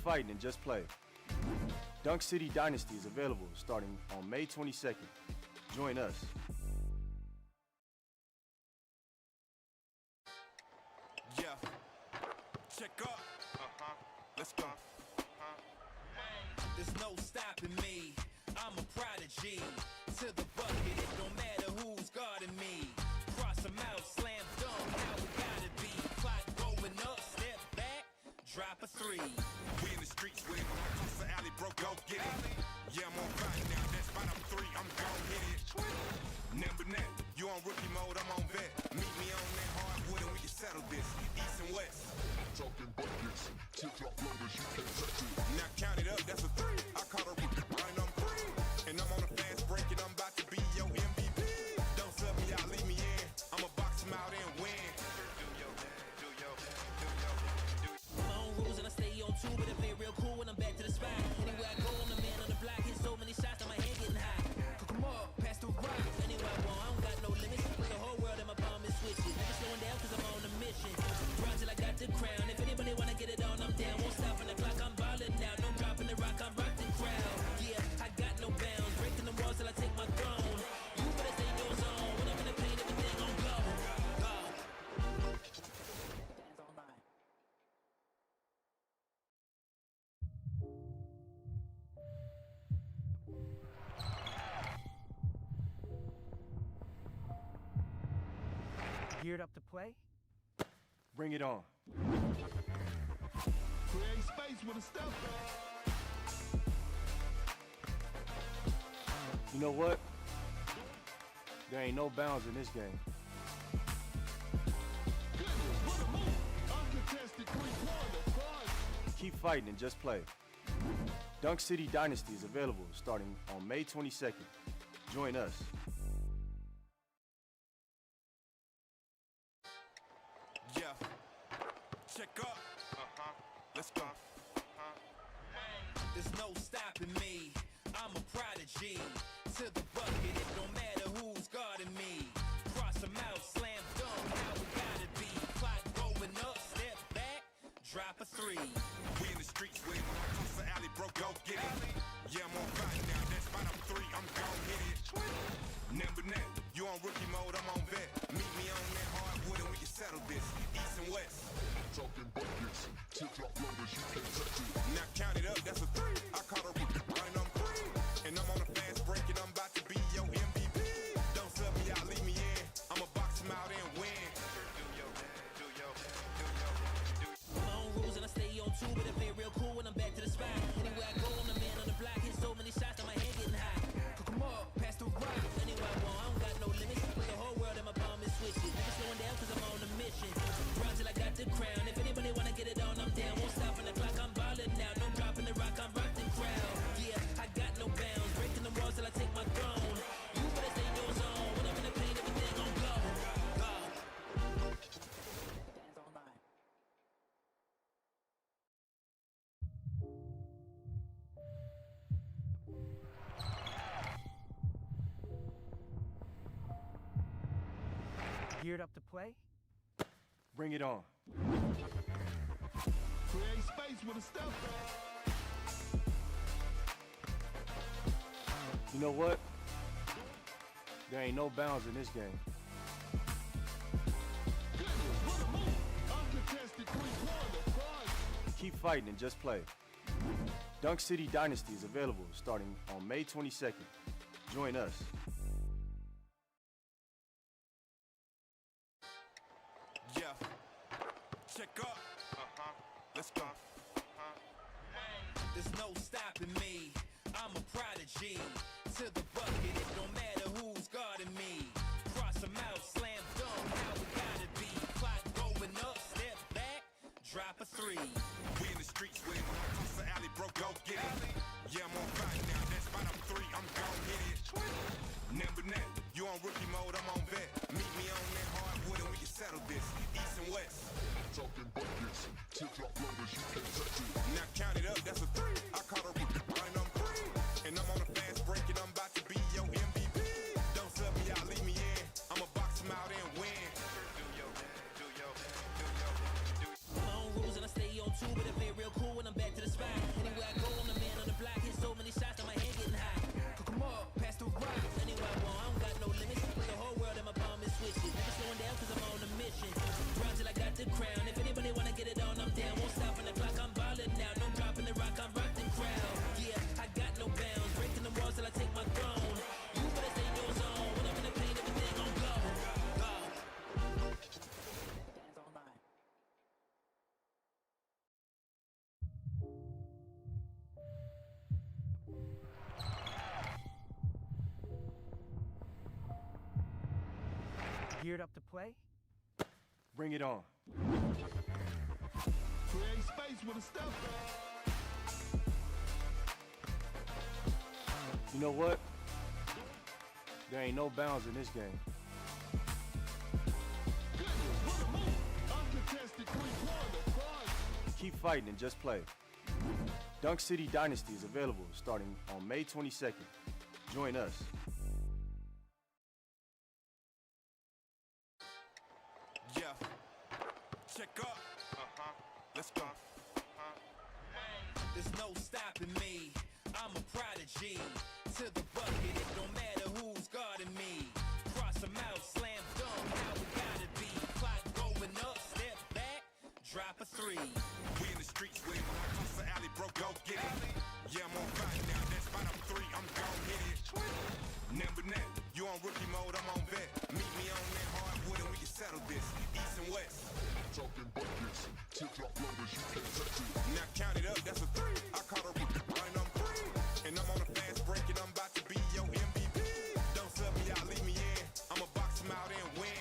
fighting and just play. Dunk City Dynasty is available starting on May 22nd. Join us. Yeah. Check up. Let's go. There's no stopping me. I'm a prodigy. To the bucket, it don't matter who's guarding me. Cross them out, slam dunk, how we gotta be. Clock going up, step back, drop a three. We in the streets with it. Across the alley, bro, go get it. Yeah, I'm on fire now. That spot I'm three, I'm gon' hit it. Number net, you on rookie mode, I'm on vet. Meet me on that hardwood and we can settle this. East and west. Talking buckets, tip-drop loaders, you can't touch it. Now count it up, that's a three. I caught a rookie, and I'm free. And I'm on a fast break and I'm about to be your MVP. Don't sub me out, leave me in. I'ma box him out and win. My own rules and I stay on two, but I play real cool when I'm back to the spot. Anywhere I go, I'm the man on the block. Hit so many shots that my head getting hot. Cook 'em up, pass the rock. Anywhere I want, I don't got no limits. Put the whole world in my palm and switch it. Never slowing down cause I'm on a mission. Run till I got the crown. If anybody wanna get it on, I'm down. Won't stop on the clock, I'm ballin' now. No dropping the rock, I'm rock the crowd. Yeah, I got no bounds. Breaking the walls till I take my throne. You better stay in your zone. When I'm in the paint, everything gon' go. Dance all night. Geared up to play? Bring it on. Create space with a step. You know what? There ain't no bounds in this game. Goodness, what a move. Uncontested three-pointer, fun. Keep fighting and just play. Dunk City Dynasty is available starting on May 22nd. Join us. Yeah. Check up. Let's go. There's no stopping me. I'm a prodigy. To the bucket, it don't matter who's guarding me. Cross them out, slam dunk, how we gotta be. Clock going up, step back, drop a three. We in the streets with it. Across the alley, bro, go get it. Yeah, I'm on fire now. That spot I'm three, I'm gon' hit it. Number net, you on rookie mode, I'm on vet. Meet me on that hardwood and we can settle this. East and west. Talking buckets, tip-drop loaders, you can't touch it. Now count it up, that's a three. I caught a rookie, and I'm free. And I'm on a fast break and I'm about to be your MVP. Don't sub me out, leave me in. I'ma box him out and win. My own rules and I stay on two, but I play real cool when I'm back to the spot. Anywhere I go, I'm the man on the block. Hit so many shots that my head getting hot. Cook 'em up, pass the rock. Anywhere I want, I don't got no limits. Put the whole world in my palm and switch it. Never slowing down cause I'm on a mission. Run till I got the crown. If anybody wanna get it on, I'm down. Won't stop on the clock, I'm ballin' now. No dropping the rock, I'm rock the crowd. Yeah, I got no bounds. Breaking the walls till I take my throne. You better stay in your zone. When I'm in the paint, everything gon' go. Dance all night. Geared up to play? Bring it on. Create space with a step. You know what? There ain't no bounds in this game. Goodness, what a move. Uncontested three-pointer, fun. Keep fighting and just play. Dunk City Dynasty is available starting on May 22nd. Join us. Yeah. Check up. Let's go. There's no stopping me. I'm a prodigy. To the bucket, it don't matter who's guarding me. Cross them out, slam dunk, how we gotta be. Clock going up, step back, drop a three. We in the streets with it. Across the alley, bro, go get it. Yeah, I'm on fire now. That spot I'm three, I'm gon' hit it. Number net, you on rookie mode, I'm on vet. Meet me on that hardwood and we can settle this. East and west. Talking buckets, tip-drop loaders, you can't touch it. Now count it up, that's a three. I caught a rookie, and I'm free. And I'm on a fast break and I'm about to be your MVP. Don't sub me out, leave me in. I'ma box him out and win. My own rules and I stay on two, but I play real cool when I'm back to the spot. Geared up to play? Bring it on. Create space with a step. You know what? There ain't no bounds in this game. Goodness, what a move. Uncontested three-pointer. Fun. Keep fighting and just play. Dunk City Dynasty is available starting on May 22nd. Join us. Yeah. Check up. Let's go. There's no stopping me. I'm a prodigy. To the bucket, it don't matter who's guarding me. Cross them out, slam dunk, how we gotta be. Clock going up, step back, drop a three. We in the streets with it. When I cross the alley, bro, go get it. Yeah, I'm on fire now. That's spot up three. I'm gon' hit it. Number net, you on rookie mode, I'm on vet. Meet me on that hardwood and we can settle this. East and west. Talking buckets. Tip-drop numbers, you can't touch it. Now count it up, that's a three. I caught a rookie and I'm free. And I'm on a fast break and I'm about to be your MVP. Don't sub me out, leave me in. I'ma box him out and win.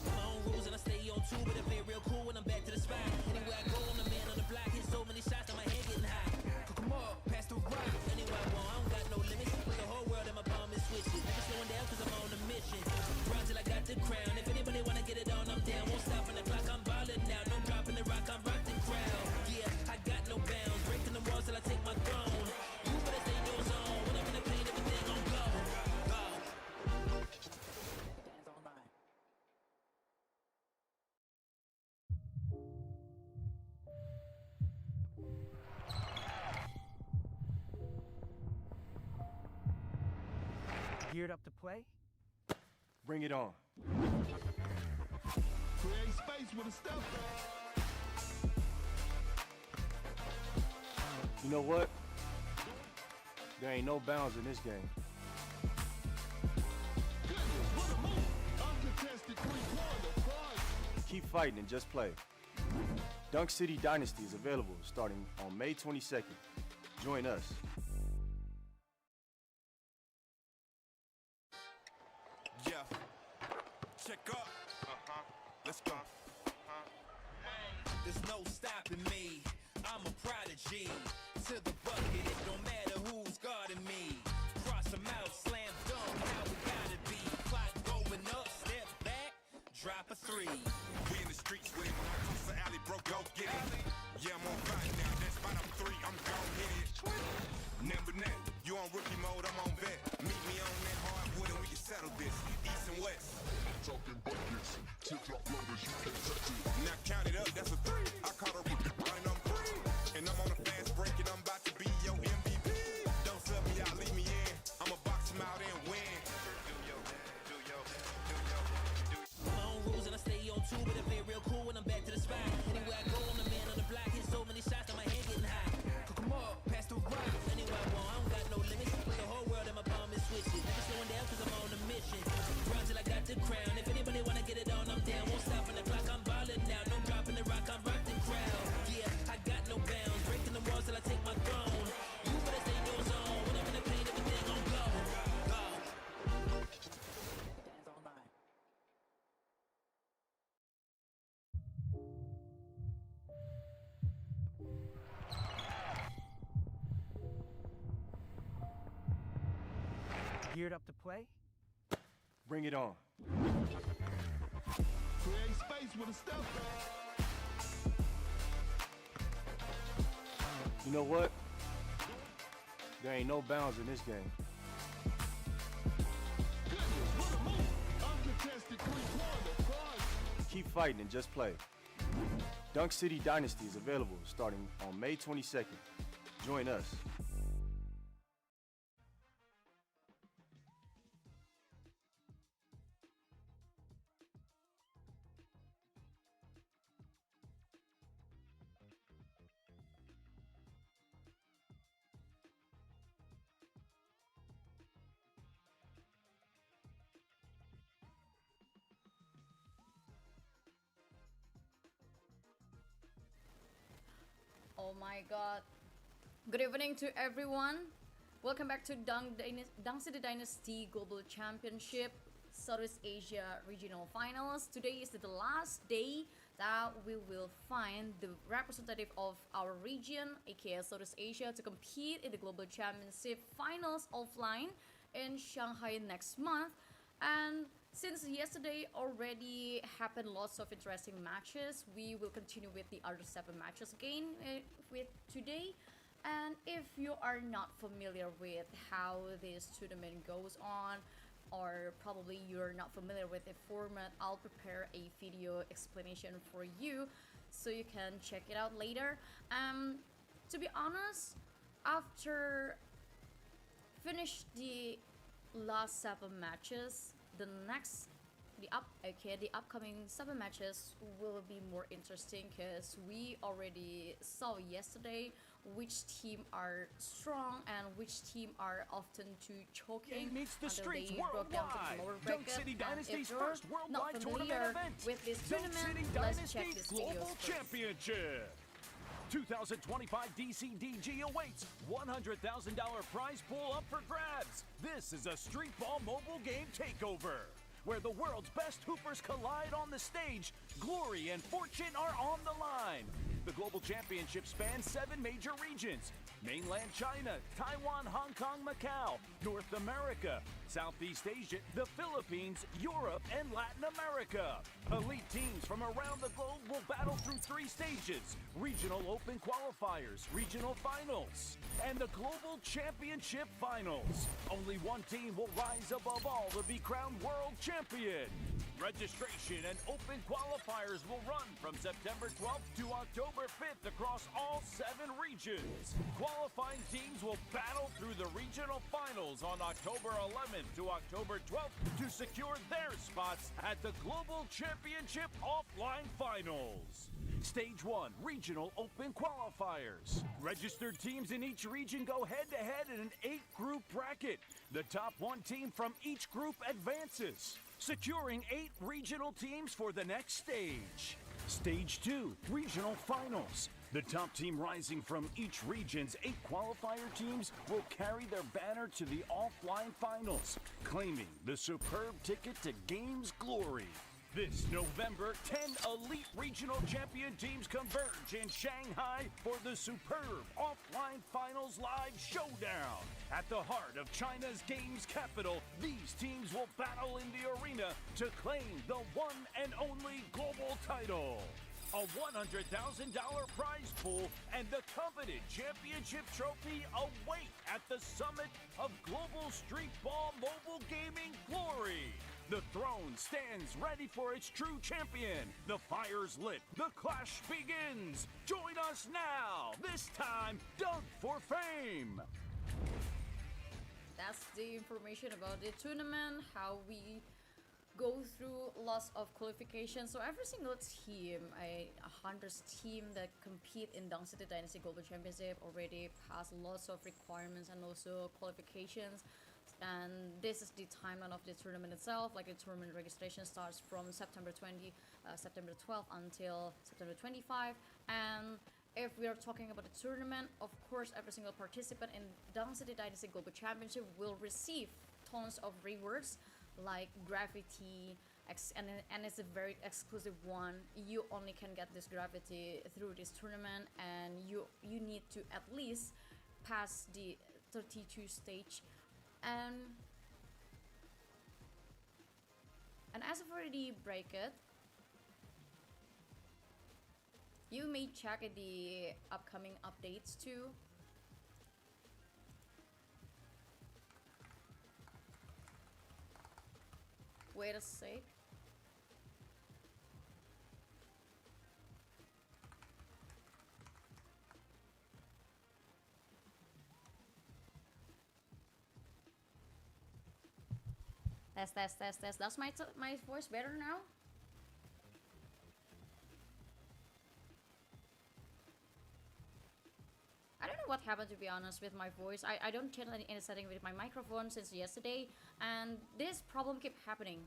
My own rules and I stay on two, but I play real cool when I'm back to the spot. Anywhere I go, I'm the man on the block. Hit so many shots that my head getting high. Cook 'em up, pass the rock. Anywhere I want, I don't got no limits. Put the whole world in my palm and switch it. Never slowing down cause I'm on a mission. Run till I got the crown. If anybody wanna get it on, I'm down. Won't stop on the clock, I'm ballin' now. No dropping the rock, I'm rock the crowd. Yeah, I got no bounds. Breaking the walls till I take my throne. You better stay in your zone. When I'm in the paint, everything gon' go. Go. Dance all night. Geared up to play? Bring it on. Create space with a step. You know what? There ain't no bounds in this game. Goodness, what a move. Uncontested three-pointer. Fun. Keep fighting and just play. Dunk City Dynasty is available starting on May 22nd. Join us. Yeah. Check up. Let's go. There's no stopping me. I'm a prodigy. To the bucket, it don't matter who's guarding me. Cross them out, slam dunk, how we gotta be. Clock going up, step back, drop a three. We in the streets with it. When I cross the alley, bro, go get it. Yeah, I'm on fire now. That's spot up three. I'm gon' hit it. Number net, you on rookie mode, I'm on vet. Meet me on that hardwood and we can settle this. East and west. Talking buckets. Tip-drop numbers, you can't touch it. Now count it up, that's a three. I caught a rookie and I'm free. And I'm on a fast break and I'm about to be your MVP. Don't sub me out, leave me in. I'ma box him out and win. My own rules and I stay on two, but I play real cool when I'm back to the spot. Anywhere I go, I'm the man on the block. Hit so many shots that my head getting high. Cook 'em up, pass the rock. Anywhere I want, I don't got no limits. Put the whole world in my palm and switch it. Never slowing down cause I'm on a mission. Run till I got the crown. If anybody wanna get it on, I'm down. Won't stop on the clock, I'm ballin' now. No dropping the rock, I'm rock the crowd. Yeah, I got no bounds. Breaking the walls till I take my throne. You better stay in your zone. When I'm in the paint, everything gon' go. Go. Dance all night. Geared up to play? Bring it on. Create space with a step. You know what? There ain't no bounds in this game. Goodness, what a move. Uncontested three-pointer. Fun. Keep fighting and just play. Dunk City Dynasty is available starting on May 22nd. Join us. Oh my god. Good evening to everyone. Welcome back to Dunk City Dynasty Global Championship Southeast Asia Regional Finals. Today is the last day that we will find the representative of our region, aka Southeast Asia, to compete in the Global Championship Finals offline in Shanghai next month. And since yesterday already happened lots of interesting matches, we will continue with the other 7 matches again with today. And if you are not familiar with how this tournament goes on, or probably you're not familiar with the format, I'll prepare a video explanation for you so you can check it out later. To be honest, after finish the last 7 matches, the upcoming 7 matches will be more interesting because we already saw yesterday which team are strong and which team are often too choking Game meets the until streets they broke down to worldwide. the lower Dunk bracket. City And Dynasty's if you're first not worldwide familiar tournament event. with this Dunk tournament, City let's Dynasty's check this video Global first. Championship. 2025 DCDG awaits. $100,000 prize pool up for grabs. This is a street ball mobile game takeover, where the world's best hoopers collide on the stage. Glory and fortune are on the line. The Global Championship spans 7 major regions: mainland China, Taiwan, Hong Kong, Macau, North America, Southeast Asia, the Philippines, Europe, and Latin America. Elite teams from around the globe will battle through 3 stages: regional open qualifiers, regional finals, and the Global Championship finals. Only one team will rise above all to be crowned world champion. Registration and open qualifiers will run from September 12th to October 5th across all 7 regions. Qualifying teams will battle through the regional finals on October 11th to October 12th to secure their spots at the Global Championship Offline Finals. Stage 1, Regional Open Qualifiers. Registered teams in each region go head-to-head in an 8-group bracket. The top 1 team from each group advances, securing 8 regional teams for the next stage. Stage 2, Regional Finals. The top team rising from each region's 8 qualifier teams will carry their banner to the offline finals, claiming the superb ticket to game's glory. This November, 10 elite regional champion teams converge in Shanghai for the superb offline finals live showdown. At the heart of China's games capital, these teams will battle in the arena to claim the one and only global title. A $100,000 prize pool and the coveted championship trophy await at the summit of global street ball mobile gaming glory. The throne stands ready for its true champion. The fire's lit. The clash begins. Join us now. This time, Dunk for Fame. That's the information about the tournament, how we go through lots of qualifications. So every single team, a 100 team that compete in Dunk City Dynasty Global Championship already passed lots of requirements and also qualifications. And this is the timeline of the tournament itself. Like the tournament registration starts from September 12th until September 25. And if we are talking about the tournament, of course, every single participant in Dunk City Dynasty Global Championship will receive tons of rewards like gravity, and it's a very exclusive one. You only can get this gravity through this tournament, and you need to at least pass the 32 stage. And as for the bracket, you may check the upcoming updates too. Wait a sec. Test. That's my voice better now? I don't know what happened, to be honest, with my voice. I don't change any setting with my microphone since yesterday, and this problem kept happening.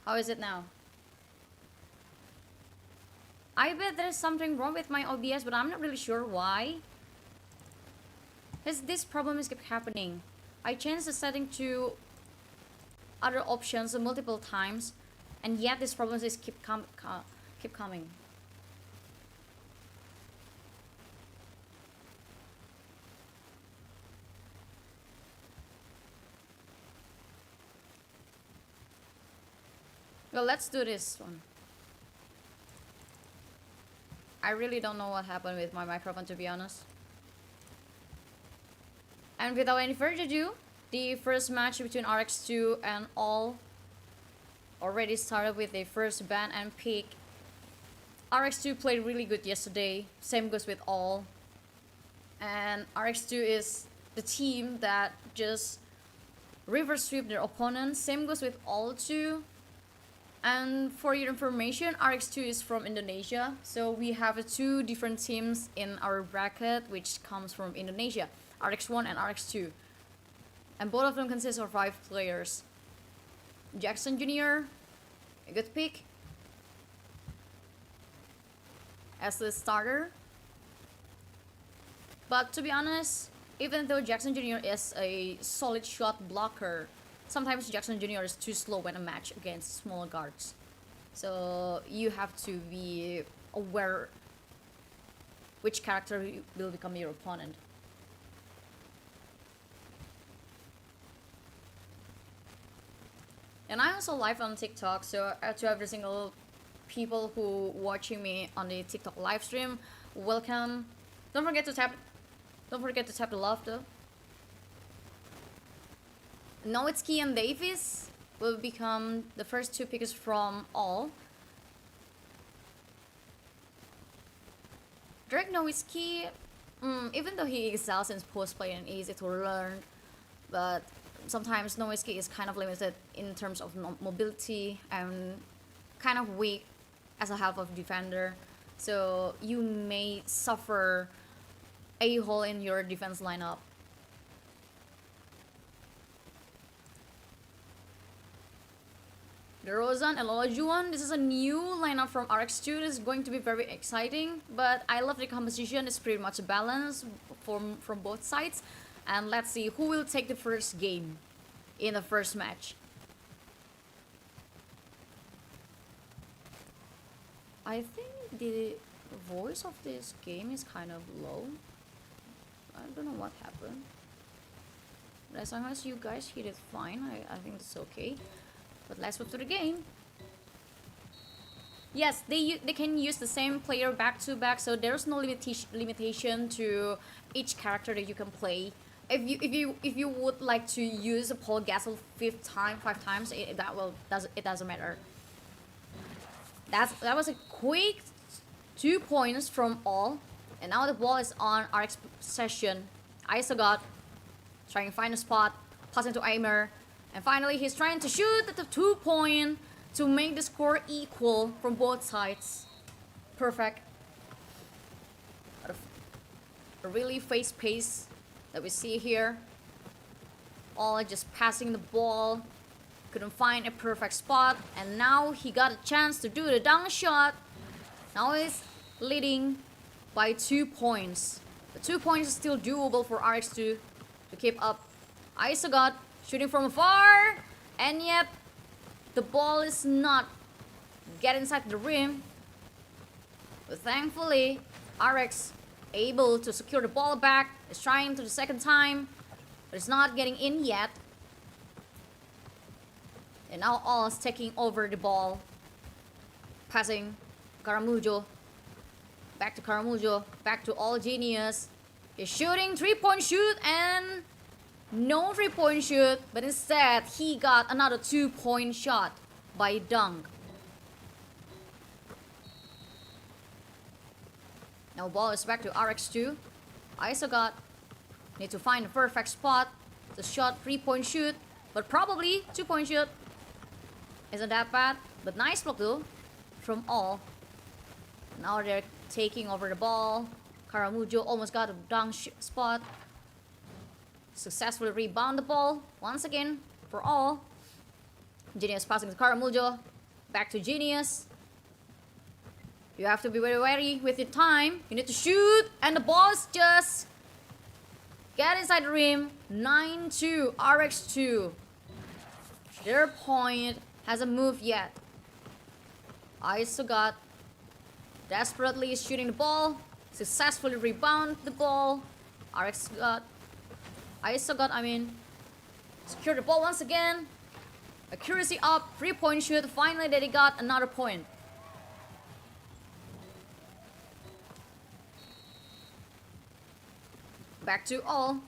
How is it now? I bet there's something wrong with my OBS, but I'm not really sure why. Because this problem is keep happening. I changed the setting to other options multiple times, and yet this problem is keep coming. Well, let's do this one. I really don't know what happened with my microphone, to be honest. And without any further ado, the first match between RX2 and All already started with the first ban and pick. RX2 played really good yesterday. Same goes with All. And RX2 is the team that just reverse sweep their opponent. Same goes with All too. And for your information, RX2 is from Indonesia, so we have two different teams in our bracket which comes from Indonesia, RX1 and RX2, and both of them consist of 5 players. Jackson Jr., a good pick as the starter, but to be honest, even though Jackson Jr. is a solid shot blocker, sometimes Jackson Jr. is too slow when a match against smaller guards. So you have to be aware which character will become your opponent. And I also live on TikTok, so to every single people who watching me on the TikTok live stream, welcome. Don't forget to tap the love though. Nowitzki and Davis will become the first 2 pickers from All. Dirk Nowitzki, even though he excels in post play and easy to learn, but sometimes Nowitzki is kind of limited in terms of mobility and kind of weak as a half of defender. So you may suffer a hole in your defense lineup. DeRozan and Olajuwon, this is a new lineup from RX2. This is going to be very exciting, but I love the composition. It's pretty much a balance from both sides. And let's see who will take the first game in the first match. I think the voice of this game is kind of low. I don't know what happened. But as long as you guys hear it fine, I think it's okay. But let's move to the game. Yes, they can use the same player back to back, so there's no limitation to each character that you can play. If you would like to use Paul Gasol 5 times, it doesn't matter. That was a quick 2 points from All, and now the ball is on RX possession. Isogot trying to find a spot, passing to Aimer. And finally, he's trying to shoot at the 2-point to make the score equal from both sides. Perfect. A really fast pace that we see here. All just passing the ball. Couldn't find a perfect spot. And now he got a chance to do the dunk shot. Now he's leading by 2 points. The 2 points is still doable for RX2 to keep up. Isogot shooting from afar, and yet the ball is not getting inside the rim. But thankfully, RX able to secure the ball back. Is trying to the second time, but it's not getting in yet. And now All is taking over the ball, passing Caramujo, back to Caramujo, back to All Genius. He's shooting 3-point shoot and no 3-point shoot, but instead he got another 2-point shot by dunk. Now ball is back to RX2. Isogot need to find the perfect spot. The shot 3-point shoot, but probably 2-point shoot. Isn't that bad? But nice block though from All. Now they're taking over the ball. Caramujo almost got a dunk spot. Successfully rebound the ball once again for All. Genius passing to Caramujo. Back to Genius. You have to be very wary with your time. You need to shoot, and the balls just get inside the rim. 9-2 RX2. Their point hasn't moved yet. ISO desperately is shooting the ball. Successfully rebound the ball. ISO secure the ball once again. Accuracy up, 3-point shoot. Finally, they got another point. Back to all.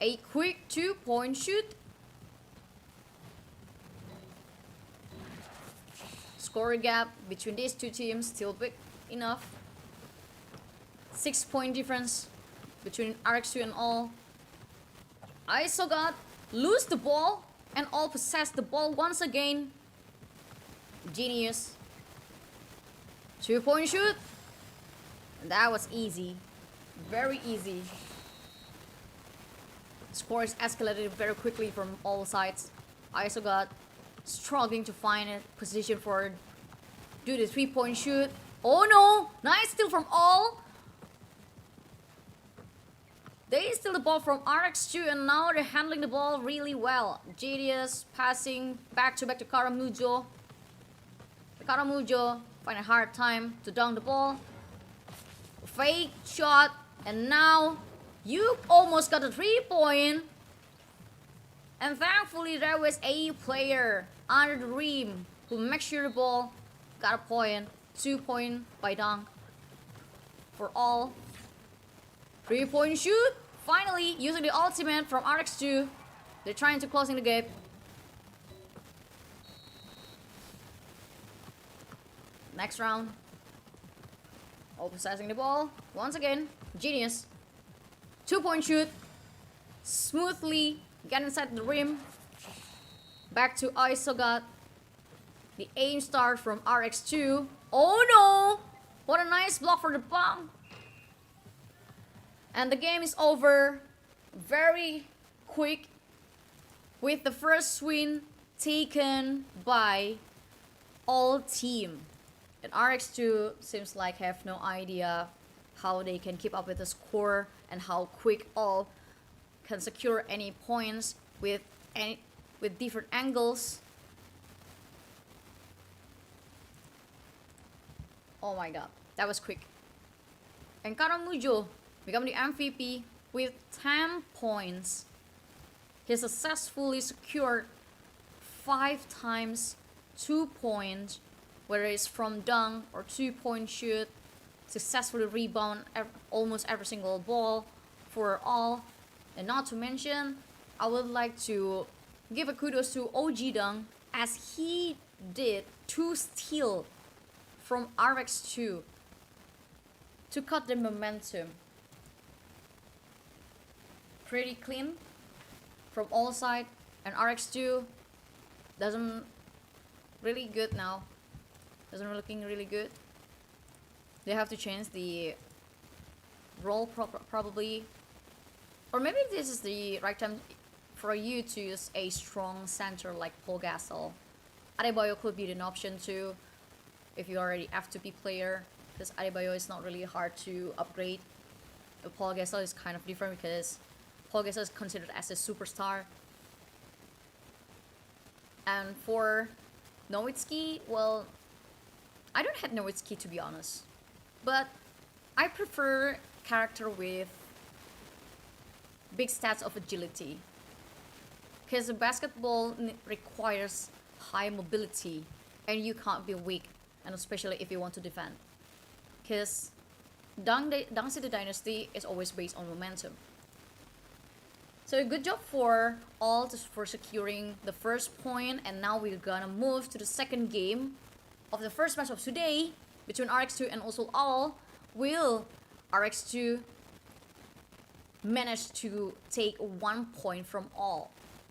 A quick 2-point shoot. Score gap between these two teams still big enough. 6-point difference between RX2 and all. ISO lose the ball and all possess the ball once again. Genius. 2-point shoot. And that was easy. Very easy. Score is escalated very quickly from all sides. ISO struggling to find a position for do the 3-point shoot. Oh no! Nice steal from all. They steal the ball from RX2 and now they're handling the ball really well. Genius passing back to Caramujo. Caramujo find a hard time to dunk the ball. Fake shot, and now you almost got a 3-point. And thankfully there was a player under the rim who makes sure the ball got a point. 2-point by dunk for all. 3-point shoot. Finally, using the ultimate from RX2. They're trying to closing the gap. Next round. All possessing the ball. Once again, Genius. 2-point shoot. Smoothly get inside the rim. Back to Isogat. The aim start from RX2. Oh no! What a nice block for the bomb. And the game is over very quick with the first win taken by all team. And RX2 seems like have no idea how they can keep up with the score and how quick all can secure any points with different angles. Oh my god, that was quick. And Karamujo become the MVP with 10 points. He successfully secured 5 times 2 points, whether it's from dunk or 2-point shoot. Successfully rebound almost every single ball for all. And not to mention, I would like to give a kudos to OG Dunk as he did 2 steals from RX2 to cut the momentum. Pretty clean from all sides, and RX2 doesn't really good now. Doesn't looking really good. They have to change the role probably, or maybe this is the right time for you to use a strong center like Paul Gasol. Adebayo could be an option too if you already F2P player, because Adebayo is not really hard to upgrade. But Paul Gasol is kind of different because Paul Gasol is considered as a superstar. And for Nowitzki, well, I don't have Nowitzki to be honest, but I prefer character with big stats of agility, because basketball requires high mobility and you can't be weak, and especially if you want to defend, because Dunk City Dynasty is always based on momentum. So good job for all for securing the first point, and now we're gonna move to the second game of the first match of today between RX2 and also all. Will RX2 manage to take 1 point from all?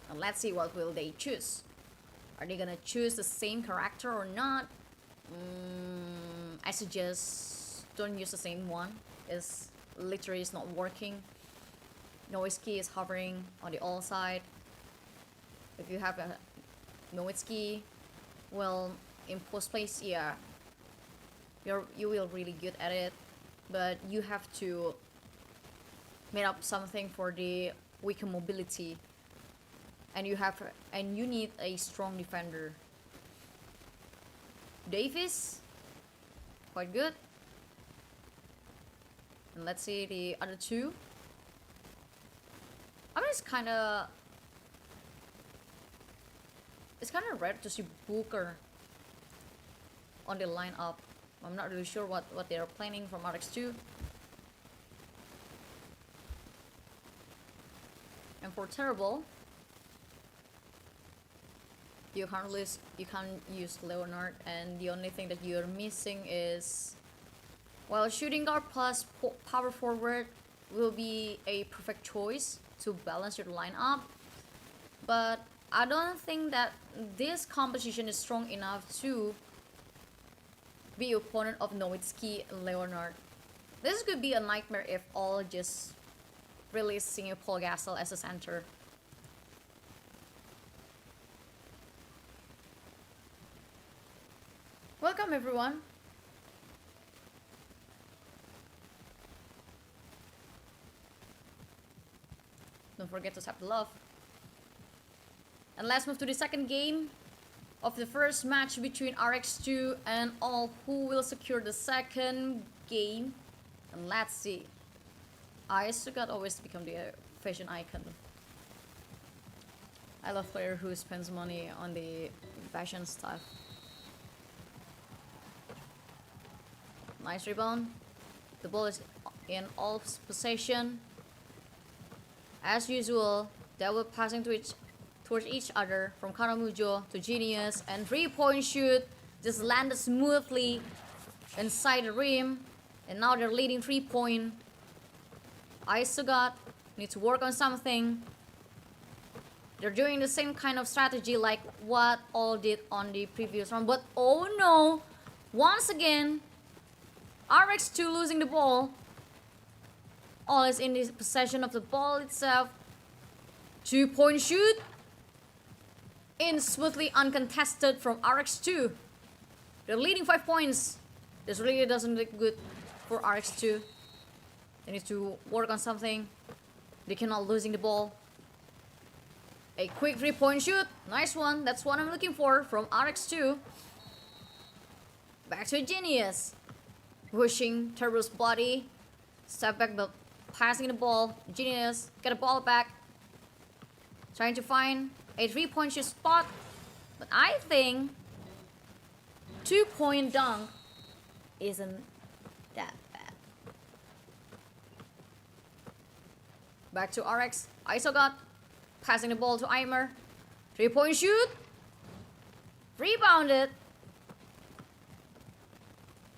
And let's see what will they choose. Are they gonna choose the same character or not? I suggest don't use the same one. It's literally not working. Nowitzki is hovering on the all side. If you have a Nowitzki, well, in post place, yeah, you will really good at it, but you have to make up something for the weaker mobility, and you need a strong defender. Davis, quite good. And let's see the other two. I mean, it's kind of rare to see Booker on the lineup. I'm not really sure what they are planning from RX2. And for Terrible, you can't use Leonard, and the only thing that you're missing is, well, shooting guard plus power forward will be a perfect choice to balance your lineup. But I don't think that this composition is strong enough to be opponent of Nowitzki and Leonard. This could be a nightmare if all just releasing a Paul Gasol as a center. Welcome everyone. Don't forget to tap the love. And let's move to the second game of the first match between RX2 and All, who will secure the second game. And let's see. I got always become the fashion icon. I love player who spends money on the fashion stuff. Nice rebound. The ball is in All's possession. As usual, they were passing towards each other from Karamujo to Genius, and 3-point shoot just landed smoothly inside the rim, and now they're leading 3-point. Isogot need to work on something. They're doing the same kind of strategy like what All did on the previous round, but oh no, once again RX2 losing the ball. All is in the possession of the ball itself. 2-point shoot in smoothly uncontested from RX2. They're leading 5 points. This really doesn't look good for RX2. They need to work on something. They cannot losing the ball. A quick 3-point shoot. Nice one. That's what I'm looking for from RX2. Back to Genius. Pushing Turbo's body. Step back, but passing the ball. Genius get the ball back. Trying to find a 3-point shoot spot. But I think 2-point dunk isn't that bad. Back to RX. Isogot passing the ball to Eimer. 3-point shoot. Rebounded.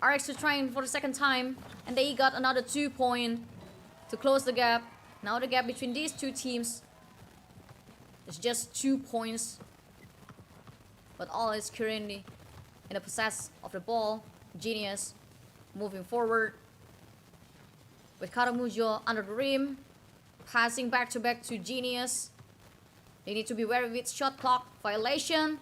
RX is trying for the second time, and they got another 2-point to close the gap. Now the gap between these two teams is just 2 points. But All is currently in the possess of the ball. Genius moving forward with Karamujo under the rim, passing back to back to Genius. They need to be wary with shot clock violation.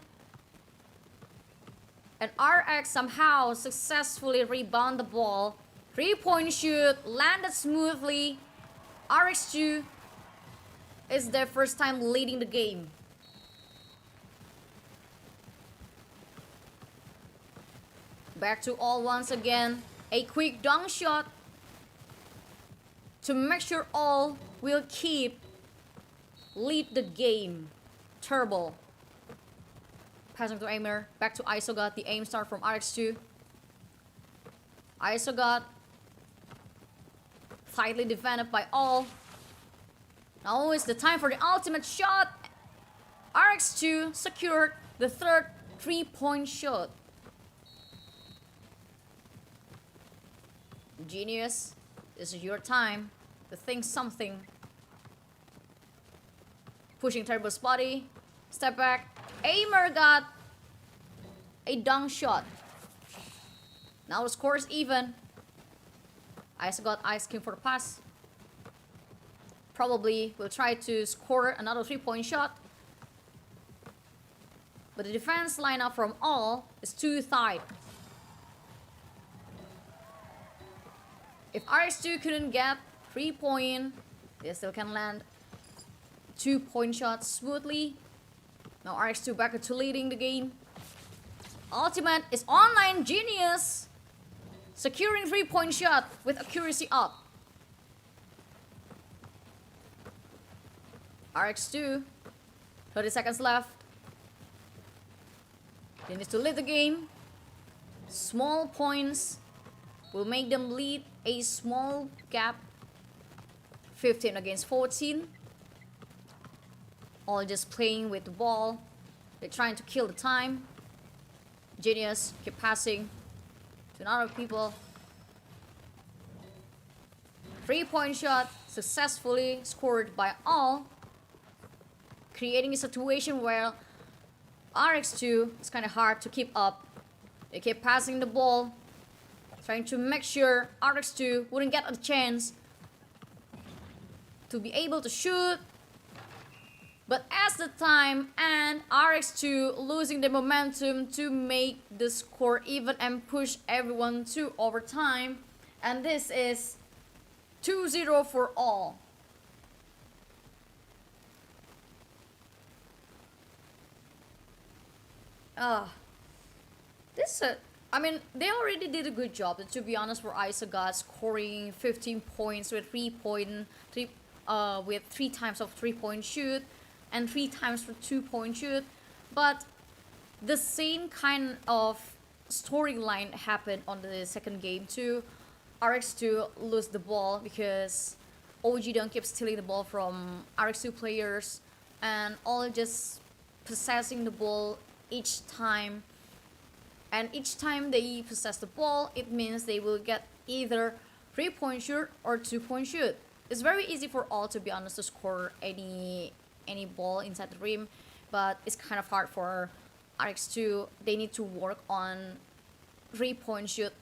And RX somehow successfully rebound the ball. 3-point shoot landed smoothly. RX2 is their first time leading the game. Back to All once again. A quick dunk shot to make sure All will lead the game. Turbo. Passing to Aimer. Back to Isogot, the aim start from RX2. Isogot tightly defended by All. Now is the time for the ultimate shot. RX2 secured the third 3-point shot. Genius, this is your time to think something. Pushing Turbo's body. Step back. Aimer got a dunk shot. Now the score is even. Isogot asking for the pass. Probably will try to score another 3-point shot. But the defense lineup from all is too tight. If RX2 couldn't get 3 point, they still can land 2-point shots smoothly. Now RX2 back to leading the game. Ultimate is online genius. Securing 3-point shot with accuracy up. RX2, 30 seconds left. They need to lead the game. Small points will make them lead a small gap. 15 against 14. All just playing with the ball. They're trying to kill the time. Genius, keep passing to other people. 3-point shot successfully scored by all, creating a situation where RX2 is kind of hard to keep up. They keep passing the ball, trying to make sure RX2 wouldn't get a chance to be able to shoot. But as the time and RX2 losing the momentum to make the score even and push everyone to overtime. And this is 2-0 for all. I mean, they already did a good job. To be honest, for Isagat scoring 15 points with 3 times of 3-point shoot and 3 times for 2-point shoot. But the same kind of storyline happened on the second game too. RX2 lose the ball because OG don't keep stealing the ball from RX2 players and all just possessing the ball each time. And each time they possess the ball, it means they will get either 3-point shoot or 2-point shoot. It's very easy for all, to be honest, to score any ball inside the rim, but it's kind of hard for RX2. They need to work on 3-point shoot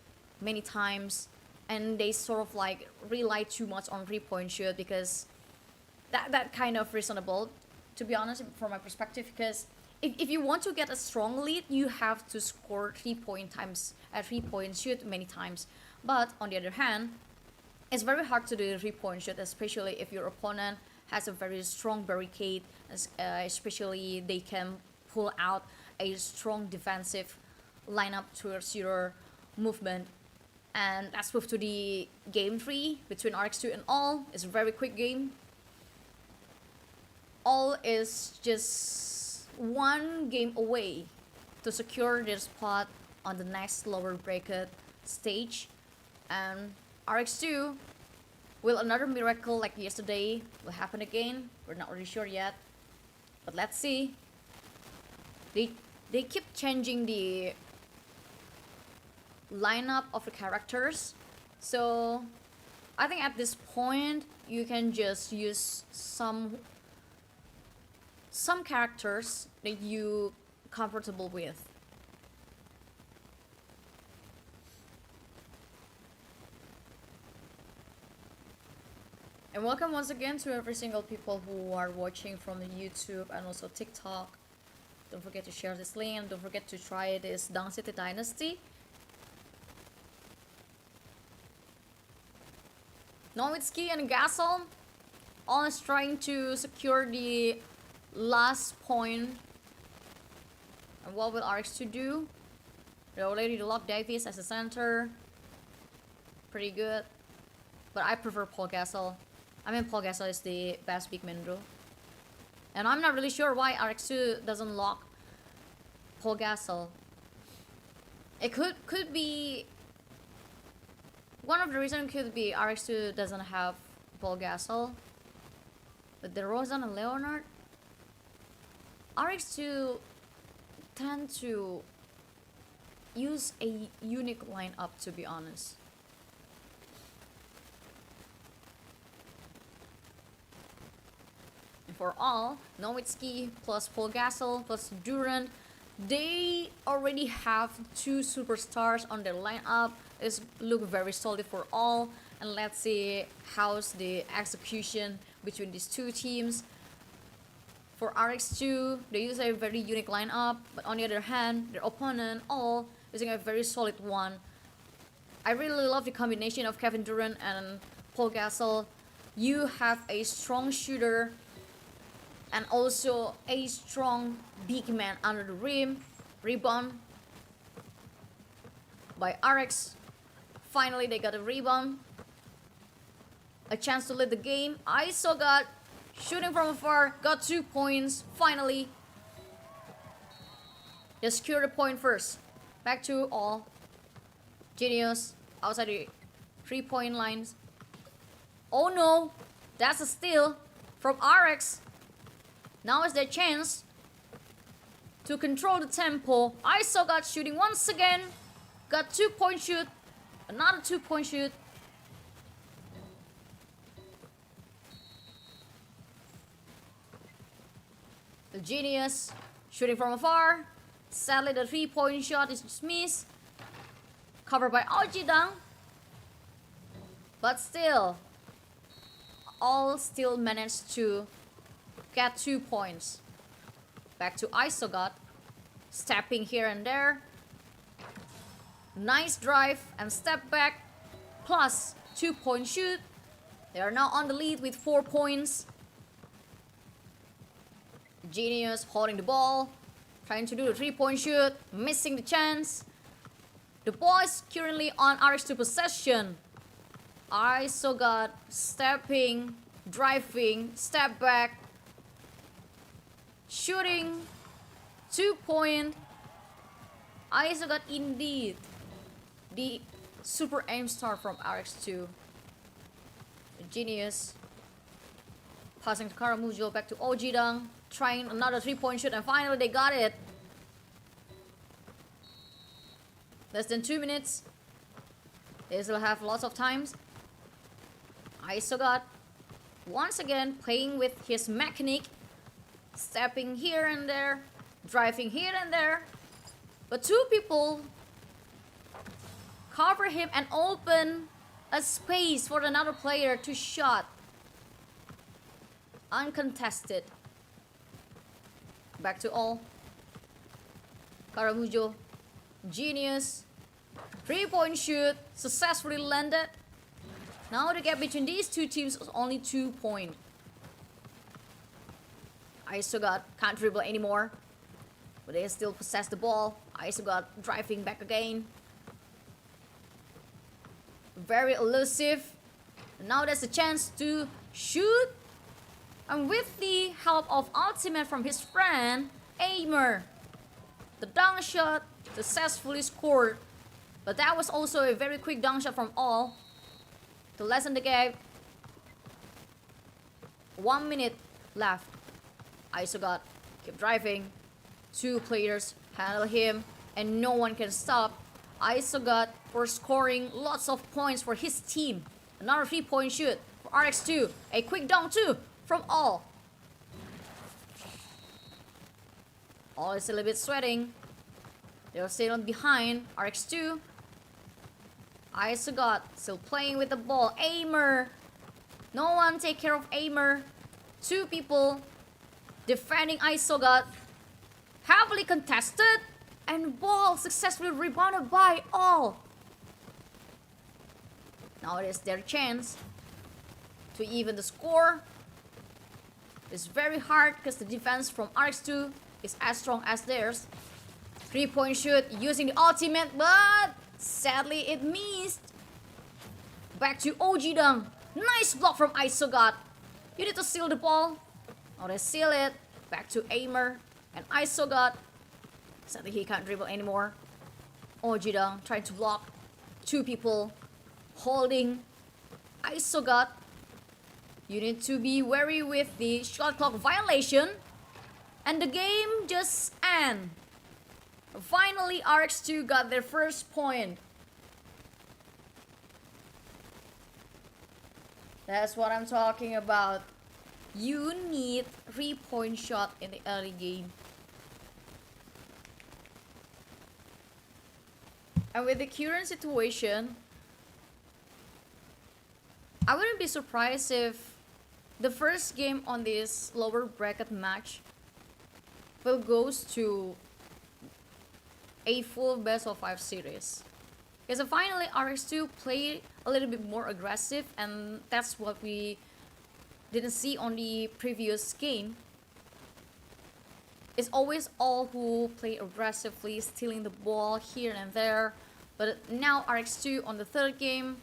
many times, and they sort of like rely too much on 3-point shoot because that kind of reasonable, to be honest, from my perspective, because if you want to get a strong lead, you have to score 3-point shoot many times. But on the other hand, it's very hard to do a 3-point shoot, especially if your opponent has a very strong barricade, especially they can pull out a strong defensive lineup towards your movement. And let's move to the game 3 between RX2 and all. It's a very quick game. All is just one game away to secure their spot on the next lower bracket stage, and RX2, will another miracle like yesterday will happen again? We're not really sure yet, but let's see. They keep changing the lineup of the characters, so I think at this point you can just use some characters that you comfortable with. And welcome once again to every single people who are watching from the YouTube and also TikTok. Don't forget to share this link and don't forget to try this Dunk City Dynasty. Nowitzki and Gasol all is trying to secure the last point. And what will RX2 do? They already locked Davis as a center. Pretty good. But I prefer Paul Gasol. I mean, Paul Gasol is the best big man though. And I'm not really sure why RX2 doesn't lock Paul Gasol. It could be... One of the reasons could be RX2 doesn't have Paul Gasol. But DeRozan and Leonard, RX2 tend to use a unique lineup, to be honest. And for all, Nowitzki plus Paul Gasol plus Durant, they already have 2 superstars on their lineup. It look very solid for all. And let's see how's the execution between these two teams. For RX2, they use a very unique lineup, but on the other hand, their opponent all using a very solid one. I really love the combination of Kevin Durant and Paul Gasol. You have a strong shooter and also a strong big man under the rim. Rebound by RX. Finally, they got a rebound. A chance to lead the game. ISO got shooting from afar, got 2 points. Finally, they secure the point first. Back to all. Genius outside the 3-point lines. Oh no, that's a steal from RX. Now is their chance to control the tempo. ISO got shooting once again. Got 2-point shoot. Another 2-point shoot. The Genius shooting from afar. Sadly, the 3-point shot is missed. Covered by Ojidang. But still, all still managed to get 2 points. Back to Isogot. Stepping here and there. Nice drive and step back. Plus 2-point shoot. They are now on the lead with 4 points. Genius holding the ball. Trying to do the 3-point shoot. Missing the chance. The ball is currently on RX2 possession. Isogot stepping, driving, step back, shooting, 2-point. Isogot indeed the super aim star from RX2. The Genius passing to Karamujo, back to Ojidang, trying another 3-point shoot, and finally they got it. Less than 2 minutes. They still have lots of times. Isogot once again playing with his mechanic, stepping here and there, driving here and there. But 2 people cover him and open a space for another player to shot. Uncontested. Back to all. Karamujo. Genius. 3-point shoot. Successfully landed. Now the gap between these 2 teams is only 2 points. Isogot can't dribble anymore. But they still possess the ball. Isogot driving back again. Very elusive. Now there's a chance to shoot. And with the help of ultimate from his friend, Aimer, the dunk shot successfully scored. But that was also a very quick dunk shot from all to lessen the gap. 1 minute left. Isogot keep driving. 2 players handle him and no one can stop Isogot for scoring lots of points for his team. Another 3-point shoot for RX2. A quick dunk too from all. All is a little bit sweating. They're still behind RX2. Isogot still playing with the ball. Aimer. No one take care of Aimer. 2 people defending Isogot. Heavily contested. And ball successfully rebounded by all. Now it is their chance to even the score. It's very hard because the defense from RX2 is as strong as theirs. 3-point shoot using the ultimate, but sadly it missed. Back to Ojidang. Nice block from Isogot. You need to seal the ball. Now they seal it. Back to Aimer and Isogot. Sadly he can't dribble anymore. Ojidang trying to block. 2 people holding Isogot. You need to be wary with the shot clock violation. And the game just ends. Finally, RX2 got their first point. That's what I'm talking about. You need 3-point shot in the early game. And with the current situation, I wouldn't be surprised if the first game on this lower bracket match will goes to a full best of 5 series. Because finally RX2 played a little bit more aggressive, and that's what we didn't see on the previous game. It's always all who play aggressively, stealing the ball here and there. But now RX2 on the third game,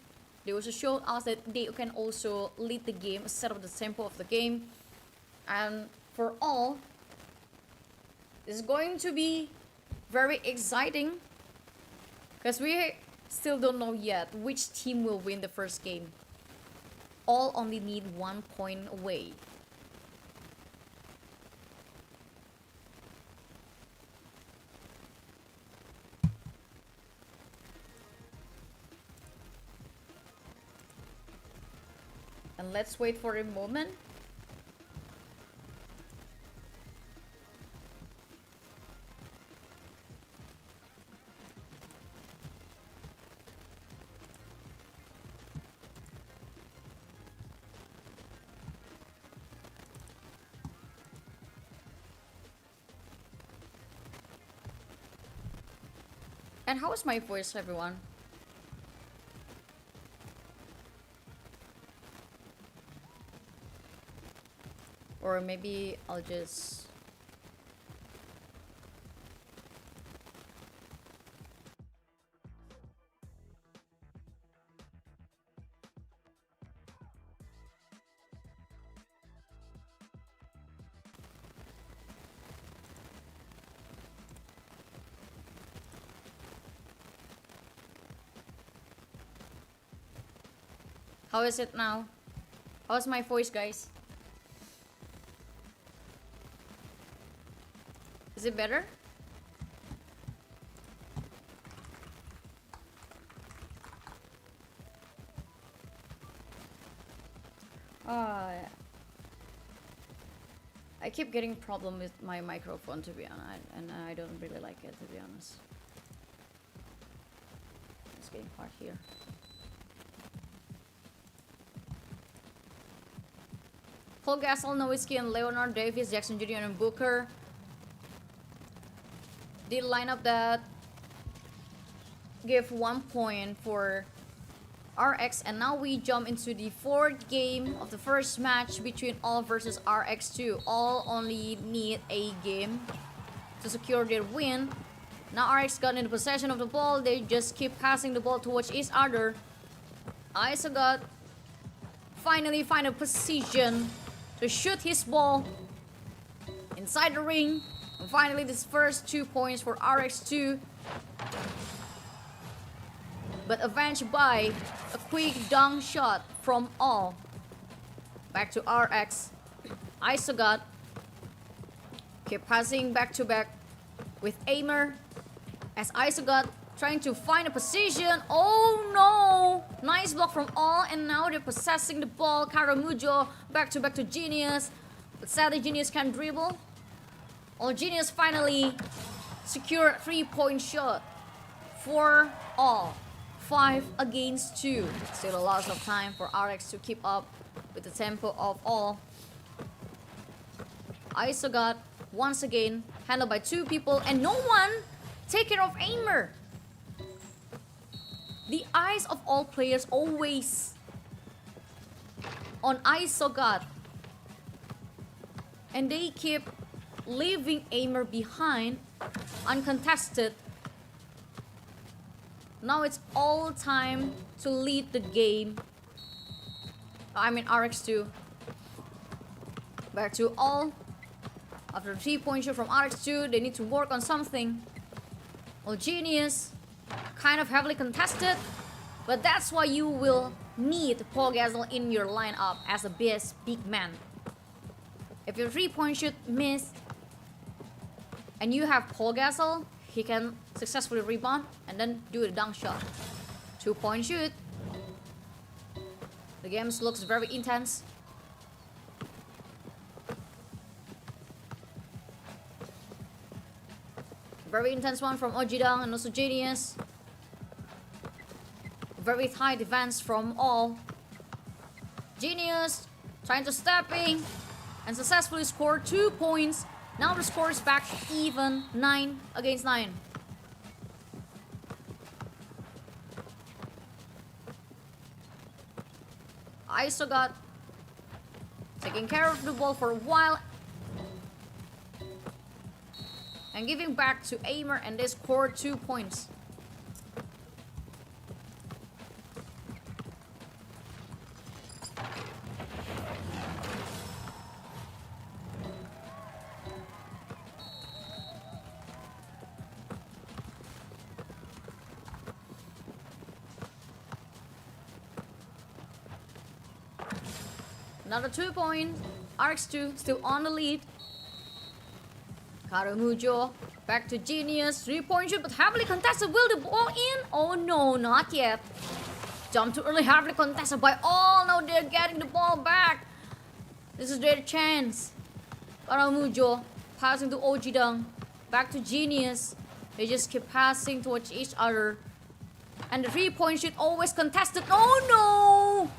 they also showed us that they can also lead the game, set up the tempo of the game. And for all, it's going to be very exciting, because we still don't know yet which team will win the first game. All only need 1 point away. And let's wait for a moment. And how is my voice, everyone? Or maybe I'll just... How is it now? How's my voice, guys? Is it better? I keep getting problem with my microphone, to be honest, and I don't really like it, to be honest. It's getting hard here. Paul Gasol, Nowitzki, and Leonard Davis, Jackson Jr. and Booker. The lineup that give 1 point for RX, and now we jump into the fourth game of the first match between All versus RX2. All only need a game to secure their win. Now RX got in possession of the ball. They just keep passing the ball towards each other. Isogot finally find a position to shoot his ball inside the ring. And finally, this first 2 points for RX2. But avenged by a quick dunk shot from All. Back to RX. Isogot keep passing back to back with Aimer. As Isogot trying to find a position. Oh no! Nice block from All, and now they're possessing the ball. Caramujo back to Genius. But sadly, Genius can't dribble. All Genius finally secured a 3-point shot for All. 5 against 2. Still a lot of time for RX to keep up with the tempo of All. Isogot once again handled by 2 people, and no one take care of Aimer. The eyes of all players always on Isogot, and they keep leaving Aimer behind uncontested. Now it's all time to lead the game. I mean RX2. Back to All. After a 3-point shot from RX2, they need to work on something. Well, Genius, kind of heavily contested, but that's why you will need Paul Gasol in your lineup as a best big man. If your 3-point shoot missed and you have Paul Gasol, he can successfully rebound and then do a dunk shot. 2-point shoot. The game looks very intense. Very intense one from Ojidang and also Genius. Very tight defense from All. Genius trying to step in and successfully score 2 points. Now the score is back even, 9 against 9. Isogot taking care of the ball for a while and giving back to Aimer, and they score 2 points. Another 2 point. RX2 still on the lead. Karamujo back to Genius. 3-point shoot, but heavily contested. Will the ball in? Oh no, not yet. Jump too early, heavily contested by all. Now they're getting the ball back. This is their chance. Karamujo passing to Ojidang. Back to Genius. They just keep passing towards each other. And the 3-point shoot always contested. Oh no!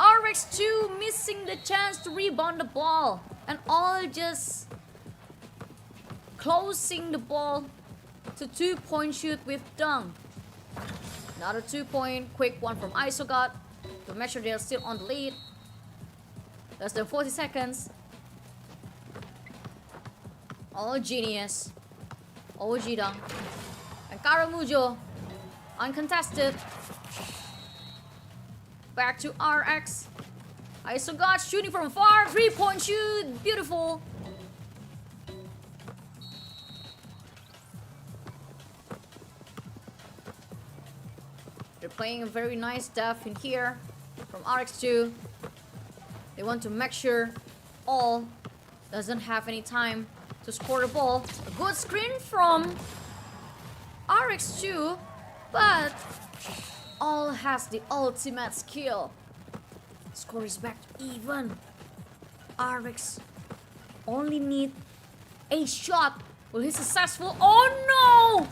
RX2 missing the chance to rebound the ball, and all just closing the ball to 2-point shoot with Dung. Another 2-point, quick one from Isogot to make sure they're still on the lead. Less than 40 seconds. All Genius, Ojidang, and Karamujo uncontested. Back to RX. Isogot shooting from far. 3-point shoot. Beautiful. They're playing a very nice def in here from RX2. They want to make sure all doesn't have any time to score the ball. A good screen from RX2, but all has the ultimate skill. Score is back to even. RX only need a shot. Will he successful? Oh no!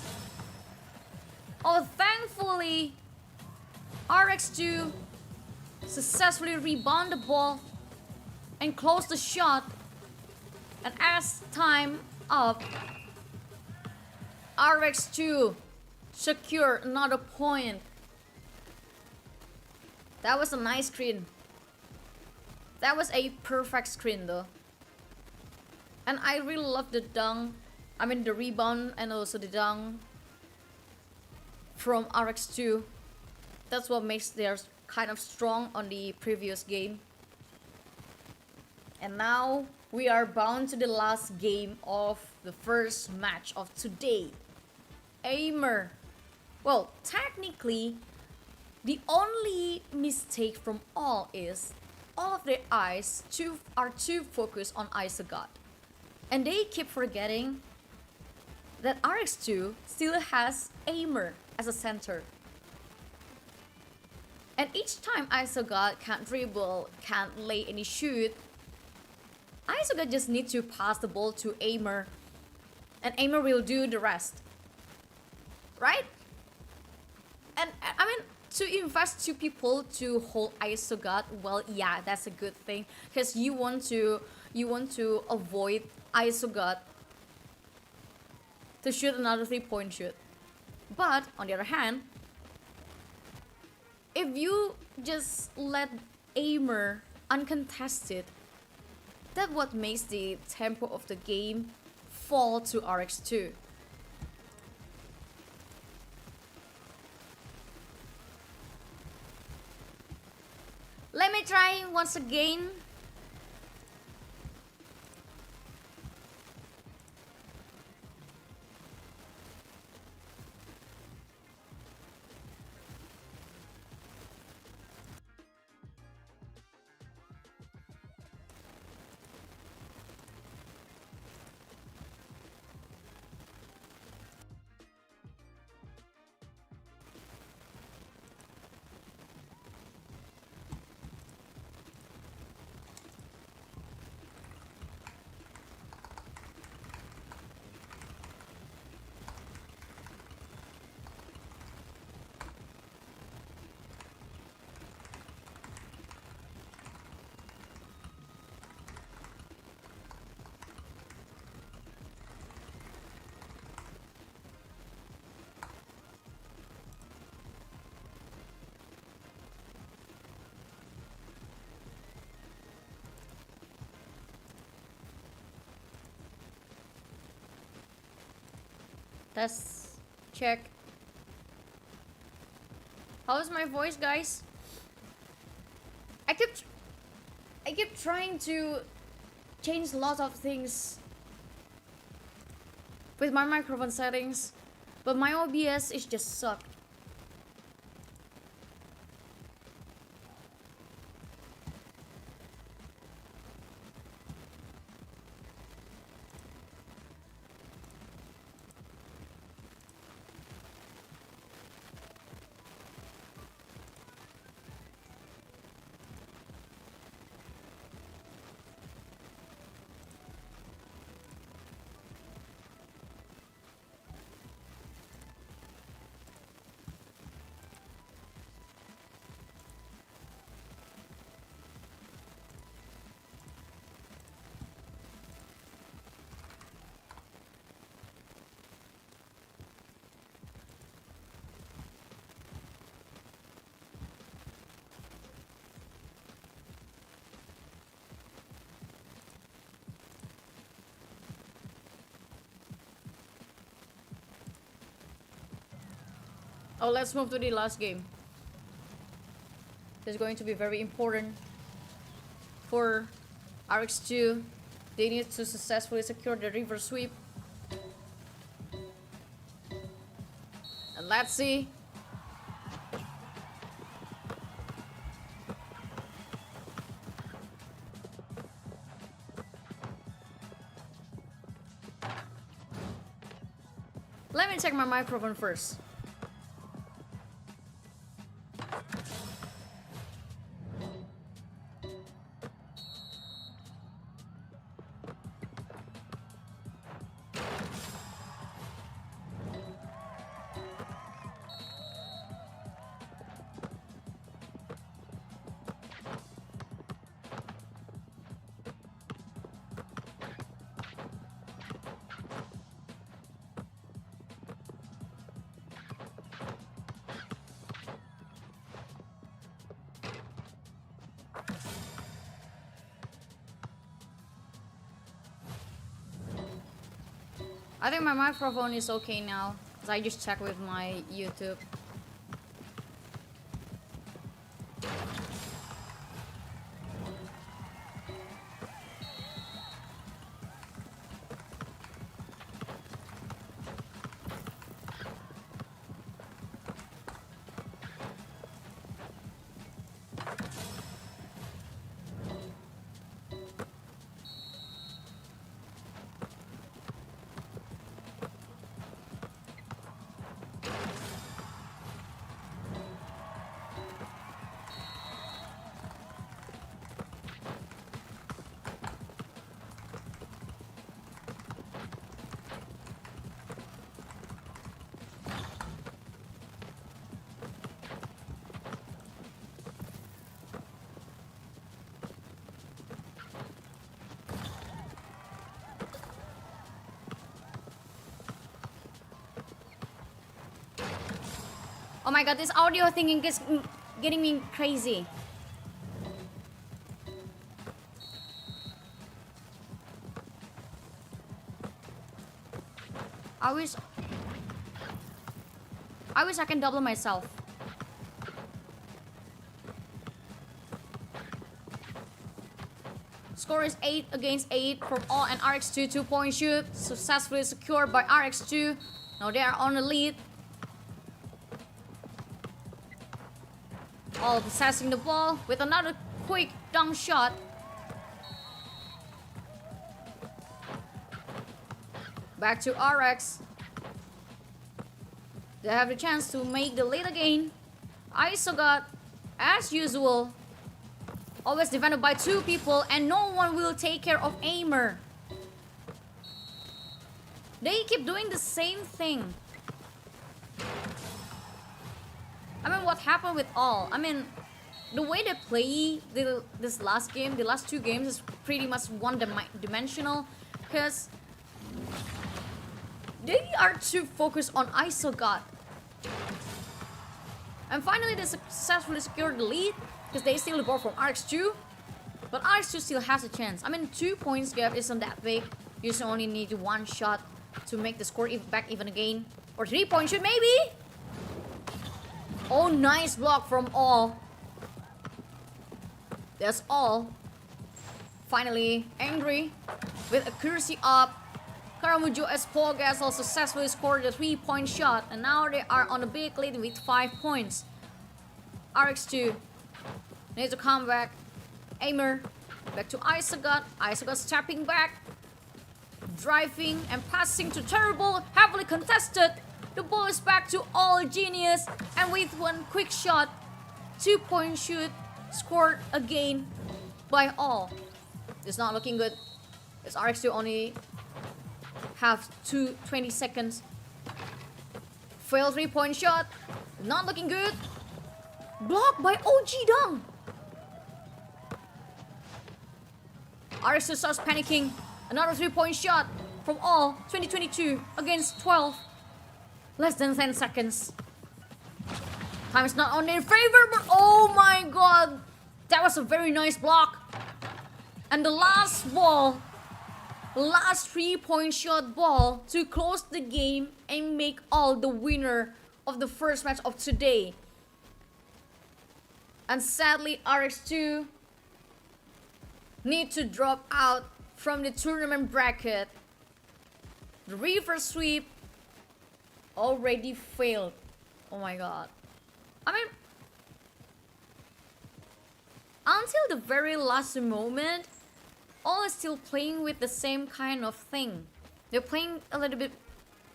Oh, thankfully, RX2 successfully rebound the ball and close the shot. And as time up, RX2 secure another point. That was a nice screen. That was a perfect screen though. And I really love the dunk. I mean the rebound and also the dunk from RX2. That's what makes theirs kind of strong on the previous game. And now we are bound to the last game of the first match of today. Aimer. Well, technically, the only mistake from all is all of their eyes are too focused on Isogot. And they keep forgetting that RX2 still has Aimer as a center. And each time Isogot can't dribble, can't lay any shoot, Isogot just needs to pass the ball to Aimer, and Aimer will do the rest. Right? And I mean, to invest 2 people to hold Isogot, well, yeah, that's a good thing, because you want to avoid Isogot to shoot another 3-point shoot. But on the other hand, if you just let Aimer uncontested, that's what makes the tempo of the game fall to RX2. Let me try once again. Test. Check. How's my voice, guys? I keep trying to change lots of things with my microphone settings, but my OBS is just suck. Oh, let's move to the last game. This is going to be very important for RX2. They need to successfully secure the river sweep. And let's see. Let me check my microphone first. I think my microphone is okay now, because I just checked with my YouTube. Oh my god, this audio thing is getting me crazy. I wish I can double myself. Score is 8 against 8 from all, and RX2 2-point shoot successfully secured by RX2. Now they are on the lead. All possessing the ball with another quick dunk shot. Back to RX. They have the chance to make the lead again. Isogot, as usual, always defended by 2 people, and no one will take care of Aimer. They keep doing the same thing. I mean, what happened with all? I mean, the way they play this last game, the last 2 games, is pretty much one-dimensional, because they are too focused on Isogot. And finally, they successfully secured the lead, because they steal the ball from RX2. But RX2 still has a chance. I mean, 2 points gap isn't that big. You just only need 1 shot to make the score back even again. Or 3-point shoot maybe? Oh, nice block from All. That's All. Finally, angry with accuracy up. Karamujo as Paul Gasol successfully scored a 3-point shot, and now they are on a big lead with 5 points. RX2 needs to come back. Aimer back to Isagot. Isagot stepping back, driving and passing to Terrible, heavily contested. The ball is back to All Genius, and with one quick shot, 2-point shoot scored again by All. It's not looking good. It's RX2 only have 20 seconds. Failed 3-point shot. Not looking good. Blocked by OG Dunk. RX2 starts panicking. Another 3-point shot from All. 2022 against 12. Less than 10 seconds. Time is not on their favor, but oh my god. That was a very nice block. And the last ball, last 3-point shot ball to close the game and make All the winner of the first match of today. And sadly, RX2 need to drop out from the tournament bracket. The reverse sweep already failed. Oh my god. I mean, until the very last moment, All is still playing with the same kind of thing. They're playing a little bit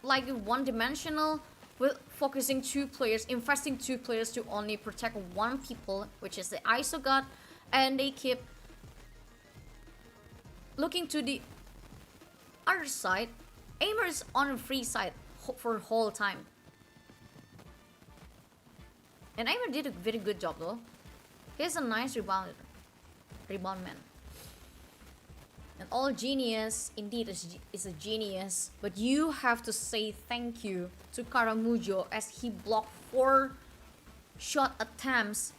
like one-dimensional, with focusing 2 players, investing 2 players to only protect 1 people, which is the ISO god, and they keep looking to the other side. Aimer is on a free side for the whole time. And Aimer did a very good job though. He's a nice rebound man. And All Genius indeed is a genius, but you have to say thank you to Karamujo as he blocked 4 shot attempts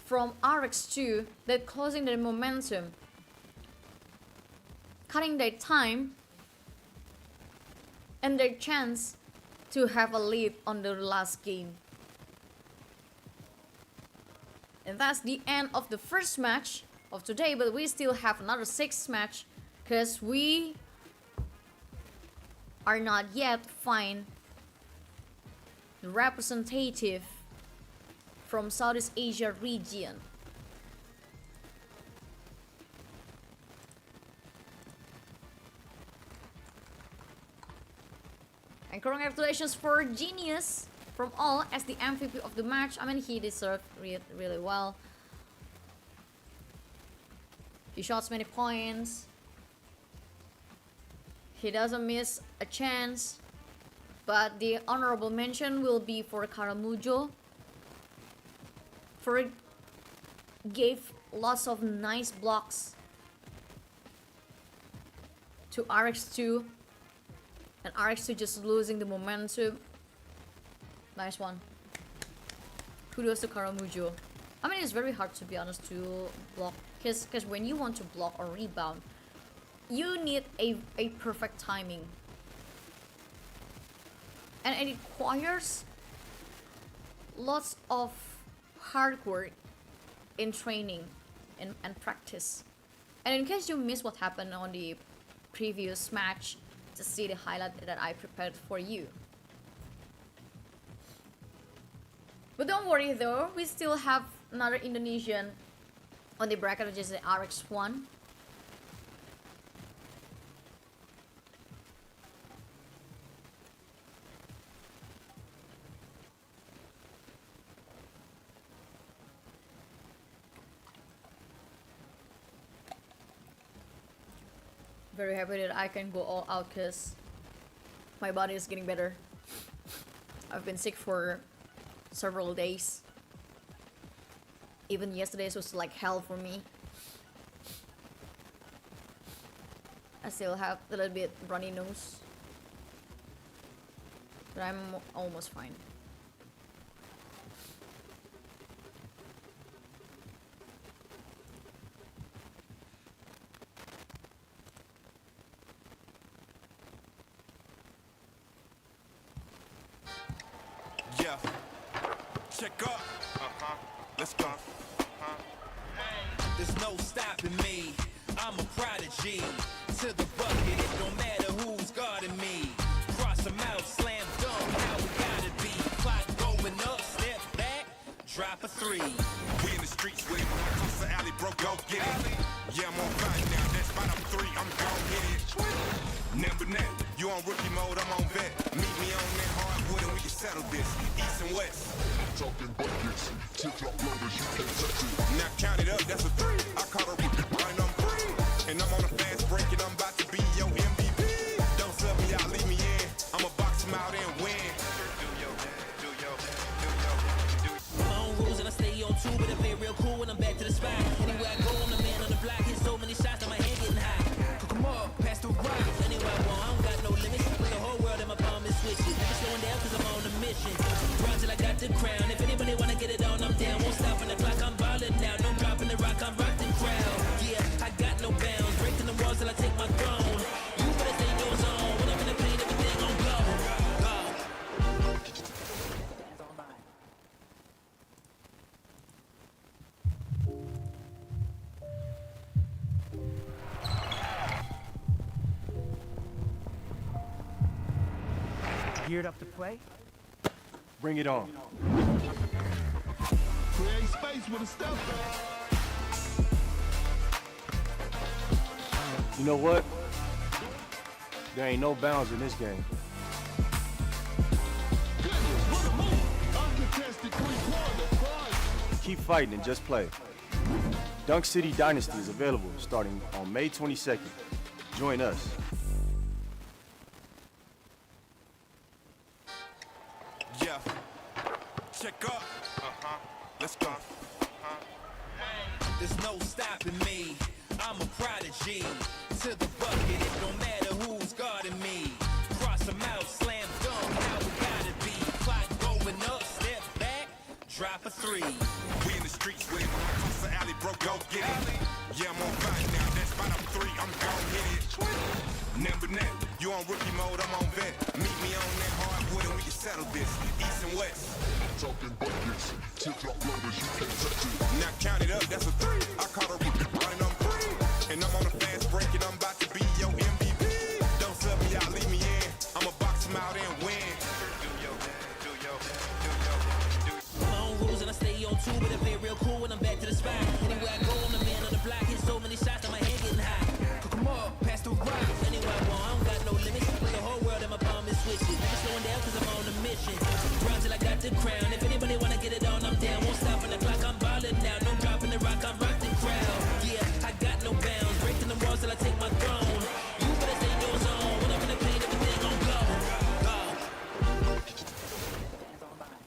from RX2 that causing the momentum, cutting their time and their chance to have a lead on the last game. And that's the end of the first match of today, but we still have another 6th match because we are not yet find the representative from Southeast Asia region. And congratulations for Genius from All as the MVP of the match. I mean, he deserved really well. He shots many points. He doesn't miss a chance. But the honorable mention will be for Karamujo. For it gave lots of nice blocks to RX2. And RX2 just losing the momentum. Nice one. Kudos to Karamujo. I mean, it's very hard to be honest to block. Because when you want to block or rebound, you need a perfect timing. And it requires lots of hard work in training and practice. And in case you missed what happened on the previous match, just see the highlight that I prepared for you. But don't worry though, we still have another Indonesian on the bracket, which is the RX1. Very happy that I can go all out because my body is getting better. I've been sick for several days. Even yesterday was like hell for me. I still have a little bit runny nose, but I'm almost fine. Yeah. Check up. Let's go. There's no stopping me. I'm a prodigy. To the bucket, it don't matter who's guarding me. Cross them out, slam dunk, how we gotta be. Clock going up, step back, drop a three. We in the streets with it. Across the alley, bro, go get it. Yeah, I'm on fire now. That spot I'm three, I'm gon' hit it. Number net, you on rookie mode, I'm on vet. Meet me on that hardwood and we can settle this. East and west. Talking buckets, tip-top loaders, you can't touch it. Now count it up, that's a three. I caught a rookie, right on three. And I'm on a fast break and I'm about to be your MVP. Don't sub me out, leave me in. I'ma box him out and win. My own rules and I stay on two, but I play real cool when I'm back to the spot. Anywhere I go, I'm the man on the block. Hit so many shots that my head getting hot. Come on, pass the rock. Anywhere I want, I don't got no limits. Put the whole world in my palm and switch it. Never slowing down cause I'm on a mission. Run till I got the crown. If anybody wanna get it on, I'm down. Won't stop on the clock, I'm ballin' now. No dropping the rock, I'm rocking crowd. Yeah, I got no bounds. Breaking the walls till I take my throne. You better stay in your zone. When I'm in the paint, everything on blow. That's all mine. Geared up to play? Bring it on. Create space with a step back. You know what? There ain't no bounds in this game. Goodness, what a move. Uncontested three-pointer. Prize. Keep fighting and just play. Dunk City Dynasty is available starting on May 22nd. Join us. Yeah. Check up. Let's go. There's no stopping me. I'm a prodigy. To the bucket, it don't matter who's guarding me. Cross them out, slam dunk, how we gotta be. Clock going up, step back, drop a three. We in the streets with it. Across the alley, bro, go get it. Yeah, I'm on fire now. That spot I'm three, I'm gon' hit it. Number net, you on rookie mode, I'm on vet. Meet me on that hardwood and we can settle this. East and west. Talking buckets, tip-top loaders, you can't touch it. Now count it up, that's a three. I caught a rookie, right on three. And I'm on a fast break and I'm about to be your MVP. Don't sub me out, leave me in. I'ma box him out and win. My own rules and I stay on two, but I play real cool when I'm back to the spot. Anywhere I go, I'm the man on the block. Hit so many shots that my head getting hot. Come on, pass the rock. Anywhere I want, I don't got no limits. Put the whole world in my palm and switch it. Never slowing down cause I'm on a mission. Run till I got the crown. If anybody wanna get it on, I'm down. Won't stop on the clock, I'm ballin' now. No dropping the rock, I'm rocking crowd. Yeah, I got no bounds. Breaking the walls till I take my throne. You better stay in your zone. When I'm in the paint, everything on blow. That's all mine.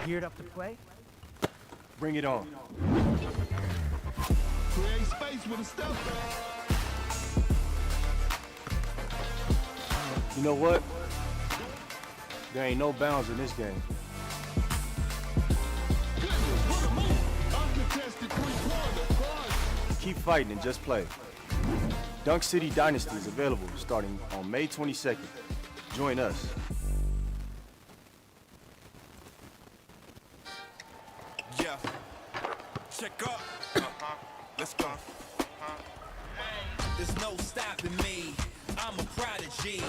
Geared up to play? Bring it on. Create space with a step back. You know what? There ain't no bounds in this game. Goodness, what a move. Uncontested three-pointer. Prize. Keep fighting and just play. Dunk City Dynasty is available starting on May 22nd. Join us. Yeah. Check up. Let's go. There's no stopping me. I'm a prodigy.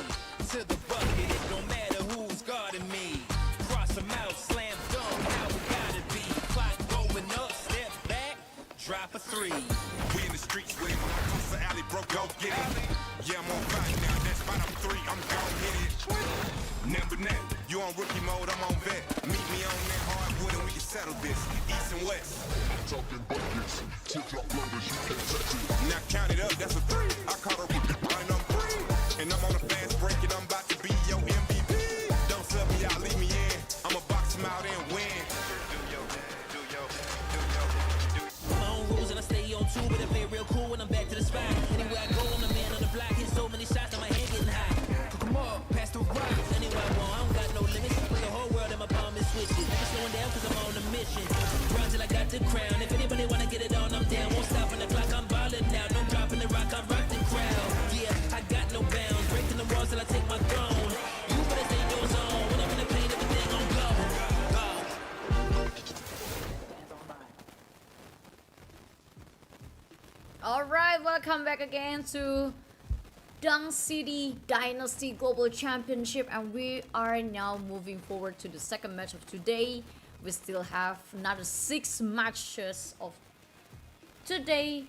To the bucket, it don't matter who's guarding me. Cross them out, slam dunk, how we gotta be. Clock going up, step back, drop a three. We in the streets with it. Across the alley, bro, go get it. Yeah, I'm on fire now. That spot I'm three, I'm gon' hit it. Number net, you on rookie mode, I'm on vet. Meet me on that hardwood and we can settle this. East and west. Talking buckets, tip-top loaders, you can't touch it. Now count it up, that's a three. I caught a rookie, right on three. And I'm on a fast break and I'm about to be your MVP. Don't sub me out, leave me in. I'ma box him out and win. My own rules and I stay on two, but I play real cool when I'm back to the spot. Anywhere I go, I'm the man on the block. Hit so many shots that my head getting hot. Come on, pass the rock. Anywhere I want, I don't got no limits. Put the whole world in my palm and switch it. Never slowing down cause I'm on a mission. Run till I got the crown. If Alright, welcome back again to Dunk City Dynasty Global Championship, and we are now moving forward to the second match of today. We still have another 6 matches of today,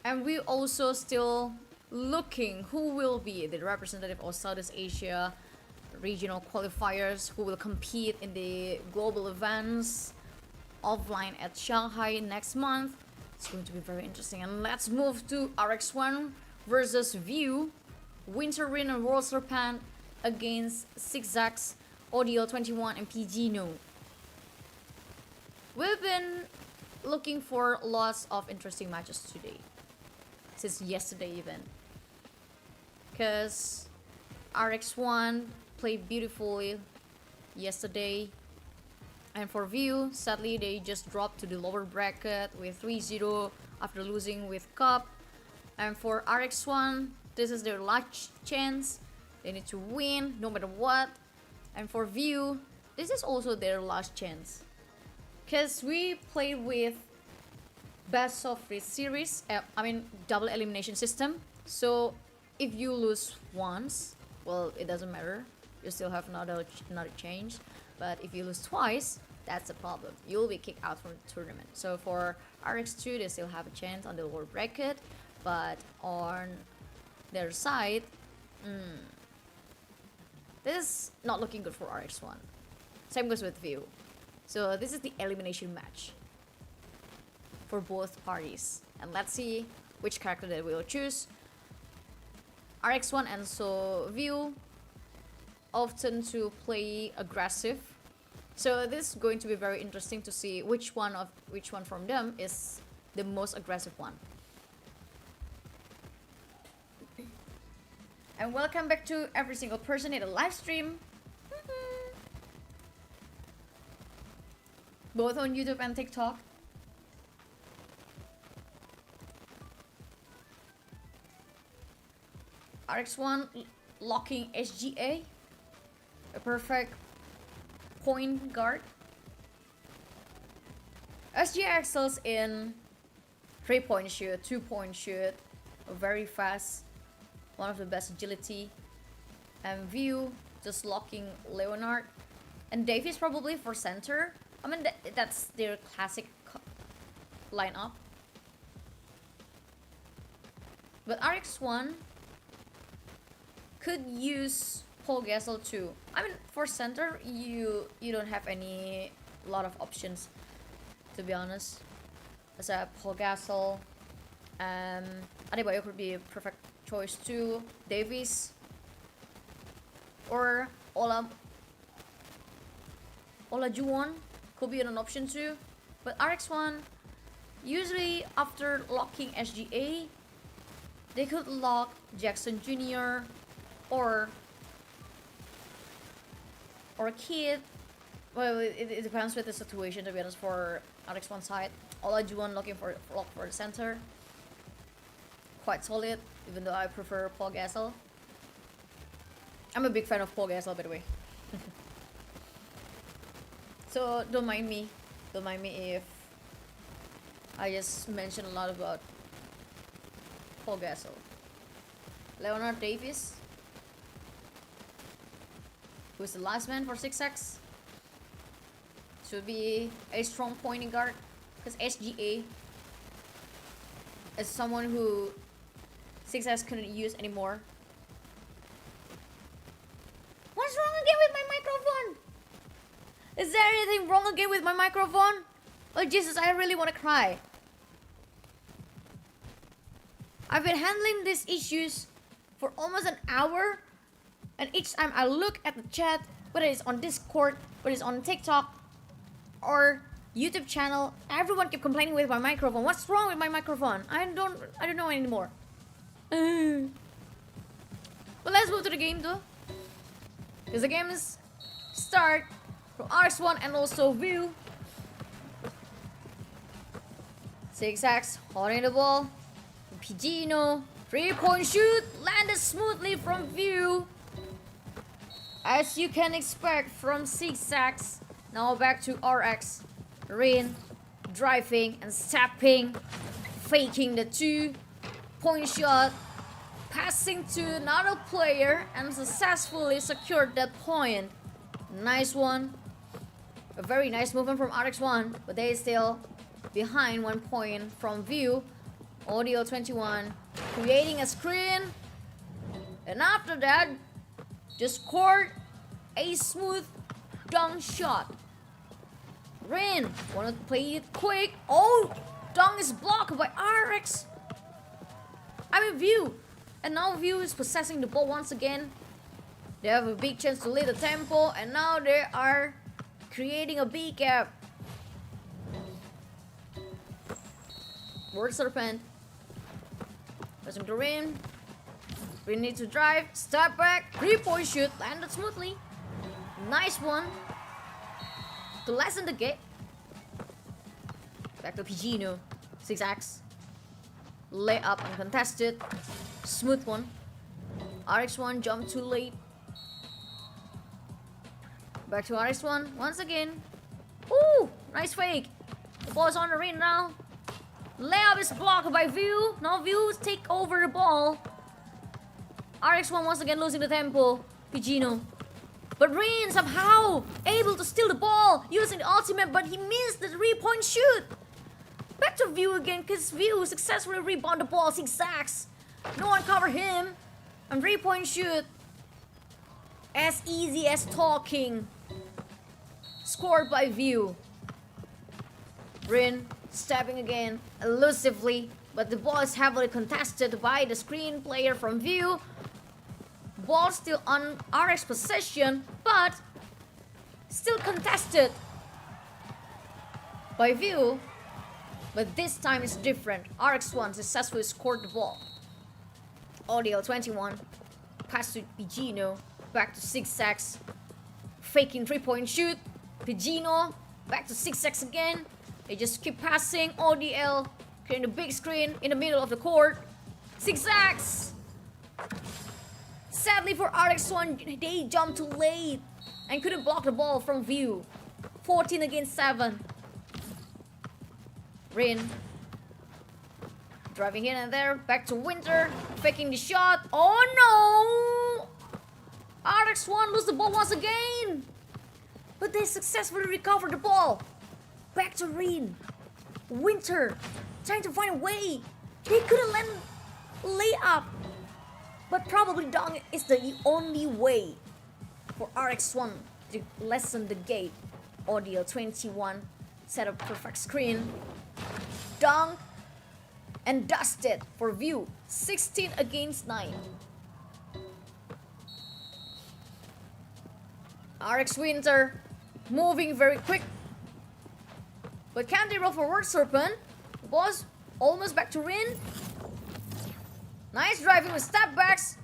and we also still looking who will be the representative of Southeast Asia regional qualifiers who will compete in the global events offline at Shanghai next month. It's going to be very interesting. And let's move to RX1 versus View, Winter Wind and World Serpent against Zigzags, ODL 21 and Pigino. We've been looking for lots of interesting matches today, since yesterday even. Because RX1 played beautifully yesterday. And for View, sadly, they just dropped to the lower bracket with 3-0 after losing with Cup. And for RX1, this is their last chance. They need to win no matter what. And for View, this is also their last chance. Because we played with best of 3 series, double elimination system. So if you lose once, well, it doesn't matter. You still have another change. But if you lose twice, that's a problem. You'll be kicked out from the tournament. So for RX2, they still have a chance on the lower bracket, but on their side, this is not looking good for RX1. Same goes with View. So this is the elimination match for both parties, and let's see which character they will choose. RX1 and so View often to play aggressive. So this is going to be very interesting to see which one from them is the most aggressive one. And welcome back to every single person in the live stream. Both on YouTube and TikTok. RX1 locking SGA. A perfect point guard. SGA excels in 3-point shoot, 2-point shoot, very fast, one of the best agility. And View just locking Leonard. And Davies probably for center. I mean, that's their classic lineup. But RX1 could use Paul Gasol too. I mean, for center, you don't have a lot of options, to be honest. As a Paul Gasol, Adebayo could be a perfect choice too. Davis or Olajuwon could be an option too. But RX1 usually after locking SGA, they could lock Jackson Jr. or a Kid. Well, it depends with the situation, to be honest. For RX1 side, Olajuwon looking for the center, quite solid, even though I prefer Paul Gasol. I'm a big fan of Paul Gasol, by the way. So don't mind me if I just mention a lot about Paul Gasol. Leonard Davis, who's the last man for 6X, should be a strong pointing guard, because SGA is someone who 6X couldn't use anymore. What's wrong again with my microphone? Is there anything wrong again with my microphone? Oh Jesus, I really want to cry. I've been handling these issues for almost an hour, and each time I look at the chat, whether it's on Discord, whether it's on TikTok or YouTube channel, everyone keep complaining with my microphone. What's wrong with my microphone? I don't know anymore. But let's move to the game though, because the game is start from RX1 and also View. Zigzags holding the ball. Pigino, 3-point shoot, landed smoothly from View, as you can expect from Zigzags. Now back to RX. Rin driving and stepping faking the 2-point shot, passing to another player, and successfully secured that point. Nice one. A very nice movement from RX1, but they still behind 1 point from View. Audio 21 creating a screen, and after that just scored a smooth dunk shot. Rin wanna play it quick. Oh, dunk is blocked by RX. View. And now View is possessing the ball once again. They have a big chance to lead the tempo, and now they are creating a big gap. Word Serpent. Passing to Rin. Rin needs to drive. Step back. 3-point shoot. Landed smoothly. Nice one. To lessen the gap. Back to Pigino. 6x. Layup uncontested. Smooth one. RX1 jumped too late. Back to RX1 once again. Ooh, nice fake. The ball is on the ring now. Layup is blocked by View. Now View take over the ball. RX1 once again losing the tempo. Pigino. But Rin somehow able to steal the ball using the ultimate, but he missed the 3-point shoot. Back to View again, because View successfully rebound the ball. Zigzags. No one covered him. And 3-point shoot. As easy as talking. Scored by View. Rin stepping again elusively, but the ball is heavily contested by the screen player from View. Ball still on RX possession, but still contested by View. But this time it's different. RX1 successfully scored the ball. Audio 21. Pass to Pigino. Back to 6x. Faking 3-point shoot. Pigino. Back to 6x again. They just keep passing. ODL. Creating a big screen in the middle of the court. 6x. Sadly for RX1, they jumped too late and couldn't block the ball from View. 14 against 7. Rin. Driving here and there. Back to Winter. Faking the shot. Oh no! RX1 lose the ball once again. But they successfully recovered the ball. Back to Rin. Winter. Trying to find a way. They couldn't land layup. But probably dunk is the only way for RX1 to lessen the gate. Audio 21. Set up perfect screen. Dunk. And dusted for View. 16 against 9. RX Winter moving very quick. But can they roll for Word Serpent? Was almost back to Rin. Nice driving with step backs.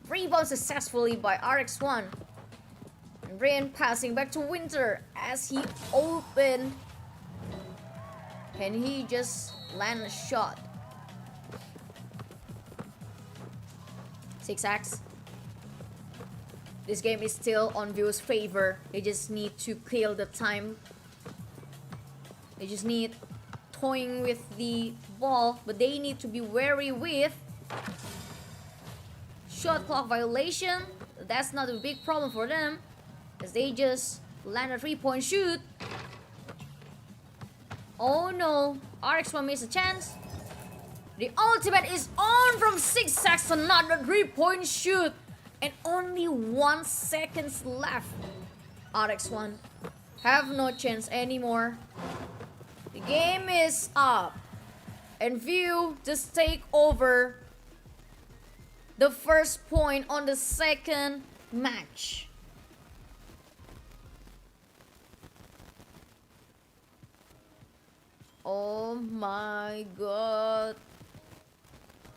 Rebound successfully by RX1. And Rin passing back to Winter as he opened. Can he just land a shot? 6x. This game is still on View's favor. They just need to kill the time. They just need toying with the ball, but they need to be wary with shot clock violation. That's not a big problem for them, as they just land a 3-point shoot. Oh no, RX1 missed a chance. The ultimate is on from 6x, another 3-point shoot. And only 1 second left. RX1 have no chance anymore. The game is up. And View just take over the first point on the second match. Oh my god.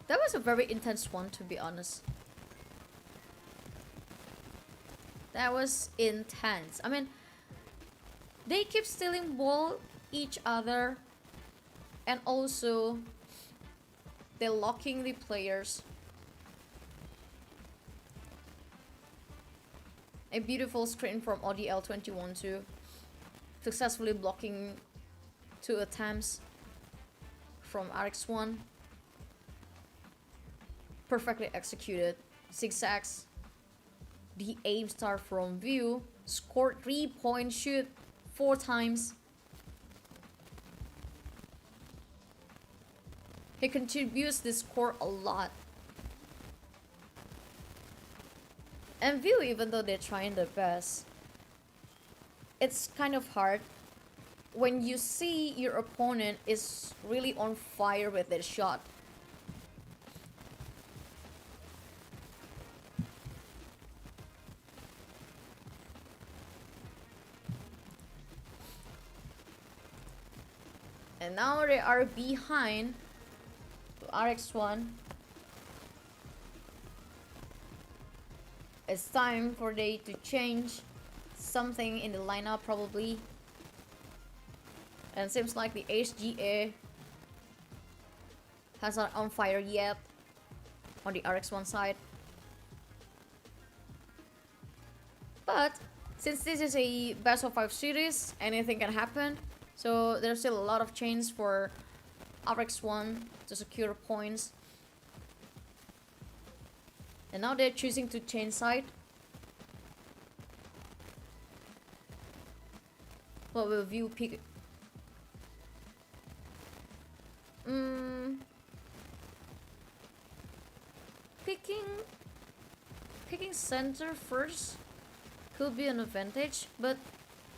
That was a very intense one, to be honest. That was intense. I mean, they keep stealing ball each other, and also they're locking the players. A beautiful screen from ODL21 too, successfully blocking 2 attempts from RX1. Perfectly executed. Zigzags. The aim star from view. Scored 3-point shoot 4 times. He contributes this score a lot. And view, even though they're trying their best, it's kind of hard when you see your opponent is really on fire with their shot. And now they are behind to RX1. It's time for they to change something in the lineup probably. And seems like the HGA has not on fire yet on the RX1 side. But since this is a best of 5 series, anything can happen. So there's still a lot of chance for RX1 to secure points. And now they're choosing to change side. What will view pick? Picking center first could be an advantage, but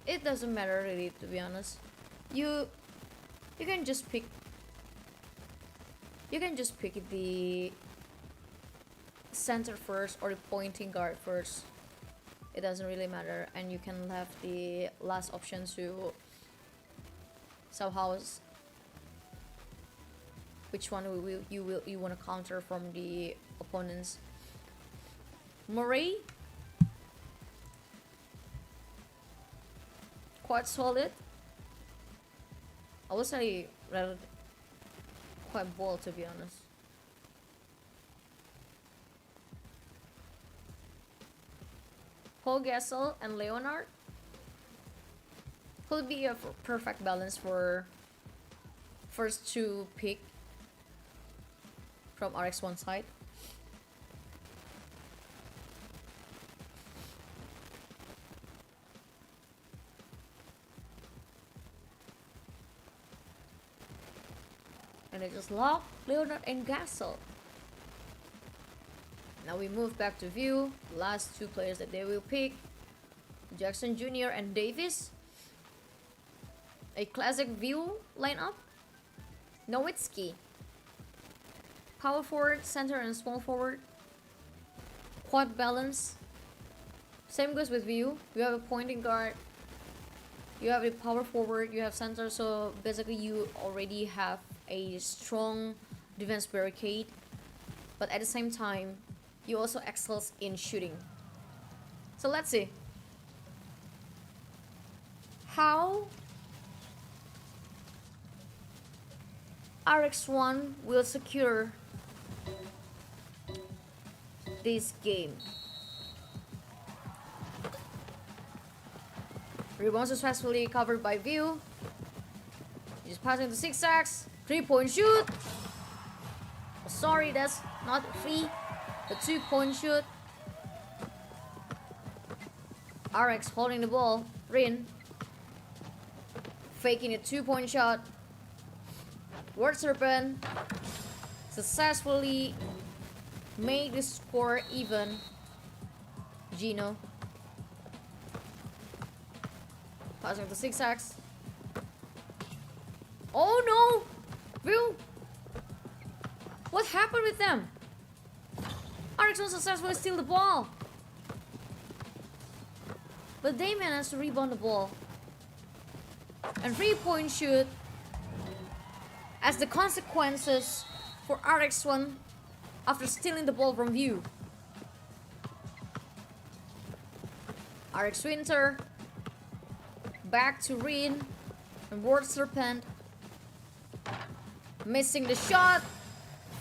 it doesn't matter really, to be honest. You can just pick the center first or the pointing guard first. It doesn't really matter, and you can have the last option to somehow which one you want to counter from the opponents. Murray, quite solid. I would say rather quite bold, to be honest. Paul Gasol and Leonard could be a perfect balance for first 2 pick from RX1 side. And they just lock Leonard and Gasol. Now we move back to view. Last 2 players that they will pick: Jackson Jr. and Davis. A classic view lineup. Nowitzki, power forward, center, and small forward. Quite balanced. Same goes with view. You have a pointing guard. You have a power forward. You have center. So basically, you already have a strong defense barricade, but at the same time you also excels in shooting. So let's see how RX1 will secure this game. Rebound successfully covered by view. He's passing to zigzags. 3-point shoot. Oh, sorry, that's not 3, but 2-point shoot. RX holding the ball. Rin faking a 2-point shot. Word Serpent successfully made the score even. Gino passing to zigzags. Oh no! View! What happened with them? RX1 successfully steal the ball, but they managed to rebound the ball. And 3-point shoot as the consequences for RX1 after stealing the ball from view. RX Winter back to Rin and Ward Serpent. Missing the shot,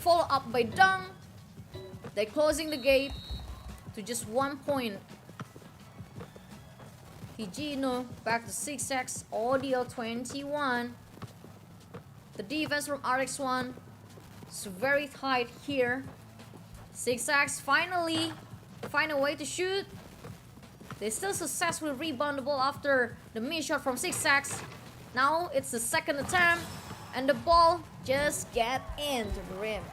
follow up by Dung. They're closing the gap to just 1 point. Higino back to 6x, audio 21. The defense from RX1 is very tight here. Zigzags finally find a way to shoot. They still successfully rebound the ball after the miss shot from Zigzags. Now it's the second attempt, and the ball just get into the rim.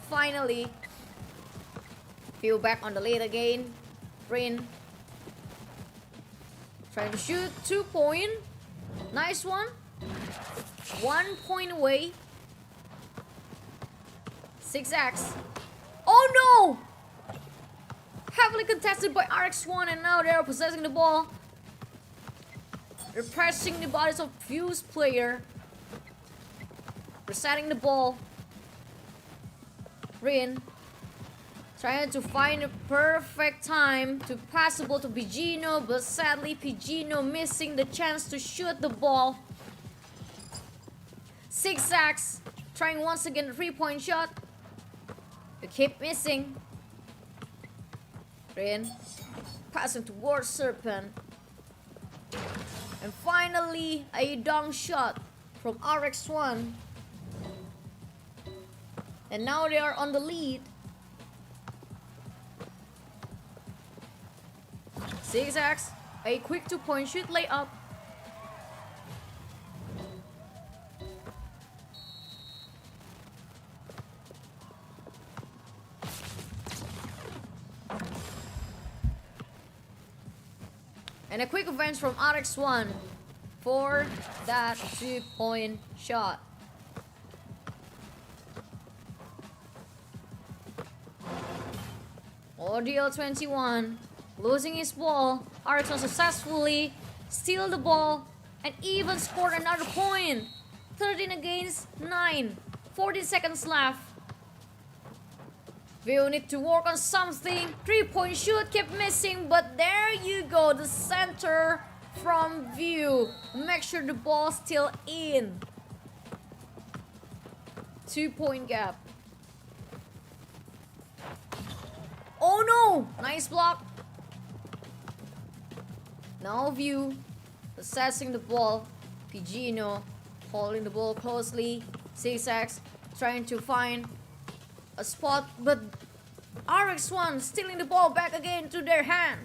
Finally, Phil back on the lead again. Rin trying to shoot 2-point. Nice one. 1 point away. Zigzags. Oh no! Heavily contested by RX1, and now they are possessing the ball. They're pressing the bodies of Fuse player. Resetting the ball. Rin trying to find a perfect time to pass the ball to Pigino, but sadly Pigino missing the chance to shoot the ball. Zigzags trying once again the 3-point shot. They keep missing. Rin passing towards Serpent. And finally a dunk shot from RX1. And now they are on the lead. Zigzags, a quick 2-point shoot layup. And a quick advance from RX1 for that 2-point shot. ODL21 losing his ball. RX1 successfully steal the ball and even scored another point. 13 against 9. 14 seconds left. We'll need to work on something. 3-point shoot kept missing, but there you go. The center from view. Make sure the ball's still in. 2-point gap. Oh no! Nice block. Now view assessing the ball. Pigino holding the ball closely. Zigzags trying to find a spot, but RX1 stealing the ball back again to their hand.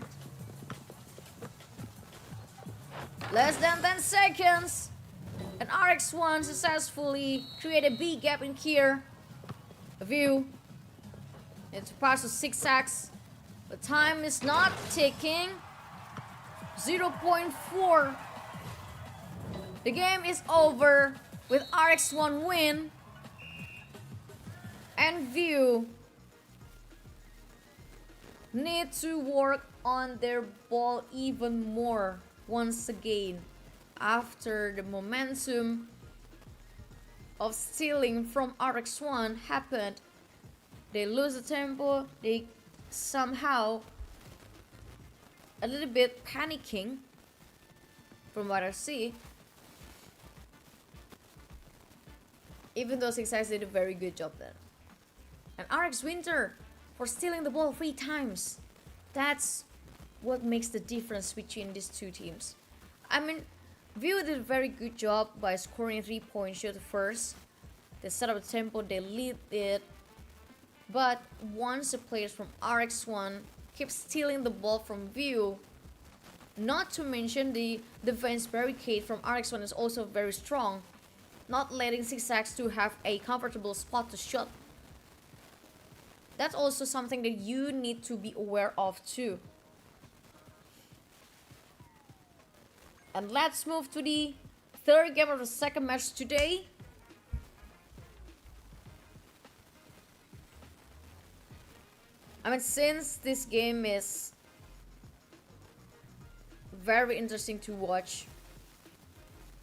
Less than 10 seconds, and RX1 successfully create a B gap in here. A view. It's pass to Zigzags. The time is not ticking. 0.4. The game is over with RX1 win. And View need to work on their ball even more once again after the momentum of stealing from RX1 happened. They lose the tempo. They somehow a little bit panicking from what I see. Even though Zigzags did a very good job there. And RX Winter for stealing the ball 3 times. That's what makes the difference between these two teams. I mean, View did a very good job by scoring 3-point shot first. They set up the tempo, they lead it. But once the players from RX1 keep stealing the ball from View, not to mention the defense barricade from RX1 is also very strong, not letting Zigzags to have a comfortable spot to shoot. That's also something that you need to be aware of too. And let's move to the third game of the second match today. I mean, since this game is very interesting to watch,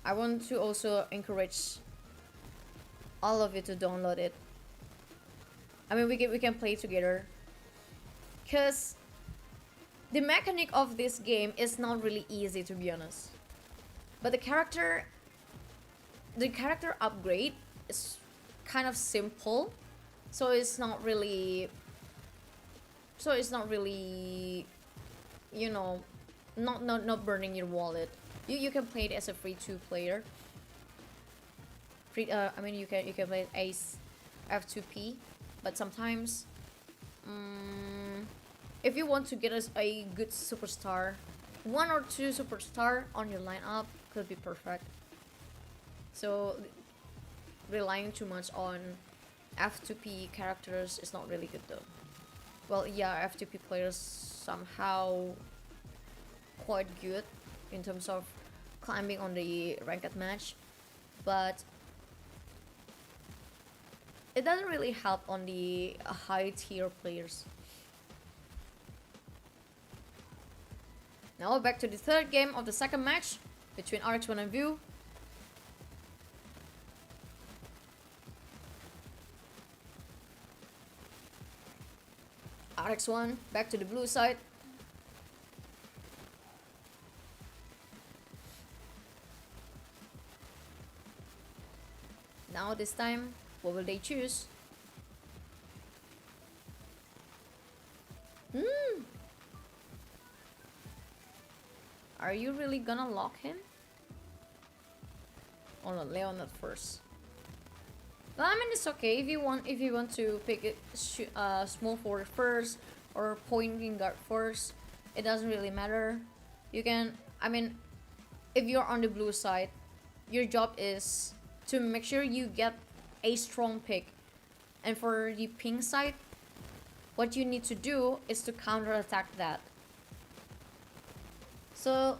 I want to also encourage all of you to download it. I mean, we can play together, because the mechanic of this game is not really easy, to be honest. But the character upgrade is kind of simple, so it's not really, you know, not burning your wallet. You can play it as a free 2 player. I mean, you can play ace f2p, but sometimes, if you want to get us a good superstar, 1 or 2 superstar on your lineup could be perfect. So relying too much on f2p characters is not really good though. Well, yeah, f2p players somehow quite good in terms of climbing on the ranked match, but it doesn't really help on the high tier players. Now back to the third game of the second match between RX1 and View. RX1 back to the blue side. Now this time, what will they choose? Are you really gonna lock him? Oh no, Leonard first. Well, I mean, it's okay if you want to pick it small forward first or point guard first. It doesn't really matter. You can, I mean, if you're on the blue side, your job is to make sure you get a strong pick, and for the pink side, what you need to do is to counterattack that. So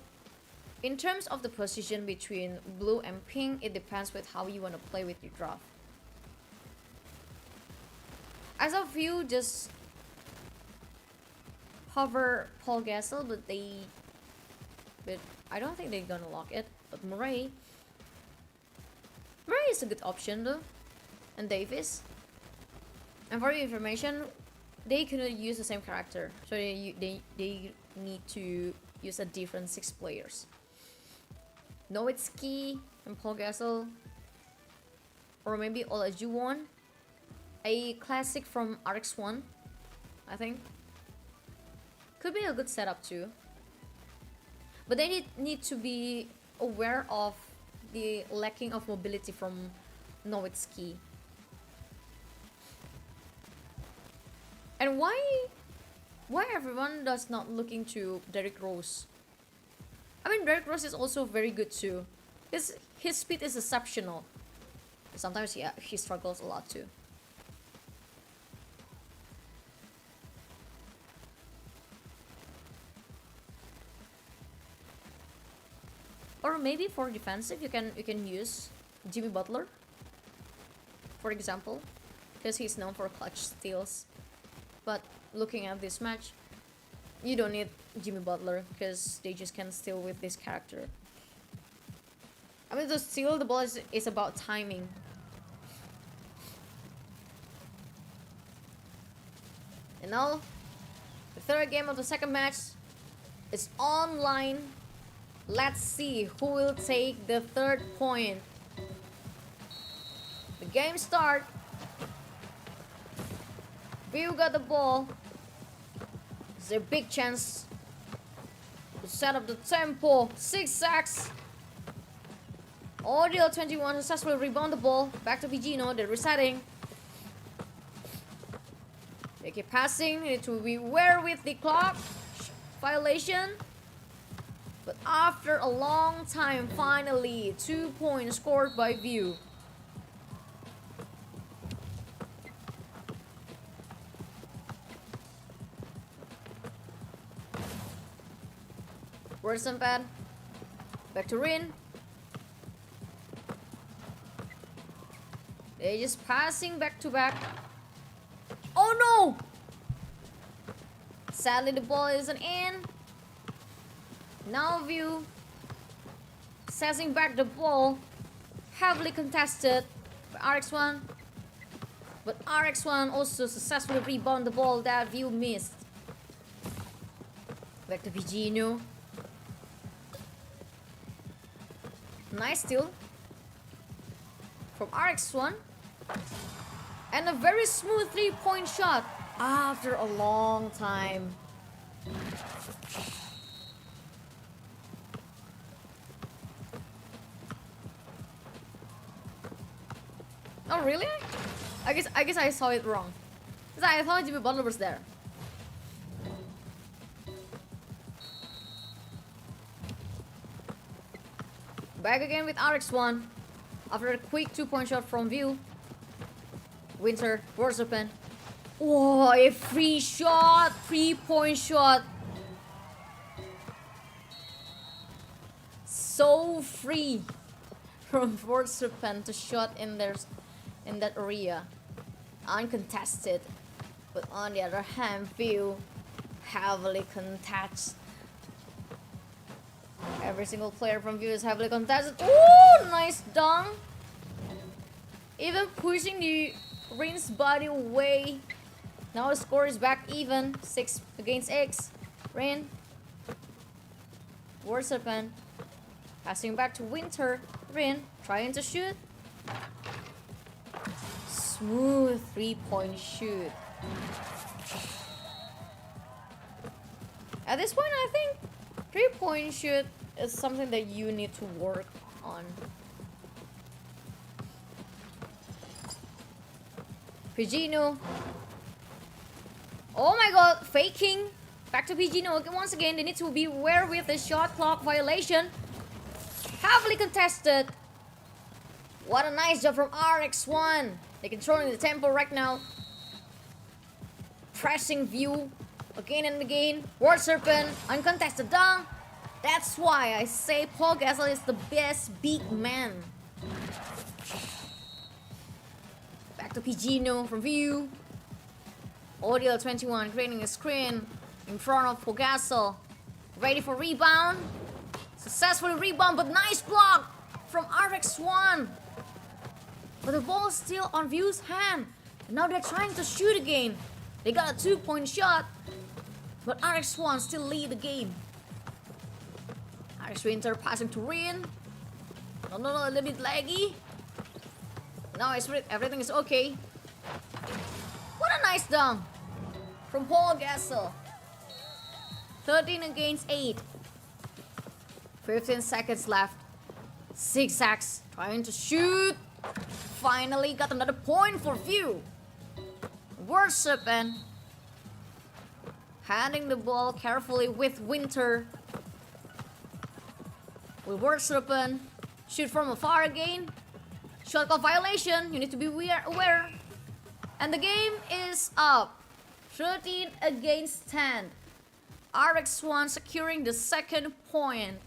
in terms of the position between blue and pink, it depends with how you want to play with your draft. As of View, just hover Paul Gasol, but I don't think they're gonna lock it. But Murray is a good option though, and Davis. And for your information, they cannot use the same character, so they need to use a different 6 players. Nowitzki and Paul Gasol, or maybe Olajuwon, a classic from RX1, I think. Could be a good setup too. But they need to be aware of the lacking of mobility from Nowitzki. And why everyone does not looking to Derrick Rose? I mean, Derrick Rose is also very good too. His speed is exceptional. Sometimes he struggles a lot too. Or maybe for defensive, you can use Jimmy Butler, for example, because he's known for clutch steals. But looking at this match, you don't need Jimmy Butler because they just can't steal with this character. I mean, to steal the ball is about timing. And now, the third game of the second match is online. Let's see who will take the third point. The game start. View got the ball. It's a big chance to set up the tempo. 6 sacks. Audio 21 successfully rebound the ball. Back to Vigino. They're resetting. They keep passing. Need to beware with the clock violation. But after a long time, finally, 2 points scored by View. Worse than bad. Back to Rin. They're just passing back to back. Oh no! Sadly, the ball isn't in. Now View setting back the ball, heavily contested by RX1, but RX1 also successfully rebound the ball that View missed. Back to Vigino. Nice steal from RX1, and a very smooth 3-point shot after a long time. Oh really? I guess I saw it wrong. 'Cause I thought Jimmy Butler was there. Back again with RX1. After a quick 2-point shot from view. Winter, words open. Whoa, a free shot! 3-point shot. So free from Wordspan to shot in that area. Uncontested. But on the other hand, view heavily contested. Every single player from view is heavily contested. Ooh, nice dunk. Even pushing the Rin's body away. Now the score is back even. 6 against 6. Rin. Wordspan. Passing back to Winter. Rin trying to shoot. Smooth 3-point shoot. At this point, I think 3-point shoot is something that you need to work on. Pigino. Oh my god, faking. Back to Pigino. Once again, they need to be aware with the shot clock violation. Heavily contested. What a nice job from RX1. They're controlling the tempo right now. Pressing view again and again. Ward Serpent, uncontested dunk. That's why I say Paul Gasol is the best big man. Back to Pigino from view. ODL 21 creating a screen in front of Paul Gasol. Ready for rebound. Successfully rebound, but nice block from RX1. But the ball is still on View's hand. And now they're trying to shoot again. They got a 2-point shot, but RX1 still lead the game. RX Winter passing to Rin. No, a little bit laggy. Now everything is okay. What a nice dunk from Paul Gasol. 13 against 8. 15 seconds left. Zigzags trying to shoot. Finally got another point for View. Worship and handing the ball carefully with Winter. Will Worship and shoot from afar again. Shot clock violation. You need to be aware. And the game is up. 13 against 10. RX1 securing the second point.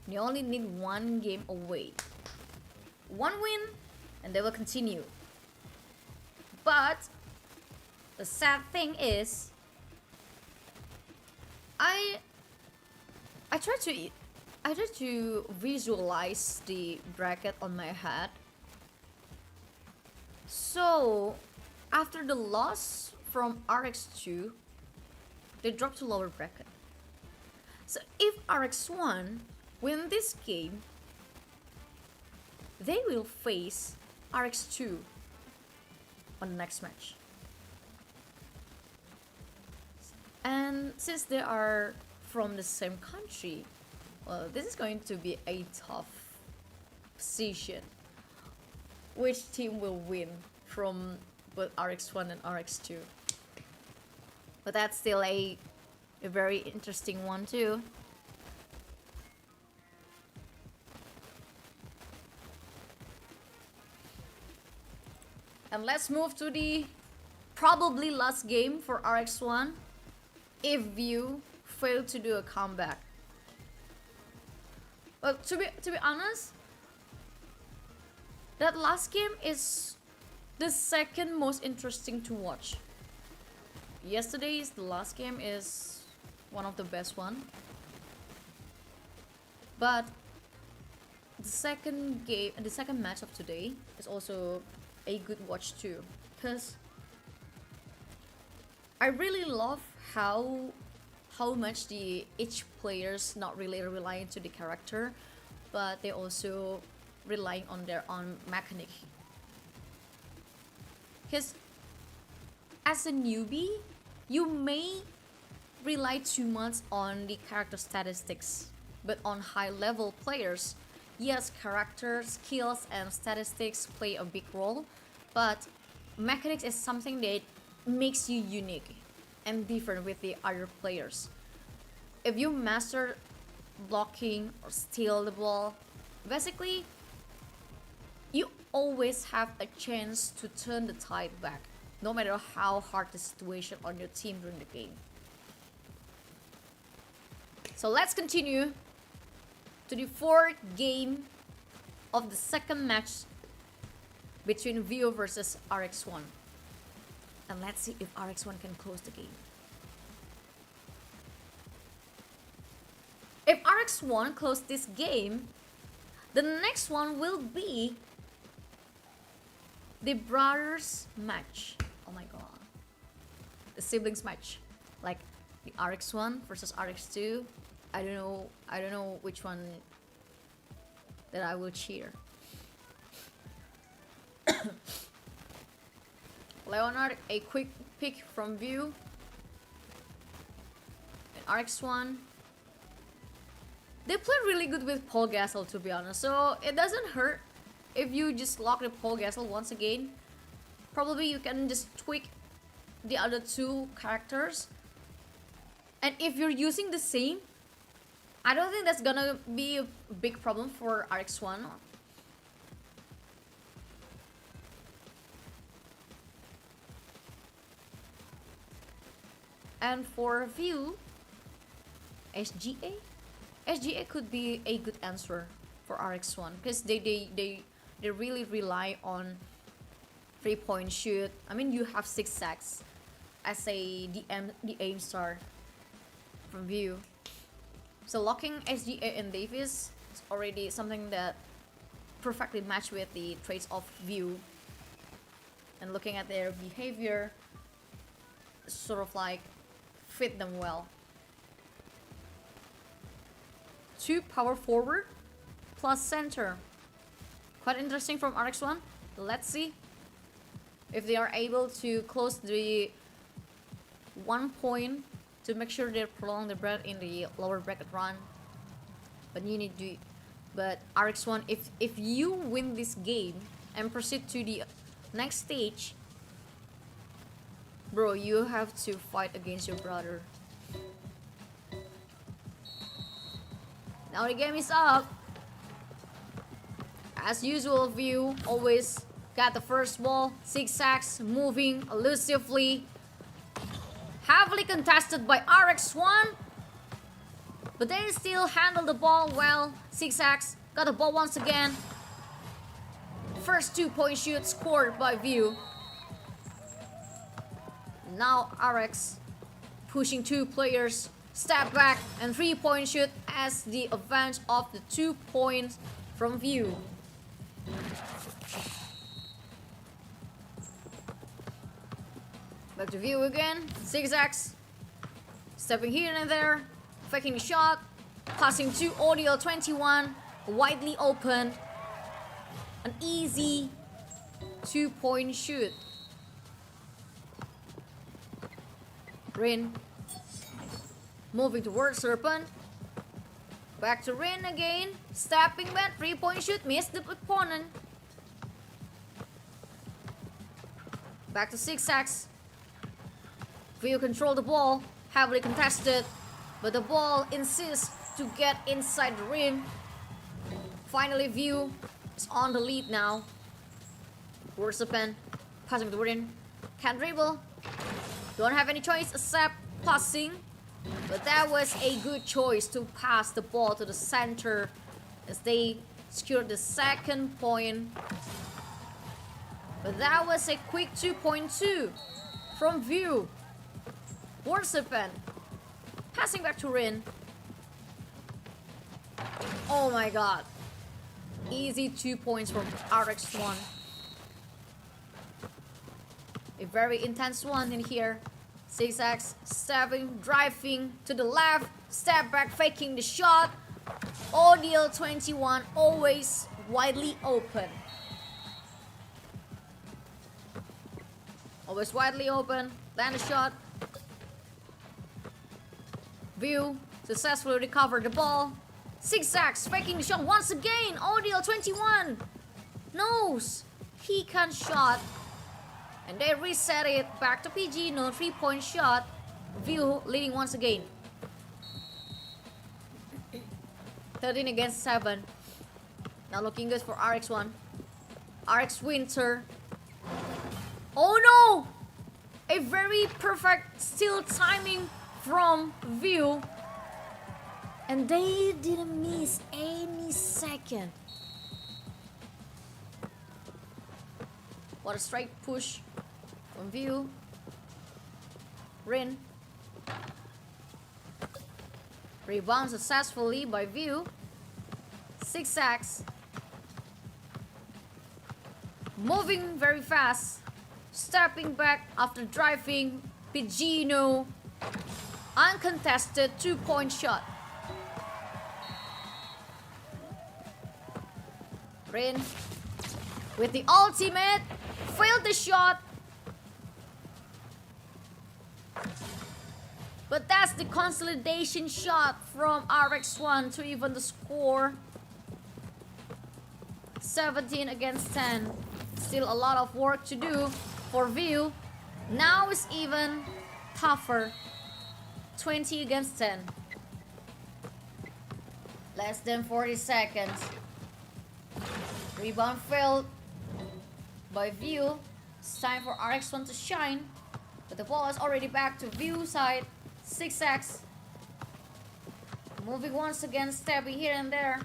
They only need one game away. One win, and they will continue. But the sad thing is, I try to visualize the bracket on my head. So after the loss from RX2, they dropped to lower bracket. So if RX1 win this game, they will face RX2 on the next match. And since they are from the same country, well, this is going to be a tough position. Which team will win from both RX1 and RX2? But that's still a very interesting one too. And let's move to the probably last game for RX1 if View fail to do a comeback. But to be honest, that last game is the second most interesting to watch. Yesterday's the last game is one of the best one. But the second match of today is also a good watch too, because I really love how much each players not really relying to the character, but they also relying on their own mechanic. Because as a newbie, you may rely too much on the character statistics, but on high level players, Yes, character, skills, and statistics play a big role, but mechanics is something that makes you unique and different with the other players. If you master blocking or steal the ball, basically you always have a chance to turn the tide back, no matter how hard the situation on your team during the game. So let's continue to the fourth game of the second match between Vio versus RX1. And let's see if RX1 can close the game. If RX1 close this game, the next one will be the brothers match. Oh my god. The siblings match. Like the RX1 versus RX2. I don't know which one that I will cheer. Leonard, a quick pick from View. And RX1. They play really good with Paul Gasol, to be honest, so it doesn't hurt if you just lock the Paul Gasol once again. Probably you can just tweak the other two characters, and if you're using the same, I don't think that's gonna be a big problem for RX1. And for View, SGA could be a good answer for RX1 because they really rely on 3-point shoot. I mean, you have 6 sacks as the aim star from View. So locking SGA and Davis is already something that perfectly match with the traits of View. And looking at their behavior, sort of like fit them well. 2 power forward plus center. Quite interesting from RX1. Let's see if they are able to close the 1 point to make sure they prolong the breath in the lower bracket run. But you need to. But RX1, if you win this game and proceed to the next stage, bro, you have to fight against your brother. Now the game is up. As usual, View always got the first ball. 6 sacks, moving elusively. Heavily contested by RX1. But they still handle the ball well. 6 sacks, got the ball once again. First 2-point shoot scored by View. Now RX pushing 2 players. Step back and 3-point shoot as the advantage of the 2 points from View. Back to View again. Zigzags. Stepping here and there. Faking the shot. Passing to Audio 21. Widely open. An easy 2-point shoot. Rin. Moving towards Serpent. Back to Rin again. Stepping back. 3-point shoot. Missed the opponent. Back to Zigzags. View control the ball. Heavily contested. But the ball insists to get inside the rim. Finally, View is on the lead now. Towards Serpent. Passing to Rin. Can't dribble. Don't have any choice except passing. But that was a good choice to pass the ball to the center as they secured the 2nd point. But that was a quick 2.2 from View. Warserpen passing back to Rin. Oh my god. Easy 2 points from RX1. A very intense one in here. Zigzags, stepping, driving to the left, step back, faking the shot. Audio 21 always widely open. Always widely open, land a shot. View successfully recovered the ball. Zigzags faking the shot once again. ODL 21 knows he can shot. And they reset it back to PG. No 3-point shot. View leading once again. 13 against 7. Now looking good for RX1. RX Winter. Oh no! A very perfect steal timing from View. And they didn't miss any second. What a straight push from View. Rin. Rebound successfully by View. Zigzags. Moving very fast. Stepping back after driving. Pigino. Uncontested 2-point shot. Rin with the ultimate. Failed the shot. But that's the consolidation shot from RX1 to even the score. 17 against 10. Still a lot of work to do for View. Now it's even tougher. 20 against 10. Less than 40 seconds. Rebound failed by View. It's time for RX1 to shine. But the ball is already back to View side. Zigzags. Moving once again, stabby here and there.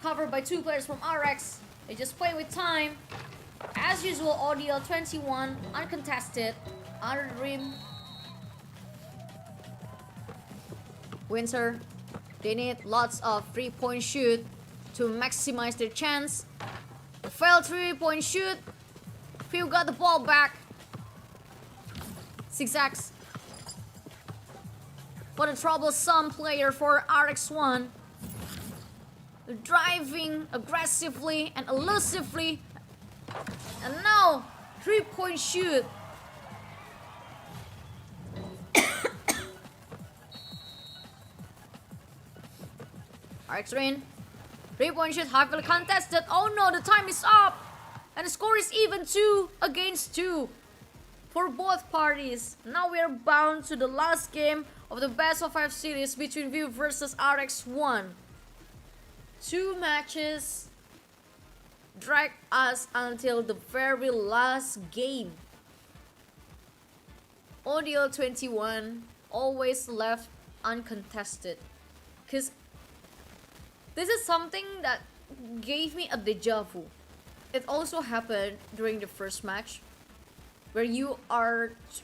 Covered by 2 players from RX. They just play with time. As usual, ODL 21, uncontested. Under the rim. Winter. They need lots of 3-point shoot to maximize their chance. Failed 3-point shoot. Phil got the ball back. Zigzags. What a troublesome player for RX1. Driving aggressively and elusively. And now, 3-point shoot. RX Rain. 3-point shoot, heavily contested. Oh no, the time is up. And the score is even 2 against 2 for both parties. Now we are bound to the last game of the best of 5 series between View versus RX1. 2 matches drag us until the very last game. ODL 21 always left uncontested. Because this is something that gave me a deja vu. It also happened during the first match, where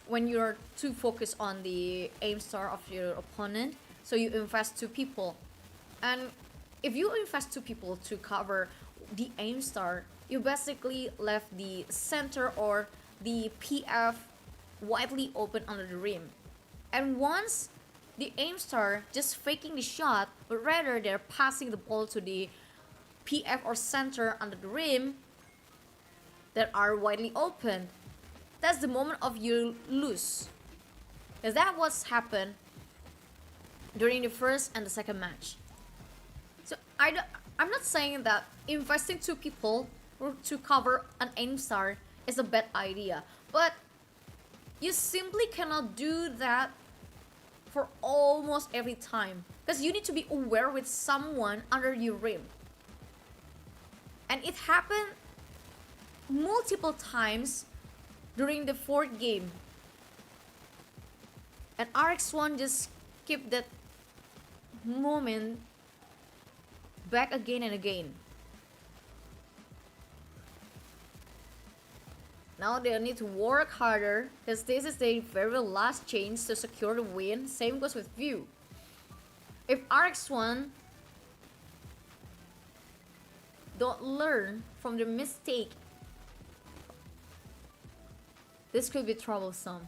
when you're too focused on the aim star of your opponent, so you invest 2 people. And if you invest 2 people to cover the aim star, you basically left the center or the PF widely open under the rim. And once the aim star just faking the shot, but rather they're passing the ball to the PF or center under the rim that are widely open, that's the moment of you lose. Because that's what's happened during the first and the second match. So I'm not saying that investing 2 people to cover an aim star is a bad idea, but you simply cannot do that for almost every time, because you need to be aware with someone under your rim. And it happened multiple times during the 4th game. And RX1 just kept that moment back again and again. Now they need to work harder, because this is their very last chance to secure the win. Same goes with View. If RX1 don't learn from their mistake, this could be troublesome.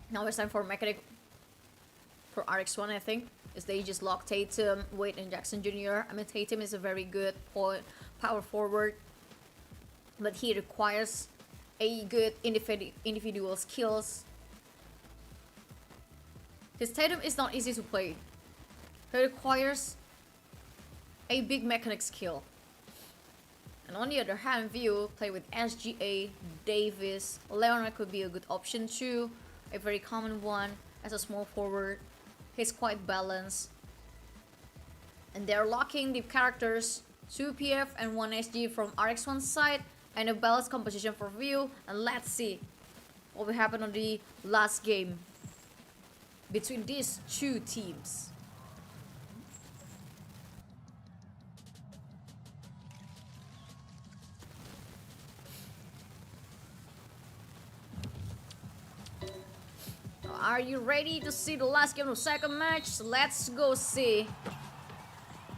Now it's time for mechanic for RX1, I think. Is they just lock Tatum, Wade, and Jackson Jr. I mean, Tatum is a very good power forward, but he requires a good individual skills. His Tatum is not easy to play. He requires a big mechanic skill. And on the other hand, View play with SGA, Davis, Leonard could be a good option too. A very common one as a small forward. He's quite balanced. And they're locking the characters 2 PF and 1 SG from RX1 side, and a balanced composition for View. And let's see what will happen on the last game between these two teams. Are you ready to see the last game of the second match? Let's go see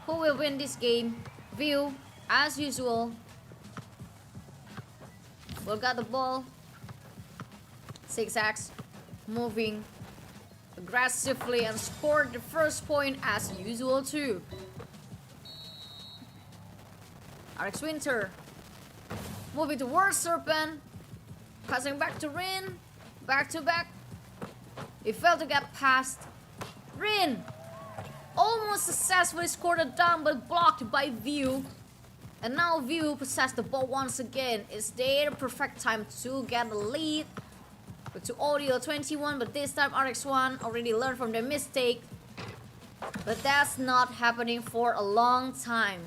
who will win this game. View, as usual, will got the ball. Zigzags, moving aggressively and scored the first point as usual too. RX Winter, moving towards Serpent, passing back to Rin, back to back. He failed to get past. Rin almost successfully scored a dunk but blocked by View. And now View possessed the ball once again. It's their perfect time to get the lead. But to Audio 21, but this time RX1 already learned from their mistake. But that's not happening for a long time.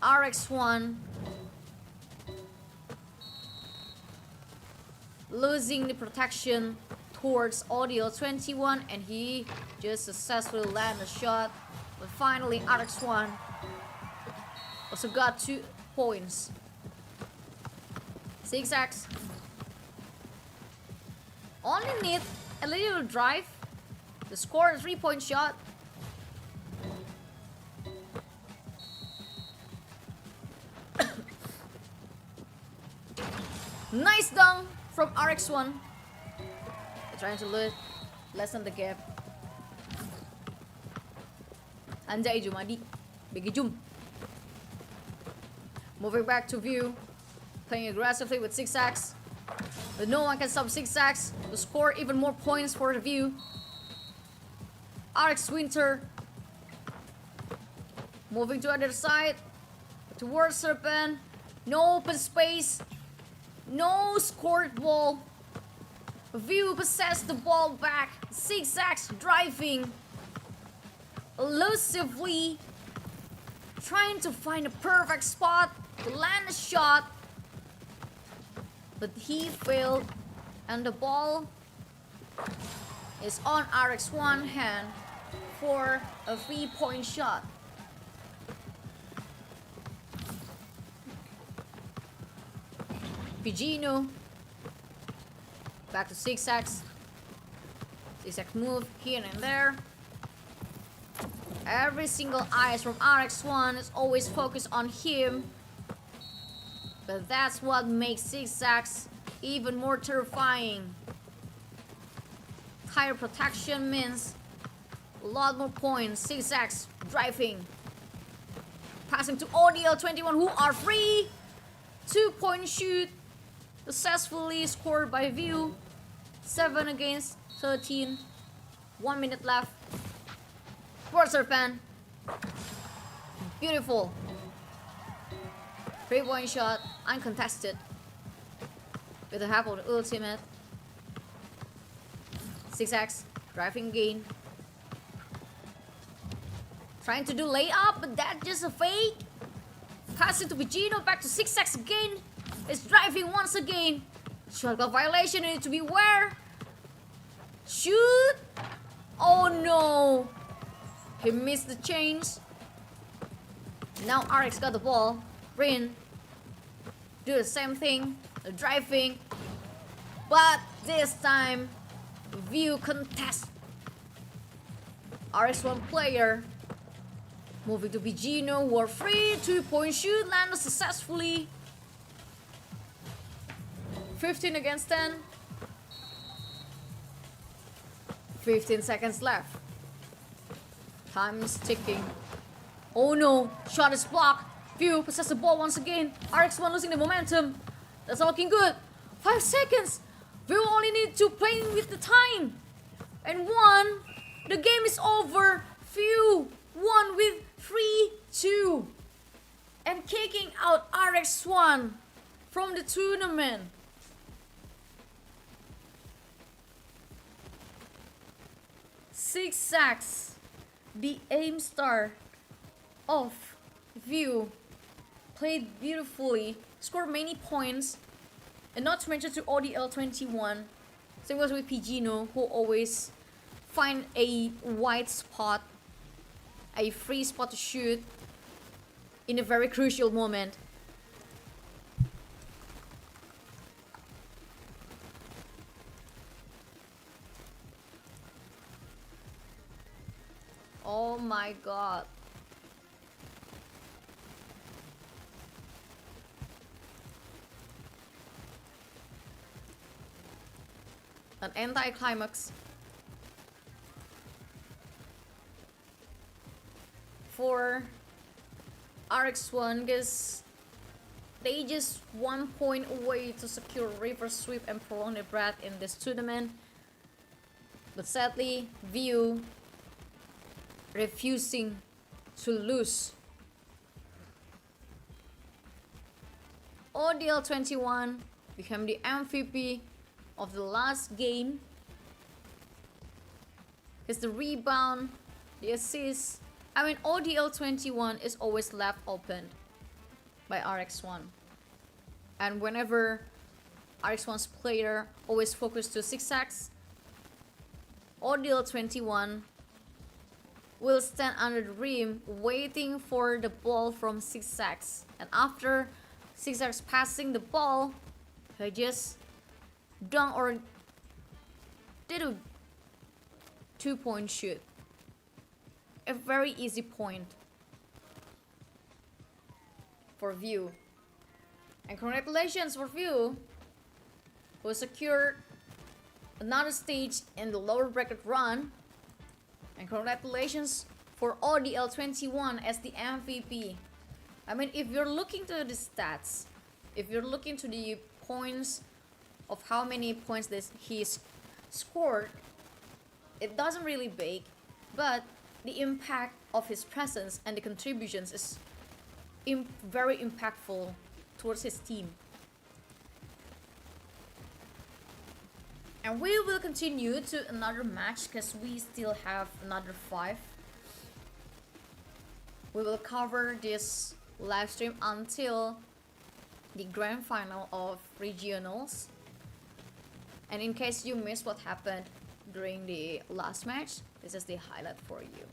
RX1 losing the protection towards Audio 21, and he just successfully landed a shot. But finally RX1 also got 2 points. Zigzags only need a little drive to score a 3-point shot. Nice dunk from RX1. Trying to lessen the gap. Anjay Jumadi, Biggie Jum. Moving back to View, playing aggressively with Zigzags, but no one can stop Zigzags to score even more points for the View. RX Winter moving to other side towards Serpent. No open space, no scored ball. View possessed the ball back. Zigzags driving elusively, trying to find a perfect spot to land a shot, but he failed, and the ball is on RX1 hand for a 3-point shot. Pigino back to Zigzags. Zigzags move here and there. Every single eyes from RX1 is always focused on him. But that's what makes Zigzags even more terrifying. Higher protection means a lot more points. Zigzags driving. Passing to Audio 21 who are free. 2-point shoot. Successfully scored by View. 7 against 13. 1 minute left. For Serpent. Beautiful. 3-point shot. Uncontested. With the help of the ultimate. Zigzags. Driving gain. Trying to do layup, but that's just a fake. Passing to Vigino. Back to Zigzags again. It's driving once again. Shot clock violation. You need to beware. Shoot. Oh no. He missed the change. Now RX got the ball. Rin. Do the same thing. Driving. But this time, View contest. RX1 player. Moving to Vigino. Were free. 2-point shoot. Landed successfully. 15 against 10. 15 seconds left. Time is ticking. Oh no, shot is blocked. View possess the ball once again. RX1 losing the momentum. That's not looking good. 5 seconds. View only need to play with the time. And 1. The game is over. View won with 3-2. And kicking out RX1 from the tournament. Six sacks, the aim star of View, played beautifully, scored many points, and not to mention to ODL 21. Same was with Pigino, who always find a wide spot, a free spot to shoot in a very crucial moment. Oh my god. An anti-climax for RX1 because they just 1 point away to secure reverse sweep and prolong their breath in this tournament. But sadly, View refusing to lose. ODL 21 became the MVP of the last game. Because the rebound, the assist, I mean ODL 21 is always left open by RX1. And whenever RX1's player always focus to 6 sacks, ODL 21 will stand under the rim waiting for the ball from 6 sacks. And after 6 sacks passing the ball, he just dunk or did a 2-point shoot. A very easy point for View. And congratulations for View, who secured another stage in the lower bracket run. And congratulations for ODL 21 as the MVP. I mean, if you're looking to the stats, if you're looking to the points of how many points he's scored, it doesn't really big, but the impact of his presence and the contributions is very impactful towards his team. And we will continue to another match because we still have another 5. We will cover this live stream until the grand final of regionals. And in case you missed what happened during the last match, this is the highlight for you.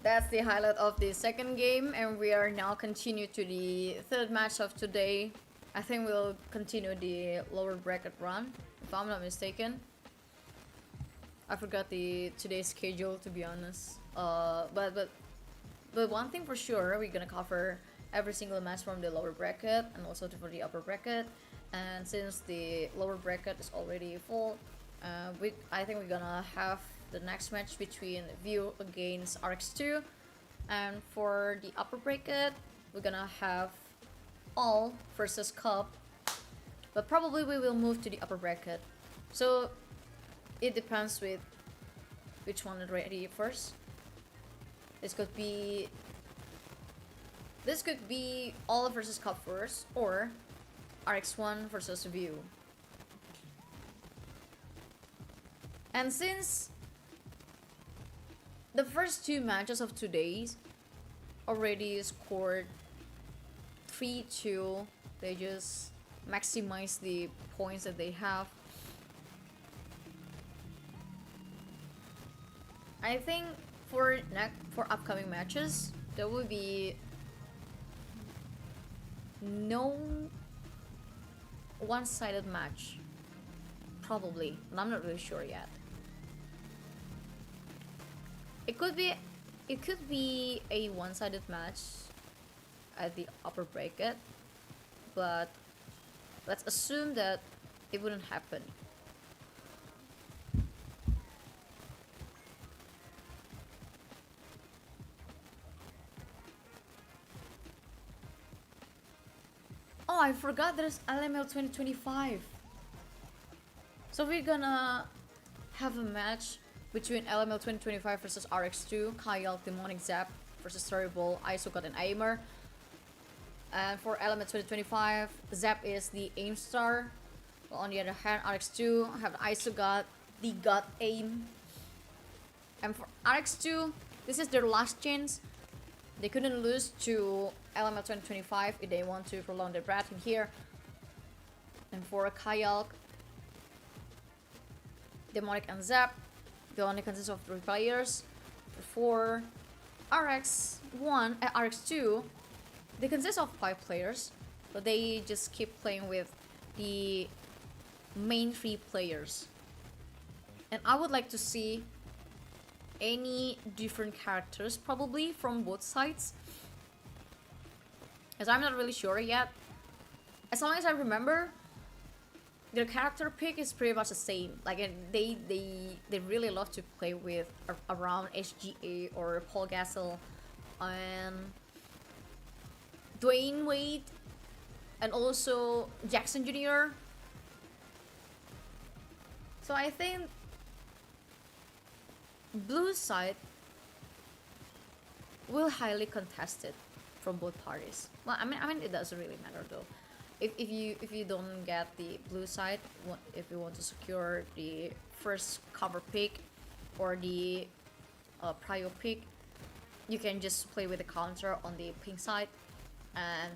That's the highlight of the second game, and we are now continue to the third match of today. I think we'll continue the lower bracket run, if I'm not mistaken. I forgot the today's schedule, to be honest. But one thing for sure, we're gonna cover every single match from the lower bracket and also for the upper bracket. And since the lower bracket is already full, I think we're gonna have the next match between View against RX2, and for the upper bracket we're gonna have All versus Cup, but probably we will move to the upper bracket So it depends with which one is ready first. This could be All versus Cup first, or RX1 versus View. And since the first two matches of today already scored 3-2, they just maximize the points that they have. I think for upcoming matches there will be no one-sided match, probably, but I'm not really sure yet. It could be a one-sided match at the upper bracket, but let's assume that it wouldn't happen. Oh, I forgot there's LML 2025. So we're gonna have a match between LML 2025 versus RX2, Kyle, Demonic Zap versus Terrible, Isogot, and Aimer. And for LML 2025, Zap is the aim star. While on the other hand, RX2 have the Isogot, the God aim. And for RX2, this is their last chance. They couldn't lose to LML 2025 if they want to prolong their breath in here. And for Kyle, Demonic, and Zap, they only consist of 3 players. For RX2, they consist of 5 players, but they just keep playing with the main 3 players. And I would like to see any different characters probably from both sides, as I'm not really sure yet. As long as I remember, their character pick is pretty much the same. Like they really love to play with around HGA or Paul Gasol and Dwayne Wade and also Jackson Jr. So I think blue side will highly contested from both parties. Well, I mean it doesn't really matter though. If you don't get the blue side, if you want to secure the first cover pick or the prio pick, you can just play with the counter on the pink side. And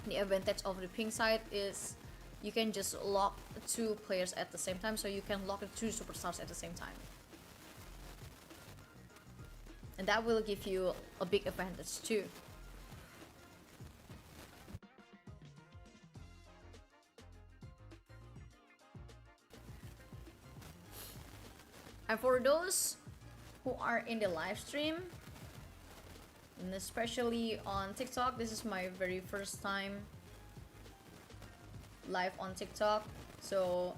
the advantage of the pink side is you can just lock 2 players at the same time, so you can lock 2 superstars at the same time. And that will give you a big advantage too. And for those who are in the live stream, and especially on TikTok, this is my very first time live on TikTok, so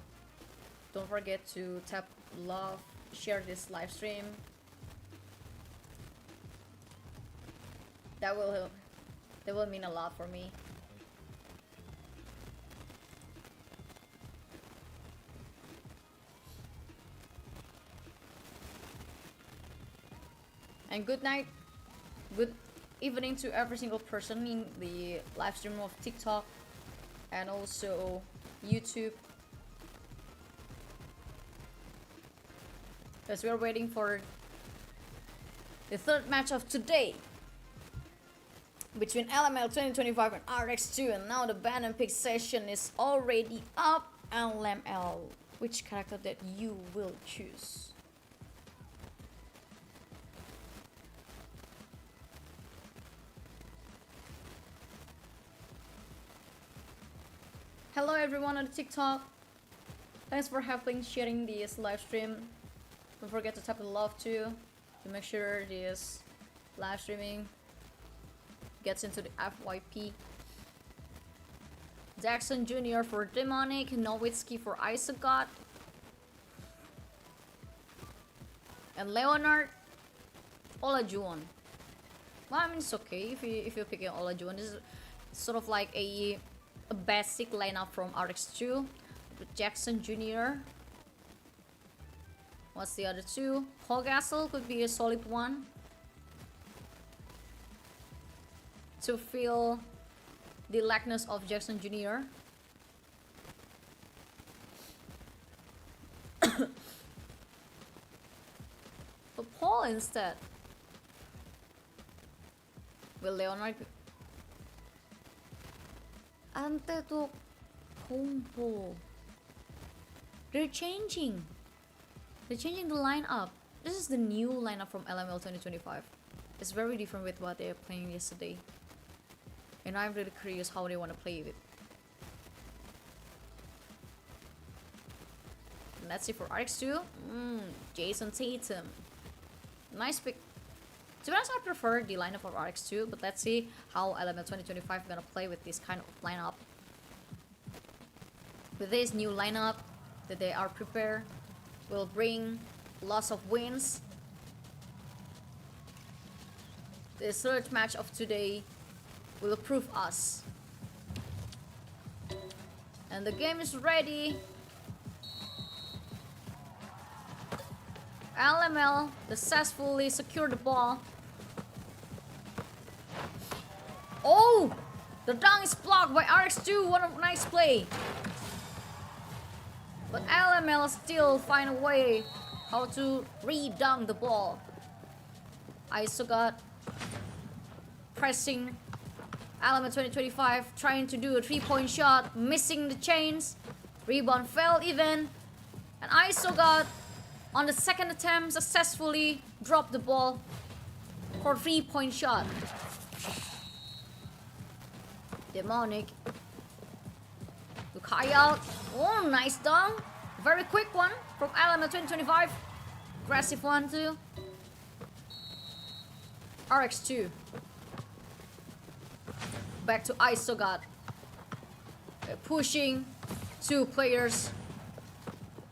don't forget to tap love, share this live stream. That will mean a lot for me. And good night, good evening to every single person in the live stream of TikTok and also YouTube. As we are waiting for the third match of today between LML 2025 and RX2, and now the ban and pick session is already up. LML, which character that you will choose? Hello everyone on TikTok. Thanks for helping sharing this live stream. Don't forget to tap the love too to make sure this live streaming gets into the FYP. Jackson Jr. for Demonic, Nowitzki for Isogot, and Leonard Olajuwon. Well, I mean it's okay if you're picking Olajuwon. This is sort of like a basic lineup from RX2 with Jackson Jr., What's the other two? Hoggastle could be a solid one to fill the lackness of Jackson Jr. But Paul instead. Will Leonard Antetokounmpo. They're changing the lineup. This is the new lineup from LML 2025. It's very different with what they were playing yesterday, and I'm really curious how they want to play it. And let's see for RX2. Jason Tatum. Nice pick. To be honest, I prefer the lineup of RX2, but let's see how LML 2025 is gonna play with this kind of lineup. With this new lineup that they are prepared, will bring lots of wins. The third match of today will prove us. And the game is ready. LML successfully secured the ball. Oh! The dunk is blocked by RX2. What a nice play. But LML still find a way how to re-dunk the ball. Isogot pressing LML 2025, trying to do a 3-point shot, missing the chains. Rebound fell even. And Isogot on the second attempt successfully dropped the ball for 3-point shot. Demonic to Kai out. Oh, nice dunk. Very quick one from LML 2025. Aggressive one too. RX2. Back to Isogot. They're pushing 2 players.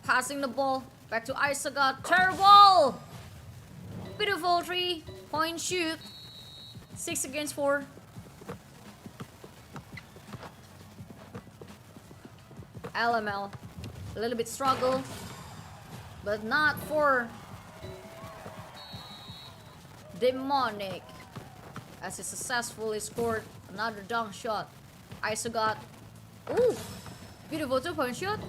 Passing the ball. Back to Isogot. Terrible! Beautiful 3-point shoot. 6 against 4. LML a little bit struggle, but not for Demonic, as he successfully scored another dunk shot. Isogot. Ooh, beautiful 2-point shot.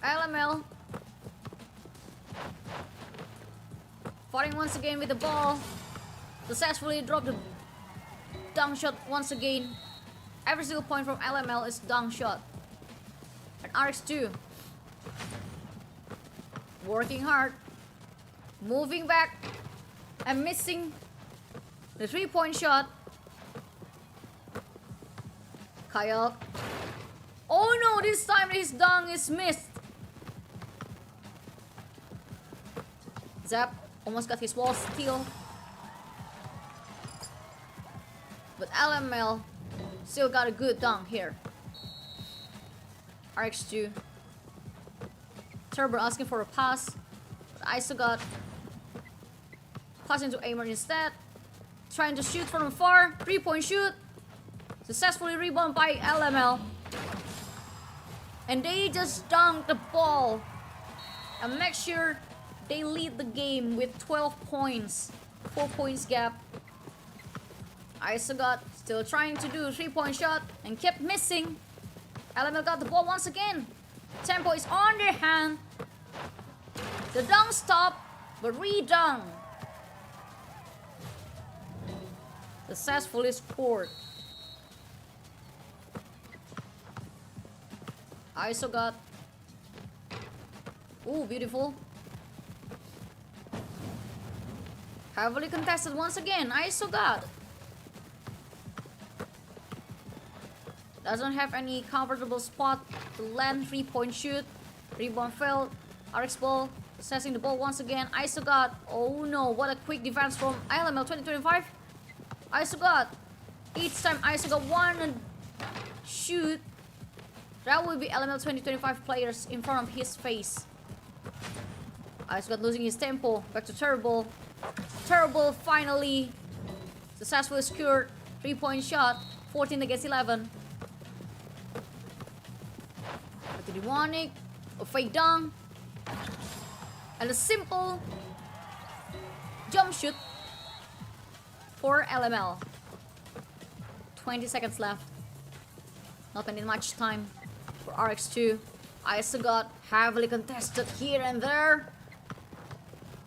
LML fighting once again with the ball. Successfully dropped the dunk shot once again. Every single point from LML is dunk shot. And RX2 working hard, moving back and missing the 3-point shot. Kyle. Oh no, this time his dunk is missed. Zap almost got his wall steal. But LML still got a good dunk here. RX2. Turbo asking for a pass. But Isogot passing to Aimer instead. Trying to shoot from far. 3-point shoot. Successfully rebound by LML. And they just dunked the ball. And make sure they lead the game with 12 points. 4 points gap. Isogot still trying to do a 3-point shot and kept missing. LML got the ball once again. Tempo is on their hand. The dunk stopped, but re-dunk. Successfully scored. Isogot. Ooh, beautiful. Heavily contested once again. Isogot doesn't have any comfortable spot to land 3-point shoot. Rebound failed. RX ball assessing the ball once again. Isogot. Oh no, what a quick defense from LML 2025. Isogot. Each time Isogot wanna shoot, that will be LML 2025 players in front of his face. Isogot losing his tempo. Back to Terrible. Terrible finally successfully secured 3-point shot. 14 against 11. with the demonic, a fake dunk, and a simple jump shoot for LML. 20 seconds left. Not spending much time for RX2. ISO got heavily contested here and there.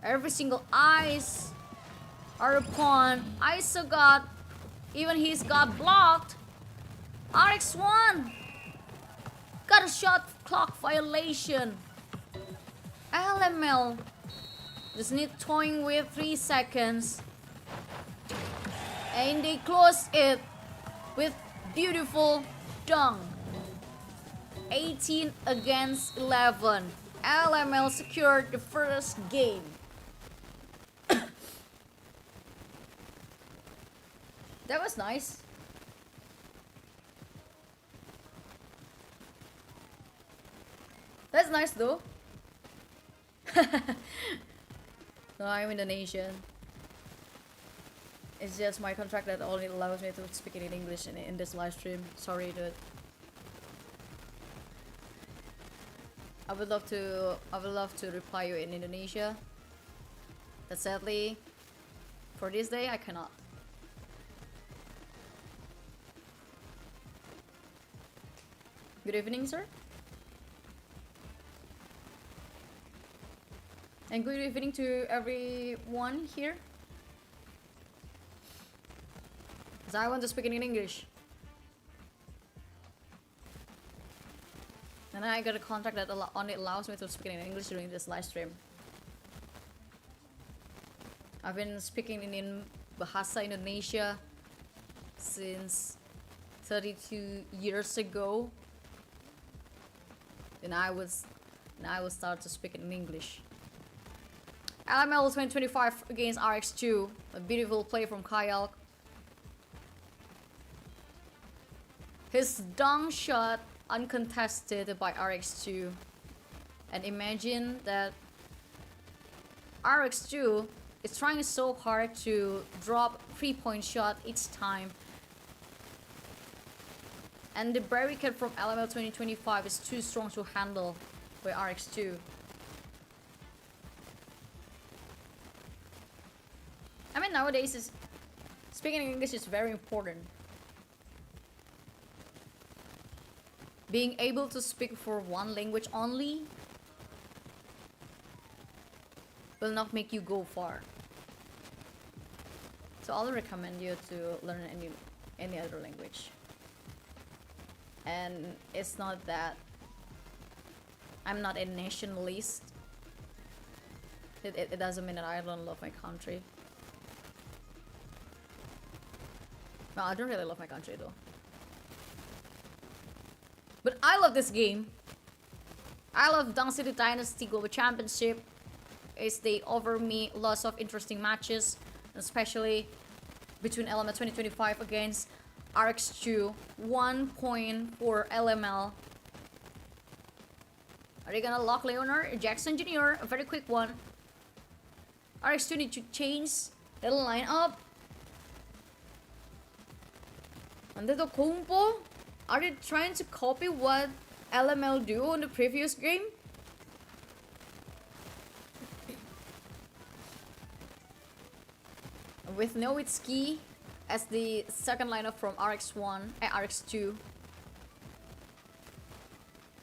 Every single eyes are upon ISO got. Even he's got blocked. RX1 got a shot clock violation. LML just need toying with 3 seconds. And they close it with beautiful dunk. 18 against 11. LML secured the first game. That was nice. That's nice though. No, I'm Indonesian. It's just my contract that only allows me to speak it in English in this live stream. Sorry, dude. I would love to reply you in Indonesia. But sadly, for this day, I cannot. Good evening, sir. And good evening to everyone here. Because I want to speak in English. And I got a contract that only allows me to speak in English during this live stream. I've been speaking in Bahasa Indonesia since 32 years ago. And I will start to speak in English. LML 2025 against RX2. A beautiful play from Kyle. His dunk shot uncontested by RX2. And imagine that RX2 is trying so hard to drop 3-point shot each time. And the barricade from LML 2025 is too strong to handle by RX2. I mean, nowadays speaking English is very important. Being able to speak for one language only will not make you go far. So I'll recommend you to learn any other language. And it's not that I'm not a nationalist. It doesn't mean that I don't love my country. No, I don't really love my country though. But I love this game. I love Dunk City Dynasty Global Championship. They offer me lots of interesting matches, especially between LML 2025 against RX2. 1 point for LML. Are they gonna lock Leonard? Jackson Jr., a very quick one. RX2 need to change the lineup. And the combo, are they trying to copy what LML do in the previous game? With Nowitzki as the second lineup from RX2.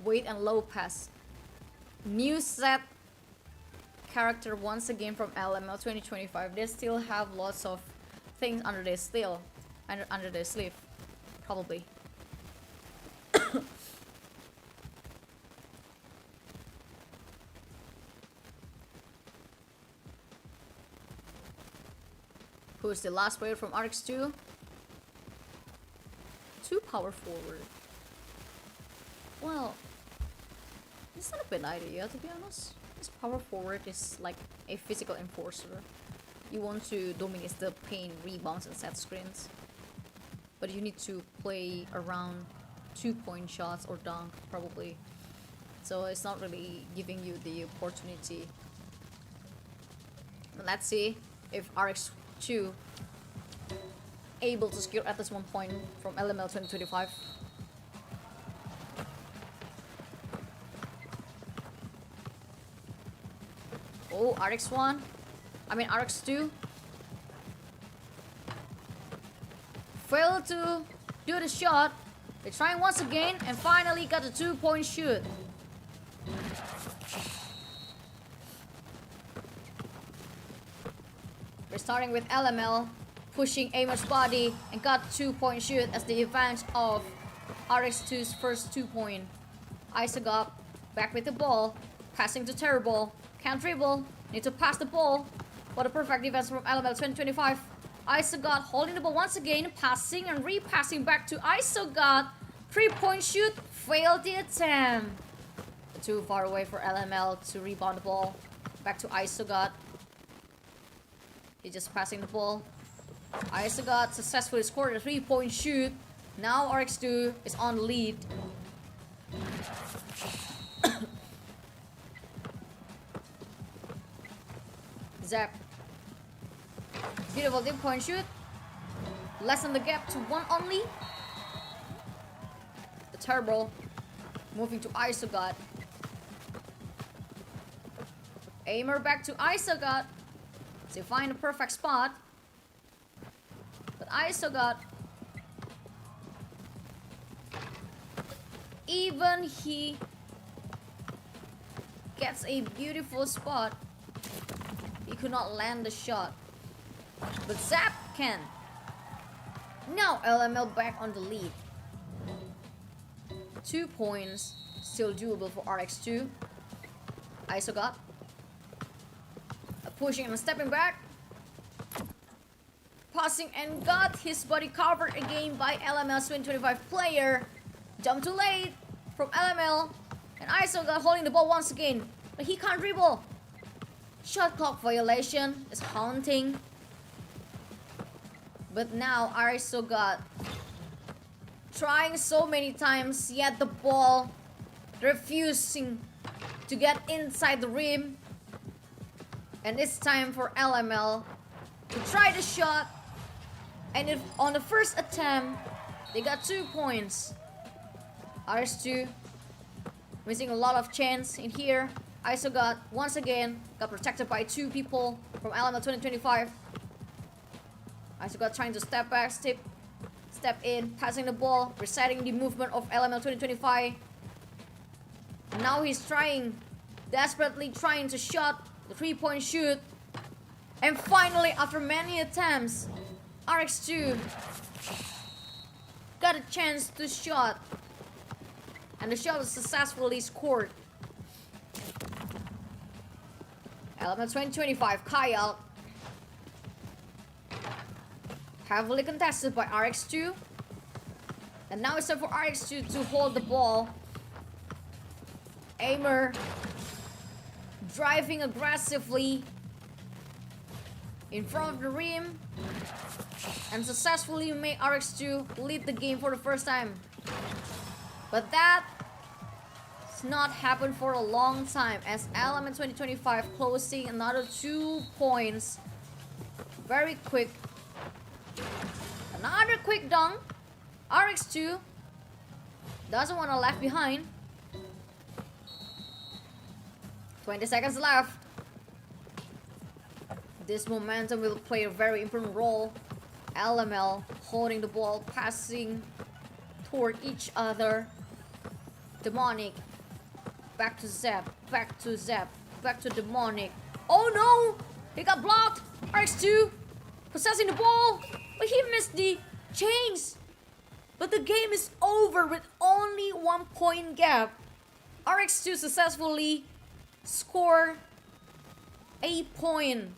Wade and Lopez. New set character once again from LML 2025. They still have lots of things under their sleeve, probably. Who's the last player from RX2? 2 power forward. Well, it's not a bad idea to be honest. This power forward is like a physical enforcer. You want to dominate the paint, rebounds, and set screens. But you need to play around 2-point shots or dunk, probably. So it's not really giving you the opportunity. But let's see if RX2 able to secure at least 1 point from LML 2025. go RX1. I mean RX2. Failed to do the shot. They're trying once again and finally got a 2-point shoot. We're starting with LML pushing Aimer's body and got 2-point shoot as the advantage of RX2's first 2-point. Isogop back with the ball, passing to Terrible. Can't dribble, need to pass the ball. What a perfect defense from LML 2025. Isogop holding the ball once again, passing and repassing back to Isogop. 3-point shoot, failed the attempt. Too far away for LML to rebound the ball. Back to Isogop. He's just passing the ball. Isogop successfully scored a 3-point shoot. Now RX2 is on the lead. Zap. Beautiful 3-point shoot. Lessen the gap to 1 only. The Turbo moving to Isogop. Aimer back to Isogop. They find a perfect spot. But Isogop, even he gets a beautiful spot, he could not land the shot. But Zap can. Now LML back on the lead. 2 points, still doable for RX2. Isogop pushing and stepping back. Passing and got his body covered again by LML's 2025 player. Jump too late from LML. And Isogop holding the ball once again. But he can't dribble. Shot clock violation is haunting. But now Isogop trying so many times, yet the ball refusing to get inside the rim. And it's time for LML to try the shot. And if on the first attempt, they got 2 points. RX2 missing a lot of chance in here. Isogop once again got protected by 2 people from LML 2025. Isogop trying to step back, step in, passing the ball, resetting the movement of LML 2025. Now he's desperately trying to shot the 3-point shoot. And finally, after many attempts, RX2 got a chance to shot. And the shot was successfully scored. LML 2025, Kyle. Heavily contested by RX2. And now it's time for RX2 to hold the ball. Aimer driving aggressively in front of the rim and successfully made RX2 lead the game for the first time. But that has not happened for a long time as LML 2025 closing another 2 points. Very quick. Another quick dunk. RX2 doesn't want to left behind. 20 seconds left. This momentum will play a very important role. LML holding the ball, passing toward each other. Demonic. Back to Zap. Back to Zap. Back to Demonic. Oh no! He got blocked. RX2 possessing the ball. But he missed the chains. But the game is over with only 1 point gap. RX2 successfully score a point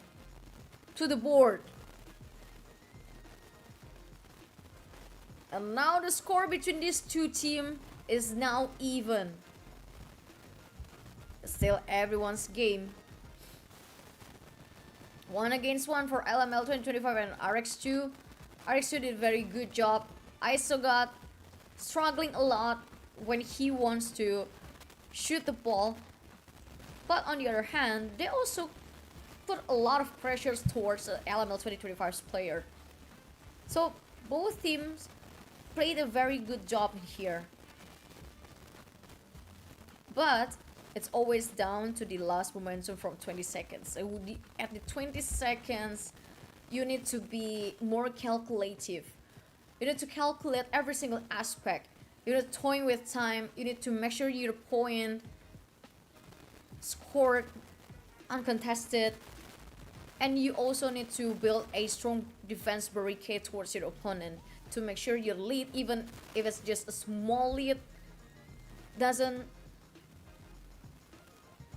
to the board. And now the score between these 2 teams is now even. Still everyone's game. 1 against 1 for LML 2025 and RX2. RX2 did a very good job. Isogop struggling a lot when he wants to shoot the ball. But on the other hand, they also put a lot of pressures towards LML 2025's player. So both teams played a very good job here. But it's always down to the last momentum from 20 seconds. So at the 20 seconds, you need to be more calculative. You need to calculate every single aspect. You need to toy with time. You need to make sure your point scored uncontested. And you also need to build a strong defense barricade towards your opponent to make sure your lead, even if it's just a small lead, doesn't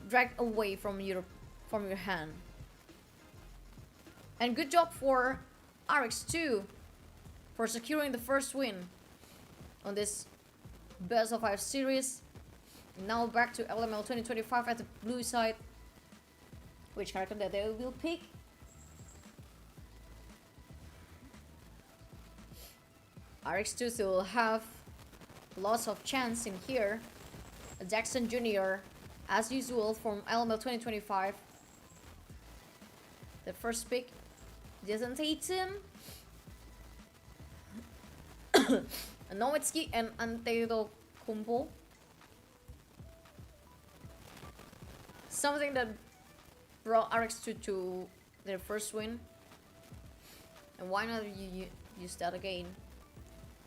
drag away from your hand. And good job for RX2 for securing the first win on this best of 5 series. Now back to LML 2025 at the blue side. Which character that they will pick? RX2 still will have lots of chance in here. Jackson Jr. as usual from LML 2025. The first pick, Jason Tatum, Nowitzki, and Antetokounmpo. Something that brought RX2 to their first win. And why not you use that again?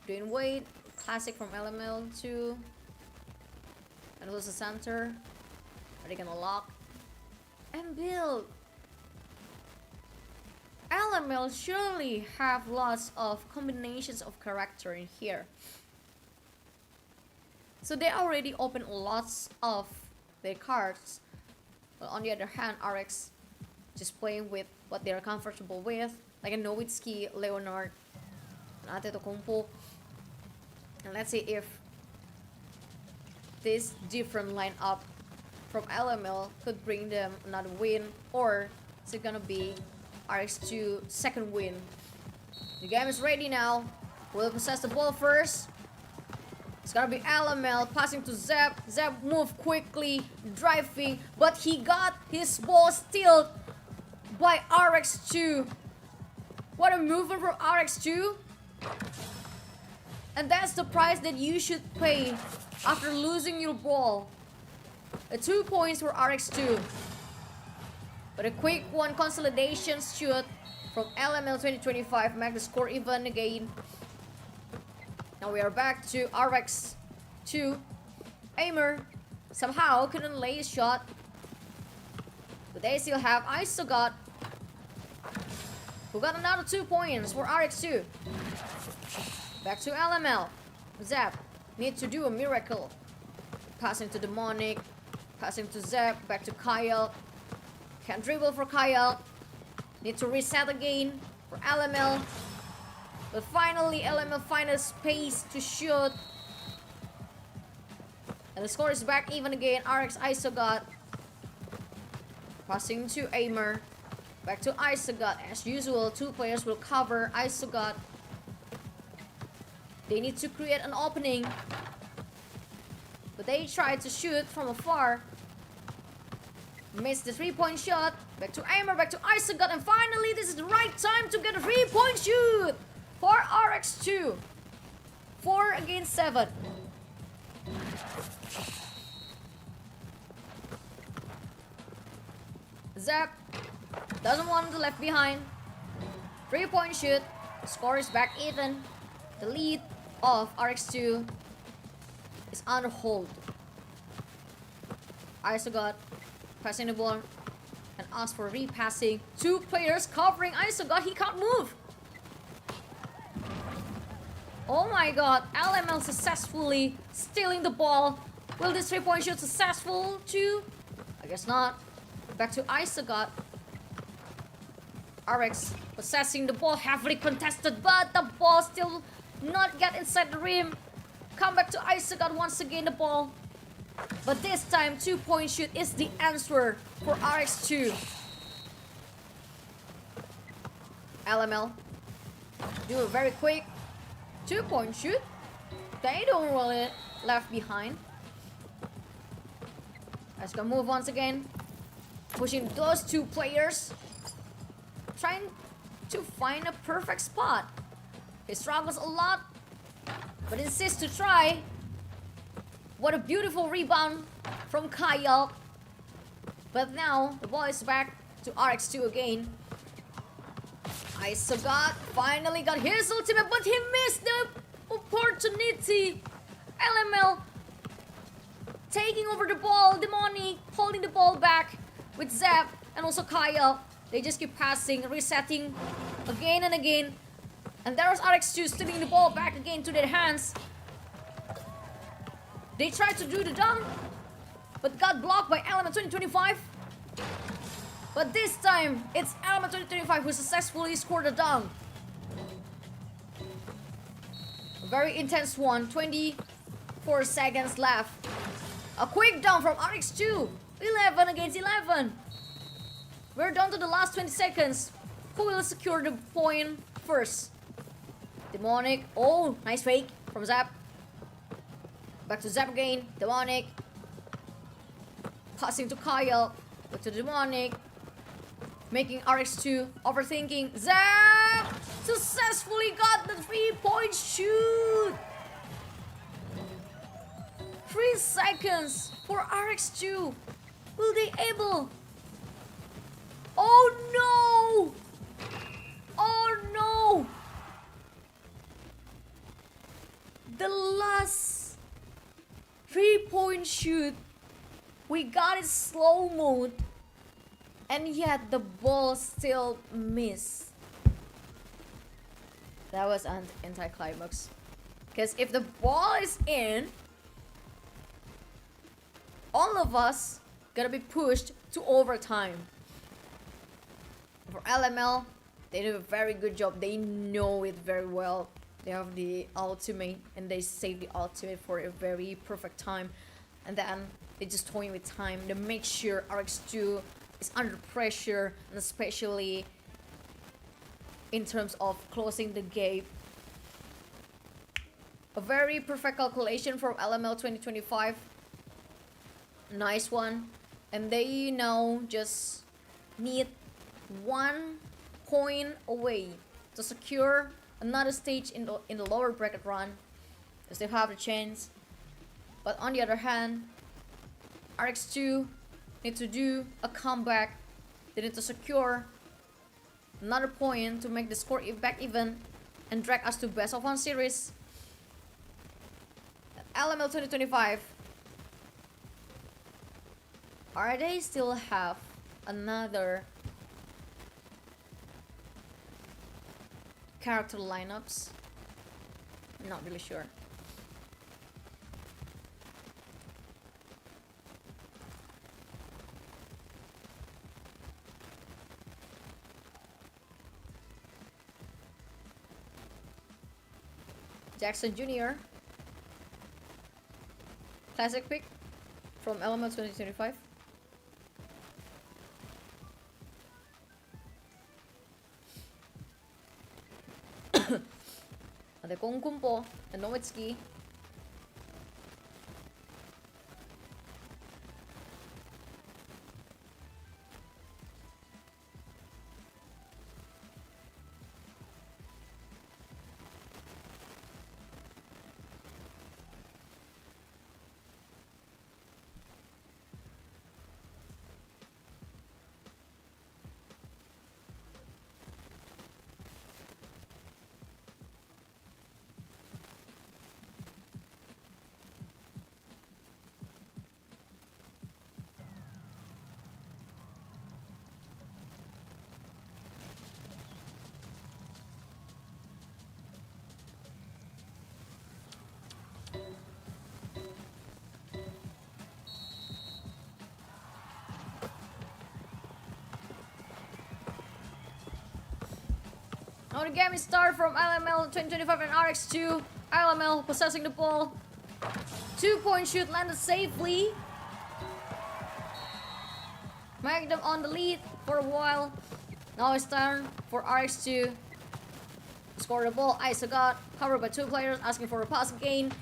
Dwayne Wade, classic from LML2. And it was a center. Are they gonna lock? And build. LML surely have lots of combinations of character in here. So they already opened lots of their cards. But on the other hand, RX just playing with what they're comfortable with. Like a Nowitzki, Leonard, and Antetokounmpo. And let's see if this different lineup from LML could bring them another win, or is it gonna be RX2 second win? The game is ready now. Will possess the ball first. It's gonna be LML passing to Zeb. Zeb move quickly, driving, but he got his ball stealed by RX2. What a movement from RX2. And that's the price that you should pay after losing your ball. 2 points for RX2. But a quick one consolidation shoot from LML 2025 make the score even again. Now we are back to RX2. Aimer somehow couldn't lay his shot. But they still have Isogod, who got another 2 points for RX2. Back to LML. Zap needs to do a miracle. Passing to Demonic. Passing to Zap. Back to Kyle. Can't dribble for Kyle. Need to reset again for LML. But finally LML finds a space to shoot. And the score is back even again. RX Isogod. Passing to Aimer. Back to Isogod. As usual, 2 players will cover Isogod. They need to create an opening. But they try to shoot from afar. Missed the 3-point shot. Back to Aimer, back to Isogod. And finally, this is the right time to get a 3-point shoot for RX2. 4 against 7. Zap doesn't want to left behind. 3-point shoot. Score is back even. The lead of RX2 is under hold. Isogod passing the ball and asks for repassing. 2 players covering Isogod. He can't move. Oh my god. LML successfully stealing the ball. Will this 3-point shoot successful too? I guess not. Back to Isogod. RX possessing the ball, heavily contested, but the ball still not get inside the rim. Come back to Isogod once again, the ball. But this time, 2-point shoot is the answer for RX2. LML do a very quick 2-point shoot. They don't really left behind. Let's go move once again. Pushing those 2 players. Trying to find a perfect spot. He struggles a lot, but insists to try. What a beautiful rebound from Kyle. But now the ball is back to RX2 again. Isogot finally got his ultimate, but he missed the opportunity. LML taking over the ball. Demonic holding the ball back with Zap and also Kyle. They just keep passing, resetting again and again. And there's RX2 stealing the ball back again to their hands. They tried to do the dunk, but got blocked by Element 2025. But this time, it's Element 2025 who successfully scored a dunk. A very intense one, 24 seconds left. A quick dunk from RX2. 11 against 11. We're down to the last 20 seconds. Who will secure the point first? Demonic. Oh, nice fake from Zap. Back to Zap again. Demonic. Passing to Kyle. Back to Demonic. Making RX2 overthinking. Zap successfully got the 3-point shoot. 3 seconds for RX2. Will they able? Oh no! Oh no! The last 3-point shoot. We got it slow mode. And yet the ball still missed. That was an anticlimax. Because if the ball is in, all of us gonna be pushed to overtime. For LML, they do a very good job. They know it very well. They have the ultimate and they save the ultimate for a very perfect time. And then they just toying with time to make sure RX2 is under pressure, and especially in terms of closing the gap. A very perfect calculation from LML 2025. Nice one. And they now just need 1 point away to secure another stage in the lower bracket run. They still have the chance. But on the other hand, RX2 need to do a comeback. They need to secure another point to make the score back even and drag us to best of 1 series. LML 2025. Are they still have another character lineups? Not really sure. Jackson Jr. Classic pick from Element 2025. Ada Kongkumpo and Nowitzki. Now the game is started from LML 2025 and RX2. LML possessing the ball. 2-point shoot landed safely. Make them on the lead for a while. Now it's time for RX2 to score the ball. Isogot covered by 2 players, asking for a pass gain.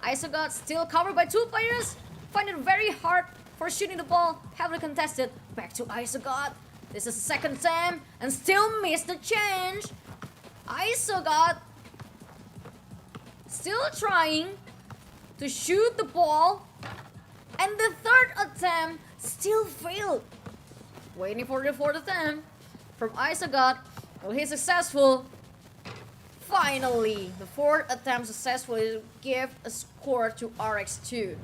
Isogot still covered by 2 players. Find it very hard for shooting the ball. Heavily contested. Back to Isogot. This is the second time and still missed the chance. Isogot still trying to shoot the ball. And the third attempt still failed. Waiting for the fourth attempt from Isogot. Will he successful? Finally, the fourth attempt successfully give a score to RX2.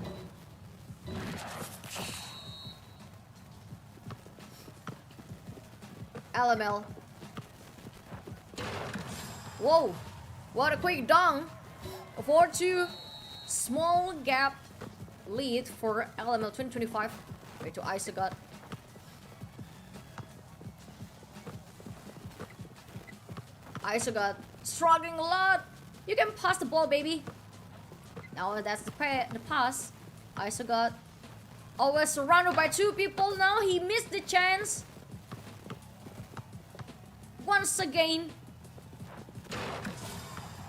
LML. Whoa, what a quick dunk. A 4-2 small gap lead for LML 2025. Wait to Isogot. Isogot struggling a lot. You can pass the ball, baby. Now that's the pass. Isogot always surrounded by two people. Now he missed the chance. Once again.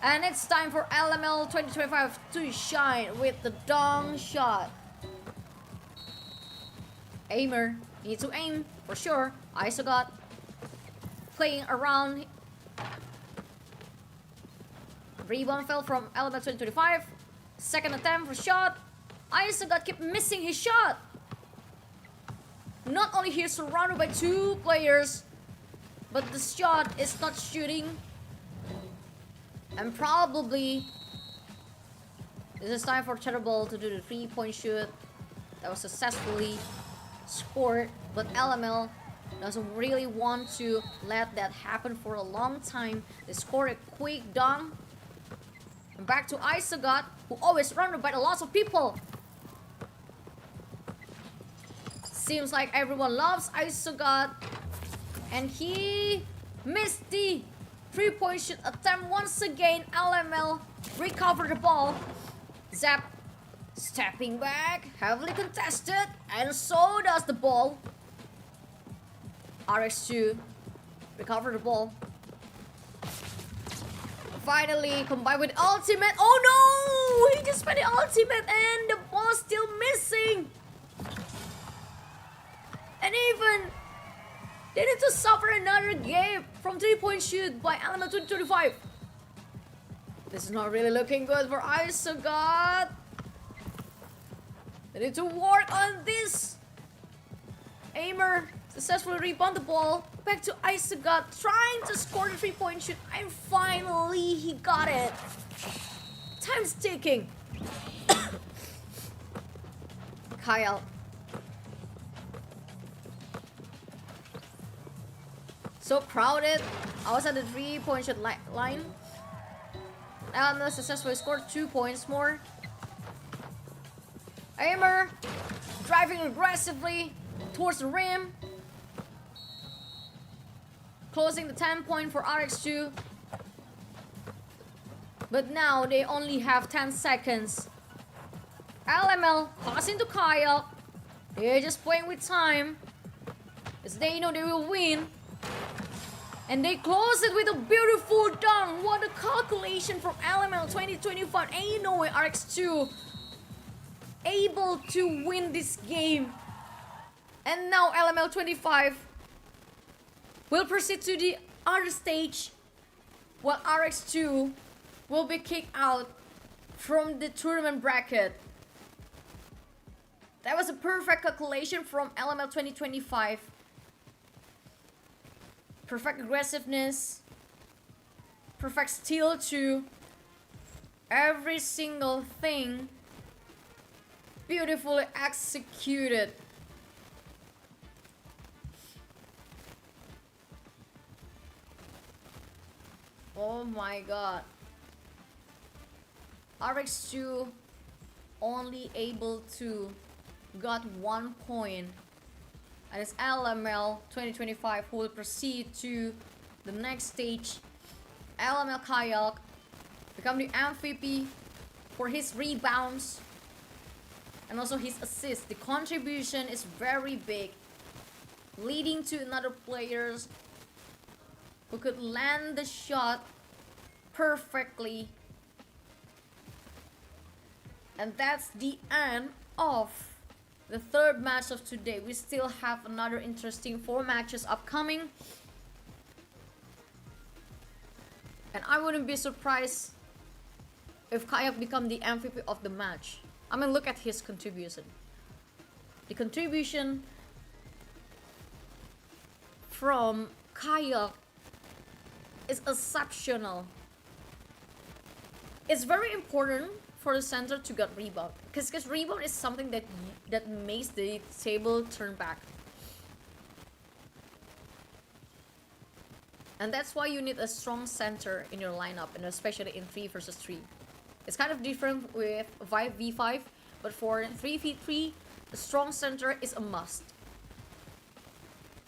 And it's time for LML 2025 to shine with the dong shot. Aimer need to aim for sure. Isogot playing around. Rebound fell from LML 2025. Second attempt for shot. Isogot keep missing his shot. Not only he's surrounded by two players, but the shot is not shooting. And probably this is time for Terrible to do the 3-point shoot that was successfully scored, but LML doesn't really want to let that happen for a long time. They scored a quick dunk. And back to Isogot, who always surrounded by a lot of people. Seems like everyone loves Isogot, and he missed the 3-point shoot attempt once again. LML recovered the ball. Zap stepping back, heavily contested, and so does the ball. RX2 recovered the ball. Finally combined with ultimate. Oh no! He just spent the ultimate and the ball is still missing. And even they need to suffer another game from 3-point shoot by LML 2025. This is not really looking good for Isogot. They need to work on this. Aimer successfully rebound the ball. Back to Isogot, trying to score the 3-point shoot. And finally, he got it. Time's ticking. Kyle. So crowded. I was at the 3-point shot line. Elmer successfully scored 2 points more. Aimer driving aggressively towards the rim. Closing the 10-point for RX2. But now they only have 10 seconds. LML passing to Kyle. They're just playing with time, as they know they will win. And they close it with a beautiful dunk. What a calculation from LML 2025. Ain't no way RX2 able to win this game. And now LML 25 will proceed to the other stage, while RX2 will be kicked out from the tournament bracket. That was a perfect calculation from LML 2025. Perfect aggressiveness, perfect steal to every single thing, beautifully executed. Oh my god. RX2 only able to got 1 point. And it's LML 2025 who will proceed to the next stage. LML Kayak become the MVP for his rebounds and also his assists. The contribution is very big, leading to another players who could land the shot perfectly. And that's the end of the third match of today. We still have another interesting 4 matches upcoming. And I wouldn't be surprised if Kayak become the MVP of the match. I mean, look at his contribution. The contribution from Kayak is exceptional. It's very important for the center to get rebound, because rebound is something that makes the table turn back. And that's why you need a strong center in your lineup, and especially in 3 versus 3. It's kind of different with 5v5, but for 3v3, a strong center is a must.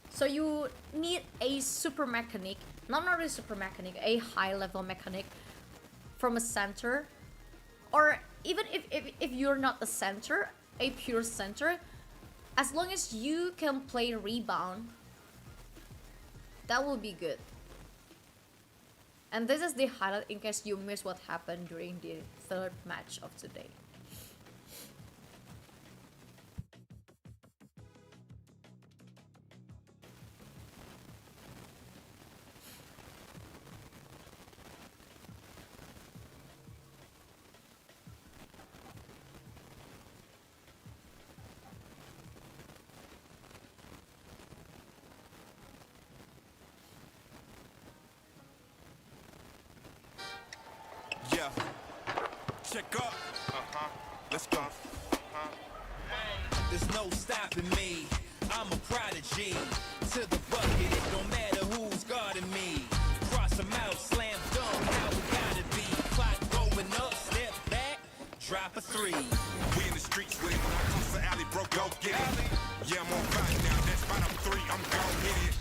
So you need a super mechanic, not a super mechanic, a high level mechanic from a center. Or even if you're not a center, a pure center, as long as you can play rebound, that will be good. And this is the highlight in case you missed what happened during the third match of today. Yeah. Check up. Let's go. There's no stopping me. I'm a prodigy. To the bucket, it don't matter who's guarding me. Cross them out, slam dunk, how we gotta be. Clock going up, step back, drop a 3. We in the streets with it. When I cross the alley, bro, go get it. Yeah, I'm on fire now. That's spot up 3. I'm gon' hit it.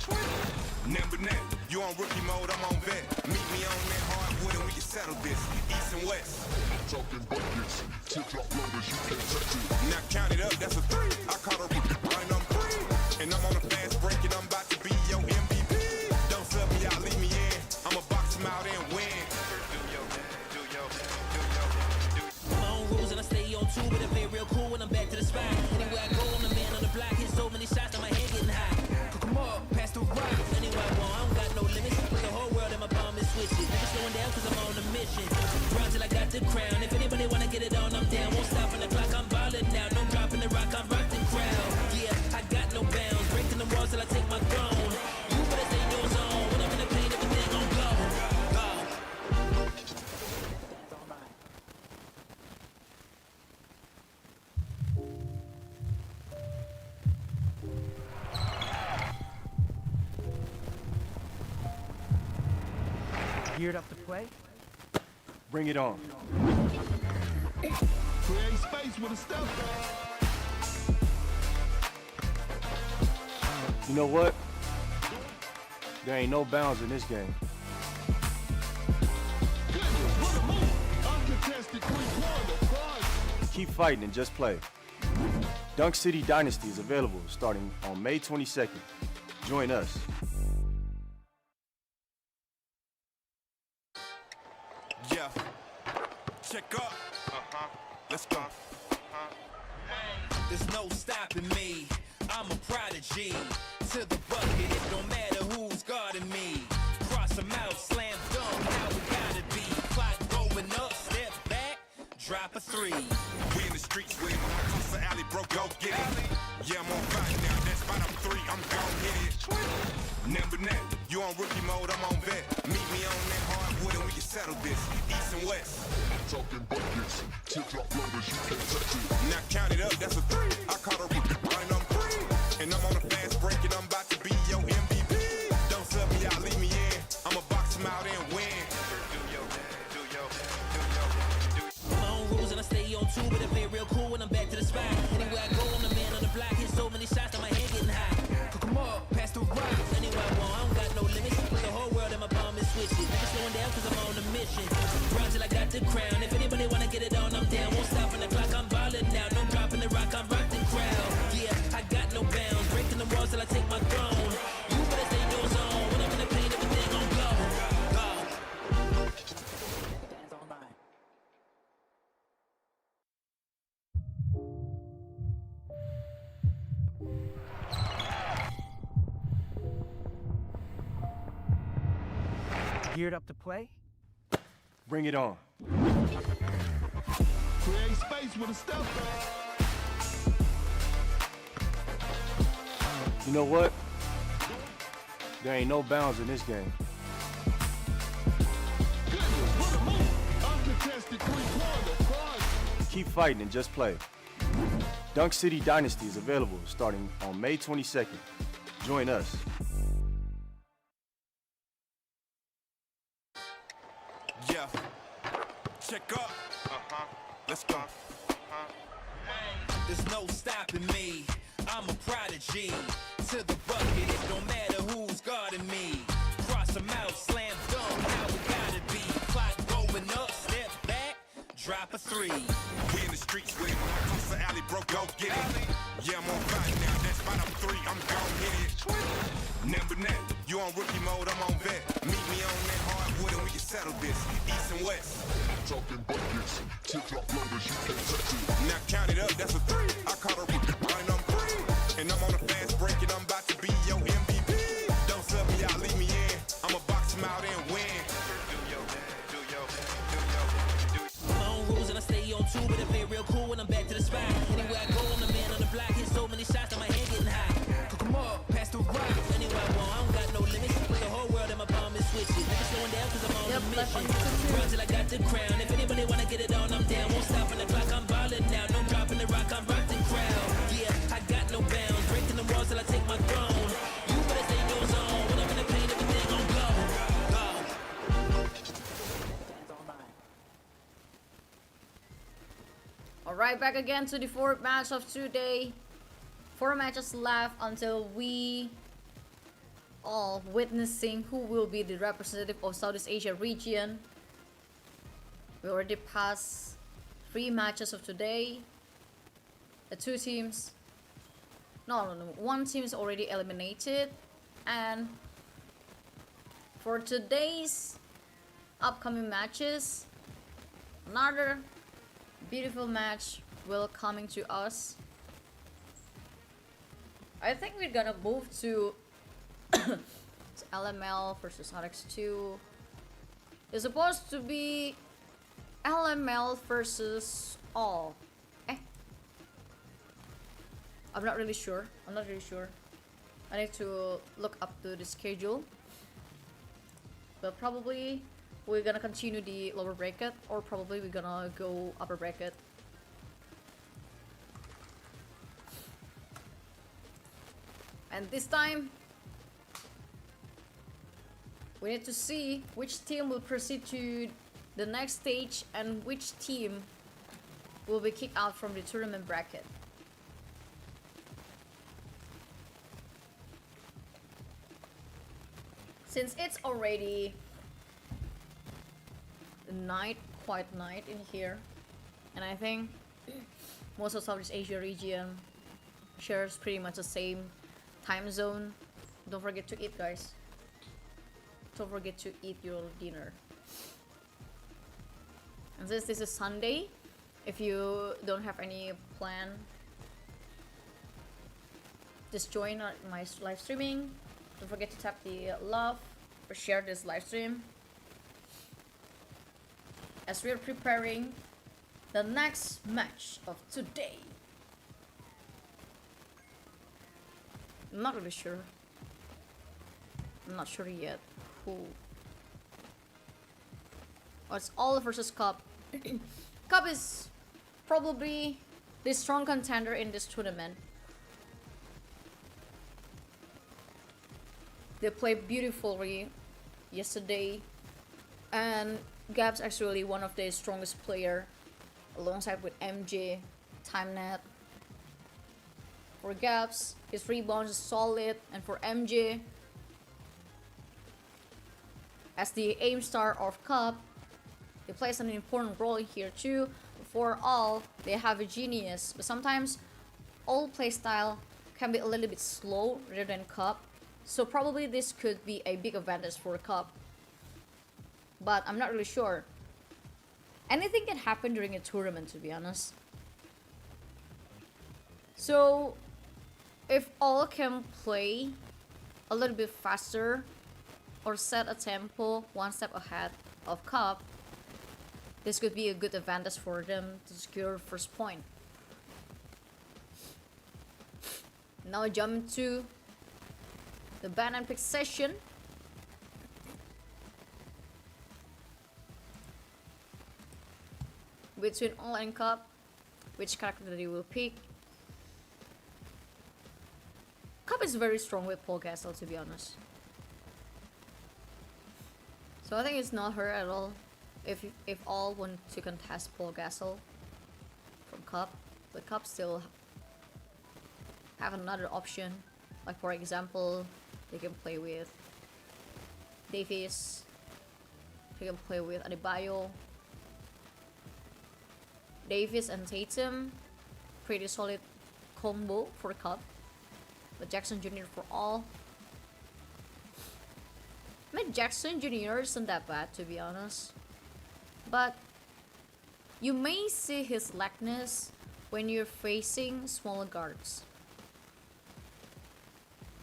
Number net, you on rookie mode, I'm on vet. Meet me on that hardwood and we can settle this. East and west. Talking buckets, tip-top loaders, you can't touch it. Now count it up, that's a 3. I caught a rookie running on 3. And I'm on a fast break and I'm about to be your MVP. Don't sub me out, leave me in. I'ma box him out and win. My own rules and I stay on 2, but I play real cool when I'm back to the spot. Anywhere I go, I'm the man on the block. Hit so many shots that my head getting hot. Come on, pass the rock. Anywhere I want, I don't got no limits. Put the whole world in my palm and switch it. Never slowing down cause I'm on a mission. Run till I got the crown. If anybody wanna get it on, I'm down. Won't stop on the clock, I'm ballin' now. No dropping the rock, I'm rock the crowd. Yeah, I got no bounds. Breaking the walls till I take my throne. You better stay in your zone. When I'm in the pain, everything gon' go. Geared up to play? Bring it on. Create space with a step. You know what? There ain't no bounds in this game. Goodness, what a move. Uncontested three-pointer, prize. Keep fighting and just play. Dunk City Dynasty is available starting on May 22nd. Join us. Yeah. Check up. Let's go. There's no stopping me. I'm a prodigy. To the bucket, it don't matter who's guarding me. Cross them out, slam dunk, how we gotta be. Clock going up, step back, drop a 3. We in the streets with it. When I cross the alley, bro, go get it. Yeah, I'm on fire now. That's spot up 3. I'm gon' hit it. Number net, you on rookie mode, I'm on vet. Meet me on that hardwood and we can settle this. East and west. Talking buckets, tip-top loaders, you can't touch it. Now count it up, that's a 3. I caught a rookie running on 3. And I'm on a fast break and I'm about to be your MVP. Don't sub me out, leave me in. I'ma box him out and win. My own rules and I stay on 2, but I play real cool when I'm back to the spot. Anywhere I go, I'm the man on the block. Hit so many shots that my head getting hot. Come on, pass the rock. Anywhere I want, I don't got no limits. Put the whole world in my palm and switch it. Never slowing down cause I'm on a mission. Run till I got the crown. If anybody wanna get it on, I'm down. Won't stop on the clock, I'm ballin' now. No dropping the rock, I'm rock the crowd. Yeah, I got no bounds. Breaking the walls till I take my throne. You better stay in your zone. When I'm in the pain, everything gon' go. Geared up to play? Bring it on. Create space with a step. You know what? There ain't no bounds in this game. Uncontested three-pointer, prize. Keep fighting and just play. Dunk City Dynasty is available starting on May 22nd. Join us. Yeah. Check up. Let's go. There's no stopping me. I'm a prodigy. To the bucket, it don't matter who's guarding me. Cross them out, slam dunk, how it gotta be. Clock going up, step back, drop a three. We in the streets with it. When I cross the alley, bro, go get it. Yeah, I'm on fire now. That's spot up three. I'm gon' hit it. Number net, you on rookie mode, I'm on vet. Meet me on that hardwood and we can settle this. East and west. Talking buckets, tip-top numbers, you can't touch it. Now count it up, that's a three. I caught a rookie and I'm free. And I'm on a fast break and I'm about to be your MVP. Don't sub me out, leave me in. I'ma box him out and win. My own rules and I stay on two, but I play real cool when I'm back to the spot. Anywhere I go, I'm the man on the block. Hit so many shots that my head getting high. Cook 'em up, pass the rock. Anywhere I want, I don't got no limits. Put the whole world in my palm and switch it. Never slowing down cause I'm on Yep, a left mission. on YouTube. Run till I got the crown. If anybody wanna get it on, I'm down. Won't stop on the clock, I'm ballin' now. No dropping the rock, I'm rock the crowd. Yeah, I got no bounds. Breaking the walls till I take my throne. You better stay in your zone. When I'm in the paint, everything gon' go. Go. Alright, back again to the fourth match of today. 4 matches left until we all witnessing who will be the representative of Southeast Asia region. We already passed 3 matches of today. The 2 teams, no, 1 team is already eliminated. And for today's upcoming matches, another beautiful match will coming to us. I think we're gonna move to LML versus RX2. It's supposed to be LML versus all. I'm not really sure. I need to look up to the schedule. But probably we're gonna continue the lower bracket, or probably we're gonna go upper bracket. And this time we need to see which team will proceed to the next stage and which team will be kicked out from the tournament bracket. Since it's already night, quiet night in here, and I think most of Southeast Asia region shares pretty much the same time zone. Don't forget to eat, guys. Don't forget to eat your dinner. And since this is Sunday, if you don't have any plan, just join my live streaming. Don't forget to tap the love or share this live stream as we're preparing the next match of today. I'm not really sure. I'm not sure yet who. Oh, it's all versus Cup. Cup is probably the strong contender in this tournament. They played beautifully yesterday, and Gab's actually one of the strongest player, alongside with MJ, TimeNet. For Gabs, his rebounds is solid, and for MJ, as the aim star of Cup, they plays an important role here too. For all, they have a genius, but sometimes all play style can be a little bit slow rather than Cup. So probably this could be a big advantage for Cup, but I'm not really sure. Anything can happen during a tournament, to be honest. So if all can play a little bit faster or set a tempo one step ahead of Cup, this could be a good advantage for them to secure first point. Now jump to the ban and pick session. Between all and Cup, which character that you will pick. Cup is very strong with Paul Gasol, to be honest. So I think it's not her at all. If all want to contest Paul Gasol from Cup, but Cup still have another option. Like for example, they can play with Davis. They can play with Adebayo. Davis and Tatum, pretty solid combo for Cup. But Jackson Jr. for all. I mean, Jackson Jr. isn't that bad, to be honest. But you may see his lackness when you're facing smaller guards.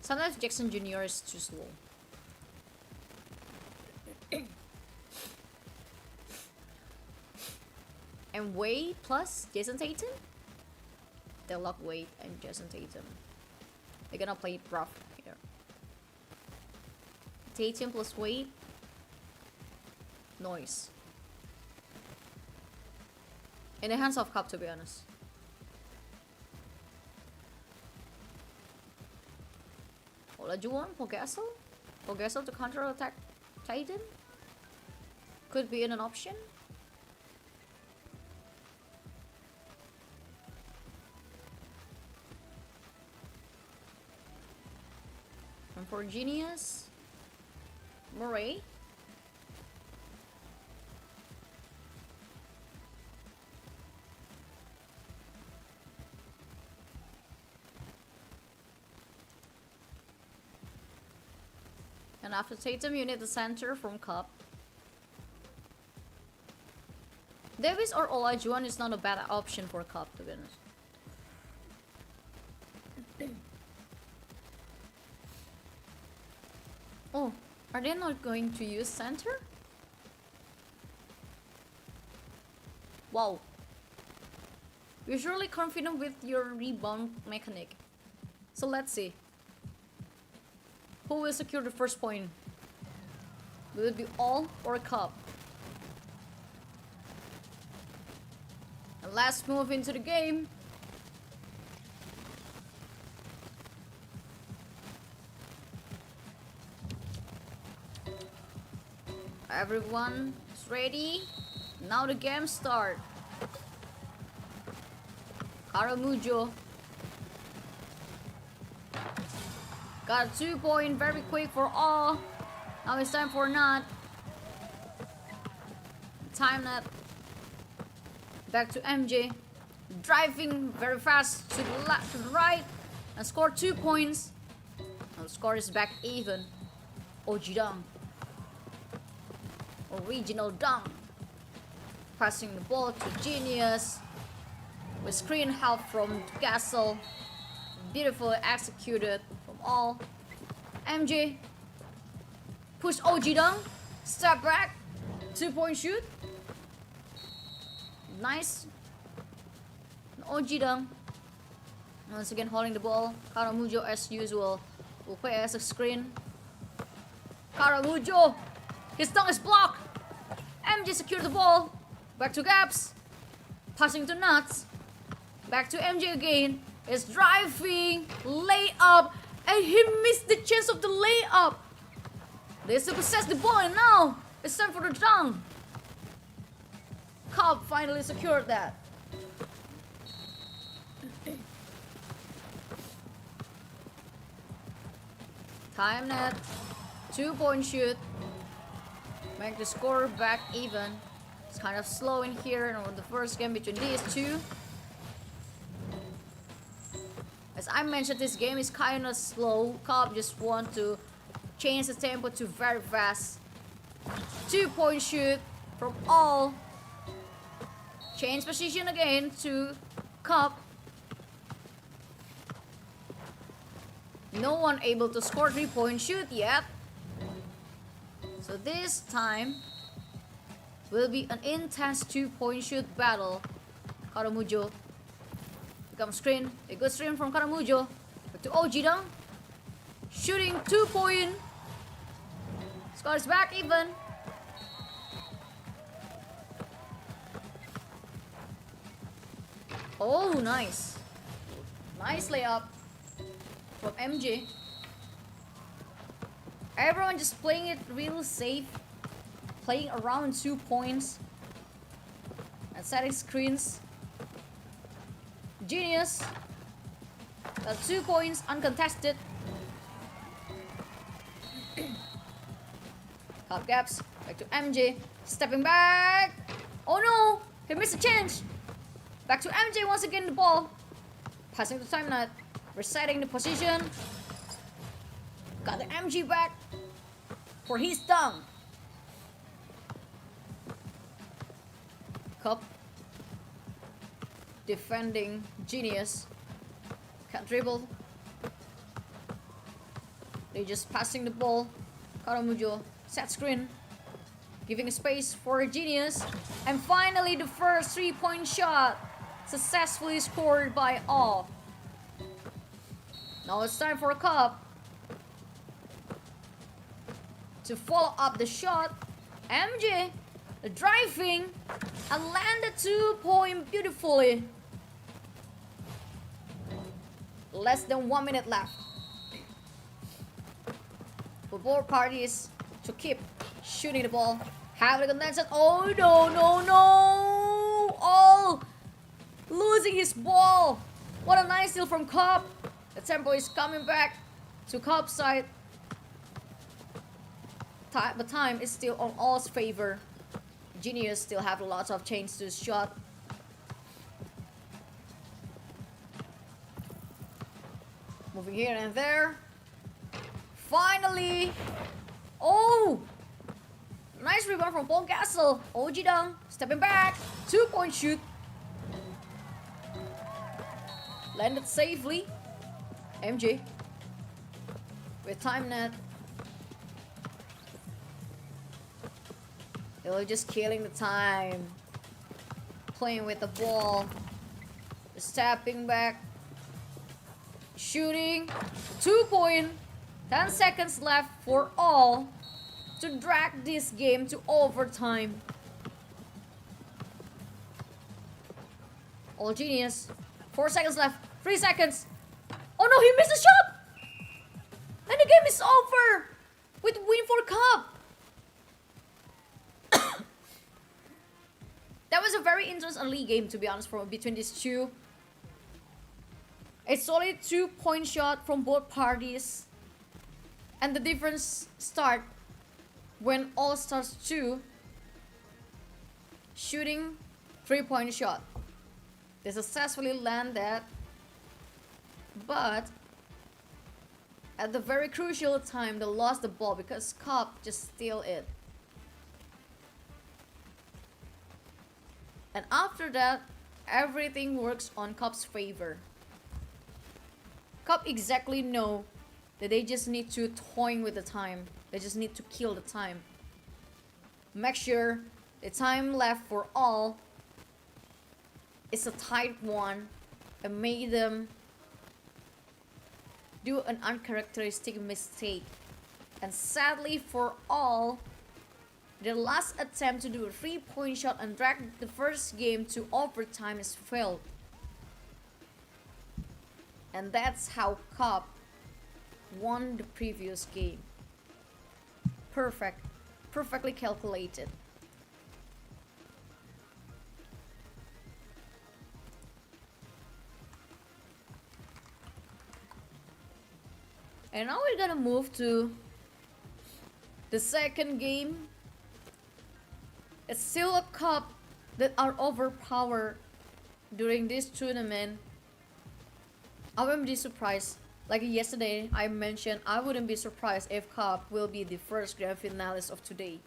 Sometimes Jackson Jr. is too slow. And Wade plus Jason Tatum? They lock Wade and Jason Tatum. They're gonna play it rough here. Tatum plus Wade. Noise. In the hands of Cup, to be honest. Olajuwon, Paul Gasol? Paul Gasol to counter attack Tatum? Could be an option. And for Genius, Murray. And after Tatum, you need the center from Cup. Davis or Olajuwon is not a bad option for Cup, to be honest. Oh, are they not going to use center? Wow. You're surely confident with your rebound mechanic. So let's see. Who will secure the first point? Will it be all or Cup? And let's move into the game. Everyone is ready. Now the game start. Caramujo got a 2-point very quick for all. Now it's time for Nut. Time Nut. Back to MJ. Driving very fast to the left, to the right, and scored 2 points. Now the score is back even. OG Dunk. Original Dunk. Passing the ball to Genius. With screen help from Gasol. Beautifully executed from all. MJ. Push OG Dunk. Step back. 2-point shoot. Nice. OG Dunk. Once again holding the ball. Caramujo as usual will play as a screen. Caramujo. His dunk is blocked. MJ secured the ball. Back to Gaps. Passing to Nuts. Back to MJ again. Is driving. Layup. And he missed the chance of the layup. They still possess the ball and now it's time for the dunk. Cobb finally secured that. Time net. 2-point shoot. Make the score back even. It's kind of slow in here in the first game between these two. As I mentioned, this game is kind of slow. Cobb just want to change the tempo to very fast. 2-point shoot from all. Change position again to Cobb. No one able to score 3-point shoot yet. So this time will be an intense 2-point shoot battle. Caramujo. Become screen. A good screen from Caramujo. Back to OG Dunk. Shooting 2-point. Score is back even. Oh, nice. Nice layup from MJ. Everyone just playing it real safe. Playing around 2 points. And setting screens. Genius. That's 2 points uncontested. Top gaps. Back to MJ. Stepping back. Oh no! He missed a chance. Back to MJ once again the ball. Passing to time nut. Resetting the position. Got the MG back for his dunk. Cup. Defending Genius. Can't dribble. They just passing the ball. Karamujo. Set screen. Giving a space for Genius. And finally the first 3-point shot. Successfully scored by all. Now it's time for a Cup to follow up the shot. MJ driving and landed 2-point beautifully. Less than 1 minute left. For both parties to keep shooting the ball. Have the contention. Oh no, no, no! Oh! Losing his ball. What a nice steal from Cup. The tempo is coming back to Cup's side. But time is still on all's favor. Genius still have lots of change to his shot. Moving here and there. Finally. Oh! Nice rebound from Paul Castle. OG Dunk. Stepping back. 2-point shoot. Landed safely. MJ. With time net. They were just killing the time. Playing with the ball. Stepping back. Shooting. 2-point. 10 seconds left for all to drag this game to overtime. All Genius. 4 seconds left. 3 seconds. Oh no, he missed a shot! And the game is over! With win for Cup. That was a very interesting early game, to be honest, between these two. A solid 2-point shot from both parties. And the difference start when All Stars 2 shooting 3-point shot. They successfully land that. But at the very crucial time, they lost the ball because Cup just steal it. And after that, everything works on Cup's favor. Cup exactly know that they just need to toying with the time. They just need to kill the time. Make sure the time left for all is a tight one and make them do an uncharacteristic mistake. And sadly for all, their last attempt to do a 3-point shot and drag the first game to overtime is failed. And that's how Cup won the previous game. Perfectly calculated. And now we're gonna move to the second game. It's still a Cup that are overpowered during this tournament. I wouldn't be surprised. Like yesterday, I mentioned I wouldn't be surprised if Cup will be the first grand finalist of today.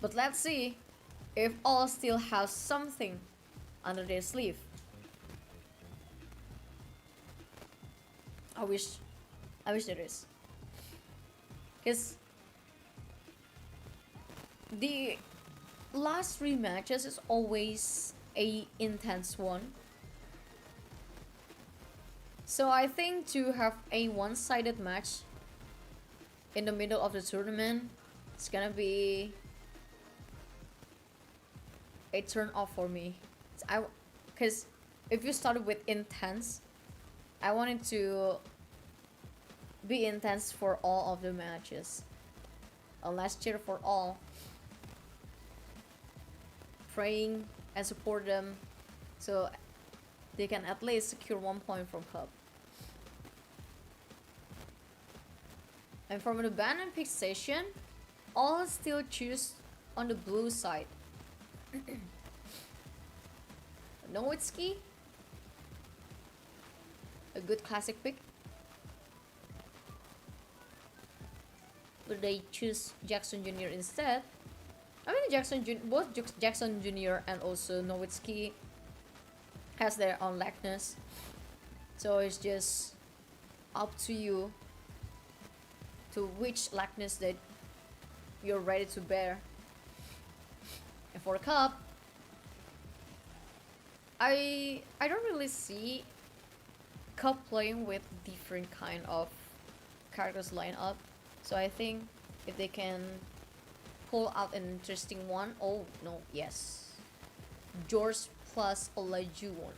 But let's see if all still have something under their sleeve. I wish there is. Because the last 3 matches is always a intense one. So I think to have a one-sided match in the middle of the tournament, it's gonna be a turn off for me. Because if you started with intense, I wanted to be intense for all of the matches. Let's cheer for all. Praying and support them so they can at least secure 1 point from Cup. And from the ban and pick session, all still choose on the blue side. Nowitzki, a good classic pick. But they choose Jackson Jr. instead. I mean, both Jackson Jr. and also Nowitzki has their own likeness, so it's just up to you to which likeness that you're ready to bear. And for the Cup, I don't really see Cup playing with different kind of characters lineup, so I think if they can pull out an interesting one, oh no, yes, George plus Olajuwon.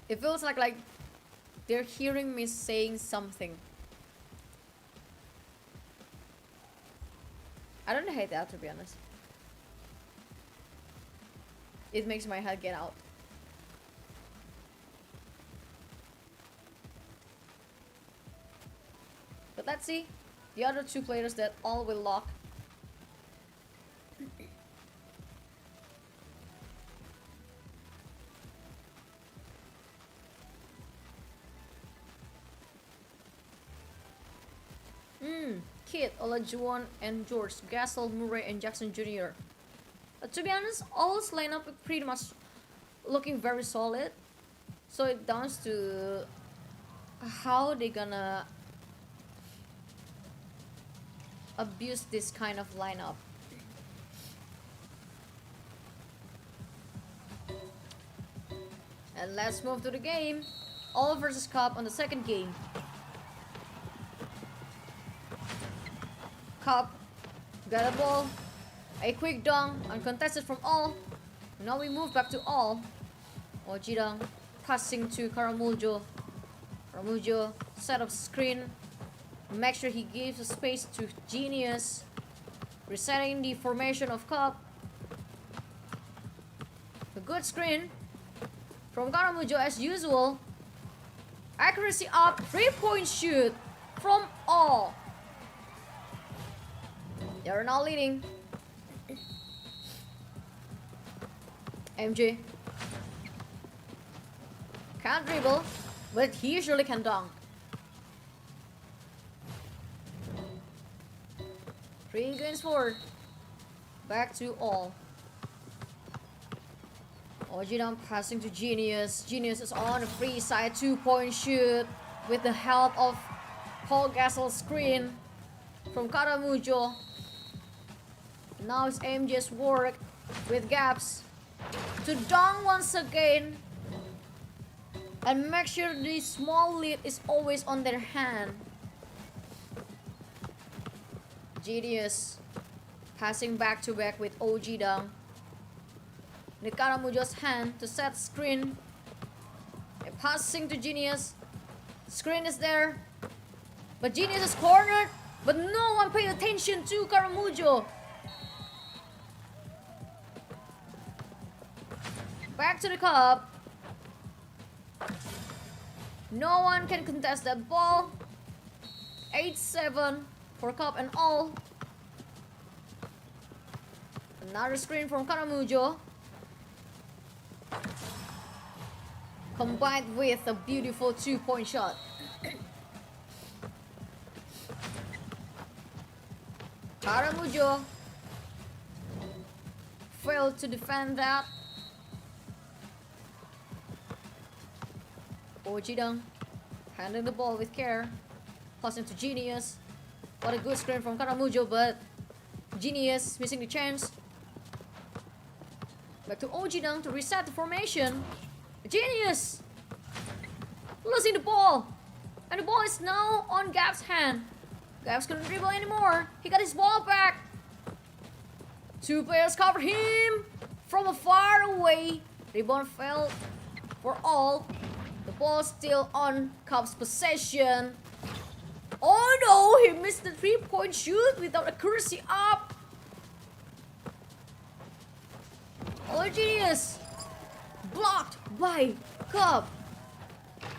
It feels like they're hearing me saying something. I don't hate that, to be honest. It makes my head get out. But let's see the other two players that all will lock. Kid, Olajuwon, and George, Gasol, Murray, and Jackson Jr. To be honest, all lineup is pretty much looking very solid. So it downs to how they gonna abuse this kind of lineup. And let's move to the game. All versus Cup on the second game. Cup got a ball, a quick dunk, uncontested from all. Now we move back to all. Ojidang passing to Karamuljo. Karamuljo set up screen. Make sure he gives a space to Genius. Resetting the formation of Cup. A good screen from Karamuljo as usual. Accuracy up, 3-point shoot from all. They are now leading. MJ can't dribble, but he usually can dunk. 3 against 4. Back to all. Ojidang passing to Genius. Genius is on the free side, 2-point shoot with the help of Paul Gasol's screen from Karamuljo. Now it's MJ's work with gaps to dunk once again. And make sure the small lead is always on their hand. Genius passing back to back with Ojidang. The Karamuljo's hand to set screen. And passing to Genius. Screen is there. But Genius is cornered. But no one paid attention to Karamuljo. Back to the Cup. No one can contest that ball. 8-7 for Cup and all. Another screen from Karamuljo. Combined with a beautiful 2-point shot. Karamuljo failed to defend that. Ojidang handling the ball with care. Passing to Genius. What a good screen from Karamuljo, but Genius missing the chance. Back to Ojidang to reset the formation. Genius! Losing the ball. And the ball is now on Gap's hand. Gap's couldn't dribble anymore. He got his ball back. Two players cover him from far away. Rebound fell for all. The ball still on Cubs' possession. Oh no! He missed the 3-point shoot without accuracy up. Oh genius! Blocked by Cub.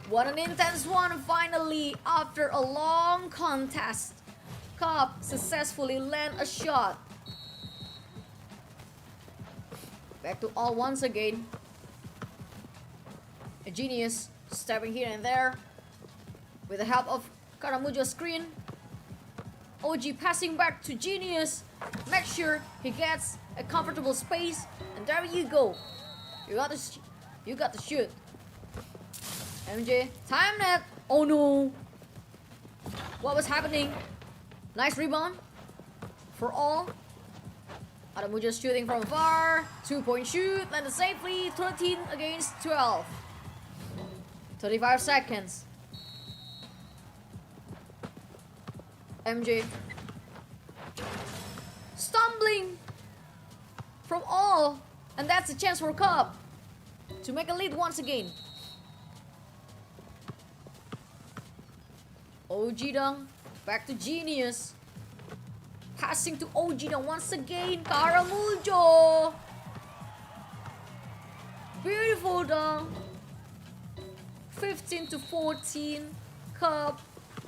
What an intense one finally after a long contest. Cub successfully land a shot. Back to all once again. A genius stepping here and there. With the help of Karamujo's screen. OG passing back to Genius. Make sure he gets a comfortable space. And there you go. You got to shoot. MJ, time net. Oh no. What was happening? Nice rebound. For all. Adamu just shooting from far. 2-point shoot. Landed safely. 13 against 12. 35 seconds. MJ. Stumbling. From all. And that's a chance for Cub to make a lead once again. Ojidang back to Genius. Passing to Ojidang once again. Karamujo. Beautiful dunk. 15 to 14. Cub.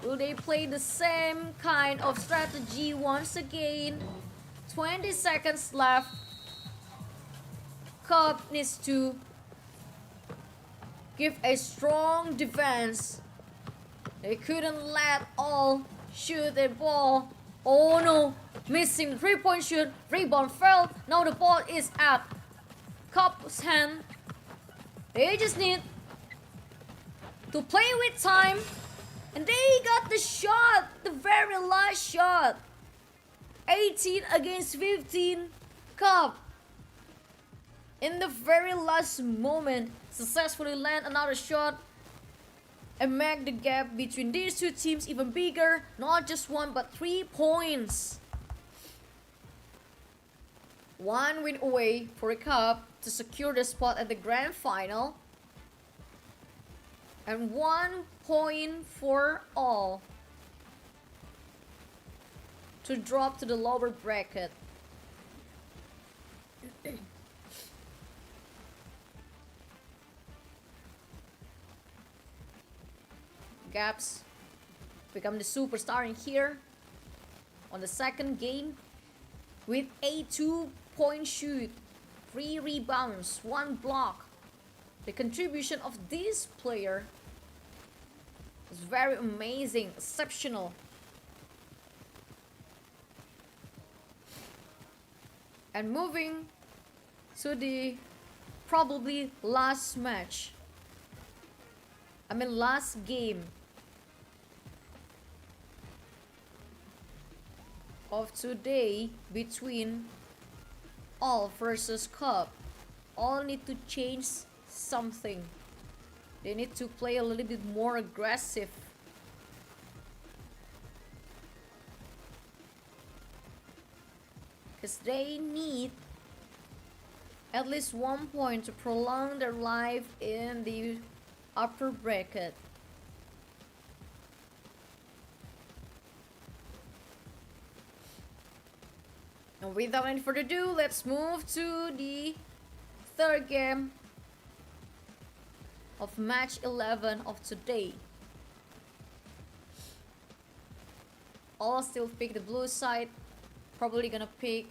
Will they play the same kind of strategy once again? 20 seconds left. Cub needs to give a strong defense. They couldn't let all shoot the ball. Oh no, missing 3-point shoot. Rebound fell. Now the ball is at Cub's hand. They just need to play with time. And they got the shot, the very last shot. 18 against 15. Cub in the very last moment successfully land another shot and make the gap between these two teams even bigger. Not just 1 but 3 points. 1 win away for a Cub to secure the spot at the grand final. And 1 point for all to drop to the lower bracket. Gaps become the superstar in here on the second game with a 2-point shoot, 3 rebounds, 1 block. The contribution of this player is very amazing, exceptional. And moving to the probably last match. Last game of today between all versus Cub. All need to change something. They need to play a little bit more aggressive. Because they need at least 1 point to prolong their life in the upper bracket. And without any further ado, let's move to the third game of match 11 of today. All still pick the blue side. Probably gonna pick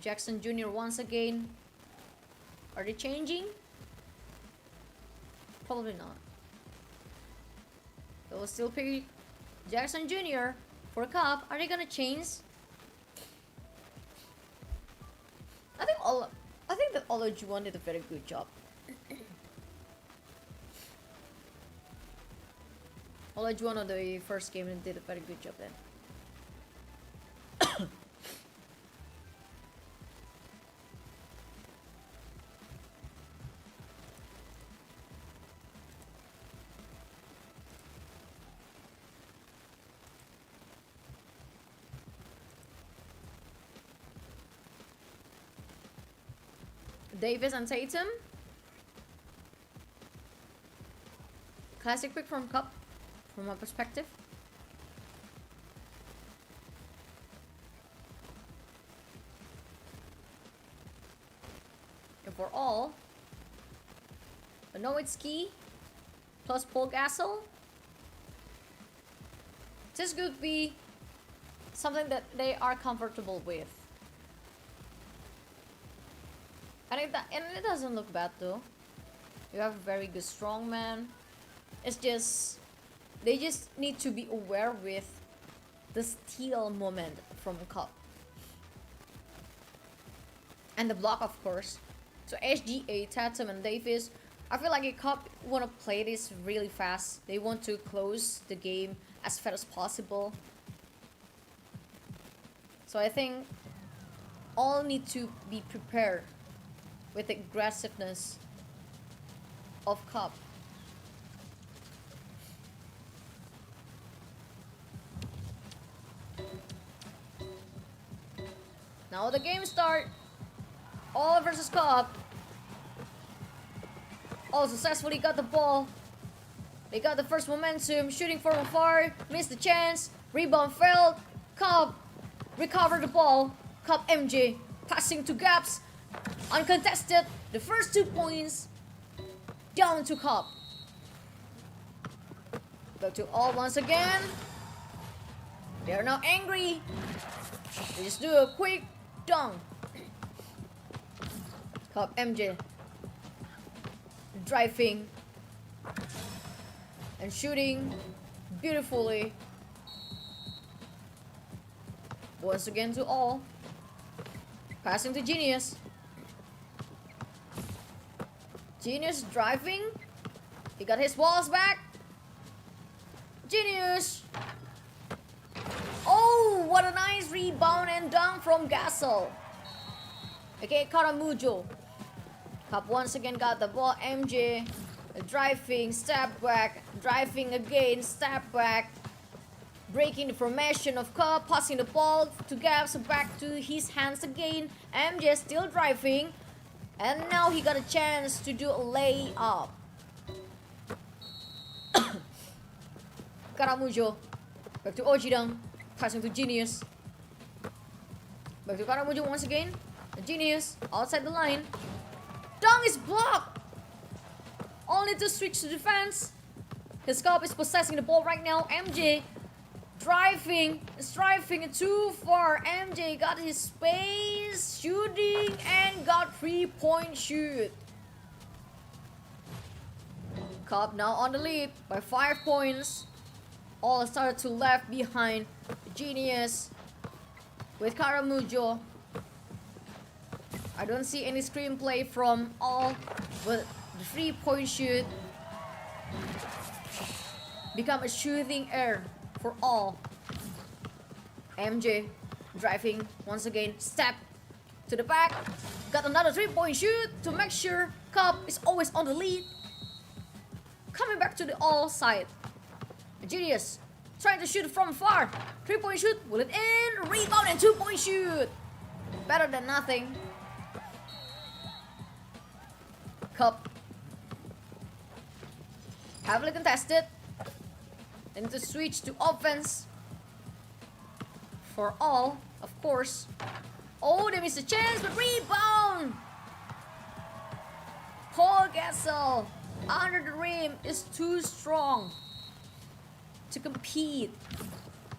Jackson Jr. once again. Are they changing? Probably not. They will still pick Jackson Jr. for a Cub. Are they gonna change? I think that Olajuwon did a very good job. Olajuwon on the first game did a very good job then. Davis and Tatum. Classic pick from Cup, from my perspective. And for all, a Nowitzki plus Paul Gasol. This could be something that they are comfortable with. And it doesn't look bad though. You have a very good strongman. It's just, they just need to be aware with the steal moment from Cup. And the block, of course. So SGA, Tatum, and Davis, I feel like a Cup want to play this really fast. They want to close the game as fast as possible. So I think all need to be prepared with the aggressiveness of Cup. Now the game start. All versus Cup. All successfully got the ball. They got the first momentum. Shooting from afar. Missed the chance. Rebound failed. Cup recovered the ball. Cup MJ passing to gaps. Uncontested. The first 2 points. Down to Cup. Back to all once again. They are now angry. They just do a quick dunk. Cup MJ driving and shooting beautifully. Once again to all. Passing to Genius. Genius driving. He got his balls back. Genius. Oh, what a nice rebound and dunk from Gasol. Okay, Karamujo. Cup once again got the ball. MJ driving, step back, driving again, step back. Breaking the formation of Cup, passing the ball to gaps, back to his hands again. MJ still driving. And now he got a chance to do a layup. Karamujo. Back to Ojidang. Passing to Genius. Back to Karamujo once again. Genius outside the line. Dunk is blocked. Only to switch to defense. His Cup is possessing the ball right now. MJ driving. Is driving too far. MJ got his space. Shooting and got 3-point shoot. Cup now on the lead by 5 points. All started to left behind. Genius with Karamujo. I don't see any screenplay from all, but the 3-point shoot become a shooting error for all. MJ driving once again, step to the back, got another 3-point shoot to make sure Cup is always on the lead. Coming back to the all side. Genius trying to shoot from far. 3-point shoot, will it in? Rebound and 2-point shoot. Better than nothing. Cup heavily contested. They need to switch to offense for all, of course. Oh, they missed a chance, but rebound. Paul Gasol under the rim is too strong to compete.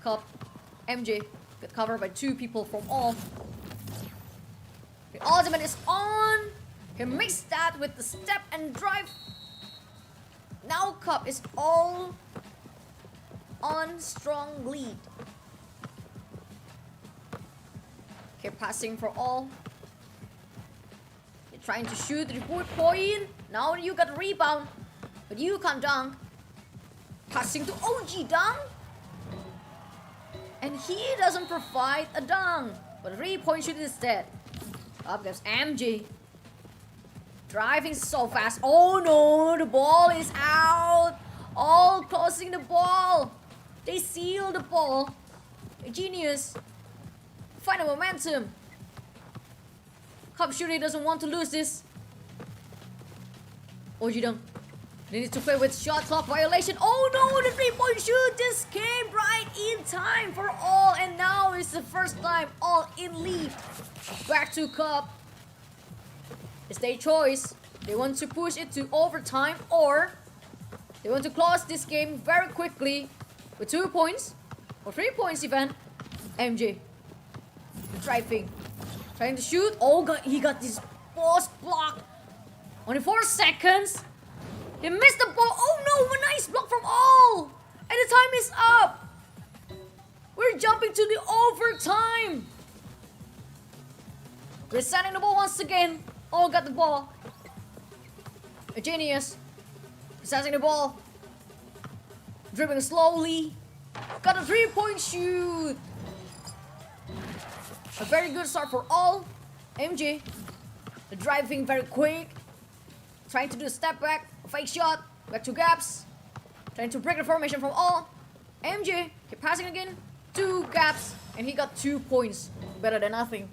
Cup MJ got covered by 2 people from all. The ultimate is on. He mixed that with the step and drive. Now Cup is all on strong lead. Okay, passing for all. You're trying to shoot the 4-point. Now you got a rebound, but you can't dunk. Passing to OG dunk. And he doesn't provide a dunk, but a 3-point shoot instead. Up goes MJ. Driving so fast. Oh no, the ball is out. All closing the ball. They seal the ball. Genius. Find a momentum. Cup surely doesn't want to lose this. Ojidang. They need to play with shot clock violation. Oh no, the 3-point shoot just came right in time for all. And now it's the first time all in lead. Back to Cup. It's their choice. They want to push it to overtime or they want to close this game very quickly with 2 points or 3 points even. MJ. Driving. Trying to shoot. Oh god, he got this post block. Only 4 seconds. He missed the ball. Oh no, a nice block from all. And the time is up. We're jumping to the overtime. We're sending the ball once again. All got the ball. A genius. Possessing the ball. Dribbling slowly. Got a 3-point shoot. A very good start for all. MJ. The driving very quick. Trying to do a step back. A fake shot. Back to gaps. Trying to break the formation from all. MJ. Keep passing again. 2 gaps. And he got 2 points. Better than nothing.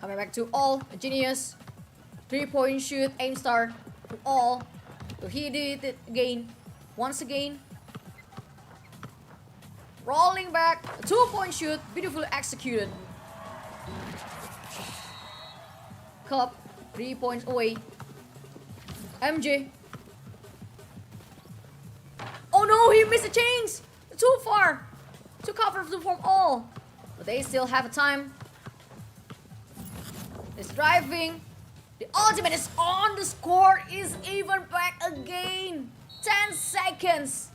Coming back to all. A genius. 3-point shoot. Aim star. To all. So he did it again. Once again. Rolling back. A 2-point shoot. Beautifully executed. Cup. 3 points away. MJ. Oh no, he missed the chains. Too far. Too covered from all. But they still have a time. It's driving. The ultimate is on. The score is even back again. 10 seconds.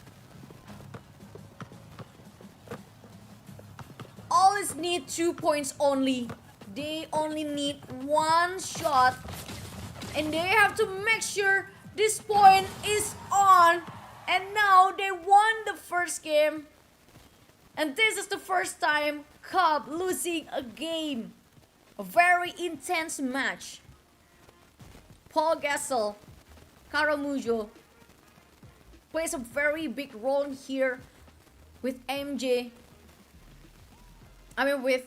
All is need 2 points only. They only need 1 shot. And they have to make sure this point is on. And now they won the first game. And this is the first time Cub losing a game. A very intense match. Paul Gasol, Caramujo plays a very big role here with MJ. With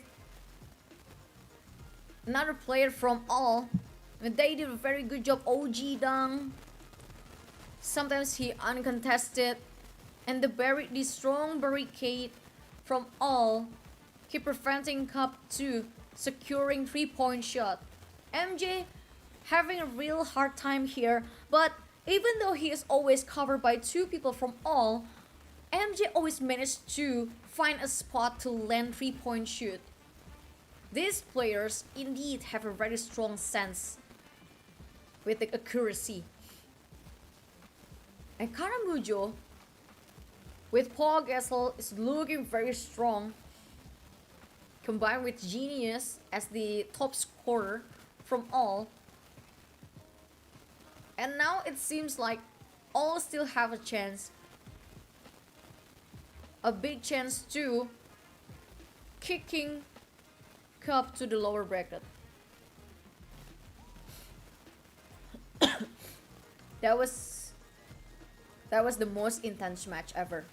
another player from all. They did a very good job. OG Dang. Sometimes he uncontested. And the strong barricade from all keep preventing Cup 2 securing 3-point shot. MJ having a real hard time here. But even though he is always covered by 2 people from all, MJ always managed to find a spot to land 3-point shoot. These players indeed have a very strong sense with the accuracy. And Caramujo with Paul Gasol is looking very strong. Combined with Genius as the top scorer from all. And now it seems like all still have a chance. A big chance to kicking Cup to the lower bracket. That was the most intense match ever.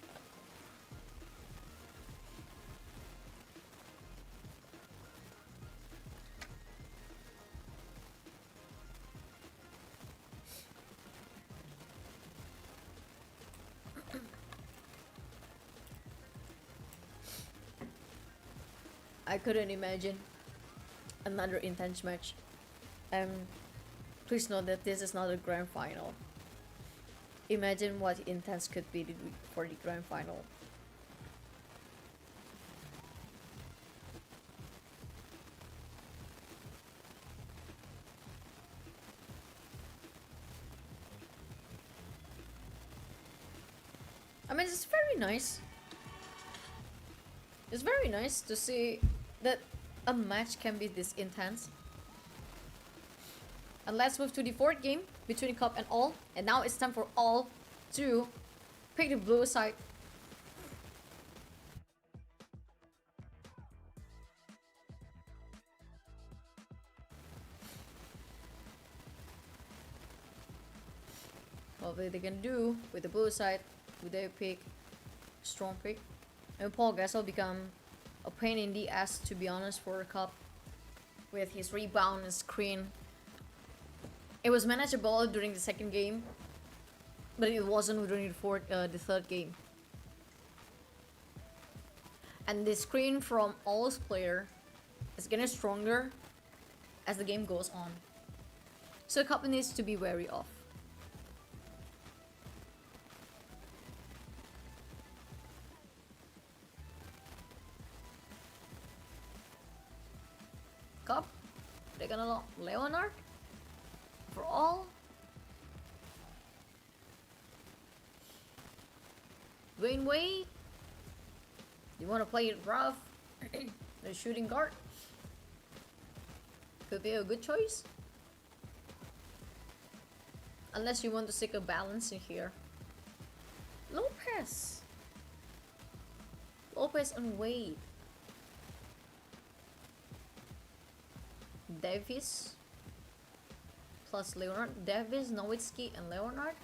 I couldn't imagine another intense match. Please note that this is not a grand final. Imagine what intense could be for the grand final. It's very nice. It's very nice to see that a match can be this intense. And let's move to the 4th game between Cup and all. And now it's time for all to pick the blue side. What are they gonna do with the blue side? Would they pick strong pick? And Paul Gasol become a pain in the ass, to be honest, for a Cup with his rebound and screen It was manageable during the second game, but it wasn't during the third game. And the screen from all player is getting stronger as the game goes on. So Cup needs to be wary of. Cup, they're gonna lock Leonard for all. Dwayne Wade, you want to play it rough? The shooting guard could be a good choice, unless you want to seek a balance in here. Lopez and Wade, Davis plus Leonard, Davis, Nowitzki, and Leonard.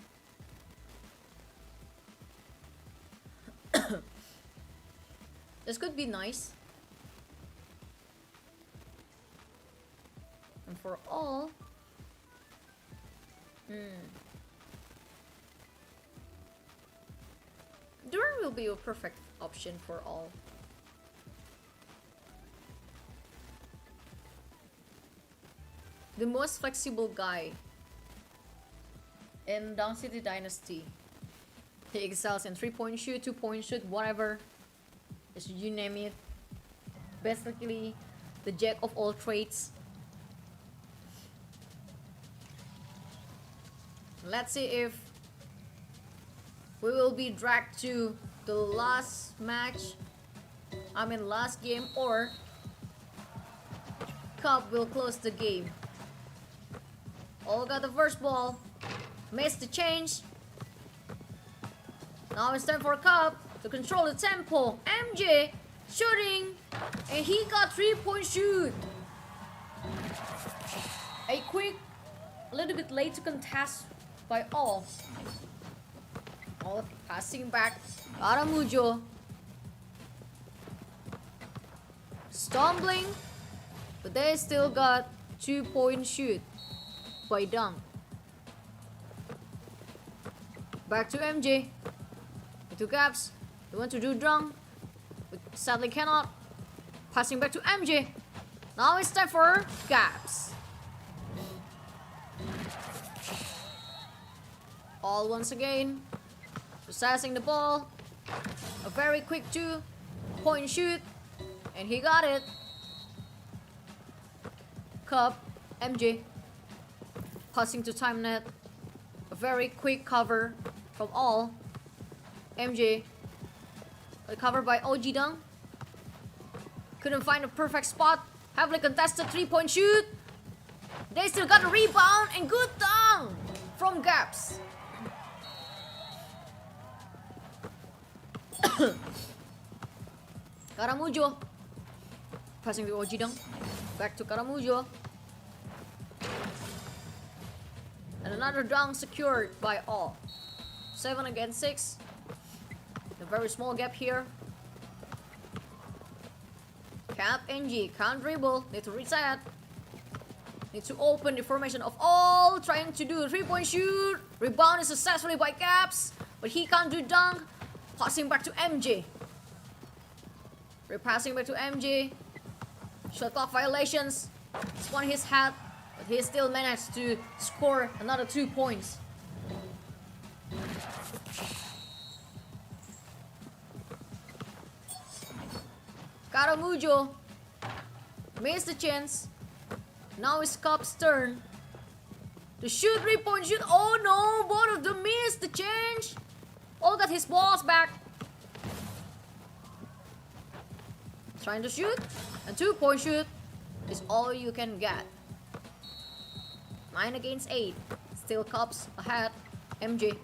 This could be nice. And for all, Durant will be a perfect option for all. The most flexible guy in Dunk City Dynasty. He excels in 3-point shoot, 2-point shoot, whatever. Just you name it. Basically, the jack of all trades. Let's see if we will be dragged to the last match. Last game, or Cup will close the game. All got the first ball. Missed the change. Now it's time for Cup to control the tempo. MJ shooting, and he got 3-point shoot. A little bit late to contest by all. All passing back. Aramujo stumbling, but they still got 2-point shoot by Dunk. Back to MJ. Into gaps. They want to do Dunk, but sadly cannot. Passing back to MJ. Now it's time for gaps. All once again. Possessing the ball. A very quick 2-point shoot. And he got it. Cup, MJ. Passing to time net. A very quick cover from all. MJ. Covered by OG Dunk. Couldn't find a perfect spot. Heavily contested 3-point shoot. They still got a rebound and good dunk from gaps. Karamujo. Passing to OG Dunk. Back to Karamujo. And another dunk secured by all. 7 against 6. A very small gap here. Cap NG can't dribble. Need to reset. Need to open the formation of all. Trying to do a 3-point shoot. Rebounded successfully by Caps. But he can't do dunk. Passing back to MJ. Repassing back to MJ. Shot clock violations. Spun his hat. But he still managed to score another 2 points. Karamujo missed the chance. Now it's Cup's turn to shoot 3-point shoot. Oh no, both of them missed the change. All got his balls back. Trying to shoot, and 2-point shoot is all you can get. 9 against 8. Still Cubs ahead. MJ.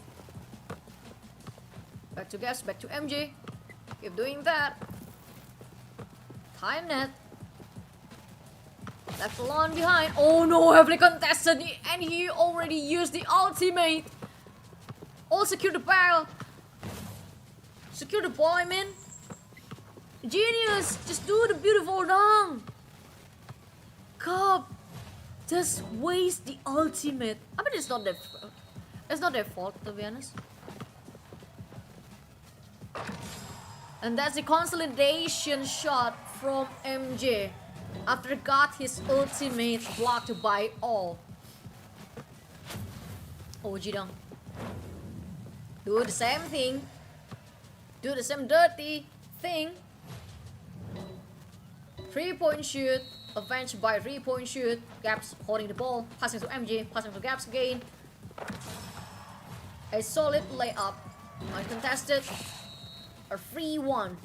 Back to Gas, back to MJ. Keep doing that. Time net. Left alone behind. Oh no, heavily contested, and he already used the ultimate. All secure the ball. Secure the ball, I mean. Genius. Just do the beautiful dunk. Cup just waste the ultimate. I mean, it's not their fault, to be honest. And that's the consolidation shot from MJ after got his ultimate blocked by all. Oh, Jidong. Do the same thing. Do the same dirty thing. 3-point shoot. Avenged by 3-point shoot. Gaps holding the ball. Passing to MJ. Passing to Gaps again. A solid layup. Uncontested. A free one.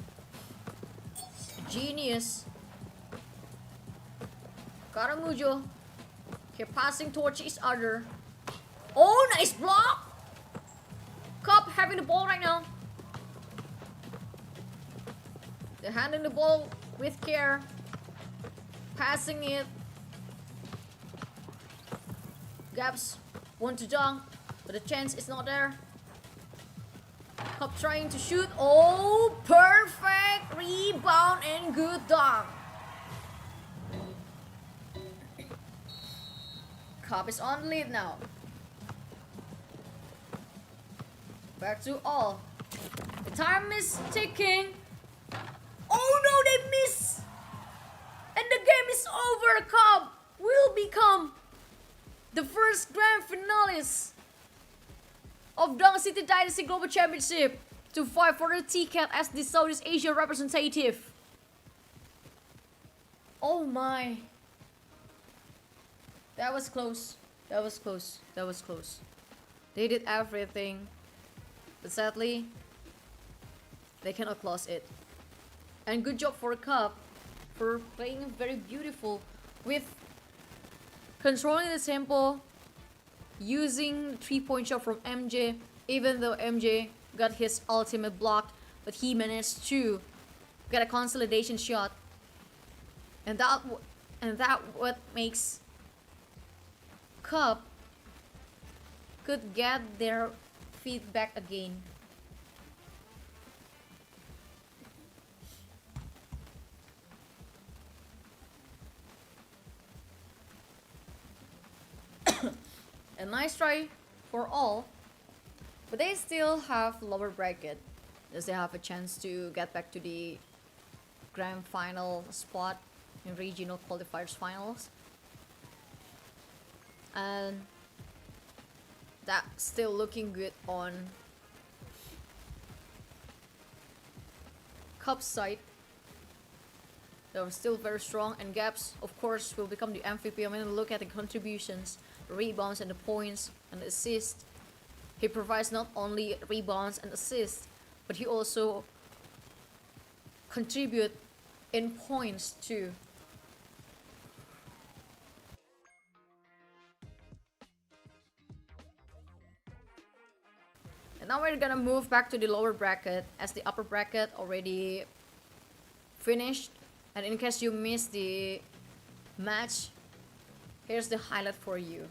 Genius. Caramujo. Keep passing towards each other. Oh, nice block! Cup having the ball right now. They're handling the ball with care. Passing it. Gaps want to dunk, but the chance is not there. Cup trying to shoot. Oh, perfect rebound and good dunk. Cup is on the lead now. Back to all. The time is ticking. Oh no, they miss! And the game is over. Cup will become the first grand finalist of Dunk City Dynasty Global Championship to fight for the ticket as the Southeast Asia representative. Oh my. That was close. That was close. That was close. They did everything. But sadly, they cannot close it. And good job for Cup for playing very beautiful with controlling the tempo, using the 3-point shot from MJ, even though MJ got his ultimate blocked, but he managed to get a consolidation shot. And that what makes Cup could get their feedback again. A nice try for all, but they still have lower bracket as they have a chance to get back to the grand final spot in regional qualifiers finals, and that's still looking good on Cup's side. They're still very strong, and Gaps of course will become the MVP. I mean, look at the contributions, the rebounds and the points and the assists. He provides not only rebounds and assists, but he also contribute in points too. And now we're gonna move back to the lower bracket as the upper bracket already finished. And in case you missed the match, here's the highlight for you.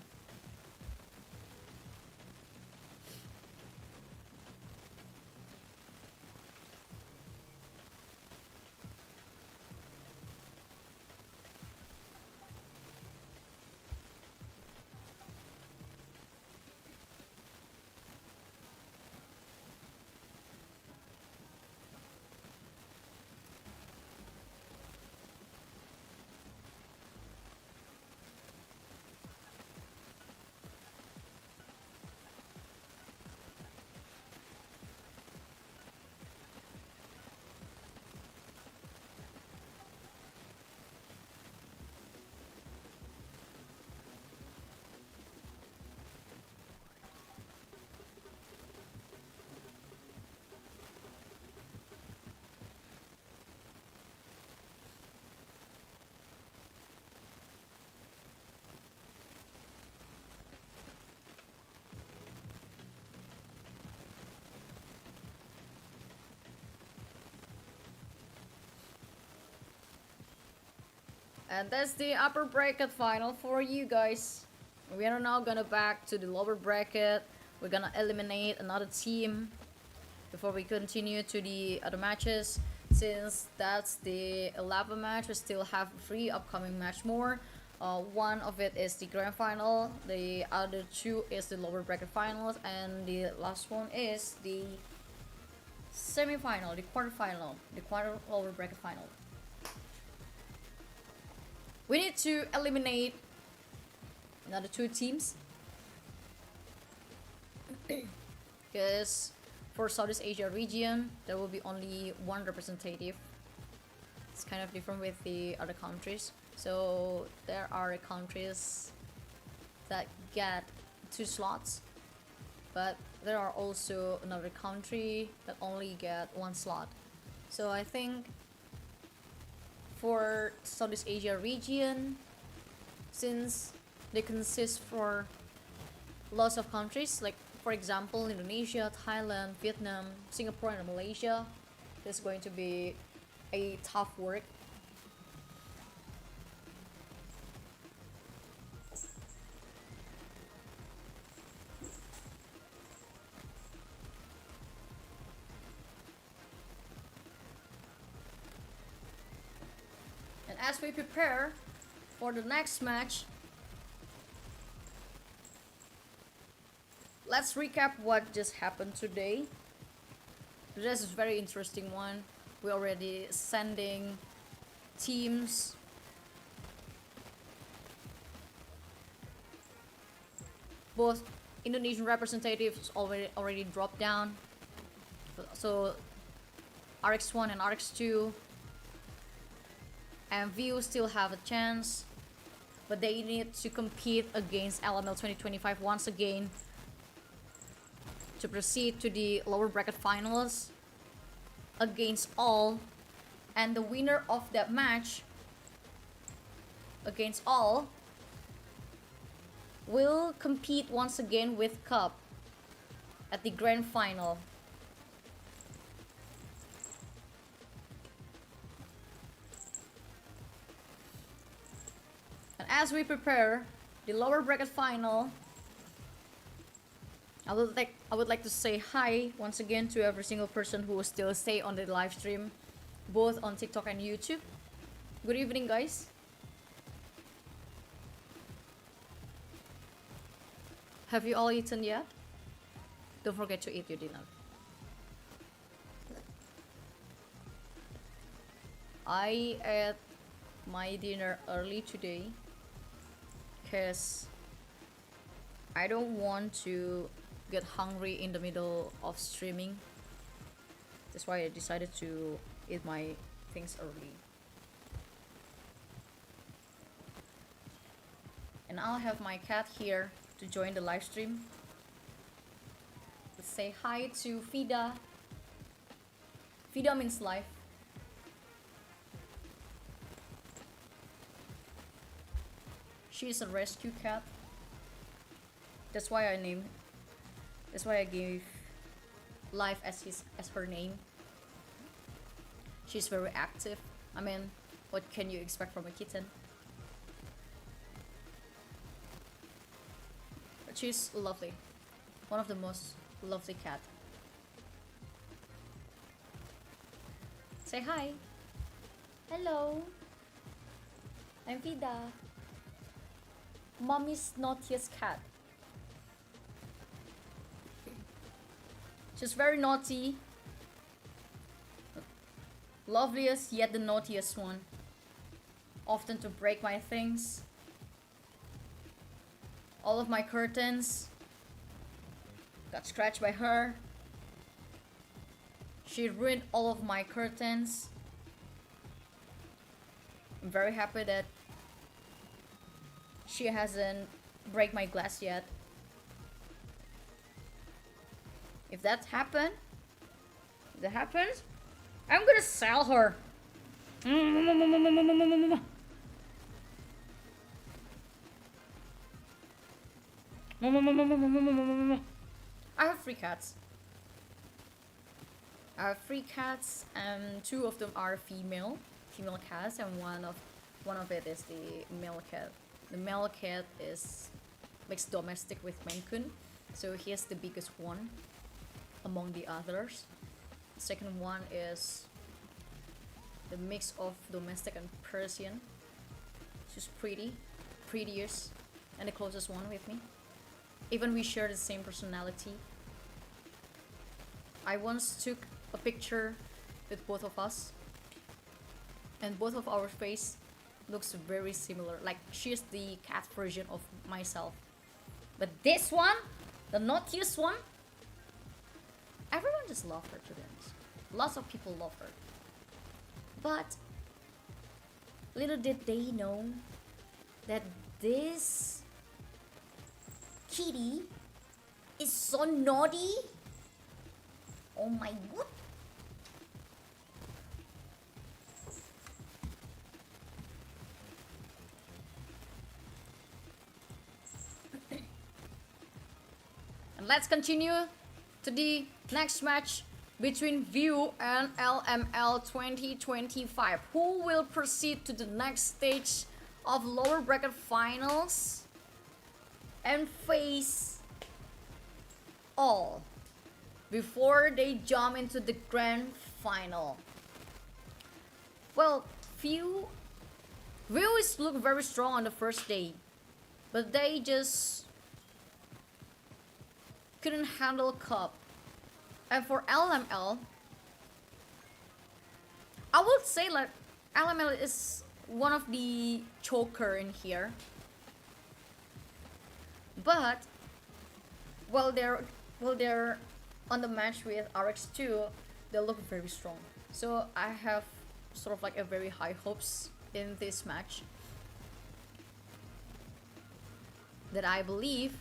And that's the upper bracket final for you guys. We are now gonna back to the lower bracket. We're gonna eliminate another team before we continue to the other matches. Since that's the 11th match, we still have 3 upcoming match more. One of it is the grand final, the other two is the lower bracket finals, and the last one is the semi-final, the quarter-final, the quarter lower bracket final. We need to eliminate another two teams because for Southeast Asia region there will be only one representative. It's kind of different with the other countries. So there are countries that get 2 slots, but there are also another country that only get 1 slot. So I think for Southeast Asia region, since they consist for lots of countries, like for example Indonesia, Thailand, Vietnam, Singapore, and Malaysia, this is going to be a tough work. And as we prepare for the next match, let's recap what just happened today. This is a very interesting one. We're already sending teams. Both Indonesian representatives already dropped down. So RX1 and RX2 and View still have a chance, but they need to compete against LML 2025 once again to proceed to the lower bracket finals against all, and the winner of that match against all will compete once again with Cup at the grand final. And as we prepare the lower bracket final, I would like to say hi once again to every single person who will still stay on the live stream, both on TikTok and YouTube. Good evening, guys. Have you all eaten yet? Don't forget to eat your dinner. I ate my dinner early today because I don't want to get hungry in the middle of streaming. That's why I decided to eat my things early. And I'll have my cat here to join the live stream. Let's say hi to Fida. Fida means life. She's a rescue cat. That's why I gave Life as her name. She's very active. I mean, what can you expect from a kitten? But she's lovely. One of the most lovely cat. Say hi. Hello. I'm Vida. Mommy's naughtiest cat. She's very naughty. Loveliest yet the naughtiest one. Often to break my things. All of my curtains got scratched by her. She ruined all of my curtains. I'm very happy that she hasn't break my glass yet. If that happens, I'm gonna sell her. I have 3 cats. I have 3 cats, and 2 of them are female cats, and one of it is the male cat. The male cat is mixed domestic with Maine Coon, so he is the biggest one among the others. The second one is the mix of domestic and Persian. She's pretty. prettiest and the closest one with me. Even we share the same personality. I once took a picture with both of us, and both of our face looks very similar. Like she's the cat version of myself. But this one, the naughtiest one, everyone just loved her to be honest. Lots of people love her. But little did they know that this kitty is so naughty. Oh my god. And let's continue to the next match between View and LML 2025. Who will proceed to the next stage of lower bracket finals and face all before they jump into the grand final? Well, View is look very strong on the first day, but they just couldn't handle Cup. And for LML, I would say like LML is one of the choker in here. But while they're on the match with RX2, they look very strong. So I have sort of like a very high hopes in this match that I believe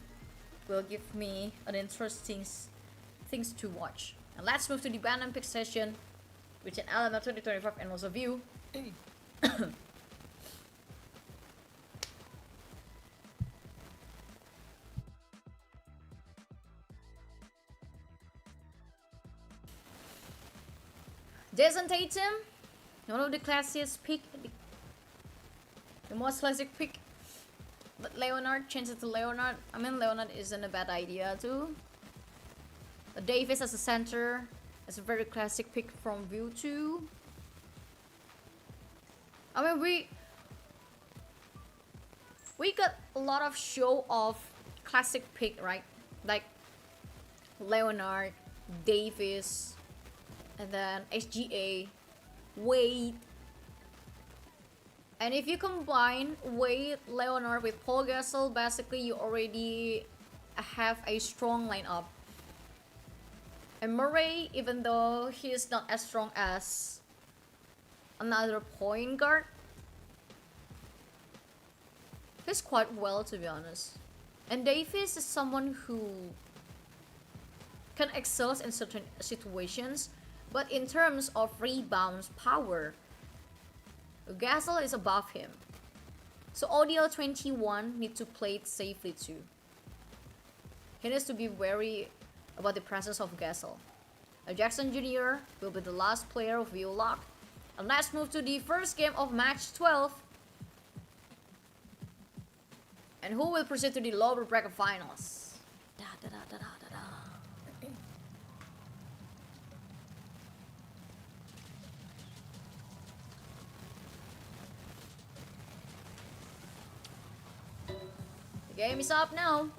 will give me an interesting things to watch. And let's move to the Band and Pick session between LML 2025 and also View. Jason Tatum, one of the classiest pick, the most classic pick. But Leonard, change it to Leonard. I mean, Leonard isn't a bad idea too. Davis as a center is a very classic pick from View 2. I mean, we got a lot of show of classic pick, right? Like Leonard, Davis, and then SGA, Wade. And if you combine Wade, Leonard with Paul Gasol, basically you already have a strong lineup. And Murray, even though he is not as strong as another point guard, he's quite well to be honest. And Davis is someone who can excel in certain situations, but in terms of rebounds power, Gasol is above him. So ODL 21 need to play it safely too. He needs to be wary about the presence of Gasol. Jackson Jr. will be the last player of View Lock. And let's move to the first game of match 12. And who will proceed to the lower bracket finals? The game is up now.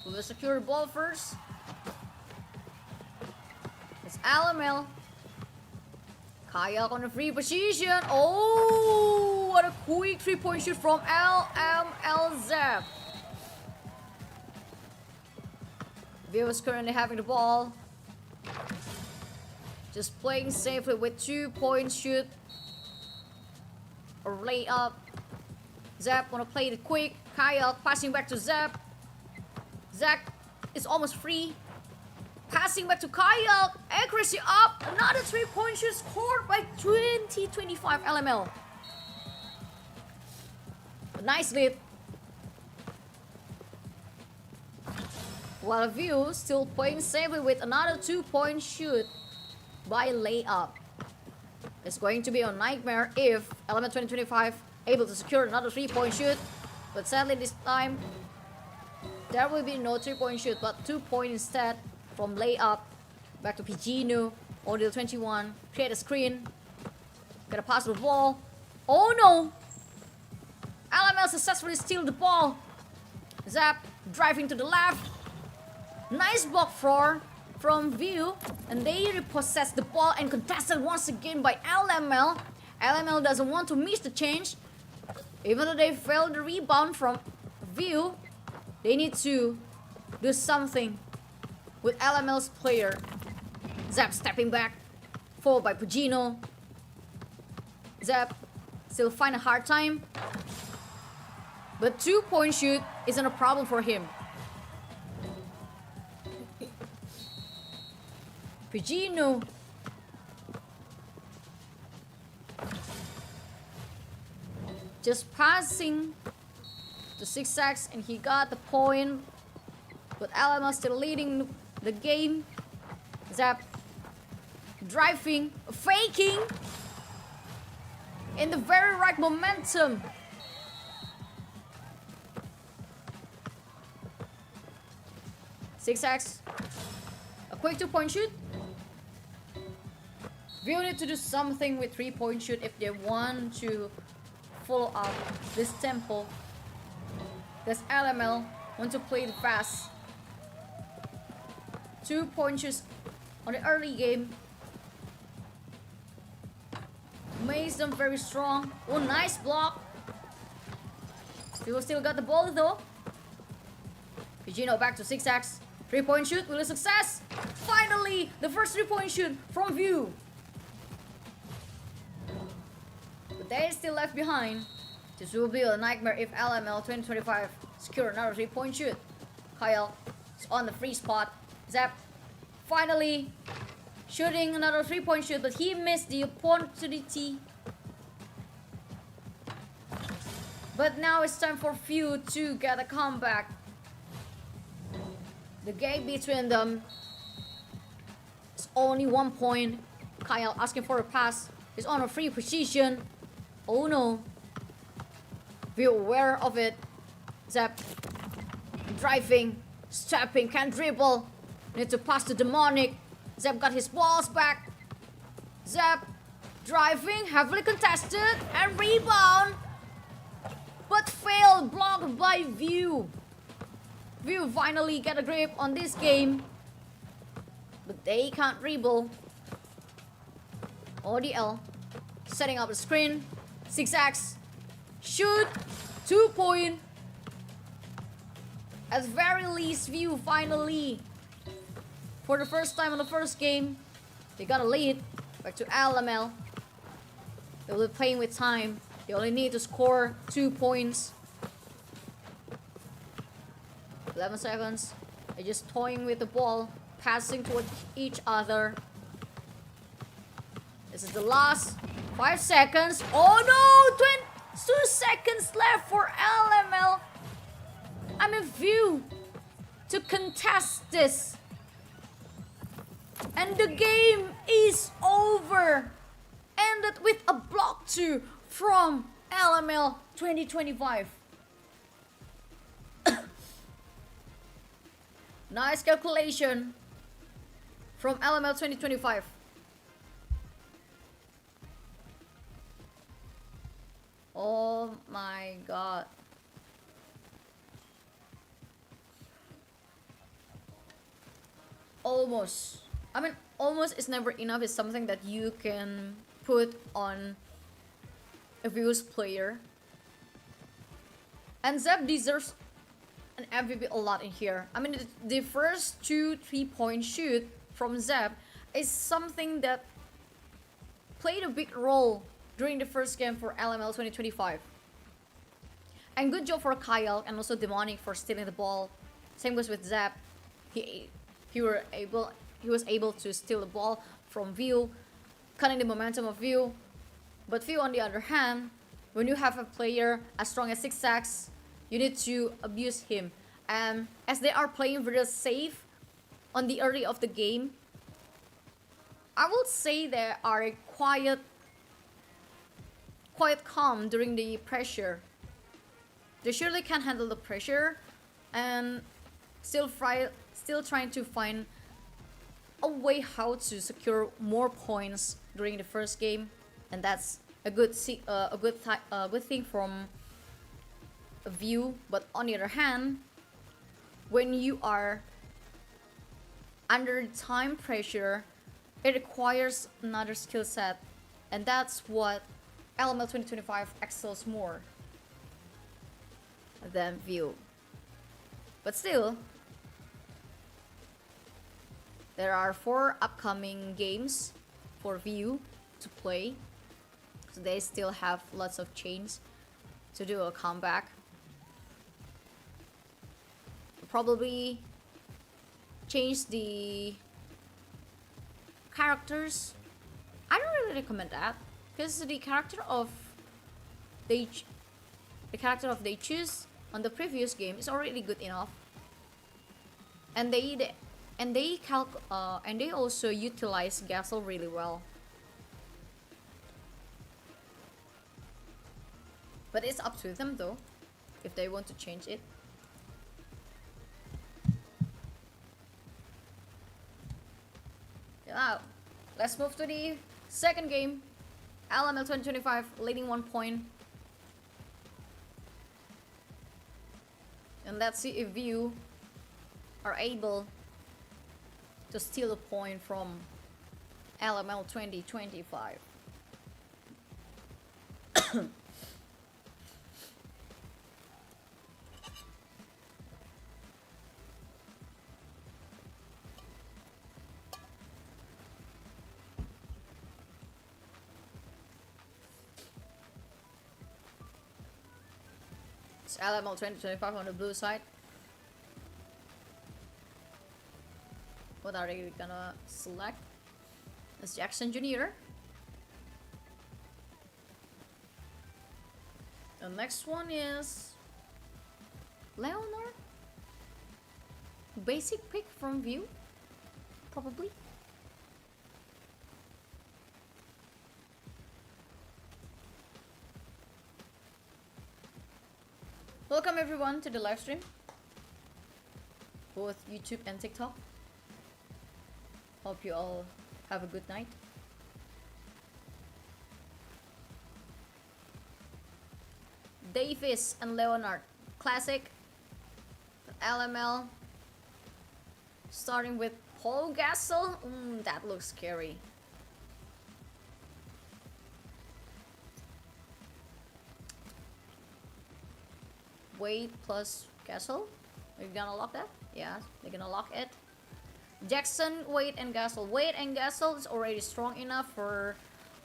We will secure the ball first. It's LML. Kayak on the free position. Oh, what a quick 3-point shoot from LML Zap. View is currently having the ball. Just playing safely with 2-point shoot or layup. Zap wanna play it quick. Kayak passing back to Zap. Zach is almost free. Passing back to Kyle. Accuracy up. Another 3-point shoot scored by 2025 LML. A nice lead. While View still playing safely with another 2-point shoot by layup. It's going to be a nightmare if LML 2025 able to secure another 3-point shoot. But sadly this time there will be no 3-point shoot, but 2-point instead from layup. Back to Pigino, Odil 21, create a screen, gotta pass the ball. Oh no! LML LML successfully steal the ball. Zap driving to the left. Nice block from View. And they repossess the ball and contested once again by LML. LML doesn't want to miss the change. Even though they failed the rebound from View, they need to do something with LML's player. Zap stepping back, followed by Pugino. Zap still find a hard time, but 2-point shoot isn't a problem for him. Pugino just passing to 6x and he got the point, but LML still leading the game. Zap driving, faking in the very right momentum. Six X, a quick 2-point shoot. View need to do something with 3-point shoot if they want to follow up this tempo. Because LML want to play it fast. 2-point shoots on the early game makes them very strong. Oh, nice block. People still got the ball though. Pugino back to 6x. 3-point shoot will a success. Finally, the first 3-point shoot from View. But they still left behind. This will be a nightmare if LML 2025 secure another 3-point shoot. Kyle is on the free spot. Zap finally shooting another 3-point shoot, but he missed the opportunity. But now it's time for View to get a comeback. The game between them is only 1 point. Kyle asking for a pass. He's on a free position. Oh no. View aware of it. Zap driving, stepping, can't dribble. Need to pass to Demonic. Zap got his balls back. Zap driving, heavily contested, and rebound. But failed, blocked by View. View finally get a grip on this game. But they can't dribble. ODL setting up a screen. 6x. Shoot. 2-point. At very least, View finally, for the first time in the first game, they got a lead. Back to LML. They will be playing with time. They only need to score 2 points. 11 seconds. They're just toying with the ball, passing toward each other. This is the last 5 seconds. Oh no! 22 seconds left for LML. I'm in View to contest this. And the game is over. Ended with a block 2 from LML 2025. Nice calculation from LML 2025. Oh my god. Almost. I mean, almost is never enough. It's something that you can put on a View's player. And Zep deserves an MVP a lot in here. I mean, the first 2 3-point shoot from Zep is something that played a big role during the first game for LML 2025. And good job for Kyle and also Demonic for stealing the ball. Same goes with Zap. He was able to steal the ball from View, cutting the momentum of View. But View, on the other hand, when you have a player as strong as 6x, you need to abuse him. And as they are playing very safe on the early of the game, I would say they are quite calm during the pressure. They surely can handle the pressure and still trying to find a way how to secure more points during the first game, and that's a good thing from a view, but on the other hand, when you are under time pressure, it requires another skill set, and that's what LML 2025 excels more than View. But still, there are 4 upcoming games for View to play, so they still have lots of change to do a comeback. Probably change the characters. I don't really recommend that, because the character of they choose on the previous game is already good enough, and they also utilize Gasol really well. But it's up to them though, if they want to change it. Now, let's move to the second game. LML 2025 leading 1 point. And let's see if View are able to steal a point from LML 2025. It's LML 2025 on the blue side. What are they gonna select? It's Jackson Jr. The next one is Leonard. Basic pick from View, probably. Welcome everyone to the live stream, both YouTube and TikTok. Hope you all have a good night. Davis and Leonard, classic. LML, starting with Paul Gasol. That looks scary. Wade plus Gasol. Are you gonna lock that? Yeah, they're gonna lock it. Jackson, Wade, and Gasol. Wade and Gasol is already strong enough for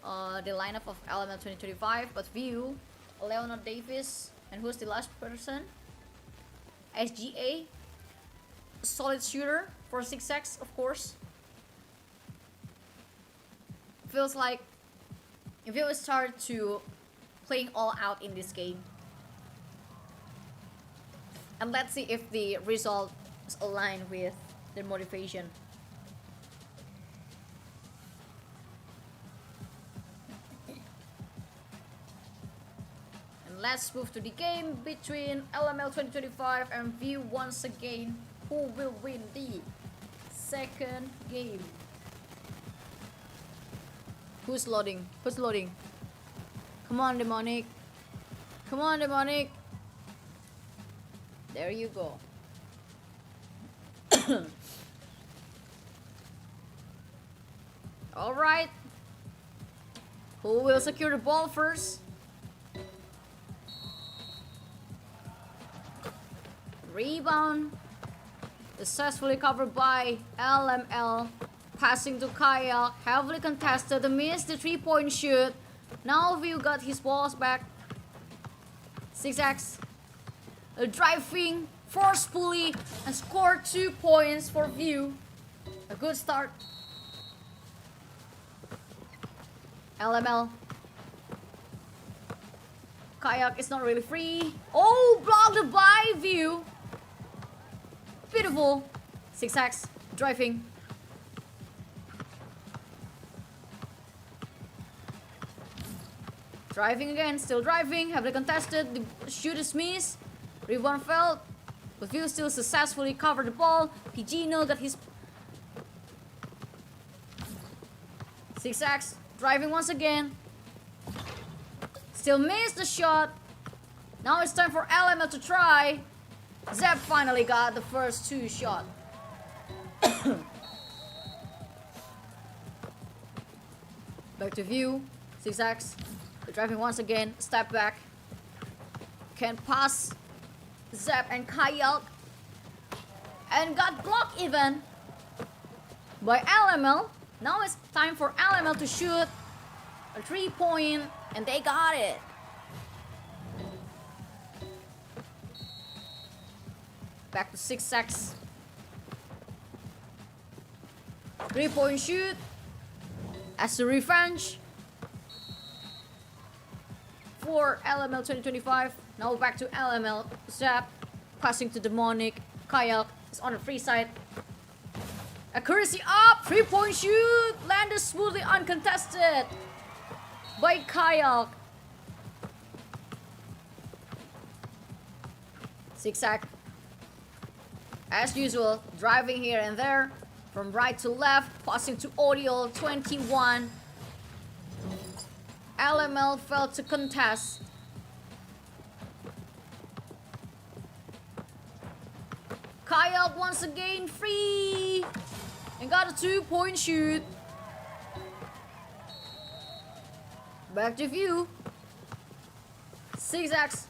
the lineup of LML 2025, but View, Leonard Davis, and who's the last person? SGA, solid shooter for 6x, of course. Feels like if you start to playing all out in this game. And let's see if the result is aligned with their motivation. And let's move to the game between LML 2025 and View once again. Who will win the second game? Who's loading? Who's loading? Come on, Demonic. Come on, Demonic. There you go. All right. Who will secure the ball first? Rebound. Successfully covered by LML. Passing to Kayak. Heavily contested. Missed the 3-point shoot. Now View got his balls back. 6x. Driving forcefully and scored 2 points for View. A good start. LML. Kayak is not really free. Oh, blocked by View. Beautiful. 6x. Driving. Driving again. Still driving. Heavily contested. The shoot is missed. Rebound fell, but View still successfully covered the ball. Pigino got his 6x, driving once again. Still missed the shot. Now it's time for LML to try. Zep finally got the first 2 shot. Back to view. Zigzags. They're driving once again. Step back. Can pass Zep and Kayak. And got blocked even by LML. Now it's time for LML to shoot a 3-point, and they got it. Back to Zigzags. 3-point shoot as a revenge for LML 2025. Now back to LML. Zap passing to Demonic. Kayak is on the free side. Accuracy up. 3-point shoot. Landed smoothly uncontested by Kayak. Zigzag. As usual, driving here and there. From right to left. Passing to Audio 21. LML failed to contest. Kayak once again free. And got a 2-point shoot. Back to view. Zigzags.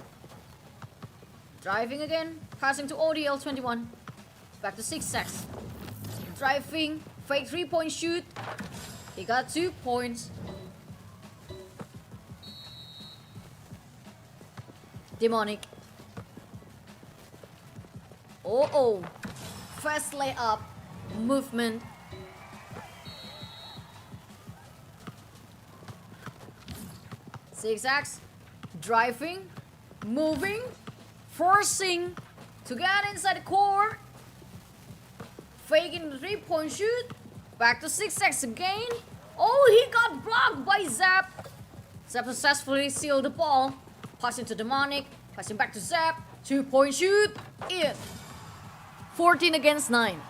Driving again. Passing to ODL 21. Back to Zigzags. Driving. Fake 3-point shoot. He got 2 points. Demonic. Oh. Fast layup. Movement. Zigzags. Driving. Moving. Forcing to get inside the core. Faking the 3-point shoot. Back to Zigzags again. Oh, he got blocked by Zap. Zap successfully sealed the ball. Passing to Demonic. Passing back to Zap. 2-point shoot. In. 14 against 9.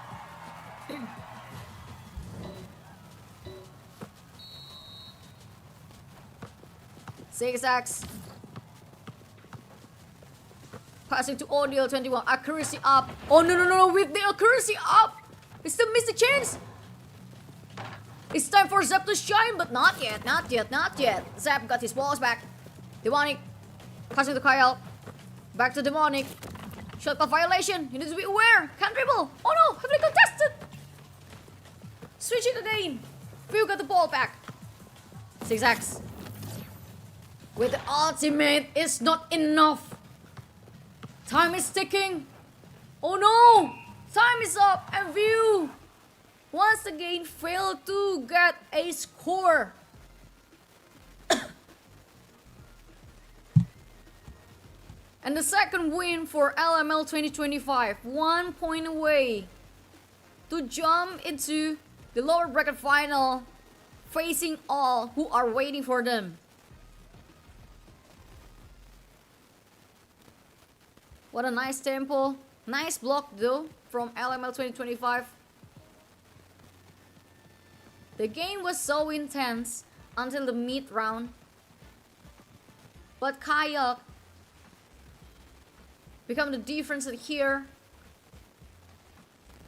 Zigzags. Passing to Audio 21. Accuracy up. Oh, no. With the accuracy up. He still missed the chance. It's time for Zap to shine, but not yet. Zap got his balls back. Demonic. Passing to Kyle. Back to Demonic. Shot clock violation. You need to be aware. Can't dribble. Oh no. Heavily contested. Switching again. Phil got the ball back. Zigzags. With the ultimate, it's not enough. Time is ticking. Oh no. Time is up. And View once again failed to get a score. And the second win for LML 2025, 1 point away to jump into the lower bracket final, facing all who are waiting for them. What a nice tempo, nice block though from LML 2025. The game was so intense until the mid round, but Kayak become the difference here.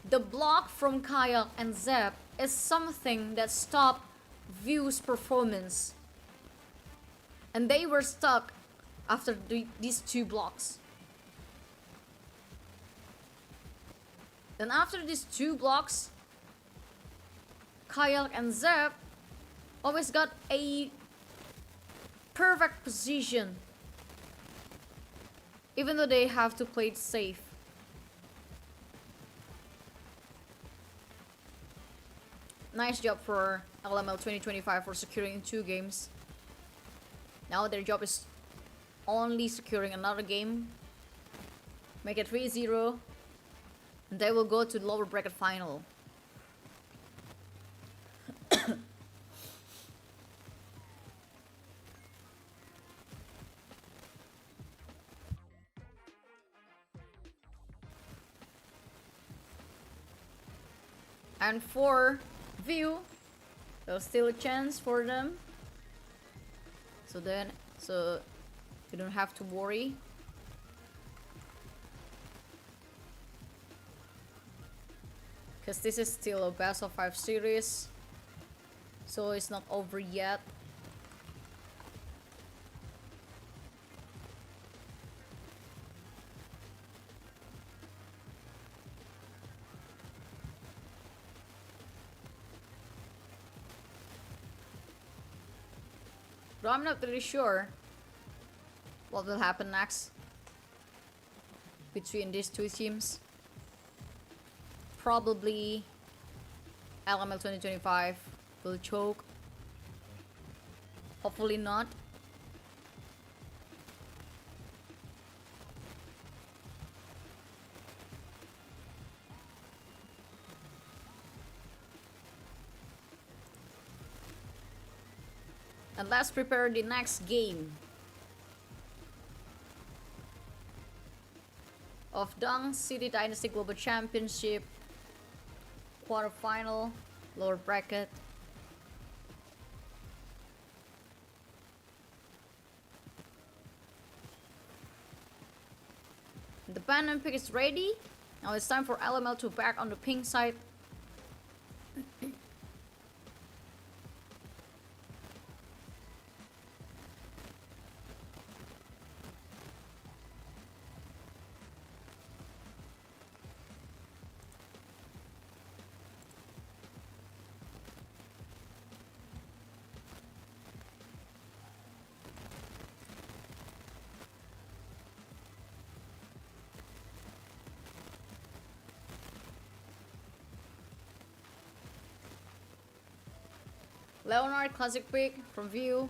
The block from Kayak and Zep is something that stopped View's performance. And they were stuck after these 2 blocks. Then after these 2 blocks, Kayak and Zep always got a perfect position. Even though they have to play it safe. Nice job for LML 2025 for securing 2 games. Now their job is only securing another game. Make it 3-0. And they will go to the lower bracket final. And for View, there's still a chance for them. So you don't have to worry. because this is still a best of 5 series, so it's not over yet. But I'm not really sure what will happen next between these two teams. Probably LML 2025 will choke. Hopefully not. And let's prepare the next game of Dong City Dynasty Global Championship quarterfinal, lower bracket. The Banner pick is ready. Now it's time for LML to back on the pink side. Leonard classic pick from View.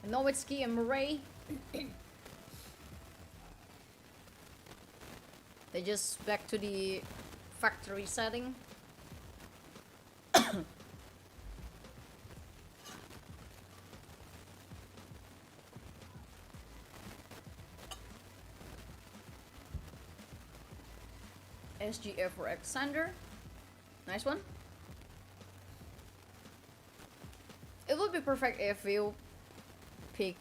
Nowitzki and Murray. They just back to the factory setting. SGF for Alexander. Nice one. It would be perfect if you pick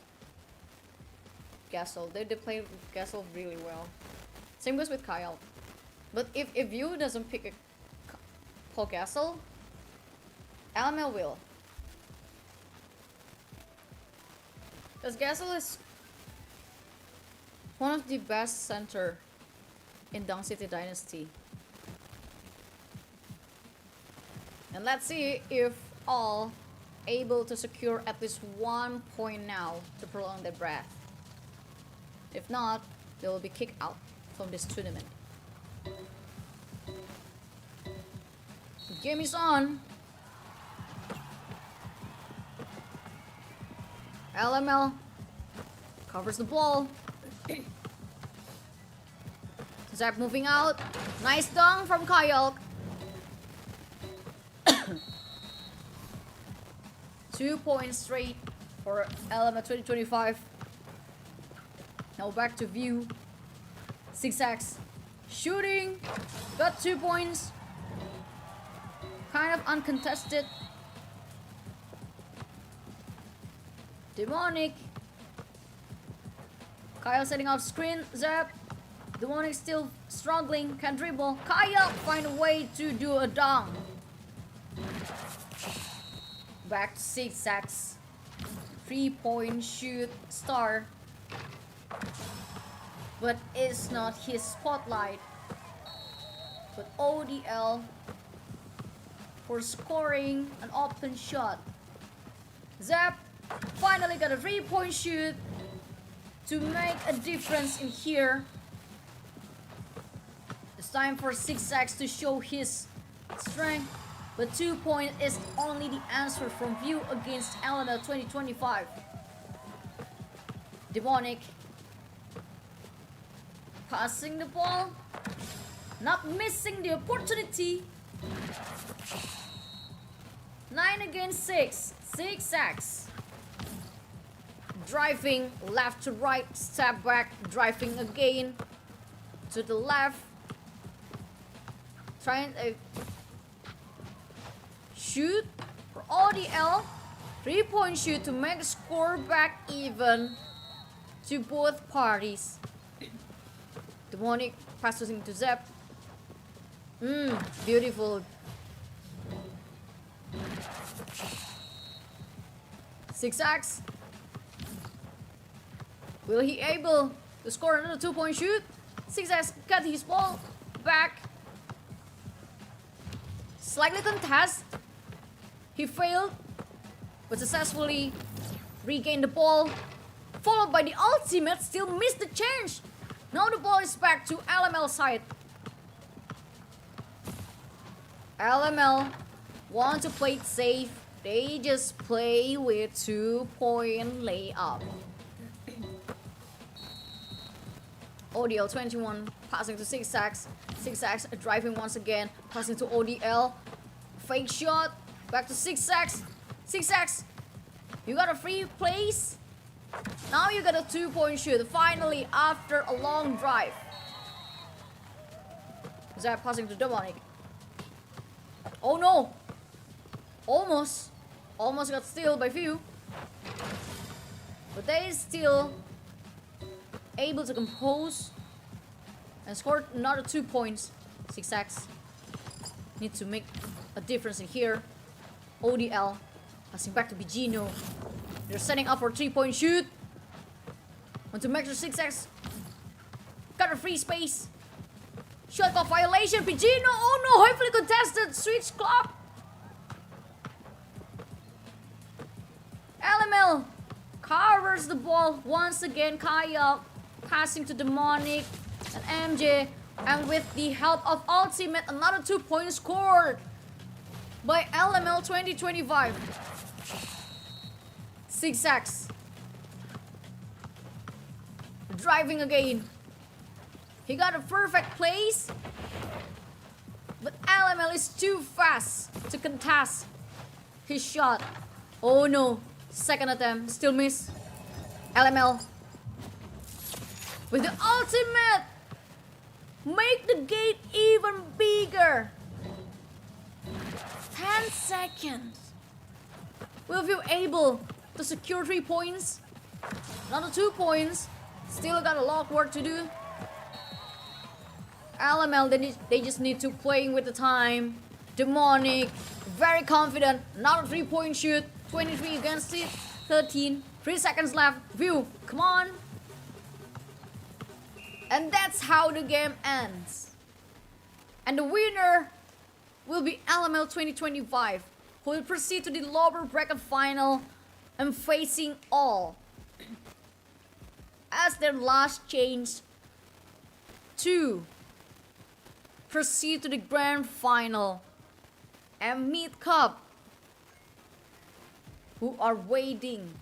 Gasol. They play Gasol really well. Same goes with Kyle. But if you doesn't pick a Paul Gasol, LML will. Because Gasol is one of the best center in Dong City Dynasty. And let's see if all able to secure at least 1 point now to prolong their breath. If not, they will be kicked out from this tournament. The game is on. LML covers the ball. Zap moving out. Nice dunk from Kyle. 2 points straight for LML 2025. Now back to View. Zigzags. Shooting. Got 2 points. Kind of uncontested. Demonic. Kyle setting out screen. Zap. Demonic still struggling. Can dribble. Kyle find a way to do a dunk. Back to Zigzags. 3-point shoot star. But it's not his spotlight. But ODL for scoring an open shot. Zap finally got a 3-point shoot to make a difference in here. It's time for Zigzags to show his strength. But 2 point is only the answer from View against LML 2025. Demonic passing the ball, not missing the opportunity. 9 against 6. Zigzags driving left to right, step back, driving again to the left, Trying a shoot for ODL. 3-point shoot to make the score back even to both parties. Demonic passes into Zep. Beautiful. 6x. Will he able to score another 2-point shoot? 6x got his ball back. Slightly contest. He failed, but successfully regained the ball. Followed by the ultimate, still missed the chance. Now the ball is back to LML side. LML want to play it safe. They just play with 2-point layup. ODL 21 passing to 6x. 6x driving once again, passing to ODL. Fake shot, back to 6x. 6x, you got a free place. Now you got a 2-point shoot. Finally, after a long drive. Zap passing to Demonic. Oh no! Almost got steal by few. But they still able to compose and score another 2 points. 6x need to make a difference in here. ODL passing back to Bigino. They're setting up for a 3-point shoot. Want to make sure 6x got a free space. Shot clock violation. Bigino. Oh no! Heavily contested. Switch clock. LML covers the ball once again. Kaya passing to Demonic and MJ. And with the help of Ultimate, another 2 points scored by LML 2025. 6x driving again. He got a perfect place, but LML is too fast to contest his shot. Oh no, second attempt, still miss. LML with the ultimate, make the gate even bigger. 10 seconds. Will you able to secure 3 points? Another 2 points. Still got a lot of work to do. LML, they just need to play with the time. Demonic, very confident. Another 3-point shoot. 23 against 13. 3 seconds left. View, come on. And that's how the game ends. And the winner will be LML 2025, who will proceed to the lower bracket final and facing all as their last chance to proceed to the grand final and meet Cup, who are waiting.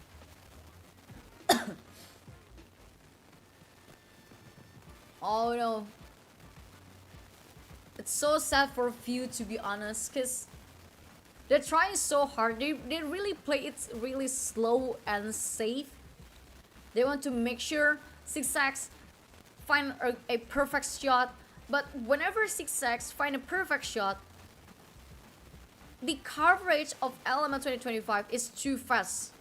Oh no. It's so sad for a few, to be honest, because they're trying so hard. They really play it really slow and safe. They want to make sure 6x find a perfect shot. But whenever 6x find a perfect shot, the coverage of LML 2025 is too fast.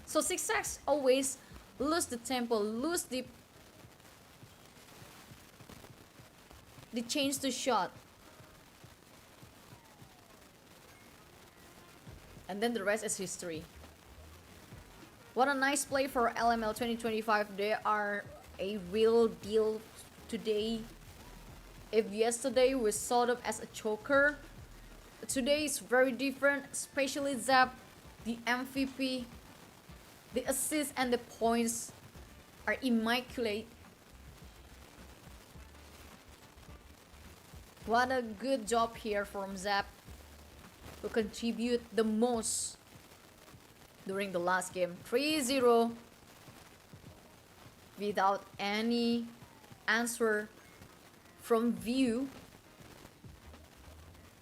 So 6x always lose the tempo, lose the change to shot. And then the rest is history. What a nice play for LML 2025. They are a real deal today. If yesterday we saw them as a choker, today is very different, especially Zap, the MVP, the assists and the points are immaculate. What a good job here from Zap, who contribute the most during the last game. 3-0 without any answer from View.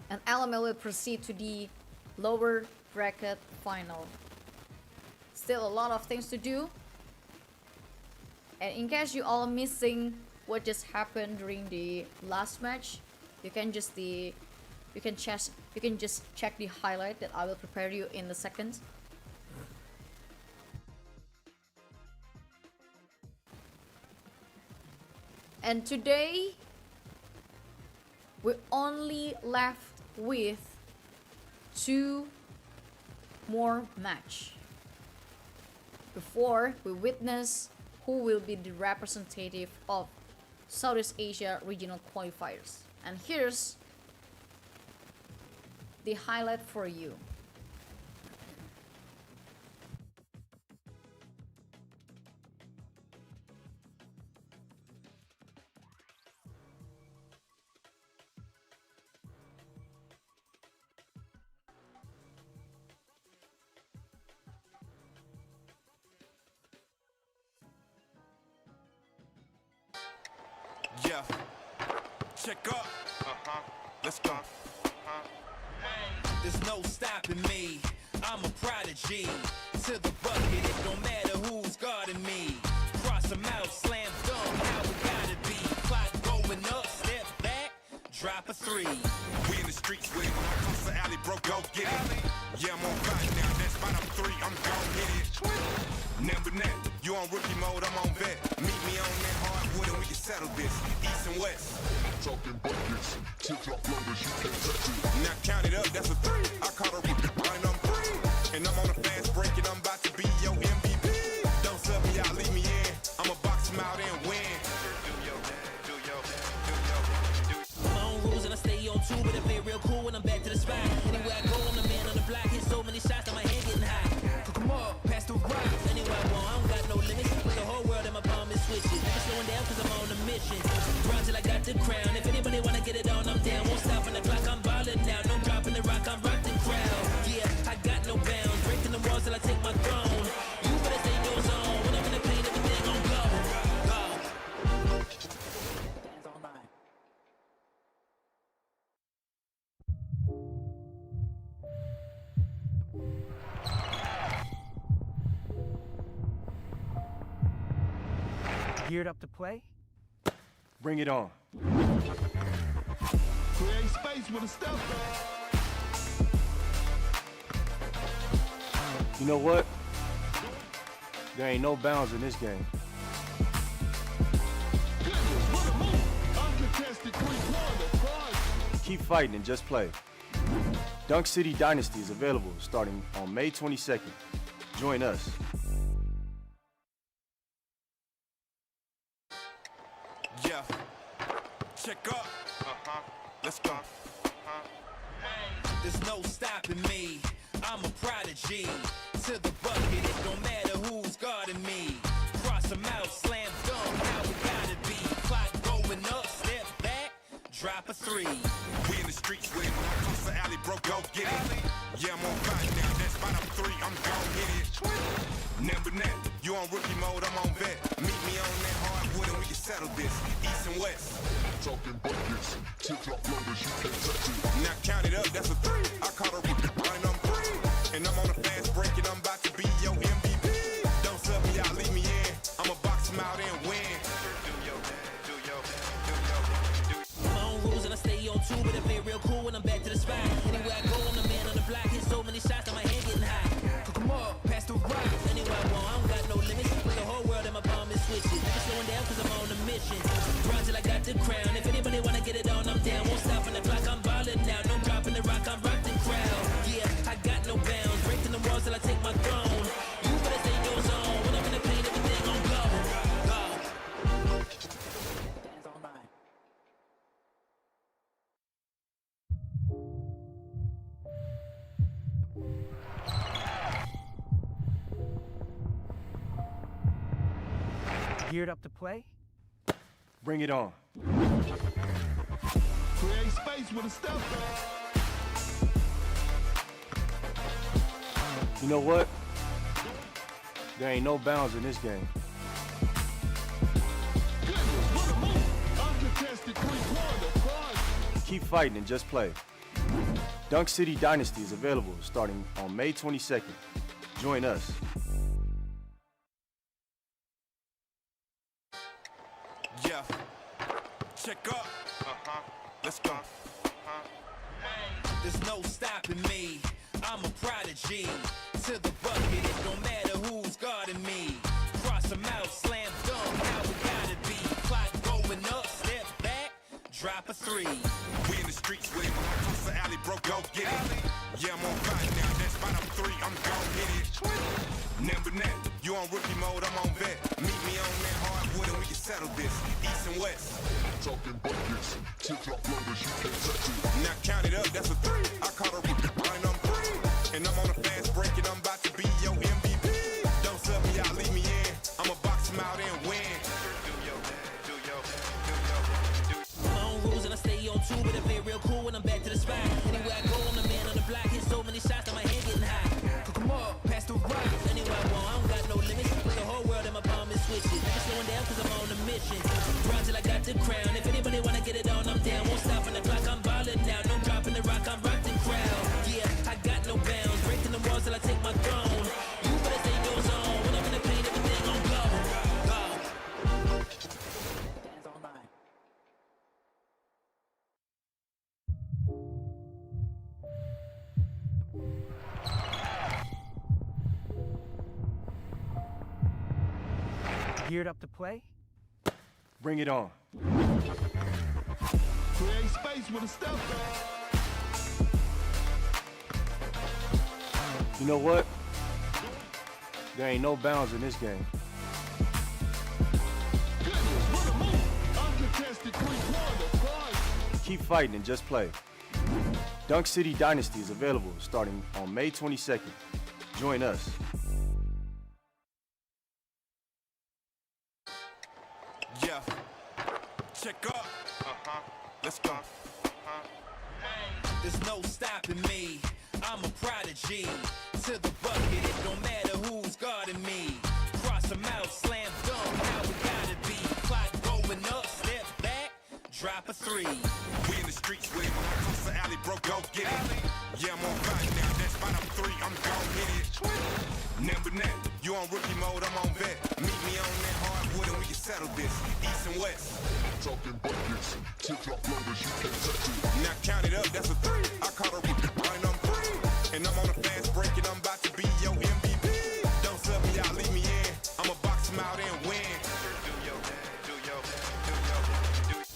And LML will proceed to the lower bracket final. Still a lot of things to do. And in case you all missing what just happened during the last match, you can just check the highlight that I will prepare you in a second. And today we're only left with 2 more match before we witness who will be the representative of Southeast Asia regional qualifiers. And here's the highlight for you. Yeah, check up. Let's go. There's no stopping me. I'm a prodigy. To the bucket, it don't matter who's guarding me. Cross them out, slam dunk, how we gotta be. Clock going up, step back, drop a 3. We in the streets with it. When I cross the alley, bro, go get it. Yeah, I'm on fire now. That's spot up 3. I'm gon' hit it. Number net, you on rookie mode, I'm on vet. Meet me on that hardwood and we can settle this. East and west. Talking buckets, tip-top numbers, you can't touch it. Now count it up, that's a 3. I caught a rookie and I'm free. And I'm on a fast break and I'm about to be your MVP. Don't sub me out, leave me in. I'ma box him out and win. My own rules and I stay on two, but I play real cool when I'm back to the spot. Anywhere I go, I'm the man on the block. Hit so many shots that my head getting high. Cook 'em up, pass the rock. Anywhere I want, I don't got no limits. Put the whole world in my palm and switch it. Never slowing down cause I'm on a mission. Grind till I got the crown. If anybody wanna get it on, I'm down. Won't stop on the clock, I'm ballin' now. No dropping the rock, I'm rocking crowd. Yeah, I got no bounds. Breaking the walls till I take my throne. You better stay in your zone. When I'm in the paint, everything gon' go. Go. Dance all night. Geared up to play? Bring it on. Create space with a step. You know what? There ain't no bounds in this game. Goodness, what a move. Uncontested three-pointer, fun. Keep fighting and just play. Dunk City Dynasty is available starting on May 22nd. Join us. Yeah, check up. Let's go. There's no stopping me. I'm a prodigy. To the bucket, it don't matter who's guarding me. Cross them out, slam dunk, how we gotta be. Clock going up, step back, drop a 3. We in the streets with it. When I cross the alley, bro, go get it. Yeah, I'm on fire now. That's spot up 3. I'm gon' hit it. Number net, you on rookie mode, I'm on vet. Meet me on that hardwood and we can settle this. East and west. Talking buckets, tip-top numbers, you can't touch it. Now count it up, that's a 3. I caught a rookie and I'm free. And I'm on a fast break and I'm about to be your MVP. Don't sub me out, leave me in. I'ma box him out and win. My own rules and I stay on two, but I play real cool when I'm back to the spot. Anywhere I go, I'm the man on the block. Hit so many shots that my head getting high. Cook 'em up, pass the rock. Anywhere I want, I don't got no limits. Put the whole world in my palm and switch it. Never slowing down cause I'm on a mission. Grind till I got the crown. If anybody wanna get it on, I'm down. Won't stop on the clock, I'm ballin' now. No dropping the rock, I'm rocking crowd. Yeah, I got no bounds. Breaking the walls till I take my throne. You better stay in your zone. When I'm in the paint, everything gon' go. Go. Dance all night. Geared up to play? Bring it on. Create space with a step. You know what? There ain't no bounds in this game. Goodness, what a move. Uncontested three-pointer, fun. Keep fighting and just play. Dunk City Dynasty is available starting on May 22nd. Join us. Yeah, Check up. Let's go. There's no stopping me. I'm a prodigy. To the bucket, it don't matter who's guarding me. Cross them out, slam dunk, how we gotta be. Clock going up, step back, drop a three. We in the streets with it. When I cross the alley, bro, go get it. Yeah, I'm on fire now. That's spot up 3, I'm gon' hit it. Number net, you on rookie mode, I'm on vet. Meet me on that hardwood and we can settle this. East and west. Talking buckets, tip-top blunders, you can't touch it. Now count it up, that's a 3. I caught a rookie line, I'm free. And I'm on a fast break and I'm about to be your MVP. Don't sub me out, leave me in. I'ma box him out and win. My own rules and I stay on two, but I play real cool when I'm back to the spot. Anywhere I go, I'm the man on the block. Hit so many shots that my head getting high. Cook 'em up, pass the rock. Anywhere I want, I don't got no limits. Put the whole world in my palm and switch it. Never slowing down cause I'm on a mission. Grind till I got the crown. If anybody wanna get it on, I'm down. Won't stop on the clock, I'm ballin' now. No dropping the rock, I'm rocking crowd. Yeah, I got no bounds. Breaking the walls till I take my throne. You better stay your zone. When I'm in the paint, everything gon' go. Go. Dance all night. Geared up to play? Bring it on. Create space with a step back. You know what? There ain't no bounds in this game. Goodness, what a move. Uncontested three-pointer, guard. Keep fighting and just play. Dunk City Dynasty is available starting on May 22nd. Join us. Yeah. Check up. Let's go. There's no stopping me. I'm a prodigy. To the bucket, it don't matter who's guarding me. Cross them out, slam dunk, how we gotta be. Clock going up, step back, drop a 3. We in the streets with it. When I cross the alley, bro, go get it. Yeah, I'm on fire now. That's spot up 3, I'm gon' hit it. Number net, you on rookie mode, I'm on vet. Meet me on that hardwood and we can settle this. East and west. Talking buckets, tip-top blunders, you can't touch it. Now count it up, that's a 3. I caught a rookie line, I'm free. And I'm on a fast break and I'm about to be your MVP. Don't sub me out, leave me in. I'ma box him out and win.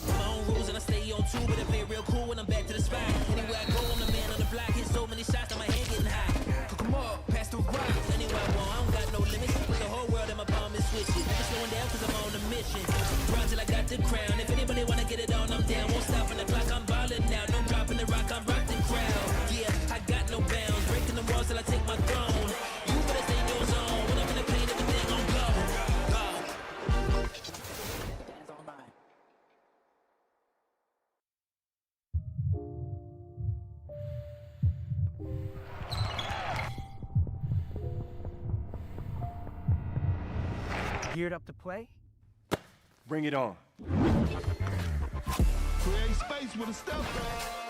My own rules and I stay on two, but I play real cool when I'm back to the spot. Anywhere I go, I'm the man on the block. Hit so many shots that my head getting high. Cook 'em up, pass the rock. Anywhere I want, I don't got no limits. Put the whole world in my palm and switch it. Never slowing down cause I'm on a mission. Grind till I got the crown. If anybody wanna get it on, I'm down. Won't stop on the clock, I'm ballin' now. No dropping the rock, I'm rocking crowd. Yeah, I got no bounds. Breaking the walls till I take my throne. You better stay in your zone. When I'm in the paint, everything gon' go. Go. Dance all night. Geared up to play? Bring it on. Create space with a step back.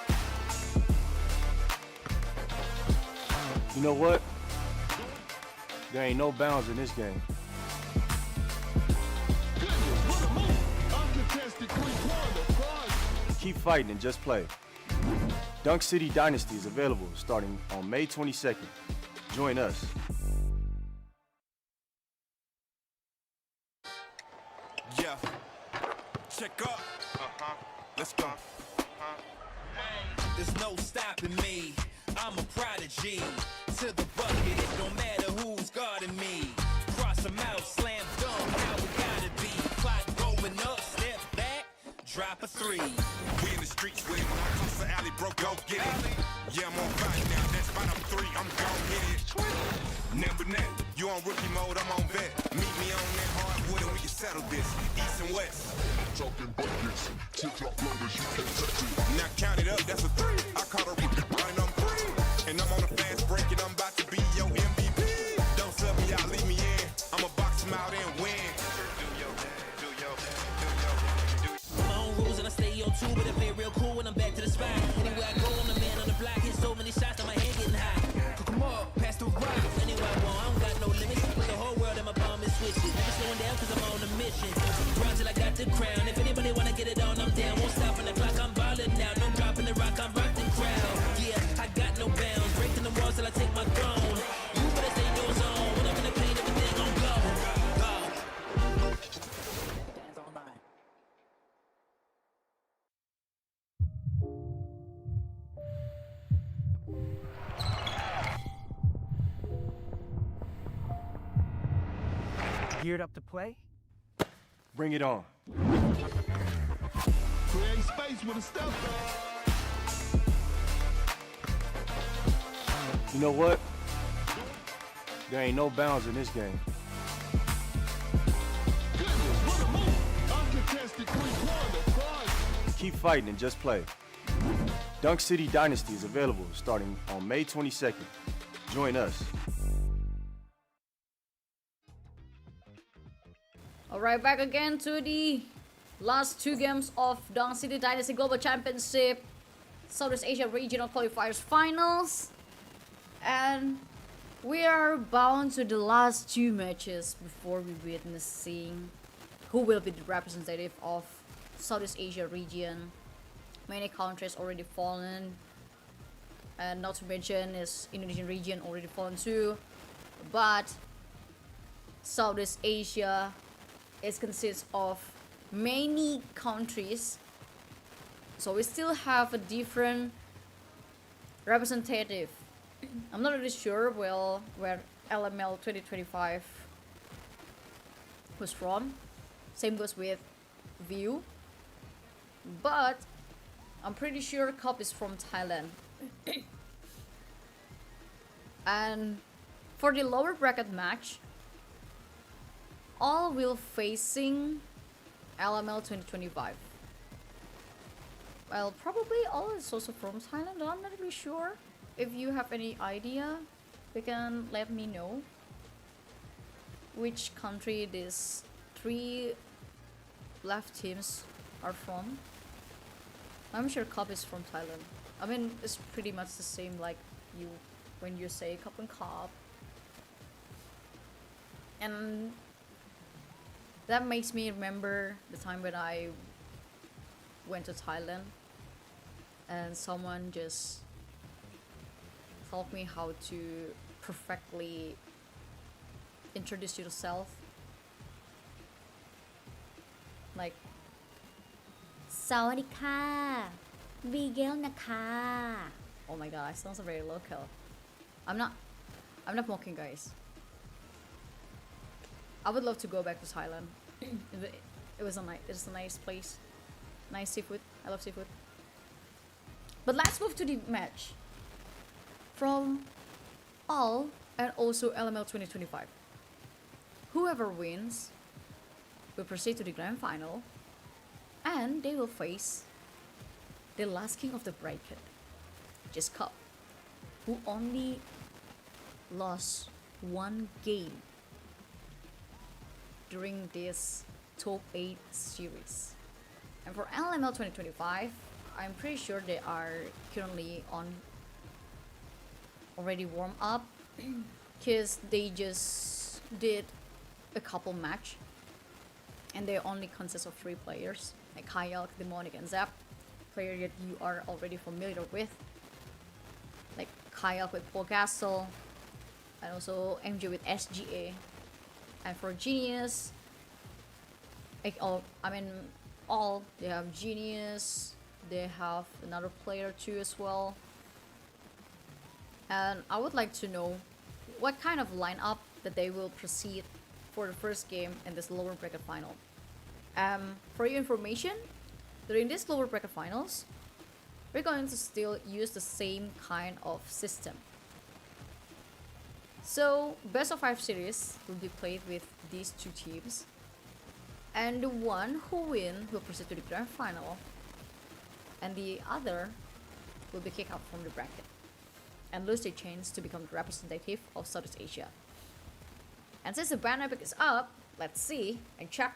You know what? There ain't no bounds in this game. Goodness, what a move. Uncontested three-pointer, guard. Keep fighting and just play. Dunk City Dynasty is available starting on May 22nd. Join us. Yeah. Check up. Let's go. There's no stopping me. I'm a prodigy. To the bucket, it don't matter who's guarding me. Cross them out, slam dunk, how we gotta be. Clock going up, step back, drop a 3. We in the streets with it. When I cross the alley, bro, go get it. Yeah, I'm on fire now. That's spot up 3, I'm gon' hit it. Number net, you on rookie mode, I'm on vet. Meet me on that hardwood and we can settle this. East and west. Talking buckets, tip-top blunders, you can't touch it. Now count it up, that's a 3. I caught a rookie line, I'm free. And I'm on a fast break and I'm about to be your MVP. Don't sub me out, leave me in. I'ma box him out and win. My own rules and I stay on two, but I play real cool when I'm back to the spot. Anywhere I go, I'm the man on the block. Hit so many shots that my head getting high. Cook 'em up, pass the rock. Anywhere I want, I don't got no limits. Put the whole world in my palm and switch it. Never slowing down cause I'm on a mission. Grind till I got the crown. If anybody wanna get it on, I'm down. Geared up to play? Bring it on. Create space with a step back. You know what? There ain't no bounds in this game. Goodness, what a move. Uncontested three-pointer. Guard. Keep fighting and just play. Dunk City Dynasty is available starting on May 22nd. Join us. Alright, back again to the last two games of Dunk City Dynasty Global Championship Southeast Asia Regional Qualifiers Finals. And we are bound to the last two matches before we witnessing who will be the representative of Southeast Asia region. Many countries already fallen, and not to mention is Indonesian region already fallen too. But Southeast Asia is consists of many countries, so we still have a different representative. I'm not really sure where LML 2025 was from. Same goes with View, but I'm pretty sure Cup is from Thailand. And for the lower bracket match, all will facing LML 2025. Well, probably all is also from Thailand. I'm not really sure. If you have any idea, you can let me know which country these three left teams are from. I'm sure Cup is from Thailand. I mean, it's pretty much the same like you when you say Cup and Cup. And that makes me remember the time when I went to Thailand and someone just taught me how to perfectly introduce yourself. Like, Sawadika, Bigel Naka. Oh my god, I sound so very local. I'm not mocking, guys. I would love to go back to Thailand. It's a nice place. Nice seafood. I love seafood. But let's move to the match. From all and also LML 2025. Whoever wins will proceed to the grand final, and they will face the last king of the bracket, just Cup, who only lost one game during this top 8 series. And for LML 2025, I'm pretty sure they are currently on already warm up because they just did a couple match and they only consist of 3 players like Kyle, Demonic and Zap, player that you are already familiar with, like Kyle with Paul Castle and also MJ with SGA. And for Genius, like all they have Genius, they have another player too as well. And I would like to know what kind of lineup that they will proceed for the first game in this lower bracket final. For your information, during this lower bracket finals, we're going to still use the same kind of system. So best of 5 series will be played with these 2 teams, and the one who win will proceed to the grand final, and the other will be kicked out from the bracket and lose their chance to become the representative of Southeast Asia. And since the ban epic is up, let's see and check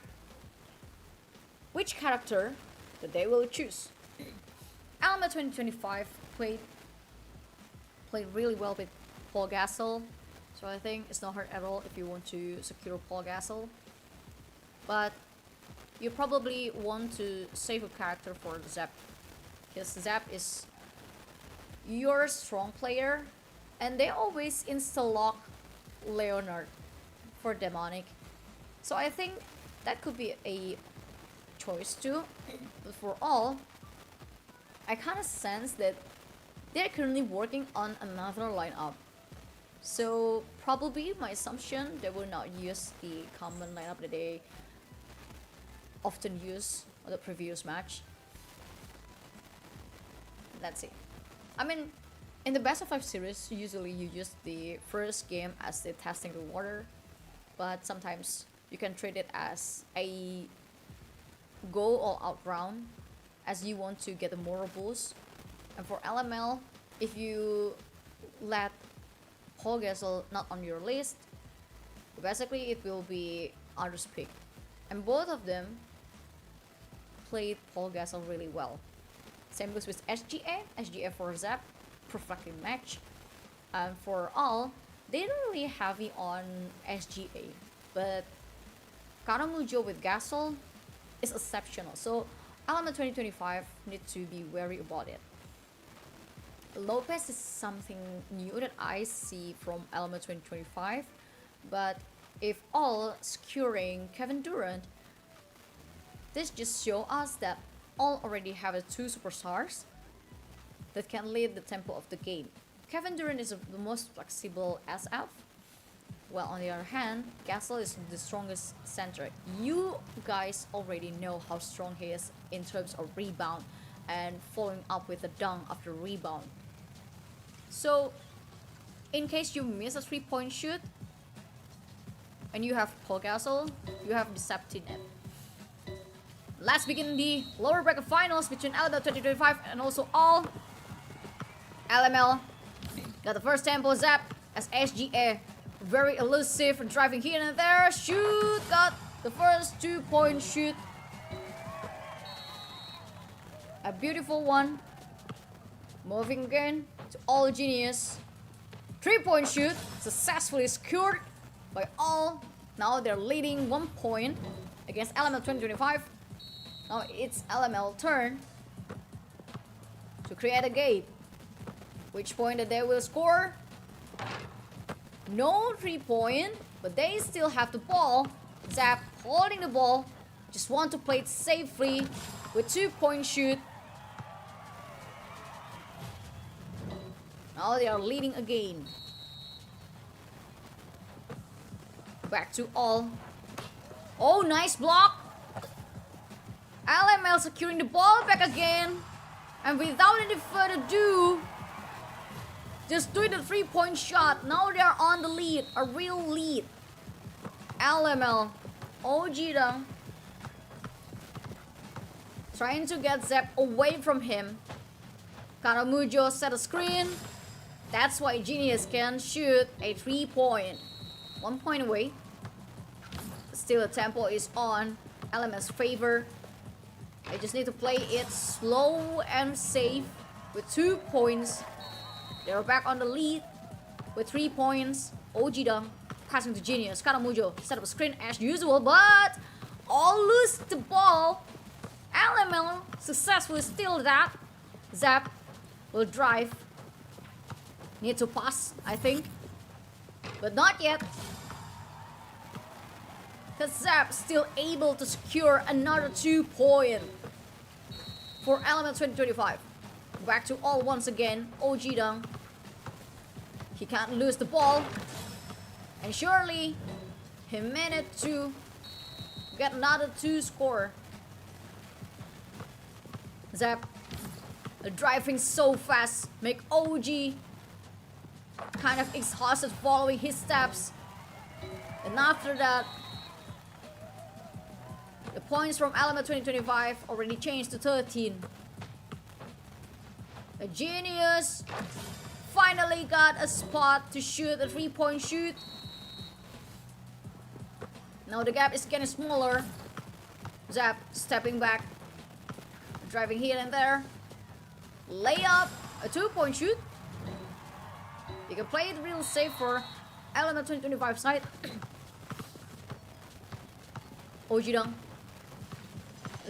which character that they will choose. Alma 2025 played really well with Paul Gasol, so I think it's not hard at all if you want to secure Paul Gasol. But you probably want to save a character for Zap, because Zap is your strong player, and they always insta-lock Leonard for Demonic. So I think that could be a choice too. But for all, I kind of sense that they're currently working on another lineup. So probably my assumption they will not use the common lineup that they often use on the previous match. Let's see. I mean, in the best of 5 series, usually you use the first game as the testing the water, but sometimes you can treat it as a go all out round as you want to get a moral boost. And for LML, if you let Paul Gasol not on your list, basically it will be others pick. And both of them played Paul Gasol really well. Same goes with SGA for Zap, perfectly matched. And for all, they don't really heavy on SGA, but Karamujo with Gasol is exceptional. So Element 2025 need to be wary about it. Lopez is something new that I see from Element 2025, but if all securing Kevin Durant, this just show us that all already have 2 superstars that can lead the tempo of the game. Kevin Durant is the most flexible SF, while on the other hand, Gasol is the strongest center. You guys already know how strong he is in terms of rebound and following up with a dunk after rebound. So, in case you miss a 3-point shoot and you have Paul Gasol, you have the safety net. Let's begin the lower bracket finals between LML 2025 and also all. LML got the first tempo Zap as SGA. Very elusive and driving here and there. Shoot, got the first 2-point shoot. A beautiful one. Moving again to All Genius. 3-point shoot successfully secured by all. Now they're leading 1 point against LML 2025. Now it's LML turn to create a gate. Which point that they will score? No 3-point, but they still have the ball. Zap holding the ball. Just want to play it safely with 2-point shoot. Now they are leading again. Back to all. Oh, nice block. LML securing the ball back again. And without any further ado, just doing the 3-point shot. Now they are on the lead, a real lead. LML, Ojida, trying to get Zep away from him. Karamujo set a screen. That's why Genius can shoot a 3-point. 1 point away. Still the tempo is on LML's favor. They just need to play it slow and safe with 2 points. They're back on the lead with 3 points. Ojida passing to Genius. Karamujo set up a screen as usual, but all lose the ball. LML successfully steal that. Zap will drive. Need to pass, I think. But not yet. Because Zap still able to secure another 2-point for Element 2025. Back to all once again. Ojida. He can't lose the ball. And surely he managed to get another 2 score. Zap driving so fast make OG kind of exhausted following his steps. And after that, the points from Element 2025 already changed to 13. A Genius finally got a spot to shoot a 3-point shoot. Now the gap is getting smaller. Zap stepping back, driving here and there. Layup, a 2-point shoot. You can play it real safe for Element 2025 side. Ojida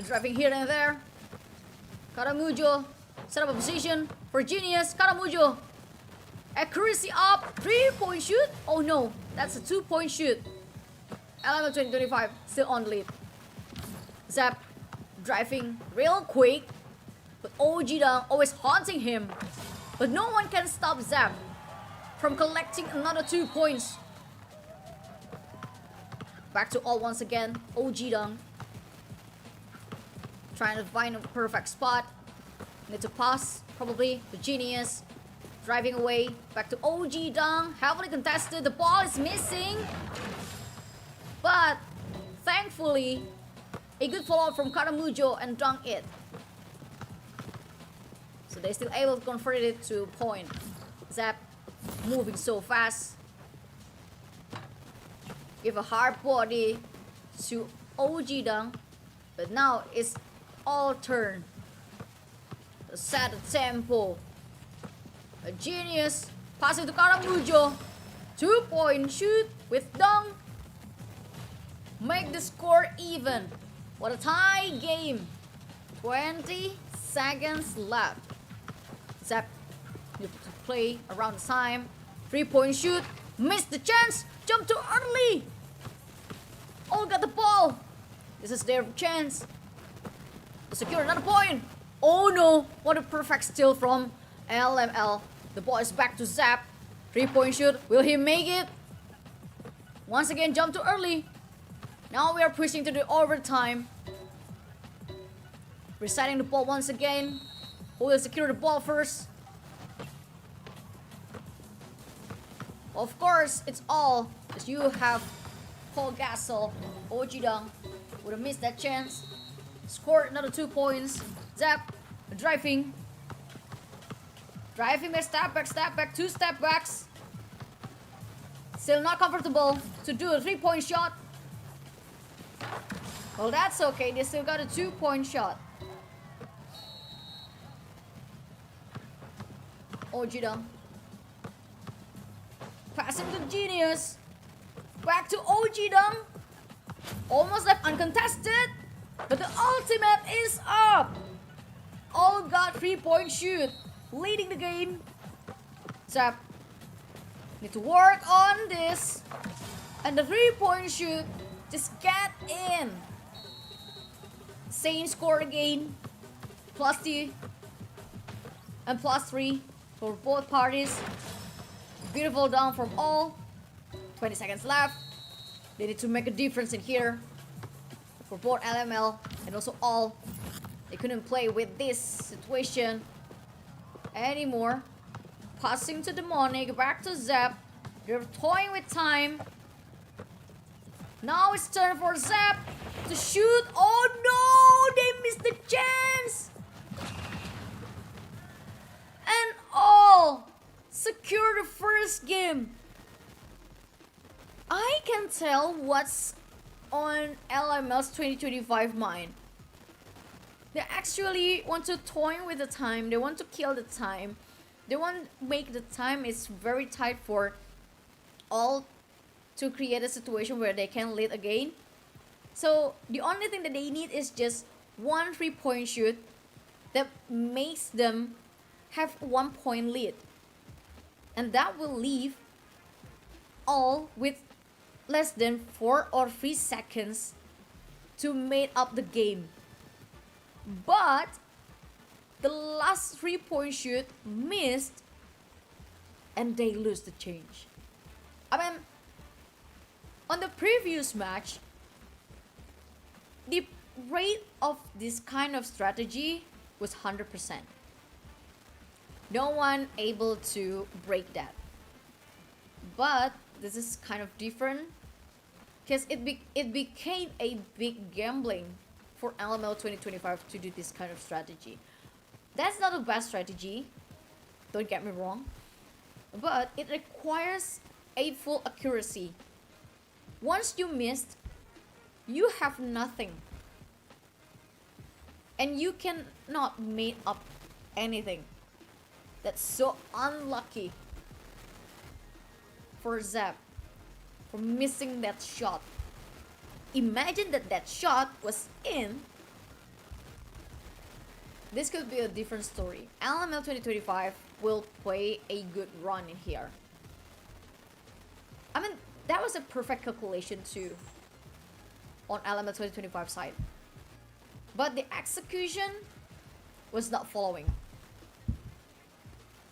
driving here and there. Karamujo set up a position for Genius. Karamujo accuracy up, 3-point shoot. Oh no, that's a 2-point shoot. Element 2025 still on the lead. Zap driving real quick, but Ojida always haunting him. But no one can stop Zap. from collecting another 2 points. Back to all once again. OG Dong. Trying to find a perfect spot. Need to pass, probably, to Genius. Driving away. Back to OG Dong. Heavily contested. The ball is missing. But, thankfully, a good follow-up from Karamujo and dunk it. So they're still able to convert it to a point. Zap moving so fast. Give a hard body to OG Dong. But now it's all turn. Set the tempo. A Genius passing to Karamujo. 2-point shoot with Dong. Make the score even. What a tie game. 20 seconds left. Zap need to play around the time. 3-point shoot. Missed the chance. Jump too early. All got the ball. This is their chance to secure another point. Oh no. What a perfect steal from LML. The ball is back to Zap. 3-point shoot. Will he make it? Once again, jump too early. Now we are pushing to the overtime. Resetting the ball once again. Who will secure the ball first? Of course, it's all as you have Paul Gasol. OG Dong would have missed that chance. Scored another 2 points. Zap driving. Driving by step back, 2 step backs. Still not comfortable to do a 3-point shot. Well, that's okay. They still got a 2-point shot. OG Dong. Passing to Genius. Back to OG Dong. Almost left uncontested. But the ultimate is up. All got 3-point shoot. Leading the game. Zap. Need to work on this. And the 3-point shoot. Just get in. Same score again. +2 and +3 for both parties. Beautiful down from all. 20 seconds left. They need to make a difference in here. For both LML and also all. They couldn't play with this situation anymore. Passing to Demonic. Back to Zap. They're toying with time. Now it's turn for Zap to shoot. Oh no! They missed the chance! And all secure the first game. I can tell what's on LML's 2025 mind. They actually want to toy with the time. They want to kill the time. They want to make the time is very tight for all to create a situation where they can lead again. So the only thing that they need is just 1 3-point shoot that makes them have 1-point lead. And that will leave all with less than 4 or 3 seconds to make up the game. But the last 3-point shoot missed and they lose the change. I mean, on the previous match, the rate of this kind of strategy was 100%. No one able to break that. But this is kind of different because it became a big gambling for LML 2025 to do this kind of strategy. That's not a bad strategy, don't get me wrong, but it requires a full accuracy. Once you missed, you have nothing. And you cannot make up anything. That's so unlucky for Zap for missing that shot. Imagine that shot was in. This could be a different story. LML 2025 will play a good run in here. I mean, that was a perfect calculation too on LML 2025 side. But the execution was not following.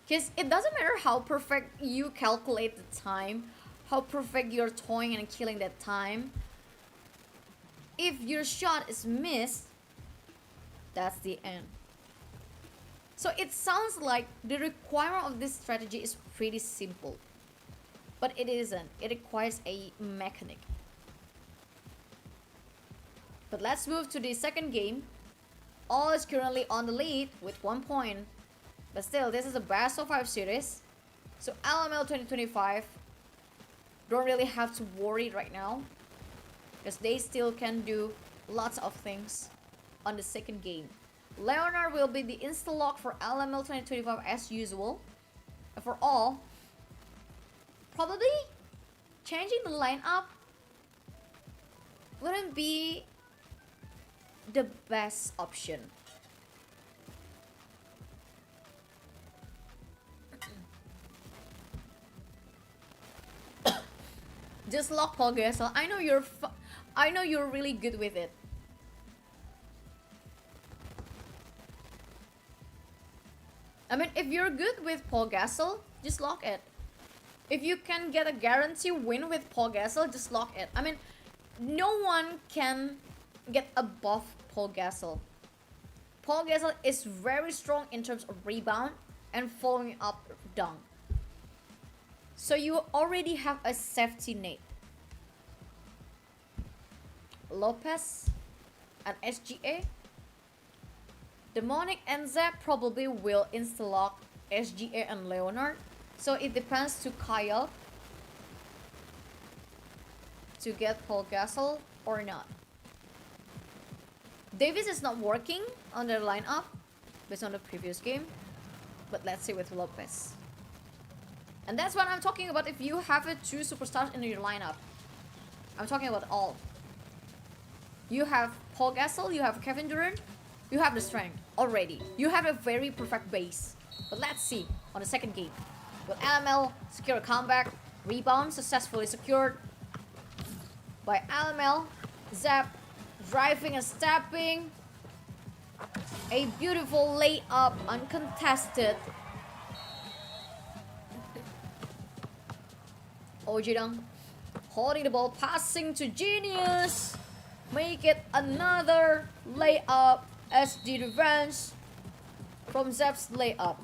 Because it doesn't matter how perfect you calculate the time, how perfect you're toying and killing that time. If your shot is missed, that's the end. So it sounds like the requirement of this strategy is pretty simple. But it isn't. It requires a mechanic. But let's move to the second game. All is currently on the lead with 1 point. But still, this is a best of 5 series. So LML 2025 don't really have to worry right now, because they still can do lots of things on the second game. Leonard will be the install lock for LML 2025 as usual. And for all, probably changing the lineup wouldn't be the best option. Just lock Paul Gasol. I know you're really good with it. I mean, if you're good with Paul Gasol, just lock it. If you can get a guarantee win with Paul Gasol, just lock it. I mean, no one can get above Paul Gasol. Paul Gasol is very strong in terms of rebound and following up dunk. So you already have a safety net. Lopez and SGA. Demonic and Zap probably will insta-lock SGA and Leonard. So it depends to Kyle to get Paul Gasol or not. Davis is not working on their lineup based on the previous game. But let's see with Lopez. And that's what I'm talking about if you have a 2 superstars in your lineup. I'm talking about all. You have Paul Gasol, you have Kevin Durant, you have the strength already. You have a very perfect base. But let's see on the second game. Will LML secure a comeback? Rebound successfully secured by LML. Zap driving and stepping. A beautiful layup, uncontested. Ojidang holding the ball, passing to Genius. Make it another layup as the revenge from Zap's layup.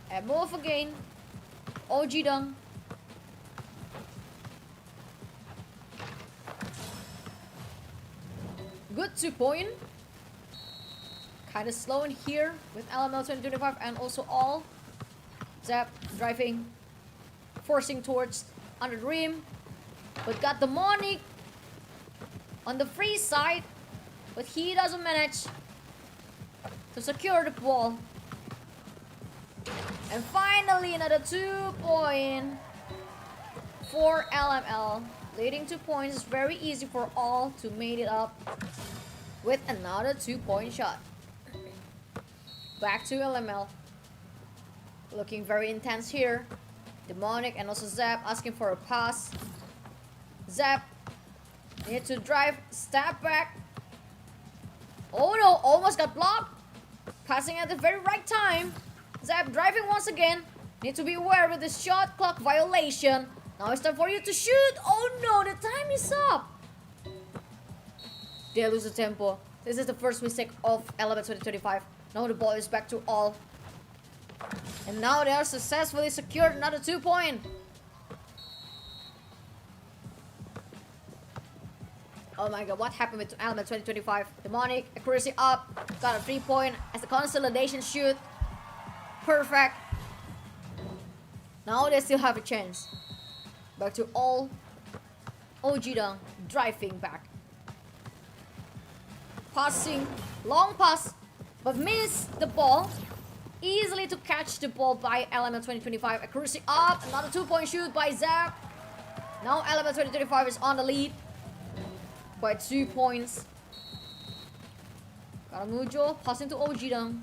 And move again. Ojidang. Good 2-point. Kinda slow in here with LML 2025 and also all. Zap driving, forcing towards under the rim. But got Demonic on the free side. But he doesn't manage to secure the ball. And finally another 2-point for LML. Leading 2 points is very easy for all to make it up with another 2-point shot. Back to LML. Looking very intense here. Demonic and also Zap asking for a pass. Zap need to drive, step back. Oh no, almost got blocked. Passing at the very right time. Zap driving once again. Need to be aware with the shot clock violation. Now it's time for you to shoot. Oh no, the time is up. They lose the tempo. This is the first mistake of Element 2025. Now the ball is back to all. And now they are successfully secured another 2-point. Oh my god, what happened with Element 2025? Demonic, accuracy up. Got a 3-point as the consolidation shoot. Perfect. Now they still have a chance. Back to all. Ojidang driving back. Passing. Long pass. But missed the ball. Easily to catch the ball by Element 2025. Accuracy up. Another 2-point shoot by Zap. Now Element 2025 is on the lead. By 2 points. Karamujo passing to Ojidang.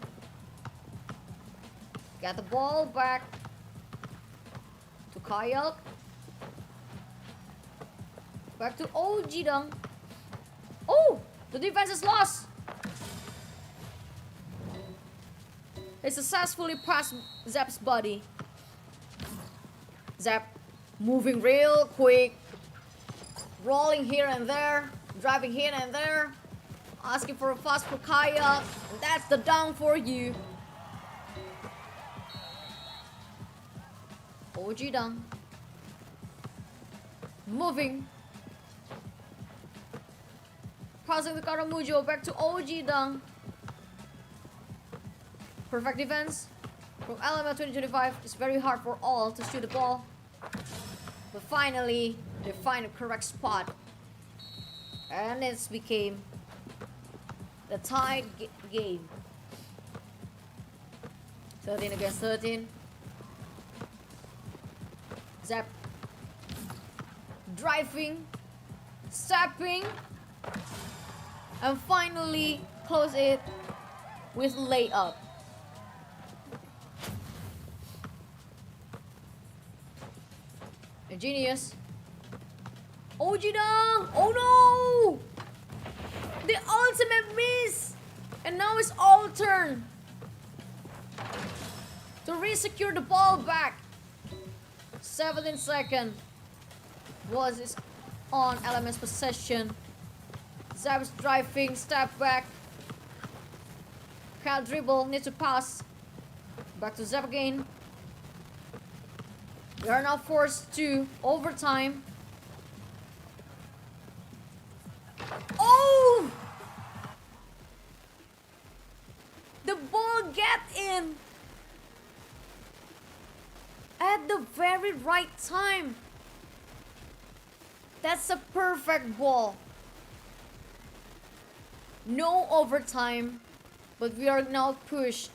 Got the ball back to Kyle. Back to OG Dunk. Oh, the defense is lost. He successfully passed Zap's body. Zap moving real quick, rolling here and there, driving here and there, asking for a fast for Kaya. And that's the down for you. OG down. Moving. Passing the Karamujo back to OG down. Perfect defense from LML 2025. It's very hard for all to shoot the ball. But finally, they find the correct spot. And it's became the tied game. 13 against 13. Zap driving, stepping, and finally close it with layup. A genius. OG Dunk! Oh no! The ultimate miss! And now it's all turn to re-secure the ball back. 17 seconds was is on LMS possession. Zap's driving, step back. Can't dribble, need to pass. Back to Zap again. We are now forced to overtime. Oh! The ball get in at the very right time. That's a perfect ball. No overtime, but we are now pushed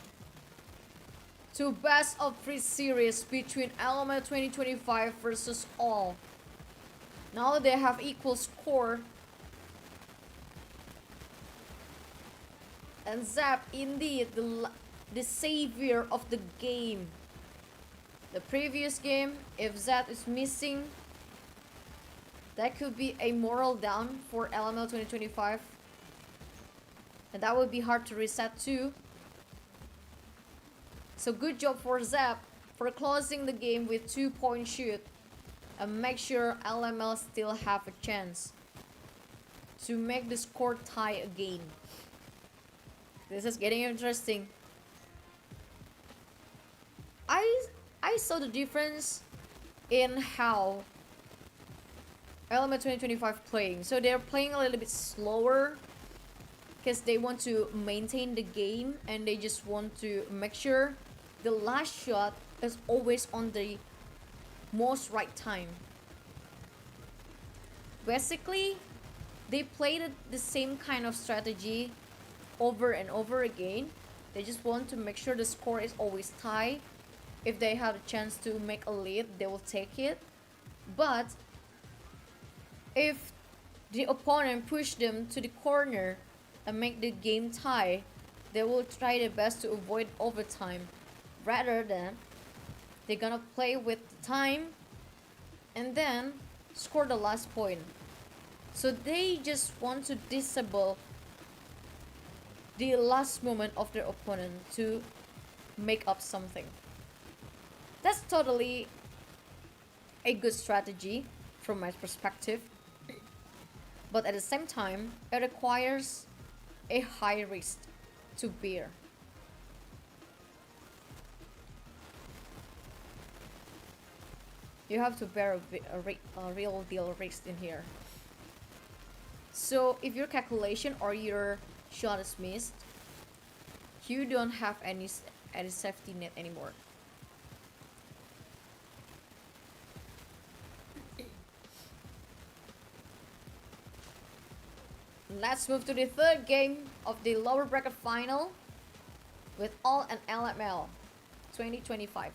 to best of 3 series between LML 2025 versus all. Now they have equal score. And Zap indeed the savior of the game. The previous game, if Zap is missing, that could be a moral down for LML 2025. And that would be hard to reset too. So good job for Zap for closing the game with 2-point shoot. And make sure LML still have a chance to make the score tie again. This is getting interesting. I saw the difference in how LML 2025 playing. So they're playing a little bit slower because they want to maintain the game and they just want to make sure the last shot is always on the most right time. Basically, they played the same kind of strategy over and over again. They just want to make sure the score is always tied. If they have a chance to make a lead, they will take it. But if the opponent push them to the corner and make the game tie, they will try their best to avoid overtime, rather than they're gonna play with the time and then score the last point. So they just want to disable the last moment of their opponent to make up something. That's totally a good strategy from my perspective. But at the same time, it requires a high risk to bear. You have to bear a real deal risk in here. So if your calculation or your shot is missed, you don't have any safety net anymore. Let's move to the third game of the lower bracket final with all and LML 2025.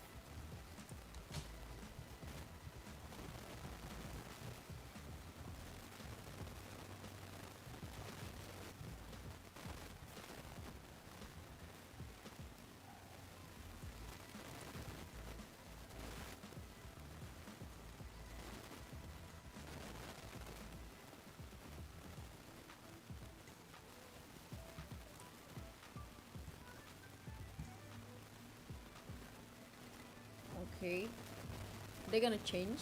Okay. They're gonna change.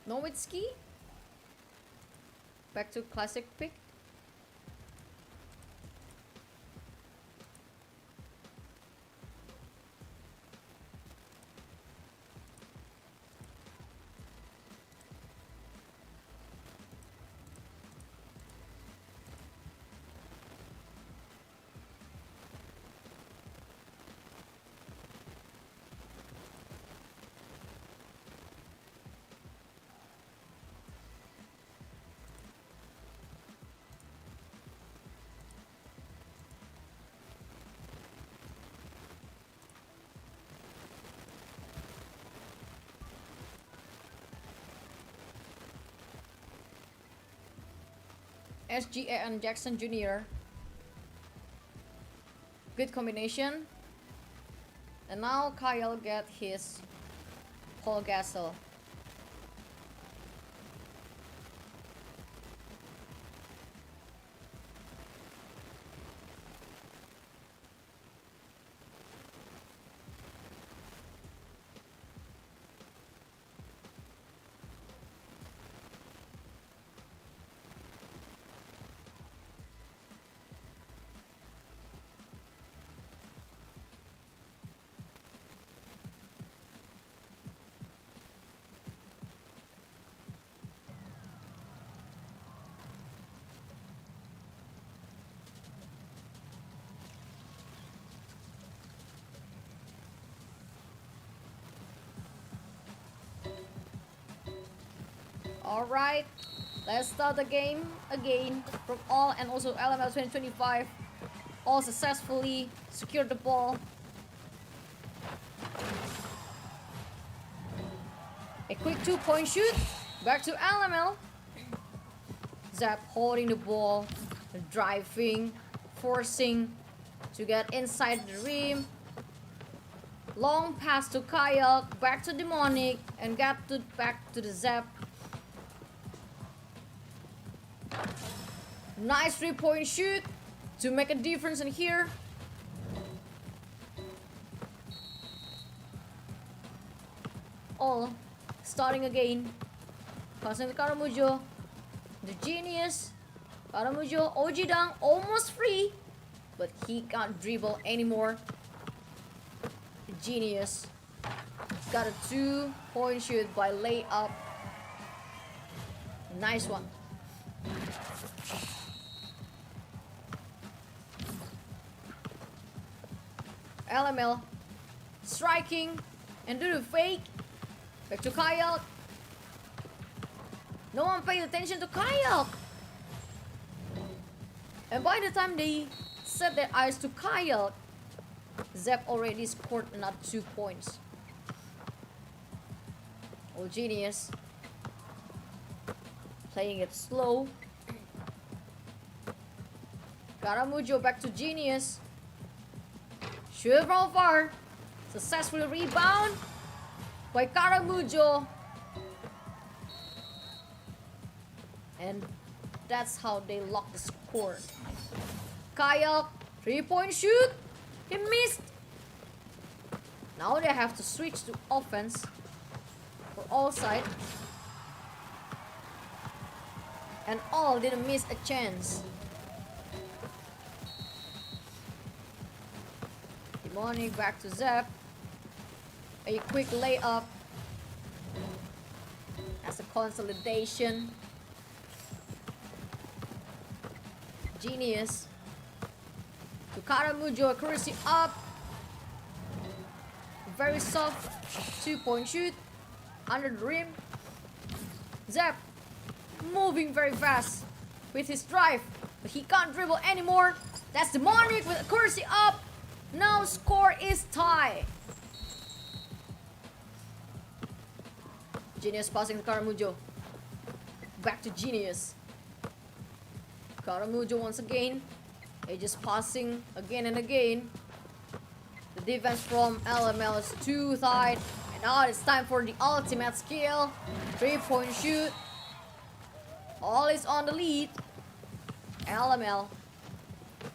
Nowitzki. Back to classic pick. SGA and Jackson Jr. Good combination. And now Kyle get his Paul Gasol. Alright, let's start the game again from all, and also LML 2025 all successfully secured the ball. A quick 2-point shoot, back to LML. Zap holding the ball, driving, forcing to get inside the rim. Long pass to Kyle, back to Demonic, and back to the Zap. Nice 3-point shoot to make a difference in here. All starting again. Passing to Karamujo. The genius. Karamujo, OG Dang almost free, but he can't dribble anymore. The genius got a 2-point shoot by layup. Nice one. LML striking and do the fake. Back to Kyle. No one paid attention to Kyle. And by the time they set their eyes to Kyle, Zep already scored another 2 points. Oh, genius. Playing it slow. Karamujo back to genius. Shoot from far. Successfully rebound by Karamujo. And that's how they lock the score. Kyle, 3-point shoot. He missed. Now they have to switch to offense for all sides. And all didn't miss a chance. Demonic back to Zep. A quick layup. As a consolidation. Genius. To Karamujo, accuracy up. Very soft 2-point shoot. Under the rim. Zep moving very fast with his drive. But he can't dribble anymore. That's Demonic with accuracy up. Now score is tie. Genius passing to Karamujo. Back to Genius. Karamujo once again. They just passing again and again. The defense from LML is too tight And now it's time for the ultimate skill. 3-point shoot. All is on the lead. LML.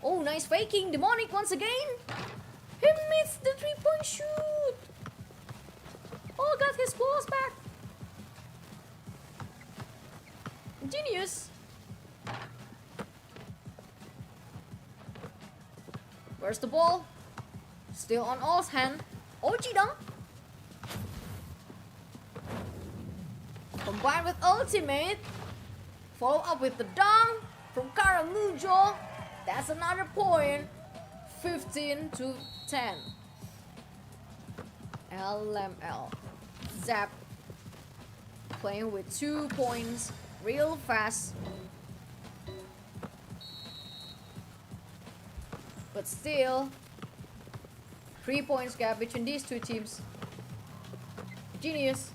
Oh, nice faking. Demonic once again. He missed the 3-point shoot. Oh, got his balls back. Genius. Where's the ball? Still on All's hand. Ojidang. Combined with ultimate. Follow up with the dunk from Karamujo. That's another point. 15-10. LML. Zap. Playing with 2 points. Real fast. But still, 3 points gap between these two teams. Genius.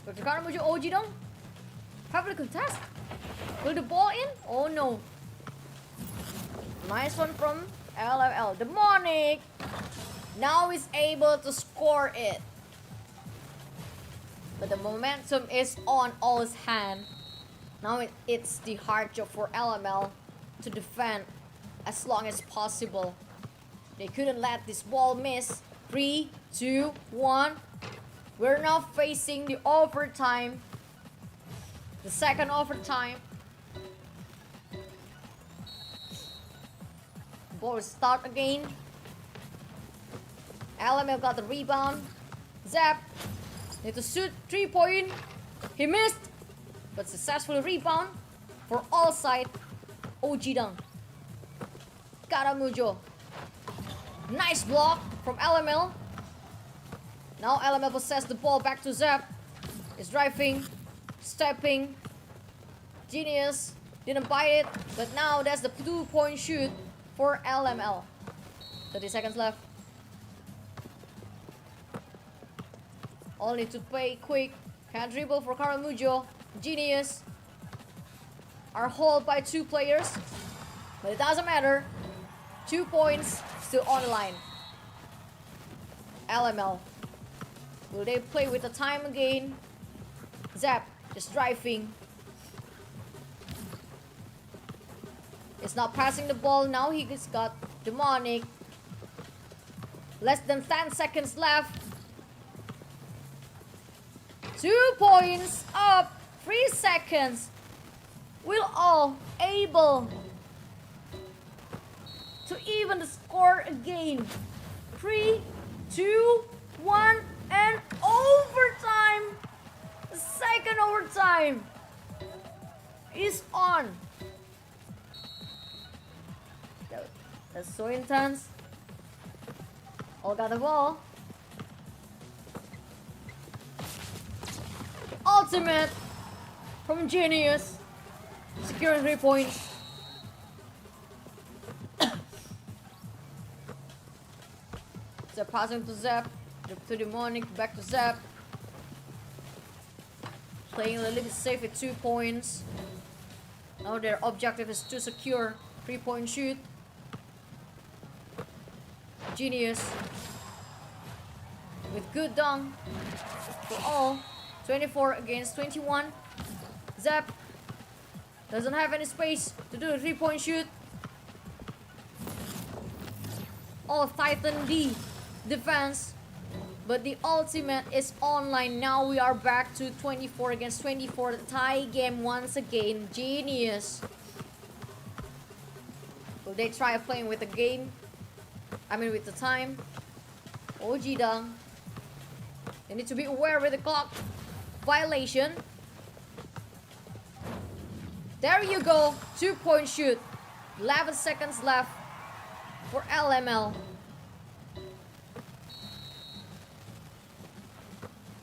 But the Karamujo Ojidong have a contest. Will the ball in? Oh no. Nice one from LML. Demonic now is able to score it. But the momentum is on All's hand. Now it's the hard job for LML to defend as long as possible. They couldn't let this ball miss. 3, 2, 1. We're now facing the overtime. The second overtime. Ball will start again. LML got the rebound. Zap. Need to shoot 3-point. He missed. But successful rebound for all side. Ojidang. Karamujo. Nice block from LML. Now LML possess the ball back to Zap. He's driving, stepping. Genius. Didn't bite it. But now that's the 2-point shoot for LML. 30 seconds left. All need to play quick. Can't dribble for Karamujo. Genius. Are held by 2 players. But it doesn't matter. 2 points still on the line. LML. Will they play with the time again? Zap just driving. It's not passing the ball. Now he's got Demonic. Less than 10 seconds left. 2 points up. 3 seconds. We're all able to even the score again. 3, 2, 1, and overtime. The second overtime is on. That's so intense. All got the ball. Ultimate from Genius. Securing 3 points. Zap passing to Zap. To Demonic. Back to Zap. Playing a little bit safe with 2 points. Now their objective is to secure 3-point shoot. Genius. With good dunk. For all. 24 against 21. Zap doesn't have any space to do a 3-point shoot. All Titan D defense. But the ultimate is online. Now we are back to 24 against 24. The tie game once again. Genius. Will they try playing with the game? I mean with the time. Ojidang. They need to be aware with the clock violation. There you go. 2-point shoot. 11 seconds left for LML.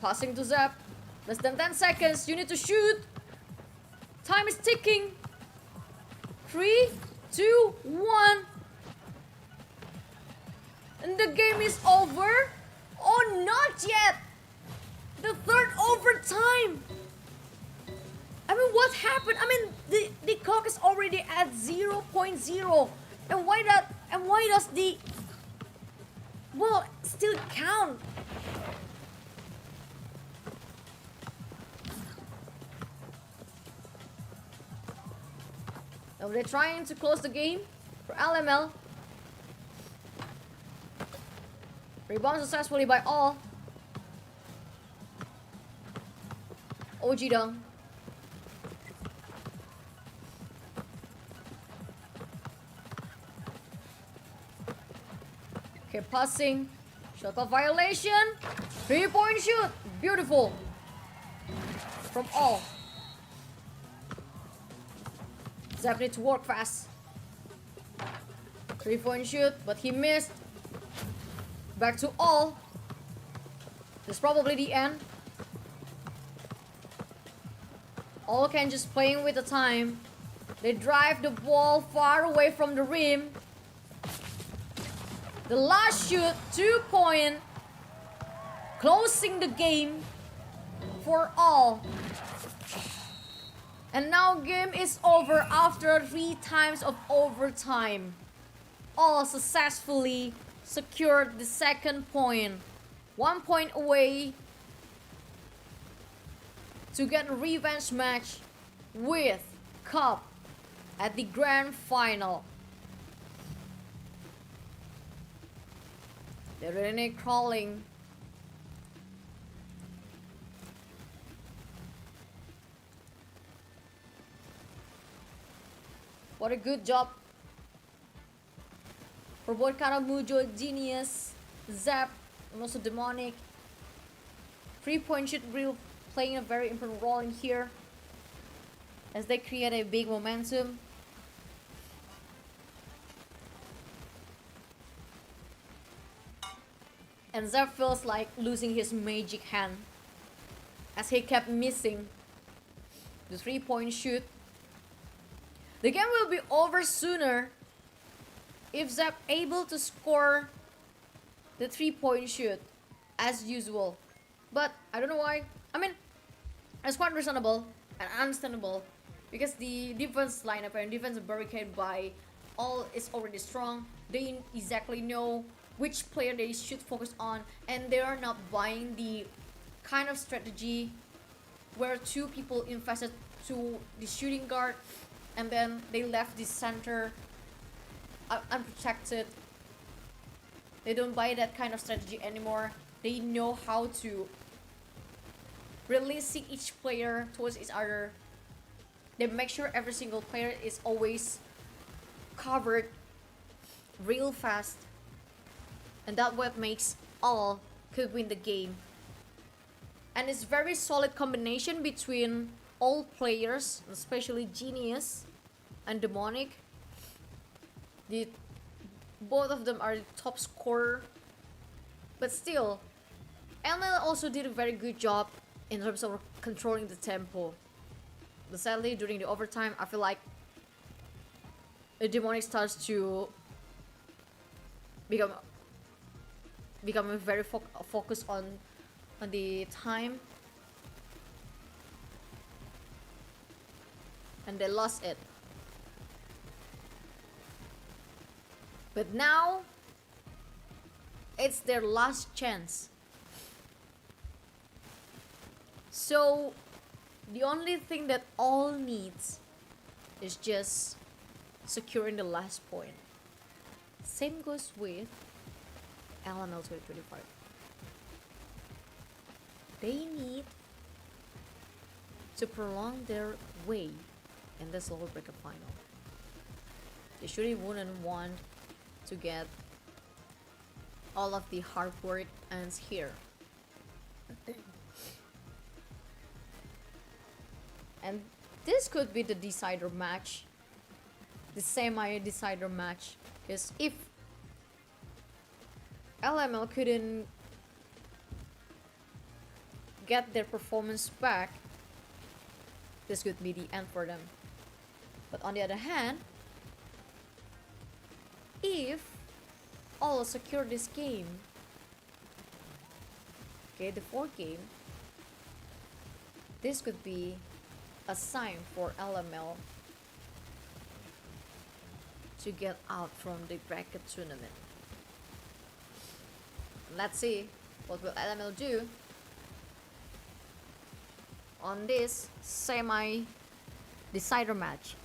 Passing to Zap. Less than 10 seconds. You need to shoot. Time is ticking. 3, 2, 1. And the game is over. Oh, not yet. The third overtime. I mean, what happened? I mean, the clock is already at 0.0. And why does the Well, still count. Now they're trying to close the game for LML. Rebound successfully by all. OG Dung. Okay, passing. Shot clock violation. 3-point shoot. Beautiful. From all. Zap need to work fast. 3-point shoot, but he missed. Back to all. This is probably the end. All can just playing with the time. They drive the ball far away from the rim. The last shoot, 2-point. Closing the game for all. And now game is over after 3 times of overtime. All successfully secured the second point. 1 point away to get a revenge match with Cup at the grand final. They're really crawling. What a good job for both Karamujo, Genius, Zap, and also Demonic. 3-point shoot really playing a very important role in here as they create a big momentum. And Zap feels like losing his magic hand as he kept missing the 3-point shoot. The game will be over sooner if Zap able to score the 3-point shoot as usual. But I don't know why. I mean, it's quite reasonable and understandable because the defense lineup and defense barricade by all is already strong. They exactly know which player they should focus on, and they are not buying the kind of strategy where 2 people invested to the shooting guard and then they left the center unprotected. They don't buy that kind of strategy anymore. They know how to releasing each player towards each other. They make sure every single player is always covered real fast, and that what makes all could win the game. And it's very solid combination between all players, especially Genius and Demonic. Both of them are the top scorer, but still ML also did a very good job in terms of controlling the tempo. But sadly during the overtime I feel like the Demonic starts to become very focused on the time, and they lost it. But now it's their last chance. So the only thing that all needs is just securing the last point. Same goes with LML 2025. They need to prolong their way in this lower bracket final. They surely wouldn't want to get all of the hard work ends here. And this could be the decider match, the semi-decider match, because if LML couldn't get their performance back, this could be the end for them. But on the other hand, if all secure this game, okay, the 4th game, this could be a sign for LML to get out from the bracket tournament. Let's see what will LML do on this semi decider match.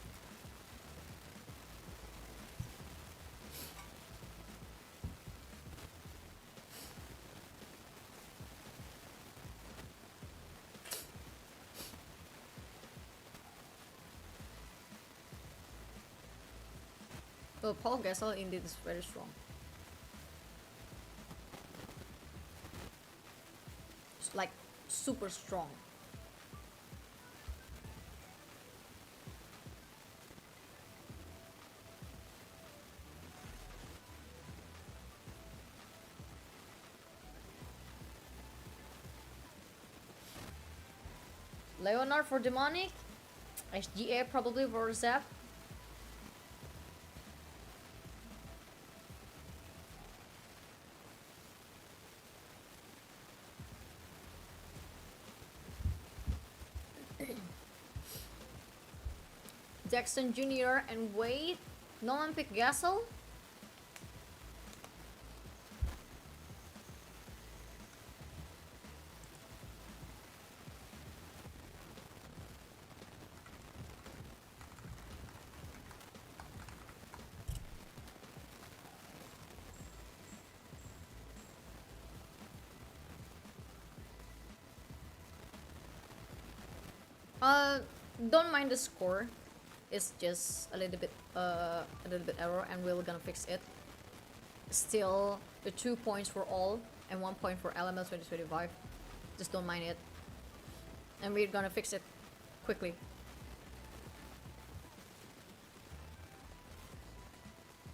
Well, Paul Gasol indeed is very strong. It's like super strong. Leonard for Demonic, SGA probably for Zap. Jackson Jr. and Wade. No one picked Gasol. Don't mind the score. It's just a little bit error, and we're gonna fix it. Still, the 2 points for all and 1 point for LML 2025. Just don't mind it, and we're gonna fix it quickly.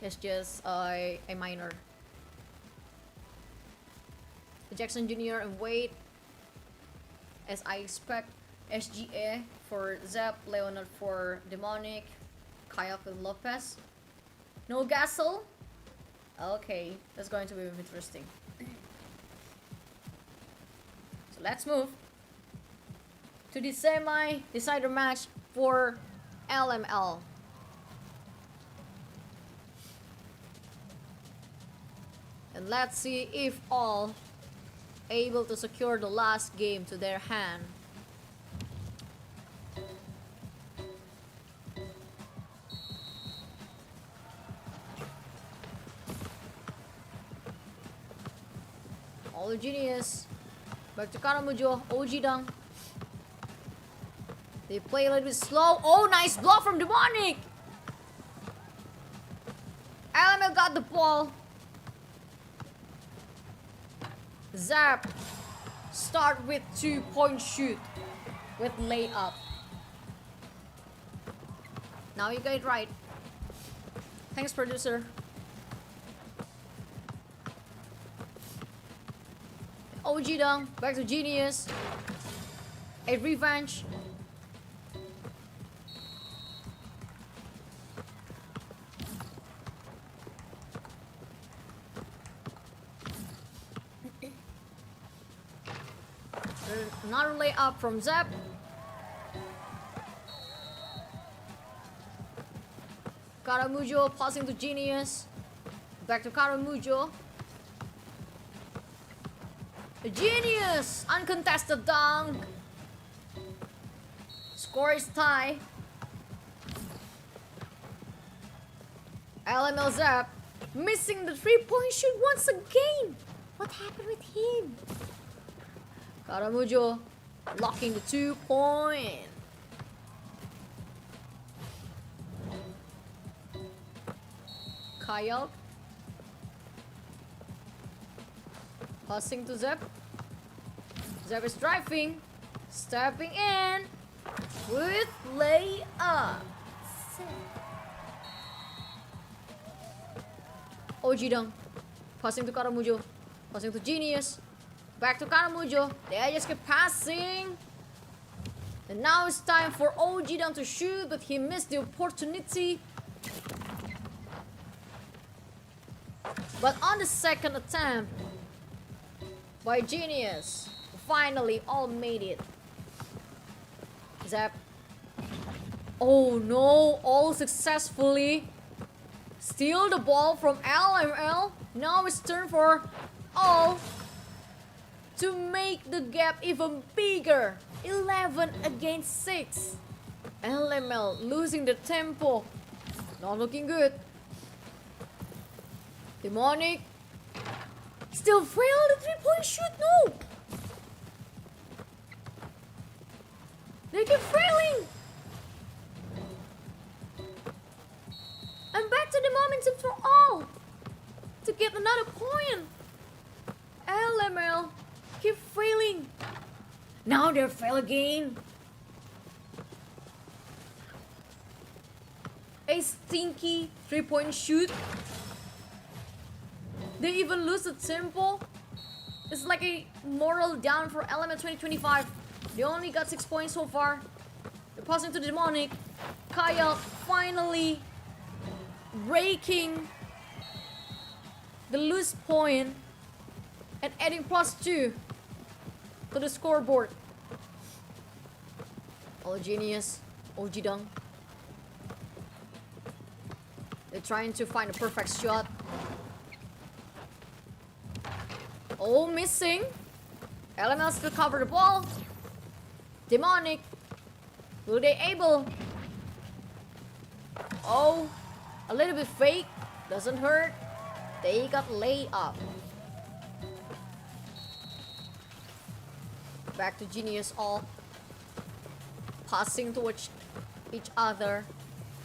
It's just a minor. Jackson Jr. and Wade, as I expect. SGA for Zep, Leonard for Demonic, Kyle for Lopez. No Gasol? Okay, that's going to be interesting. So let's move to the semi-decider match for LML. And let's see if all able to secure the last game to their hand. All genius. Back to Karamujo. OG Dunk. They play a little bit slow. Oh, nice block from Demonic. LML got the ball. Zap. Start with 2-point shoot. With layup. Now you got it right. Thanks, producer. OG Dunk, back to Genius. A revenge. Another layup from Zap. Karamujo passing to Genius. Back to Karamujo. Genius! Uncontested dunk. Score is tie. LML Zap missing the 3-point shoot once again. What happened with him? Karamujo locking the 2-point. Kyle passing to Zep. Zep is driving, stepping in with layup. OG Dunk passing to Karamujo, passing to Genius, back to Karamujo. They just keep passing. And now it's time for OG Dunk to shoot, but he missed the opportunity. But on the second attempt by Genius, finally all made it. Zap. Oh no, all successfully steal the ball from LML. Now it's turn for all to make the gap even bigger. 11 against 6. LML losing the tempo. Not looking good. Demonic. Still fail the 3-point shoot. No. They keep failing. And back to the momentum for all. To get another point. LML keep failing. Now they fail again. A stinky 3-point shoot. They even lose the tempo. It's like a moral down for Element 2025. They only got 6 points so far. They're passing to the Demonic. Kaya finally breaking the loose point and adding +2 to the scoreboard. Oh, genius. OG Dunk. They're trying to find a perfect shot. Oh, missing. LML still cover the ball. Demonic. Will they able? Oh, a little bit fake. Doesn't hurt. They got laid up. Back to Genius all. Passing towards each other.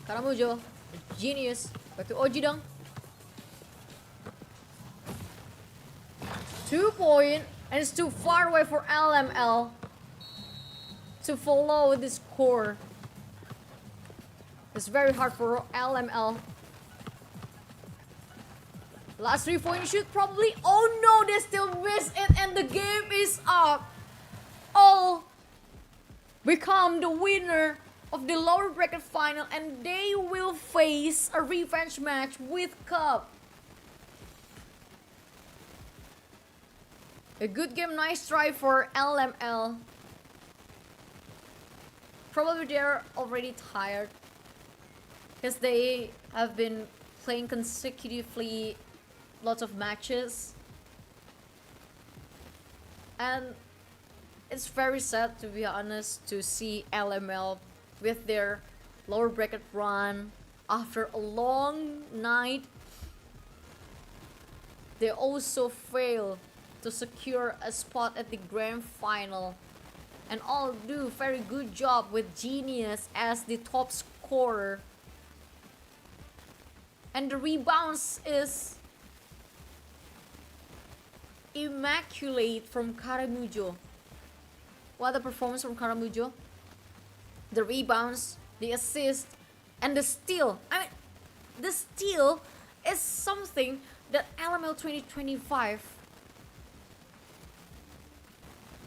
Karamujo. Genius. Back to Ojidong. 2 point. And it's too far away for LML to follow the score. It's very hard for LML. Last 3-point shoot probably. Oh no, they still miss it and the game is up. All become the winner of the lower bracket final and they will face a revenge match with Cup. A good game, nice try for LML. Probably they're already tired because they have been playing consecutively lots of matches. And it's very sad, to be honest, to see LML with their lower bracket run after a long night. They also fail to secure a spot at the grand final. And all do very good job with Genius as the top scorer. And the rebounds is immaculate from Karamujo. What a performance from Karamujo. The rebounds, the assist, and the steal. I mean, the steal is something that LML 2025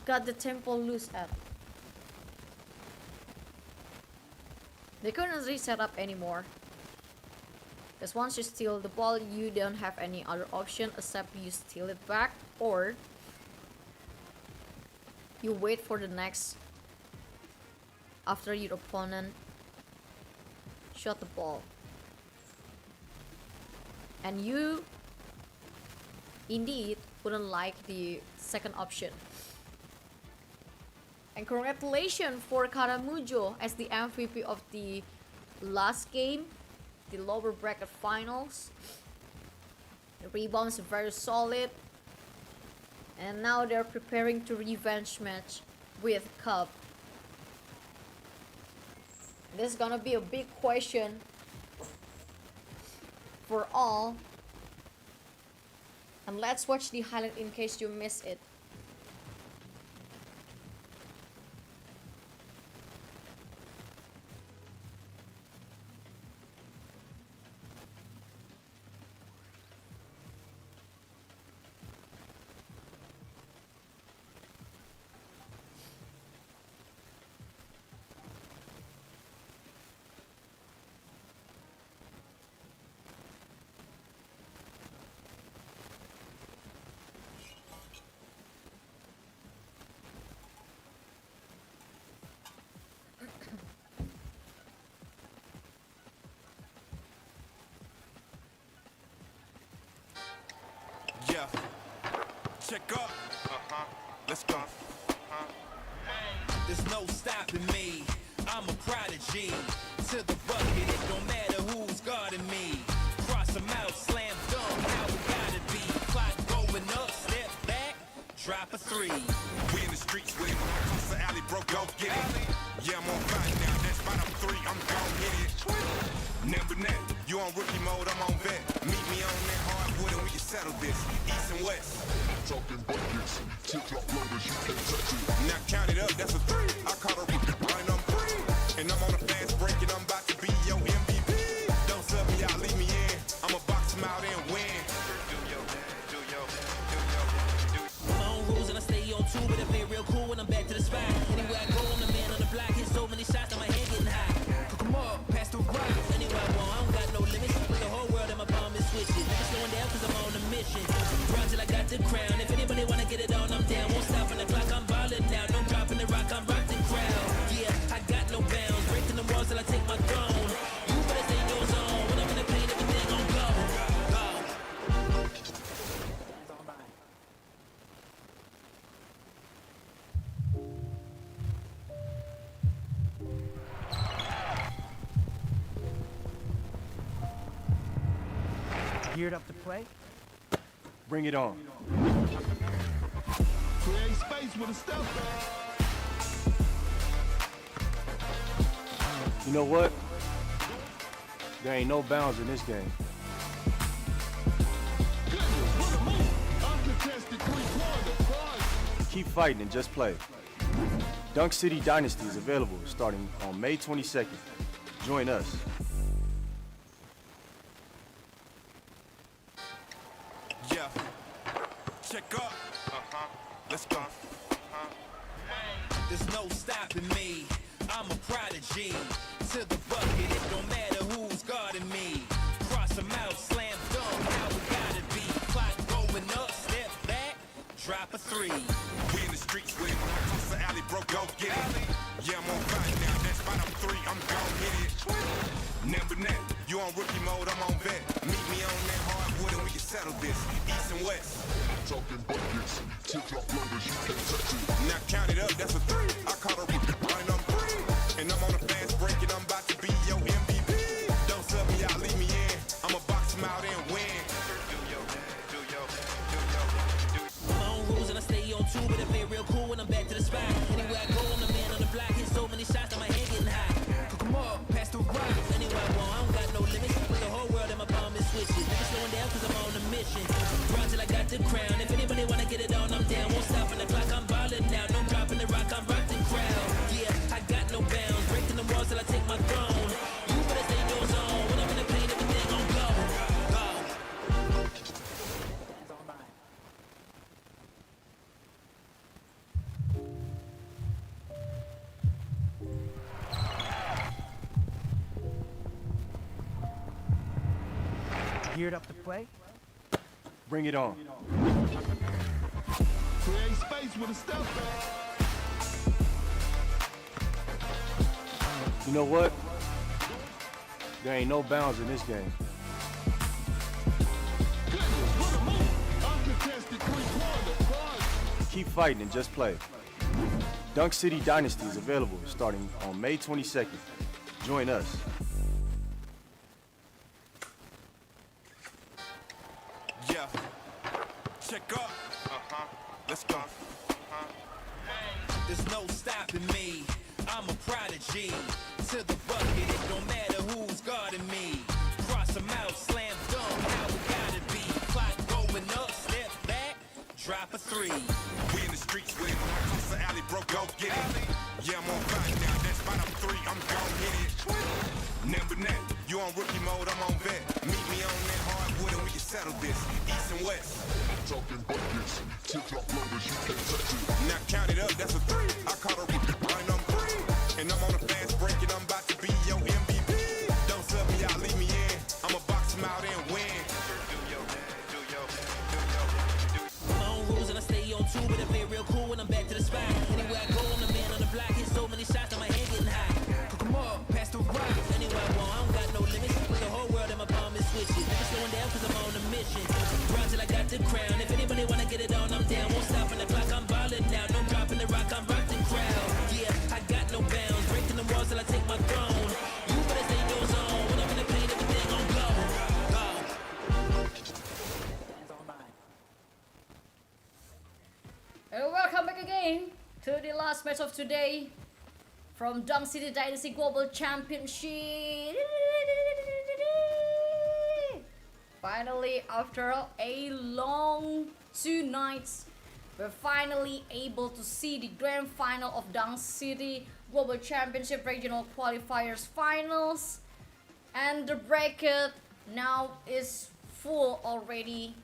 got the tempo loose at. They couldn't reset up anymore. Because once you steal the ball, you don't have any other option except you steal it back or you wait for the next after your opponent shot the ball. And you indeed wouldn't like the second option. And congratulations for Karamujo as the MVP of the last game, the lower bracket finals. The rebounds are very solid. And now they're preparing to revenge match with Cup. This is gonna be a big question for all. And let's watch the highlight in case you miss it. Check up. Let's go. There's no stopping me. I'm a prodigy. To the bucket, it don't matter who's guarding me. Cross them out, slam dunk, how it gotta be. Clock going up, step back, drop a three. We in the streets with it. Across the alley, bro, go get it. Yeah, I'm on fire now. That's spot up three. I'm gon' hit it. Number net, you on rookie mode, I'm on vet. Meet me on that hardwood and we can settle this. East and west. Talking buckets, tip-top loaders, you can't touch it. Now count it up, that's a three. I caught a rookie line, I'm free. And I'm on a fast break and I'm about to be your MVP. Don't sub me out, leave me in. I'ma box him out and win. My own rules and I stay on two, but I play real cool when I'm back to the spot. Anywhere I go, I'm the man on the block. Hit so many shots that my head getting hot. Cook 'em up, pass the rock. Anywhere I want, I don't got no limits. Put the whole world in my palm and switch it. Never slowing down cause I'm on a mission. Run till I got the crown. If anybody wanna get it on, I'm down. Won't stop on the clock, I'm ballin' now. No dropping the rock, I'm rock the crowd. Yeah, I got no bounds. Breaking the walls till I take my throne. You better stay in your zone. When I'm in the paint, everything gon' go. Go. Geared up to play? Bring it on. Create space with a step. You know what? There ain't no bounds in this game. Goodness, what a move. Uncontested three-pointer, prize. Keep fighting and just play. Dunk City Dynasty is available starting on May 22nd. Join us. Yeah. Check up. Let's go. There's no stopping me. I'm a prodigy. To the bucket, it don't matter who's guarding me. Cross them out, slam dunk, how it gotta be. Clock going up, step back, drop a three. We in the streets with it. Across the alley, bro, go get it. Yeah, I'm on fire now. That's spot up three. I'm gon' hit it. Number net, you on rookie mode, I'm on vet. Meet me on that hardwood and we can settle this. East and west. Talking buckets, tip-top loaders, you can't touch it. Now count it up, that's a three. I caught a rookie line, I'm free. And I'm on a fast break and I'm about to be your MVP. Don't sub me out, leave me in. I'ma box him out and win. My own rules and I stay on two, but I play real cool when I'm back to the spot. Anywhere I go, I'm the man on the block. Hit so many shots that my head getting hot. Cook 'em up, pass the rock. Anywhere I want, I don't got no limits. Put the whole world in my palm and switch it. Never slowing down cause I'm on a mission. Run till I got the crown. If anybody wanna get it on, I'm down. Won't stop on the clock, I'm ballin' now. No dropping the rock, I'm rock the crowd. Yeah, I got no bounds. Breaking the walls till I take my throne. You better stay in your zone. When I'm in the paint, everything gon' go. Go. Geared up to play? Bring it on. Create space with a step. You know what? There ain't no bounds in this game. Goodness, what a move. Uncontested three-pointer, prize. Keep fighting and just play. Dunk City Dynasty is available starting on May 22nd. Join us. Yeah. Check up. Let's go. There's no stopping me. I'm a prodigy. To the bucket, it don't matter who's guarding me. Cross them out, slam dunk, how it gotta be. Clock going up, step back, drop a three. We in the streets with it. Across the alley, bro, go get it. Yeah, I'm on fire now. That's spot up three. I'm gon' hit it. Number net, you on rookie mode, I'm on vet. Meet me on that hardwood and we can settle this. East and west. Talking buckets, tip-top loaders, you can't touch it. Now count it up, that's a three. I caught a rookie line, I'm free. And I'm on a fast break and I'm about to be your MVP. Don't sub me out, leave me in. I'ma box him out and win. My own rules and I stay on two, but I play real cool when I'm back to the spot. Anywhere I go, I'm the man on the block. Hit so many shots that my head getting hot. Cook 'em up, pass the rock. Anywhere I want, I don't got no limits. Put the whole world in my palm and switch it. Never slowing down cause I'm on a mission. Run till I got the crown. If anybody wanna get it on, I'm down. match of today from Dunk City Dynasty Global Championship. Finally, after a long 2 nights, we're finally able to see the grand final of Dunk City Global Championship Regional Qualifiers Finals. And the bracket now is full already,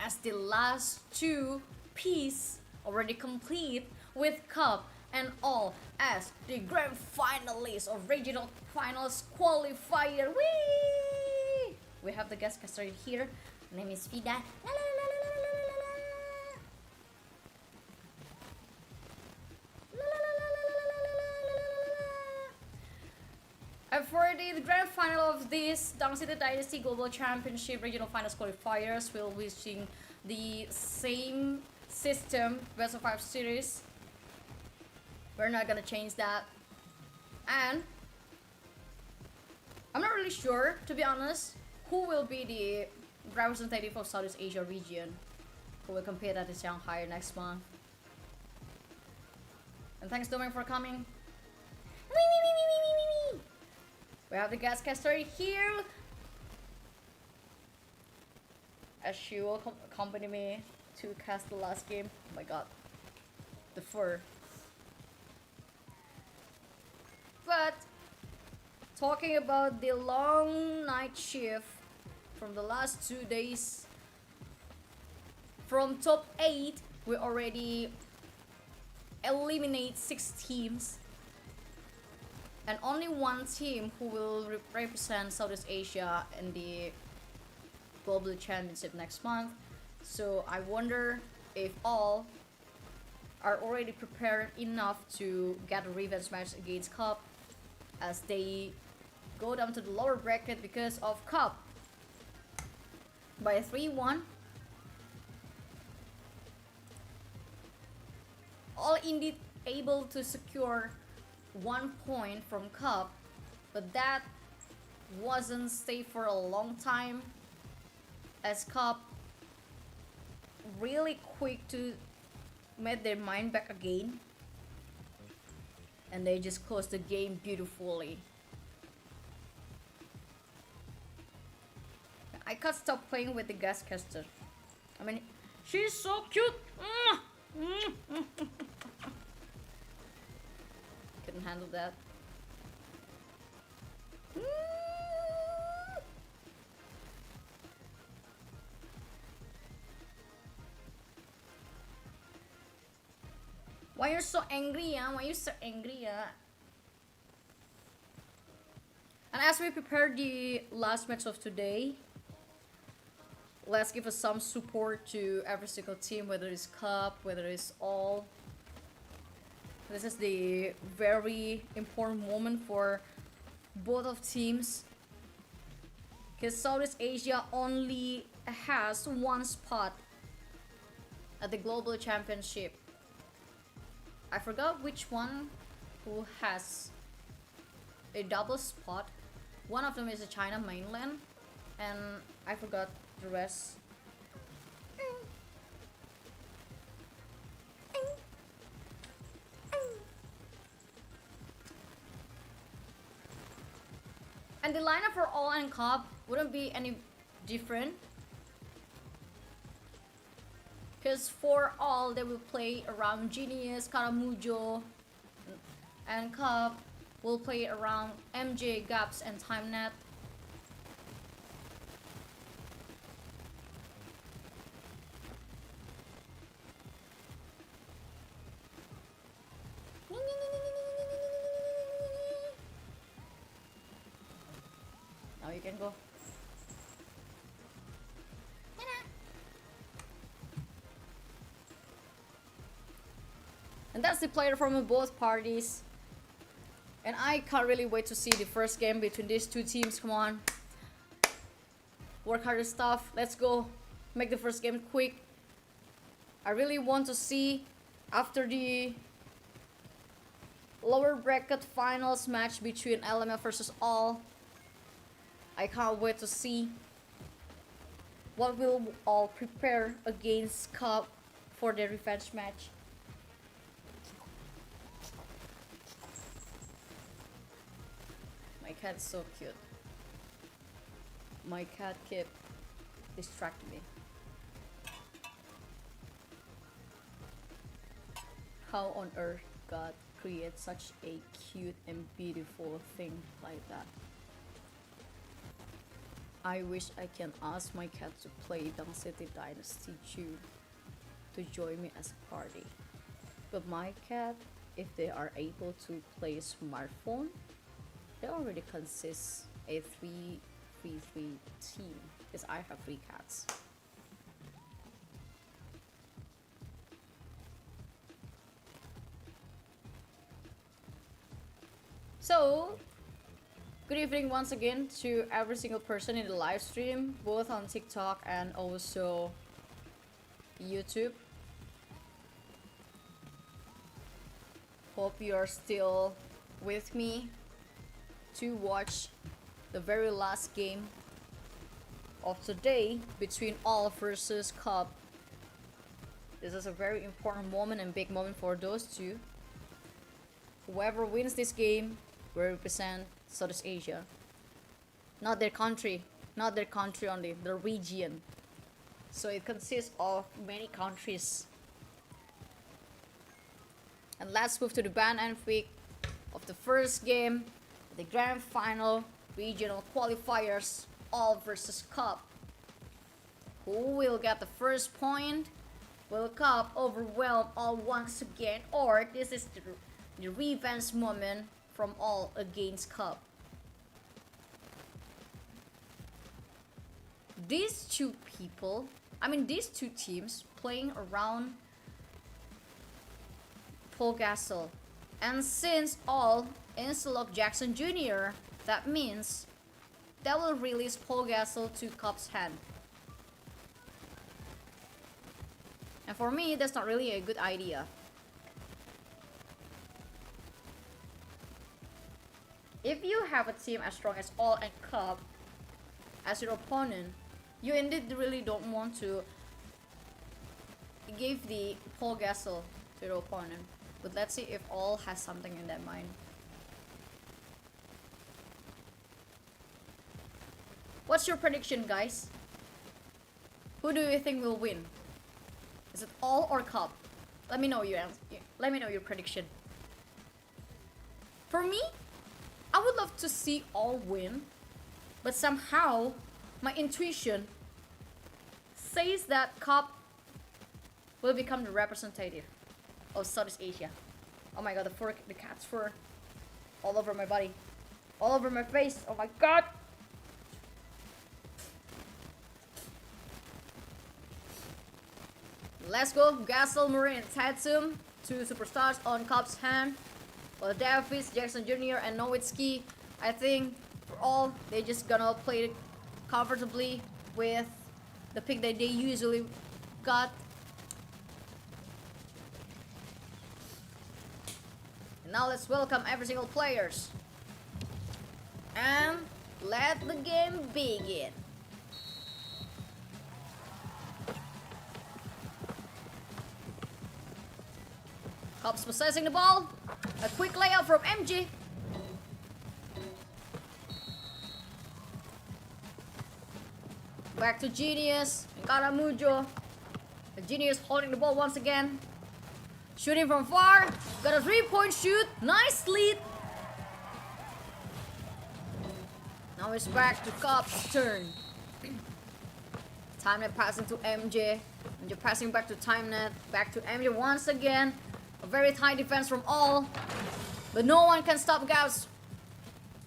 as the last 2 pieces already complete with cup and all as the grand finalists of regional finals qualifier. Whee! We have the guest caster here. Her name is Vida. La, la, la, la, la, la, la, la. La, la, la, la, la, la, la, la, la. And for the grand final of this Dunk City Dynasty Global Championship Regional Finals qualifiers, we'll be using the same system, best of 5 series. We're not gonna change that. And I'm not really sure, to be honest, who will be the representative of Southeast Asia region who will compete at the Shanghai next month. And thanks, Domain, for coming. We have the guest caster here, as she will accompany me to cast the last game. Oh my god, the fur. But talking about the long night shift from the last 2 days, from top 8 we already eliminate 6 teams and only 1 team who will represent Southeast Asia in the Global Championship next month. So I wonder if all are already prepared enough to get a revenge match against Cup, as they go down to the lower bracket because of Cup by a 3-1. All indeed able to secure 1 point from Cup, but that wasn't stay for a long time, as Cup really quick to made their mind back again, and they just closed the game beautifully. I can't stop playing with the guest caster. I mean, she's so cute. Couldn't handle that. Why you're so angry, yeah? Why you so angry, yeah? And as we prepare the last match of today, let's give us some support to every single team, whether it's Cup, whether it's all. This is the very important moment for both of teams, because Southeast Asia only has 1 spot at the Global Championship. I forgot which one who has a double spot. One of them is the China mainland, and I forgot the rest. And the lineup for all and Cup wouldn't be any different, because for all they will play around Genius, Karamujo, and Cup will play around MJ, Gaps, and TimeNet. Now you can go. And that's the player from both parties. And I can't really wait to see the first game between these 2 teams. Come on. Work harder stuff. Let's go. Make the first game quick. I really want to see, after the lower bracket finals match between LML versus All, I can't wait to see what will All prepare against Cup for their revenge match. cat's so cute. My cat kept distracting me. How on earth God created such a cute and beautiful thing like that? I wish I can ask my cat to play Dunk City Dynasty 2 to join me as a party. But my cat, if they are able to play smartphone, they already consist a 3-3-3 team because I have 3 cats. So, good evening once again to every single person in the live stream, both on TikTok and also YouTube. Hope you are still with me to watch the very last game of today between All versus Cup. This is a very important moment and big moment for those two. Whoever wins this game will represent Southeast Asia. Not their country only, the region. So it consists of many countries. And let's move to the band and week of the first game, the grand final regional qualifiers, All versus Cup. Who will get the first point? Will Cup overwhelm All once again, or this is the revenge moment from All against Cup? These two teams playing around Paul Gasol, and since All interlock Jackson Jr., that means they will release Paul Gasol to Cup's hand. And for me, that's not really a good idea. If you have a team as strong as All and Cup as your opponent, you indeed really don't want to give the Paul Gasol to your opponent. But let's see if All has something in their mind. What's your prediction, guys? Who do you think will win? Is it All or Cup? Let me know your prediction. For me, I would love to see All win, but somehow my intuition says that Cup will become the representative of Southeast Asia. Oh my god, the cat's fur all over my body, all over my face. Oh my god. Let's go, Gasol, Murray, and Tatum, 2 superstars on Cup's hand. Well, Davis, Jackson Jr., and Nowitzki, I think for All, they just gonna play comfortably with the pick that they usually got. And now let's welcome every single players. And let the game begin. Cubs possessing the ball. A quick layup from MG. Back to Genius. Caramujo. The Genius holding the ball once again. Shooting from far. Got a 3-point shoot. Nice lead. Now it's back to Cubs' turn. Timenet passing to MJ. MJ passing back to Timenet. Back to MJ once again. A very tight defense from All. But no one can stop Gauss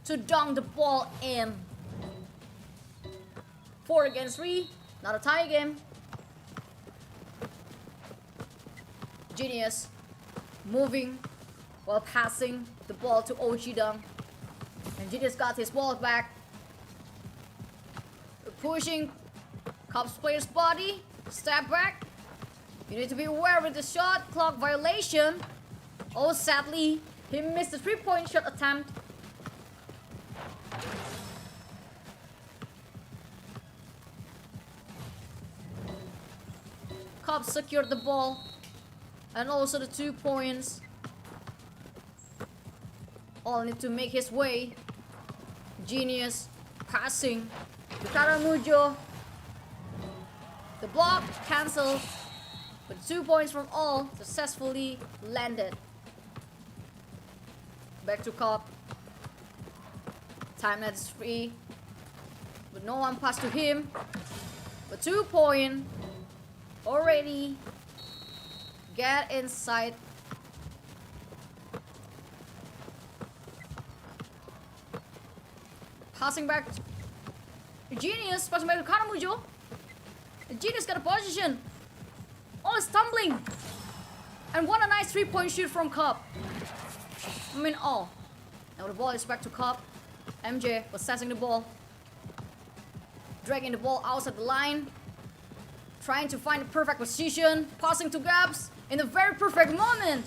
to dunk the ball in. 4 against 3. Not a tie game. Genius moving while passing the ball to OG Dunk. And Genius got his ball back. Pushing Cubs player's body. Step back. You need to be aware with the shot clock violation. Oh, sadly, he missed the 3-point shot attempt. Cubs secured the ball and also the 2 points. All need to make his way Genius passing to Caramujo. The block cancelled, but 2 points from all successfully landed. Back to Cop. Time that's free, but no one passed to him. But 2 point already get inside. Passing back to Genius, passing back to Kanamujo. The Genius got a position. Oh, it's tumbling. And what a nice 3-point shoot from Cup. I mean, oh. Now the ball is back to Cup. MJ possessing the ball. Dragging the ball outside the line. Trying to find the perfect position. Passing to Gaps in a very perfect moment.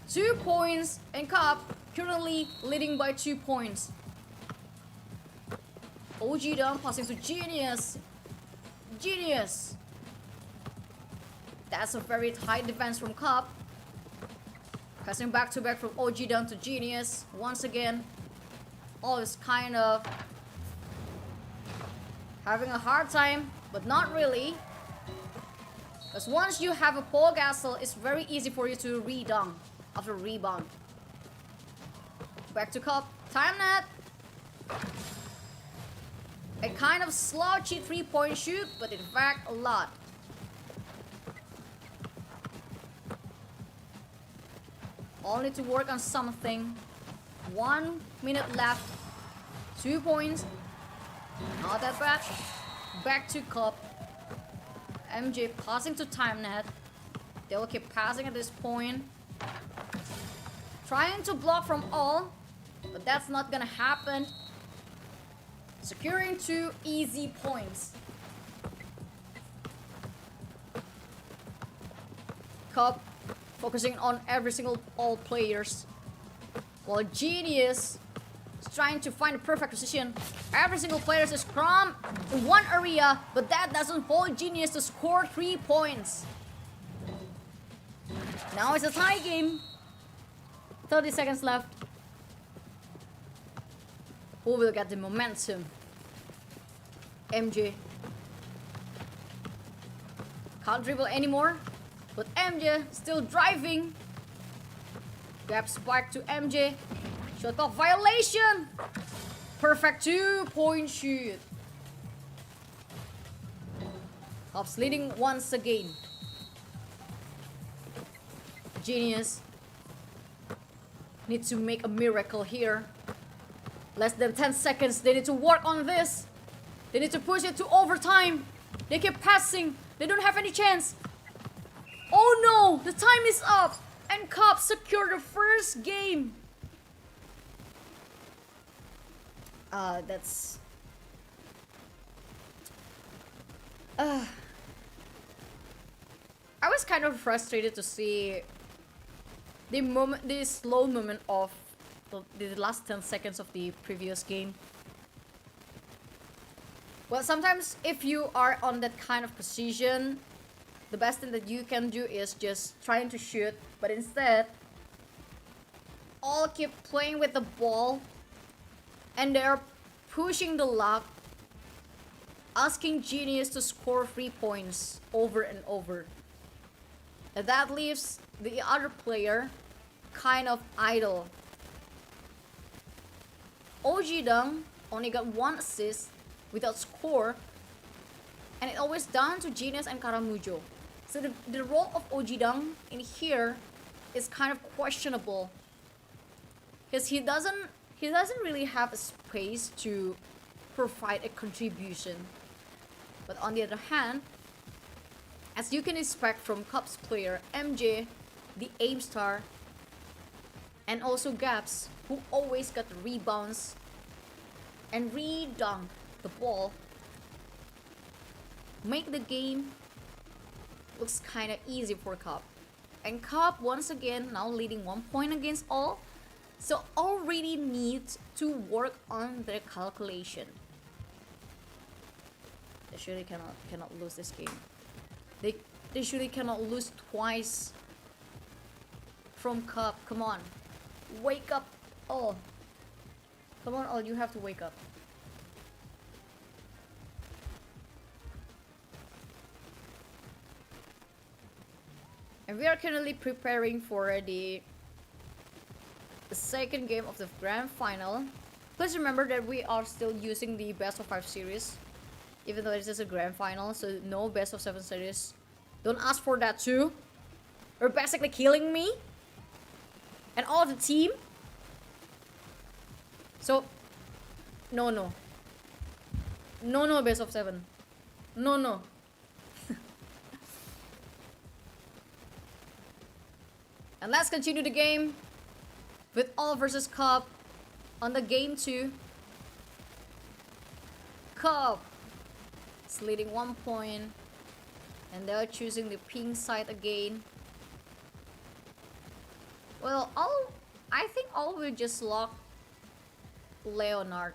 2 points and Cup currently leading by 2 points. OG down, passing to Genius. Genius. That's a very tight defense from Cup. Passing back to back from OG down to Genius. Once again. Oh, it's kind of having a hard time, but not really. Because once you have a pole castle, it's very easy for you to re-dunk after rebound. Back to Cup. Time net. A kind of slouchy 3-point shoot, but in fact a lot. All need to work on something. 1 minute left. 2 points. Not that bad. Back to Cup. MJ passing to TimeNet. They'll keep passing at this point. Trying to block from all, but that's not gonna happen. Securing 2 easy points. Cup focusing on every single all players. While Genius is trying to find the perfect position. Every single player is scrum in one area, but that doesn't hold Genius to score 3 points. Now it's a tie game. 30 seconds left. Who will get the momentum? MJ. Can't dribble anymore, but MJ still driving. Grab spike to MJ. Shot clock violation. Perfect 2-point shoot. Cubs leading once again. Genius need to make a miracle here. Less than 10 seconds. They need to work on this. They need to push it to overtime. They keep passing. They don't have any chance. Oh no! The time is up. And Cubs secure the first game. That's... I was kind of frustrated to see the moment, the slow moment of the last 10 seconds of the previous game. Well, sometimes if you are on that kind of position, the best thing that you can do is just trying to shoot, but instead, all keep playing with the ball, and they're pushing the luck, asking Genius to score 3 points over and over. And that leaves the other player kind of idle. OG Dung only got 1 assist without score, and it always down to Genius and Karamujo. So the role of OG Dung in here is kind of questionable, because he doesn't really have a space to provide a contribution. But on the other hand, as you can expect from Cubs player MJ, the aim star, and also Gaps, who always got the rebounds and re-dunk the ball, make the game looks kind of easy for Cub. And Cub once again now leading 1 point against all, so already needs to work on their calculation. They surely cannot lose this game. They surely cannot lose twice from Cub. Come on, wake up all. Come on, all you have to wake up. And we are currently preparing for the second game of the grand final. Please remember that we are still using the best of 5 series, even though this is a grand final, so no best of 7 series. Don't ask for that too. You're basically killing me and all the team. So no best of 7. No. And let's continue the game with all versus Cup on the game 2. Cup is leading 1 point, and they're choosing the pink side again. Well, I think all will just lock Leonard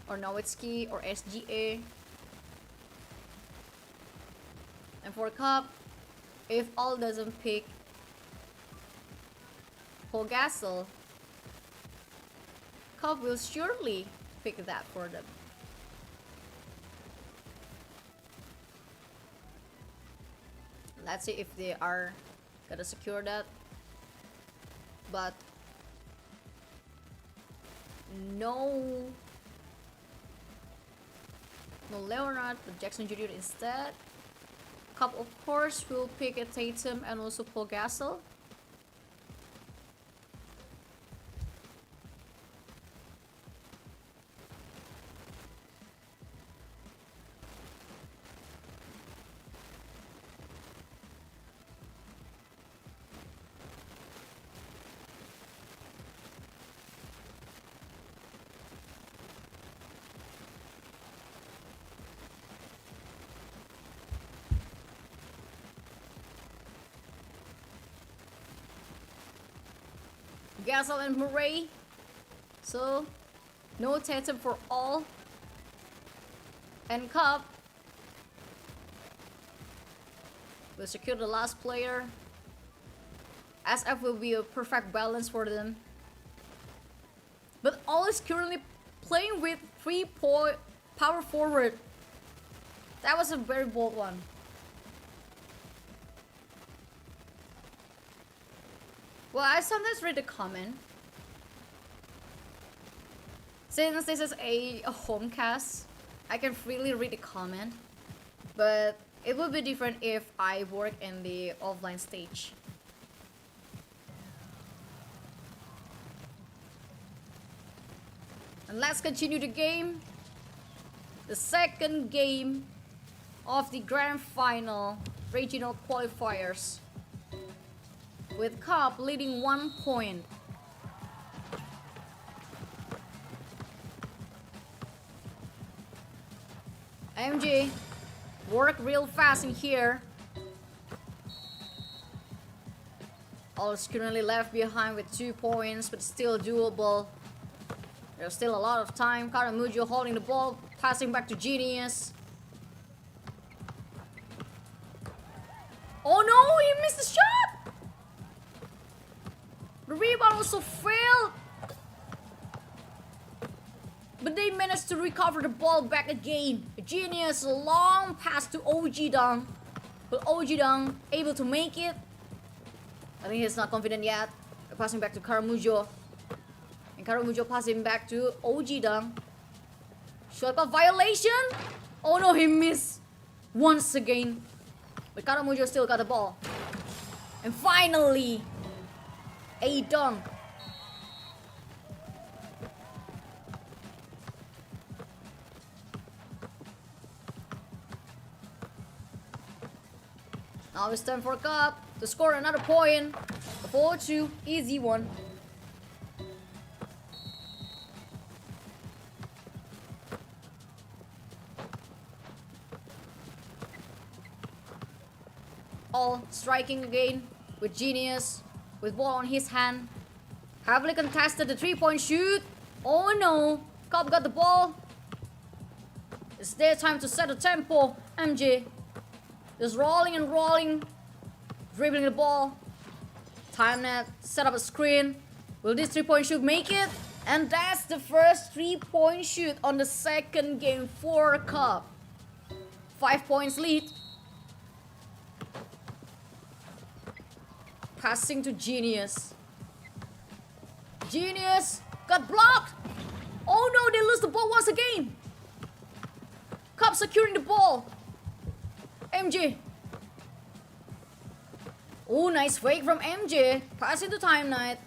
or Nowitzki or SGA. And for Cup, if all doesn't pick Pogasol, Cup will surely pick that for them. Let's see if they are gonna secure that. But no Leonard, but Jackson Jr. instead. Cup of course will pick a Tatum and also Pogasol. Gasol and Murray. So no Tatum for all. And Cup will secure the last player. SF will be a perfect balance for them. But all is currently playing with 3-point power forward. That was a very bold one. Well, I sometimes read the comment. Since this is a home cast, I can freely read the comment. But it would be different if I work in the offline stage. And let's continue the game. The second game of the grand final regional qualifiers, with Cup leading 1 point. MJ work real fast in here. All is currently left behind with 2 points, but still doable. There's still a lot of time. Karamujo holding the ball, passing back to Genius. Oh no, he missed the shot! The rebound also failed. But they managed to recover the ball back again. A Genius, a long pass to OG Dong. But OG Dong able to make it. I think he's not confident yet. Passing back to Karamujo. And Karamujo passing back to OG Dong. Shot clock violation. Oh no, he missed once again. But Karamujo still got the ball. And finally, a dunk. Now it's time for Cup to score another point. 4-2, easy one. All striking again with Genius, with ball on his hand. Heavily contested the 3-point shoot. Oh no, Cup got the ball. It's their time to set the tempo. MJ just rolling and rolling, dribbling the ball. Time net, set up a screen. Will this 3-point shoot make it? And that's the first 3-point shoot on the second game for Cup. 5 points lead. Passing to Genius. Genius got blocked. Oh no, they lose the ball once again. Cup securing the ball. MJ. Oh, nice fake from MJ. Passing to Time Knight.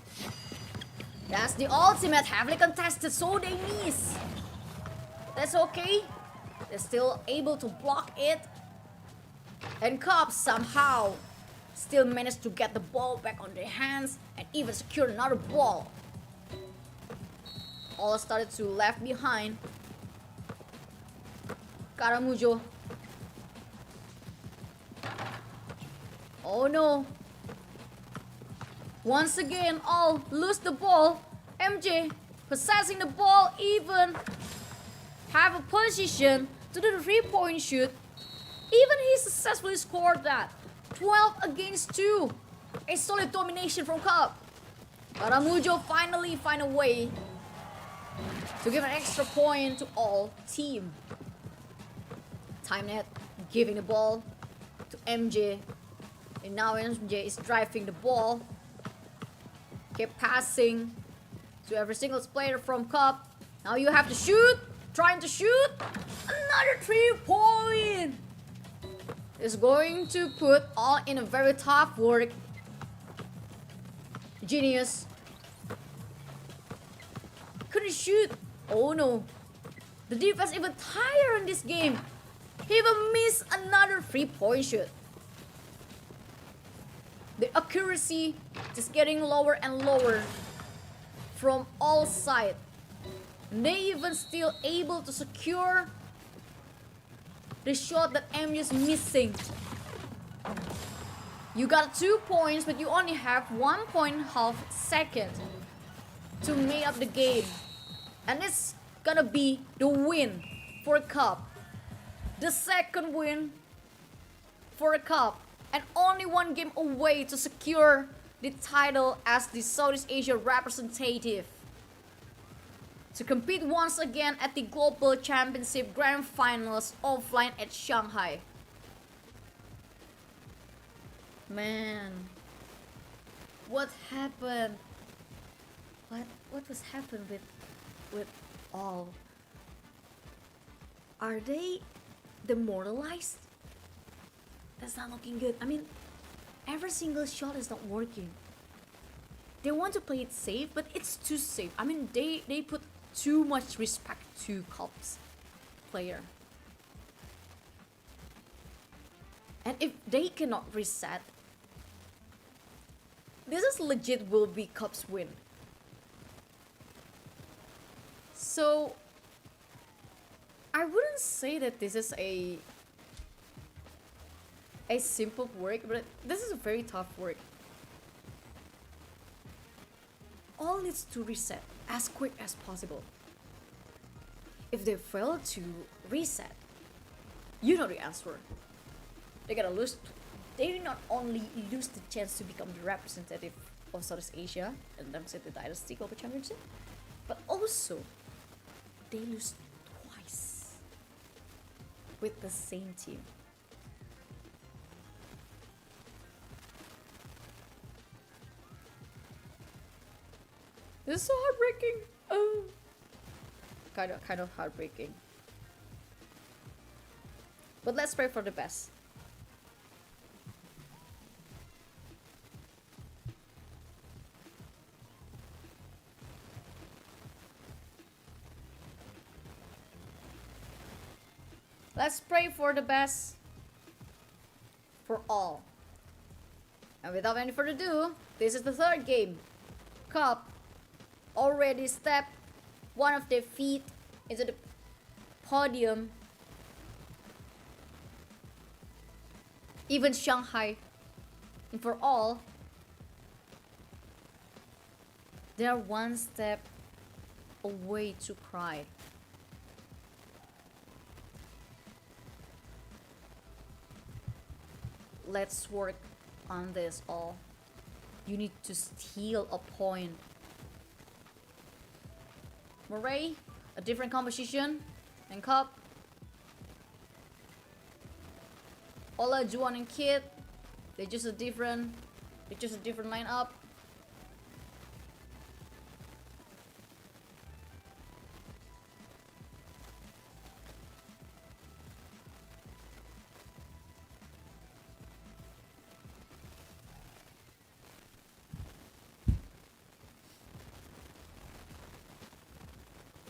That's the ultimate, heavily contested, so they miss. That's okay. They're still able to block it. And Cup somehow still managed to get the ball back on their hands and even secure another ball. All started to left behind. Caramujo. Oh no. Once again, all lose the ball. MJ possessing the ball, even have a position to do the 3-point shoot. Even he successfully scored that. 12 against 2. A solid domination from Cup. Caramujo finally find a way to give an extra point to all team. Timenet giving the ball to MJ. And now MJ is driving the ball. Keep passing to every single player from Cup. Now you have to shoot. Trying to shoot. Another 3-point. Is going to put all in a very tough work. Genius. Couldn't shoot. Oh no. The defense even tired in this game. He even missed another 3-point shoot. The accuracy is getting lower and lower from all sides. They even still able to secure the shot that MJ is missing. You got 2 points, but you only have 1.5 seconds to make up the game. And it's gonna be the win for Cup. The second win for Cup. And only 1 game away to secure the title as the Southeast Asia representative. To compete once again at the Global Championship Grand Finals offline at Shanghai. Man, what happened? What was happened with all? Are they demoralized? That's not looking good. I mean, every single shot is not working. They want to play it safe, but it's too safe. I mean, they put too much respect to Cup's player. And if they cannot reset, this is legit will be Cup's win. So I wouldn't say that this is a simple work, but this is a very tough work. All needs to reset as quick as possible. If they fail to reset, you know the answer. They're gonna lose. They not only lose the chance to become the representative of Southeast Asia in terms of the Dynasty Global Championship, but also they lose twice with the same team. This is so heartbreaking. Oh, kind of heartbreaking. But let's pray for the best. Let's pray for the best for all. And without any further ado, this is the third game. Cup already stepped one of their feet into the podium. Even Shanghai. And for all, they are one step away to cry. Let's work on this all. You need to steal a point. Murray, a different composition. And Cup. Ola, Juan, and Kid. They're just a different lineup.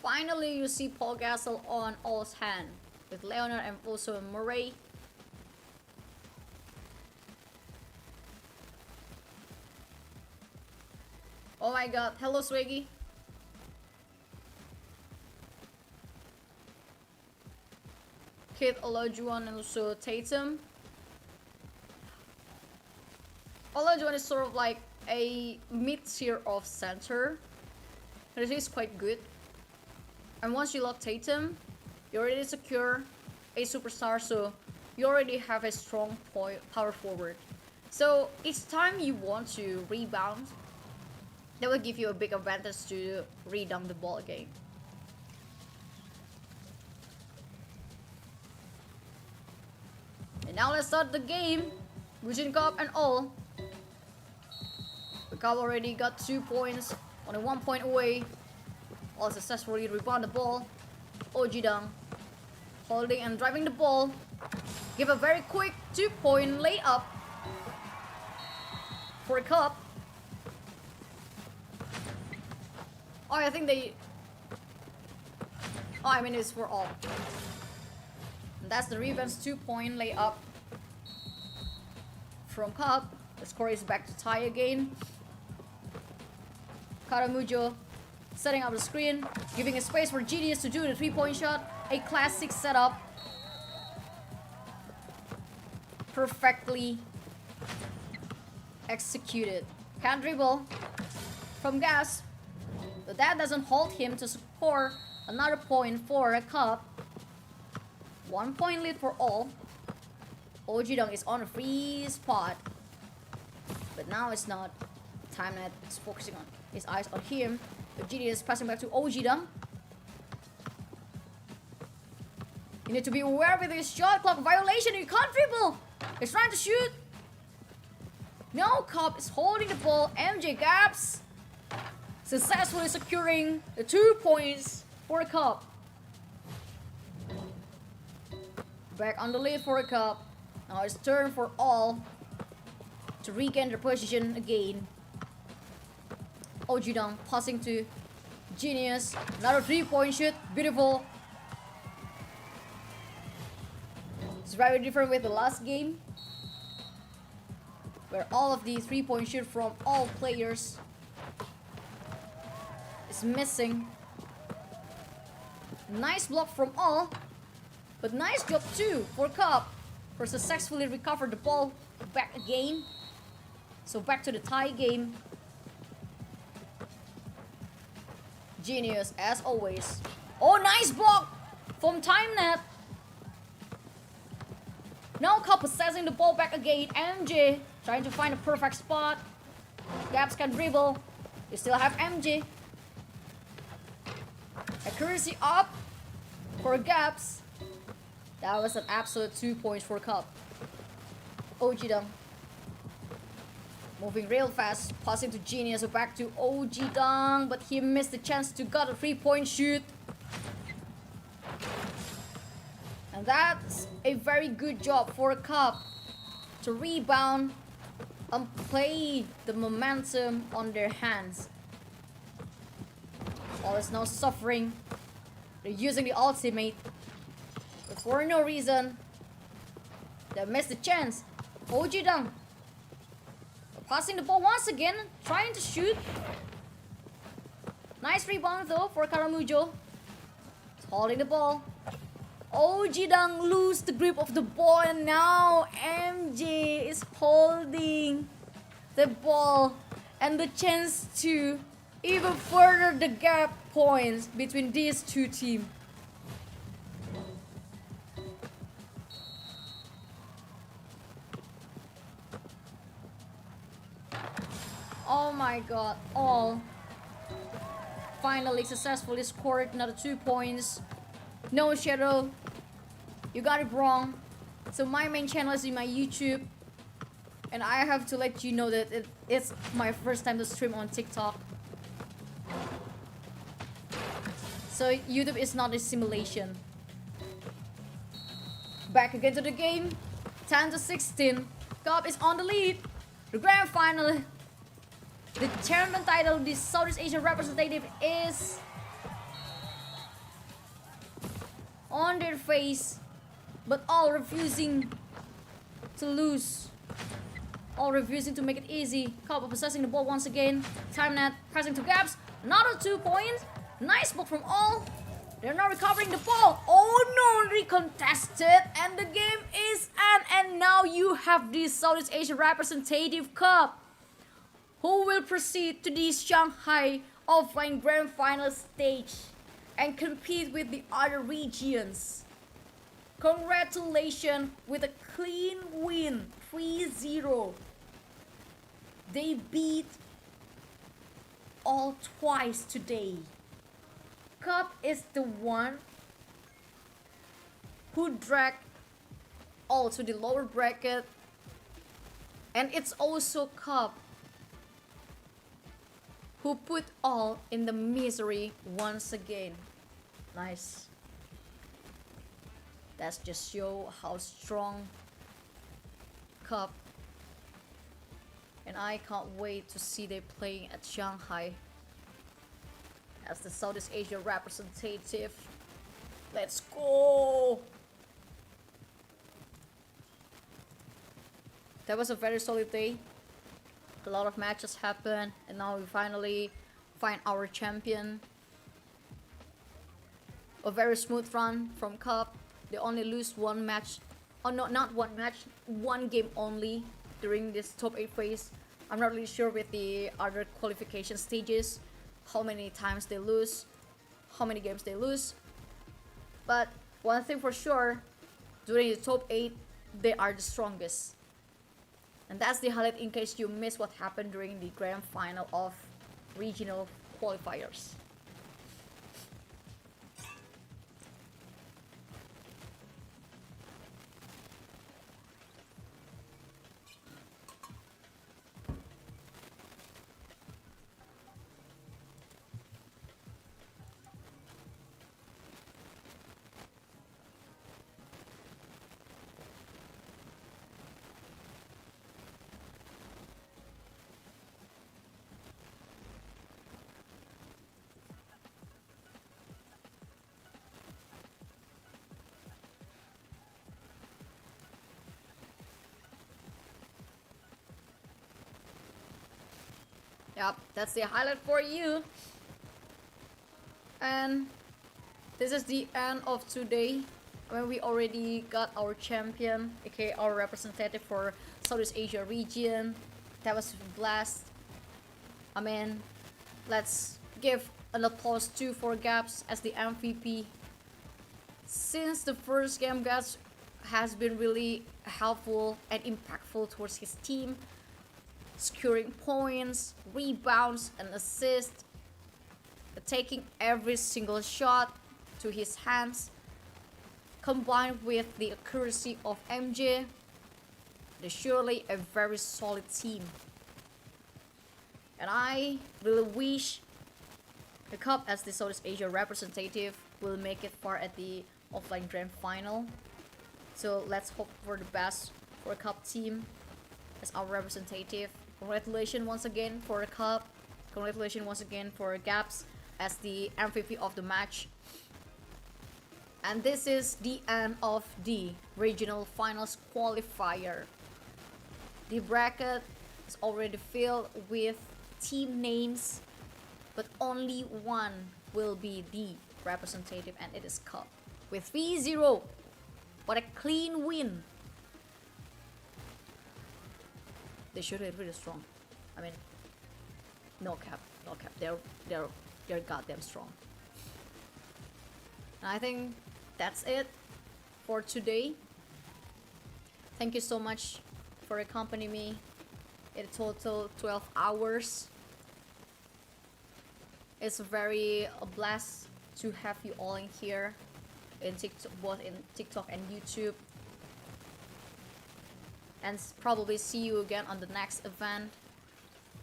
Finally, you see Paul Gasol on All's hand with Leonard and also Murray. Oh my god, hello Swaggy. Kid, Olajuwon, and also Tatum. Olajuwon is sort of like a mid-tier of center. But it is quite good. And once you lock Tatum, you already secure a superstar, so you already have a strong power forward. So each time you want to rebound, that will give you a big advantage to re-dump the ball again. And now let's start the game. Eugene Cup and all. The Cup already got 2 points, only 1 point away. All successfully rebound the ball. Ojidang holding and driving the ball. Give a very quick 2-point layup for a Cup. Oh, I think they... Oh, I mean it's for all. And that's the revenge 2-point layup from Cup. The score is back to tie again. Karamujo setting up the screen, giving a space for Genius to do the 3-point shot. A classic setup. Perfectly executed. Can't dribble from Gas. But that doesn't hold him to score another point for a Cup. 1 point lead for all. Ojidang is on a free spot. But now it's not. Timenet is focusing on his eyes on him. But Genius passing back to Ojidang. You need to be aware with his shot clock violation. You can't dribble. He's trying to shoot. No, Cup is holding the ball. MJ Gaps successfully securing the 2 points for a Cup. Back on the lead for a Cup. Now it's turn for all to regain their position again. Ojidang passing to Genius. Another 3-point shoot. Beautiful. It's very different with the last game, where all of the 3-point shoot from all players is missing. Nice block from all, but nice job too for Cup for successfully recovered the ball back again. So back to the tie game. Genius as always. Oh, nice block from Timenet. Now Cup possessing the ball back again. MJ trying to find a perfect spot. Gaps can dribble. You still have MJ. Accuracy up for Gaps. That was an absolute 2 points for Cup. Ojidang moving real fast, passing to Genius, back to Ojidang, but he missed the chance to get a 3-point shoot. And that's a very good job for a Cup to rebound and play the momentum on their hands. All is now suffering. They're using the ultimate, but for no reason. They missed the chance. Ojidang passing the ball once again, trying to shoot. Nice rebound though for Karamujo. He's holding the ball. Ojidang lose the grip of the ball, and now MJ is holding the ball and the chance to even further the gap points between these two teams. Oh my god, all finally successfully scored another 2 points. No Shadow, you got it wrong. So my main channel is in my YouTube, and I have to let you know that it's my first time to stream on TikTok. So YouTube is not a simulation. Back again to the game. 10-16. Cup is on the lead. The grand final. The champion title, the Southeast Asia representative, is on their face, but all refusing to lose. All refusing to make it easy. Cup possessing the ball once again. Time net pressing to gaps. Another 2 points. Nice block from all. They're not recovering the ball. Oh no, recontested. And the game is and now you have the Southeast Asia representative Cup, who will proceed to the Shanghai offline grand final stage and compete with the other regions. Congratulations with a clean win, 3-0. They beat all twice today. Cup is the one who dragged all to the lower bracket, and it's also Cup who put all in the misery once again. Nice. That's just show how strong Cup, and I can't wait to see they playing at Shanghai as the Southeast Asia representative. Let's go! That was a very solid day. A lot of matches happened, and now we finally find our champion. A very smooth run from Cup. They only lose one match. Oh no, not one match, one game only during this top 8 phase. I'm not really sure with the other qualification stages how many times they lose, how many games they lose. But one thing for sure, during the top 8, they are the strongest. And that's the highlight in case you missed what happened during the grand final of regional qualifiers. Yep, that's the highlight for you. And this is the end of today, when we already got our champion, aka our representative for Southeast Asia region. That was a blast. I mean, let's give an applause to for Gaps as the MVP. Since the first game, Gaps has been really helpful and impactful towards his team, securing points, rebounds, and assists, taking every single shot to his hands, combined with the accuracy of MJ. They're surely a very solid team. And I really wish the Cup as the Southeast Asia representative will make it far at the offline grand final. So let's hope for the best for a Cup team as our representative. Congratulations once again for the Cup. Congratulations once again for Gaps as the MVP of the match. And this is the end of the regional finals qualifier. The bracket is already filled with team names, but only one will be the representative, and it is Cup with 3-0. What a clean win. They should be really strong. I mean, no cap. They're goddamn strong. And I think that's it for today. Thank you so much for accompanying me in a total 12 hours. It's very a blast to have you all in here, in TikTok, both in TikTok and YouTube. And probably see you again on the next event.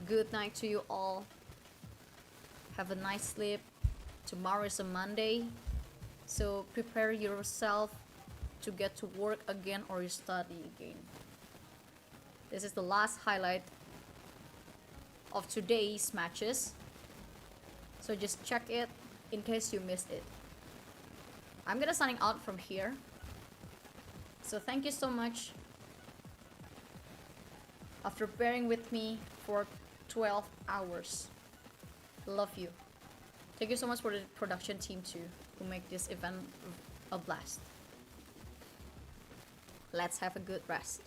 Good night to you all. Have a nice sleep. Tomorrow is a Monday, so prepare yourself to get to work again or you study again. This is the last highlight of today's matches, so just check it in case you missed it. I'm gonna signing out from here, so thank you so much after bearing with me for 12 hours. Love you. Thank you so much for the production team too, who make this event a blast. Let's have a good rest.